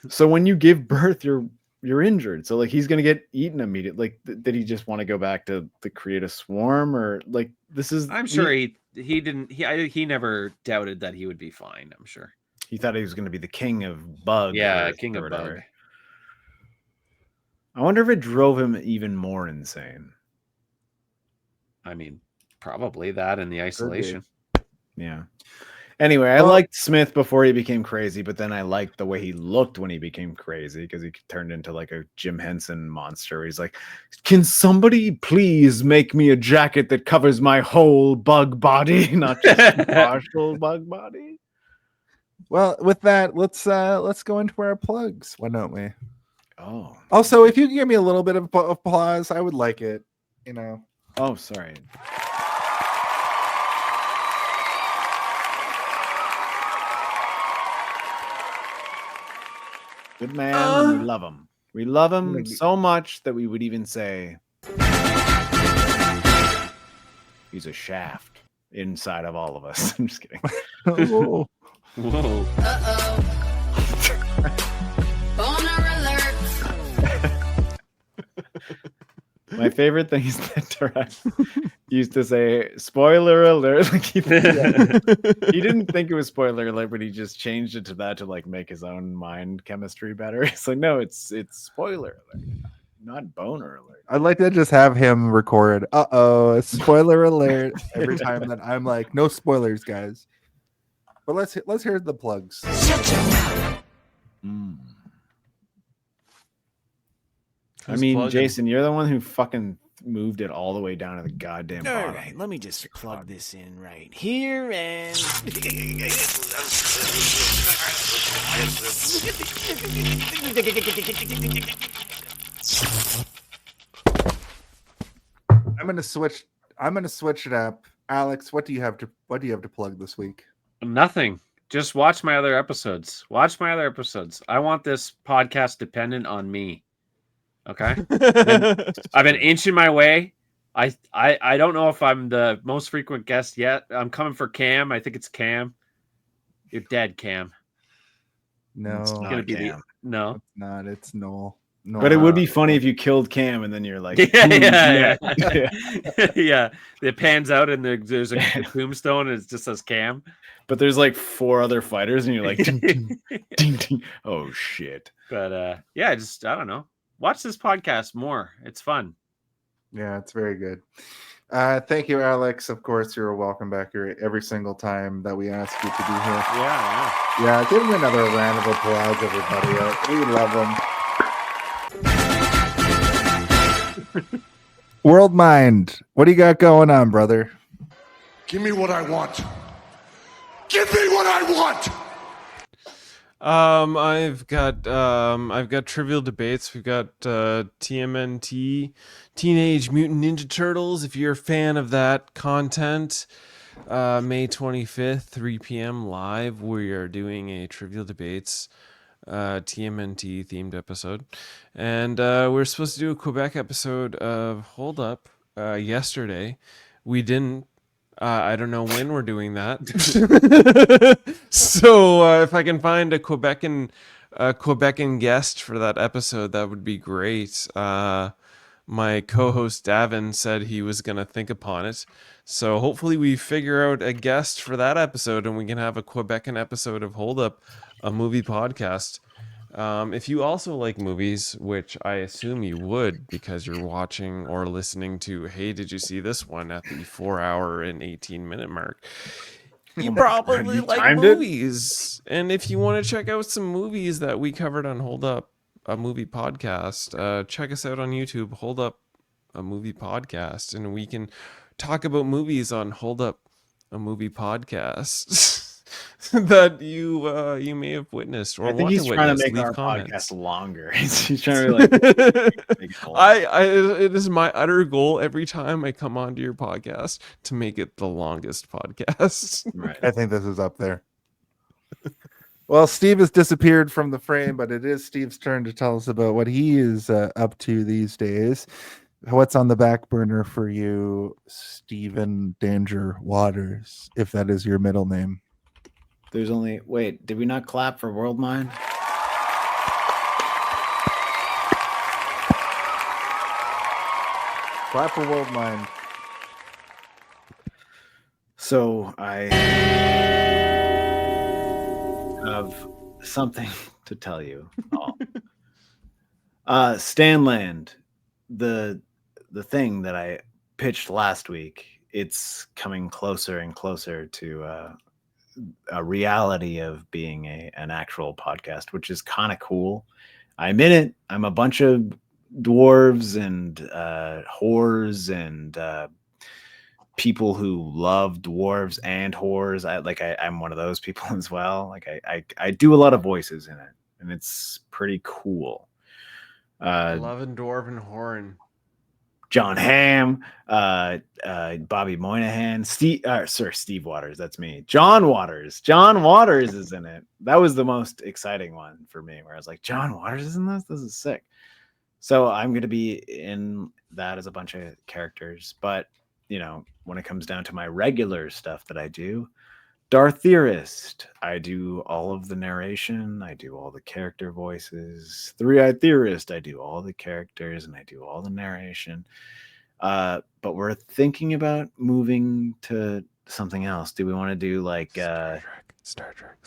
So when you give birth, you're injured. So like he's gonna get eaten immediately. Like did he just want to go back to create a swarm, or like this is? I'm sure he didn't. He never doubted that he would be fine. I'm sure he thought he was going to be the king of bug. Yeah, Earth king or of whatever. bug. I wonder if it drove him even more insane. I mean, probably that and the isolation. Yeah. Anyway, I liked Smith before he became crazy, but then I liked the way he looked when he became crazy because he turned into like a Jim Henson monster. He's like, "Can somebody please make me a jacket that covers my whole bug body, not just partial bug body?" Well, with that, let's go into our plugs. Why don't we? Oh. Also, if you can give me a little bit of applause, I would like it. You know. Oh, sorry. Good man. And we love him. We love him so much that we would even say he's a shaft inside of all of us. I'm just kidding. Whoa. Whoa. Boner alert. My favorite thing is that Taras used to say "spoiler alert." Like he didn't think it was spoiler alert, but he just changed it to that to like make his own mind chemistry better. It's like, no, it's spoiler alert, not boner alert. I'd like to just have him record spoiler alert every time that I'm like, no spoilers, guys. But let's hear the plugs. I mean, Jason, you're the one who fucking moved it all the way down to the goddamn bottom. All right, let me just plug this in right here and. I'm gonna switch it up. Alex, what do you have to plug this week? Nothing. Just watch my other episodes. I want this podcast dependent on me. Okay. I've been inching my way. I don't know if I'm the most frequent guest yet. I'm coming for Cam. I think it's Cam. You're dead, Cam. No, It's It's gonna be Cam. no. It's not. It's Noel. But it would be funny if you killed Cam and then you're like, Yeah. Yeah. It pans out and there's a tombstone and it just says Cam. But there's like 4 other fighters and you're like, ding, ding, ding, ding. Oh shit. But yeah, I don't know. Watch this podcast more. It's fun. Yeah, it's very good. Thank you, Alex. Of course, you're welcome back here every single time that we ask you to be here. Yeah. Give him another round of applause, everybody. We love him. World Mind, what do you got going on, brother? Give me what I want. Give me what I want. I've got Trivial Debates. We've got TMNT, Teenage Mutant Ninja Turtles. If you're a fan of that content, May 25th, 3 p.m. live, we are doing a Trivial Debates TMNT themed episode, and we're supposed to do a Quebec episode of Hold Up yesterday. We didn't. I don't know when we're doing that. So if I can find a Quebecan guest for that episode, that would be great. My co-host Davin said he was going to think upon it. So hopefully we figure out a guest for that episode and we can have a Quebecan episode of Hold Up, a movie podcast. If you also like movies, which I assume you would because you're watching or listening to, hey, did you see this one at the 4-hour and 18-minute mark? You probably like movies. And if you want to check out some movies that we covered on Hold Up, a movie podcast, check us out on YouTube, Hold Up, a movie podcast, and we can talk about movies on Hold Up, a movie podcast. that you may have witnessed or I think want he's to trying to witness. make Leave our comments. podcast longer. He's trying to like make it longer. It is my utter goal every time I come onto your podcast to make it the longest podcast. Right. I think this is up there. Well, Steve has disappeared from the frame, but it is Steve's turn to tell us about what he is up to these days. What's on the back burner for you, Stephen Danger Waters, if that is your middle name? There's only wait. Did we not clap for World Mind? Clap for World Mind. So I have something to tell you all. Stanland, the thing that I pitched last week, it's coming closer and closer to a reality of being an actual podcast, which is kind of cool. I'm in it. I'm a bunch of dwarves and whores and people who love dwarves and whores. I'm one of those people as well. Like I do a lot of voices in it, and it's pretty cool. Loving Dwarven Horn. John Hamm, Bobby Moynihan, Steve Waters. That's me. John Waters. John Waters is in it. That was the most exciting one for me, where I was like, John Waters is in this? This is sick. So I'm going to be in that as a bunch of characters. But, you know, when it comes down to my regular stuff that I do, Darth Theorist, I do all of the narration. I do all the character voices. Three-Eyed Theorist, I do all the characters and I do all the narration. But we're thinking about moving to something else. Do we want to do like Star Trek?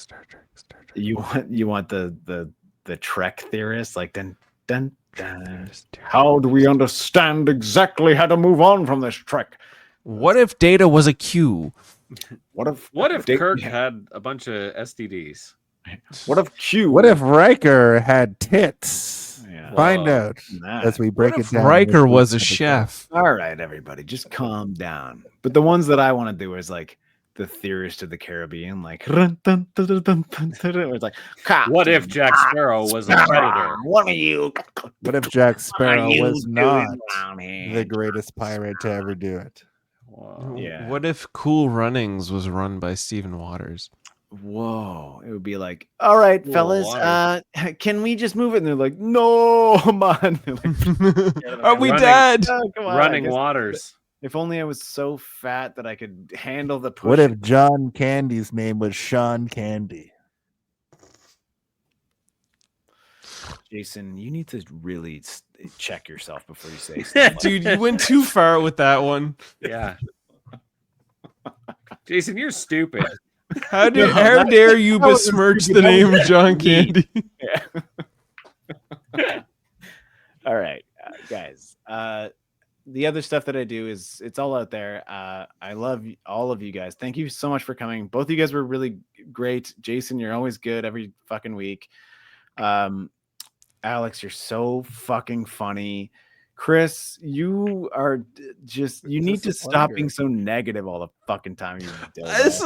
You want the Trek Theorist, like dun dun dun. How do we understand exactly how to move on from this Trek? What if Data was a Q? What if Kirk had a bunch of STDs? What if Q? What if Riker had tits? Yeah. Find out as we break it down. Riker was a chef. All right, everybody, just calm down. But the ones that I want to do is like the Theorist of the Caribbean, like run, dun, dun, dun, dun, dun, dun, dun. It's like, What if Jack Sparrow was a predator? What are you? What if Jack Sparrow you was doing not down here? the greatest pirate to ever do it? Yeah. What if Cool Runnings was run by Stephen Waters? Whoa, it would be like, all right, Whoa, fellas, can we just move it? And they're like, no, man. Like, Are we dead? "Oh, come on." I Running guess- waters. If only I was so fat that I could handle the push. What if John Candy's name was Sean Candy? Jason, you need to really check yourself before you say stuff like Dude, you went too far with that one. Yeah. Jason, you're stupid. How No, dare you that wasn't besmirch stupid, the that name was John me. Candy? Yeah. All right, guys. The other stuff that I do is it's all out there. I love all of you guys. Thank you so much for coming. Both of you guys were really great. Jason, you're always good every fucking week. Alex, you're so fucking funny. Chris, you are just, you need to stop being so negative all the fucking time. It's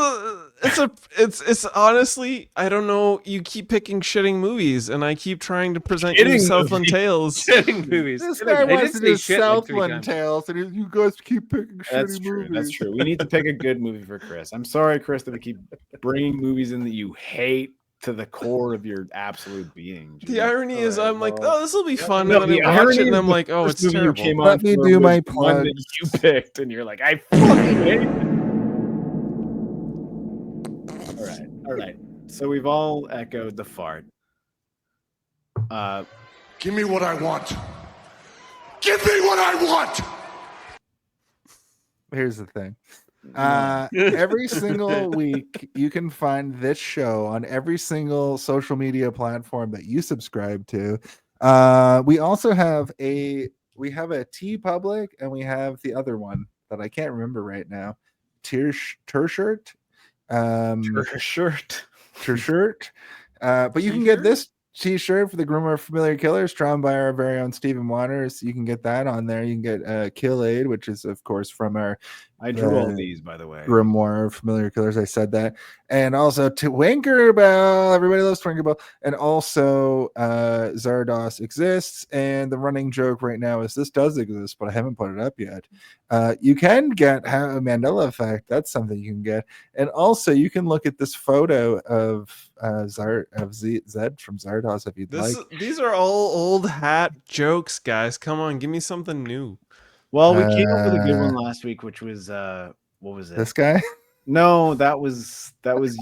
honestly, I don't know. You keep picking shitting movies, and I keep trying to present you Shitting Southland movies. Tales. Shitting movies. This They guy did wants to say do shit like 3 Southland times. Tales, and you guys keep picking That's shitty true. movies. That's true. We need to pick a good movie for Chris. I'm sorry, Chris, that we keep bringing movies in that you hate to the core of your absolute being. The Jeez. irony is, All right, I'm like, well, oh, this will be fun, no, and the then I watch irony it, and is I'm the like, oh, first it's movie you terrible. came Let on me for do was my the one that plugs. you picked, and you're like, I fucking hate it. All right. So we've all echoed the fart. Give me what I want. Give me what I want. Here's the thing. Every single week you can find this show on every single social media platform that you subscribe to. We also have a T Public, and we have the other one that I can't remember right now. Shirt. Shirt. But you can get this t-shirt for the Groomer of Familiar Killers, drawn by our very own Stephen Waters. You can get that on there. You can get Kill Aid, which is of course from our I drew all these, by the way. Grimoire of Familiar Killers. I said that. And also Tinkerbell. Everybody loves Tinkerbell. And also Zardos exists. And the running joke right now is this does exist, but I haven't put it up yet. You can get a Mandela effect. That's something you can get. And also you can look at this photo of Zed from Zardos if you'd like. These are all old hat jokes, guys. Come on, give me something new. Well, we came up with a good one last week, which was what was it? This guy? No, that was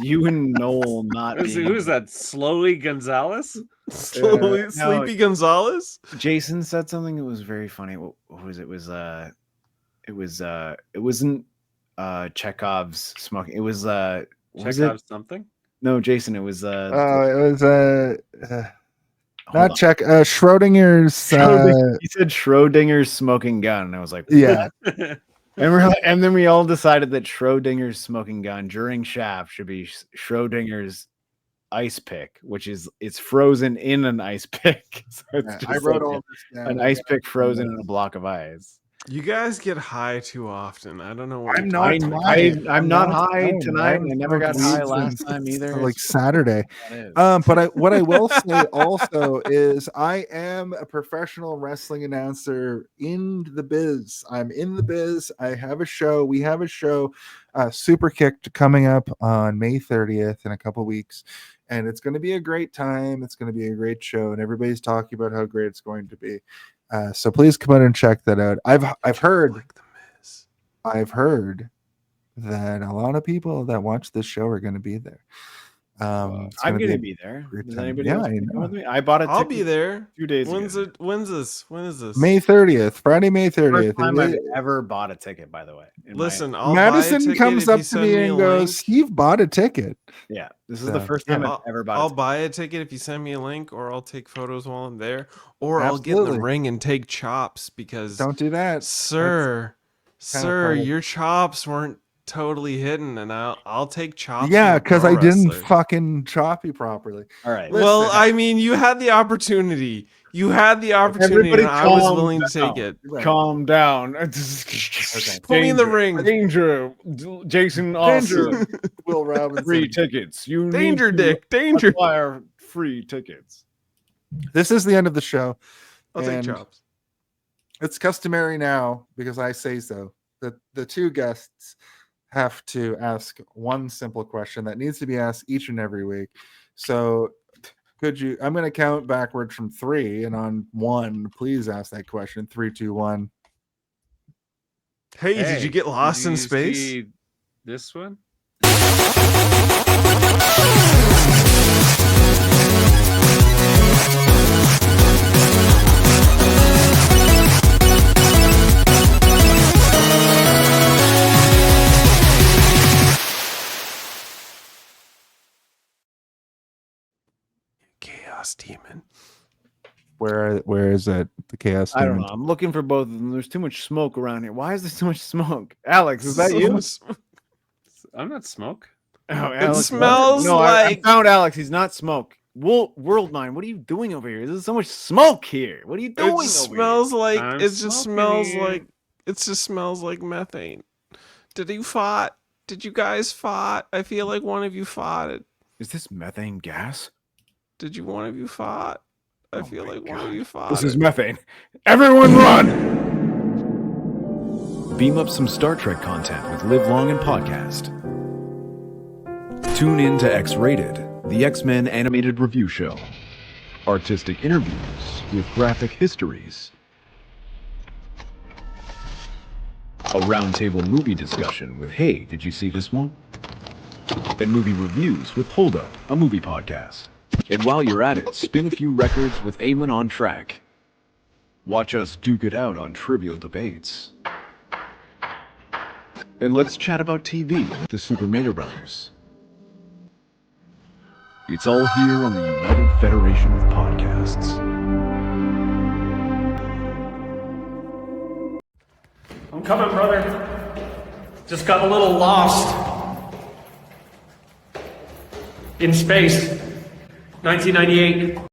you and Noel not. Who's that? Slowly Gonzalez? Sleepy Gonzalez? Jason said something that was very funny. What was it? It wasn't Chekhov's smoking. It was Chekhov's something? No, Jason, it was not Schrodinger's. He said Schrodinger's smoking gun, and I was like, yeah. And then we all decided that Schrodinger's smoking gun during Shaft should be Schrodinger's ice pick, which is it's frozen in an ice pick. So it's just I wrote all this down. an ice pick frozen in a block of ice. You guys get high too often. I don't know what I'm not high tonight. I never got high last time either. Like Saturday. But what I will say also is I am a professional wrestling announcer in the biz. I'm in the biz. I have a show. We have a show, Super Kicked, coming up on May 30th in a couple weeks. And it's going to be a great time. It's going to be a great show. And everybody's talking about how great it's going to be. So please come out and check that out. I've heard that a lot of people that watch this show are going to be there. I'm going to be there. Does anybody else come with me? I bought a ticket. I'll be there 2 days ago. When is this? May 30th, Friday, May 30th. First time I've ever bought a ticket, by the way. Listen, I'll Madison buy a comes ticket up to me and goes, Steve bought a ticket. Yeah, this is the first time I've ever bought a I'll ticket. buy a ticket if you send me a link, or I'll take photos while I'm there, or I'll get in the ring and take chops because don't do that, sir. Your chops weren't totally hidden, and I'll take chops. Yeah, because I didn't fucking chop you properly. All right. Well, I mean, you had the opportunity. Everybody and I was willing to take it. Calm down. Put me in the ring. Danger. Jason Austin. Will Robinson. Free tickets. You Danger, need to Dick. Danger. acquire free tickets. This is the end of the show. I'll take chops. It's customary now, because I say so, that the two guests have to ask one simple question that needs to be asked each and every week. So I'm going to count backwards from 3, and on 1, please ask that question. 3, 2, 1. Hey, did you get lost in space? See this one? Chaos demon. Where is it? The chaos I don't demon? know. I'm looking for both of them. There's too much smoke around here. Why is there so much smoke? Alex, is that you? I'm not smoke. Oh, It Alex, smells no, like. I found Alex. He's not smoke. World Mind, what are you doing over here? There's so much smoke here. What are you doing? It smells like. I'm It just smoking smells here. like. It just smells like methane. Did you fought? Did you guys fought? I feel like one of you fought it. Is this methane gas? Did you one of you fought? I feel like one of you fought. This is it. methane. Everyone run! Beam up some Star Trek content with Live Long and Podcast. Tune in to X-Rated, the X-Men animated review show. Artistic interviews with graphic histories. A roundtable movie discussion with Hey, did you see this one? And movie reviews with Hold Up, a movie podcast. And while you're at it, spin a few records with Eamon on Track. Watch us duke it out on trivial debates. And let's chat about TV with the Super Mario Brothers. It's all here on the United Federation of Podcasts. I'm coming, brother. Just got a little lost. In space. 1998.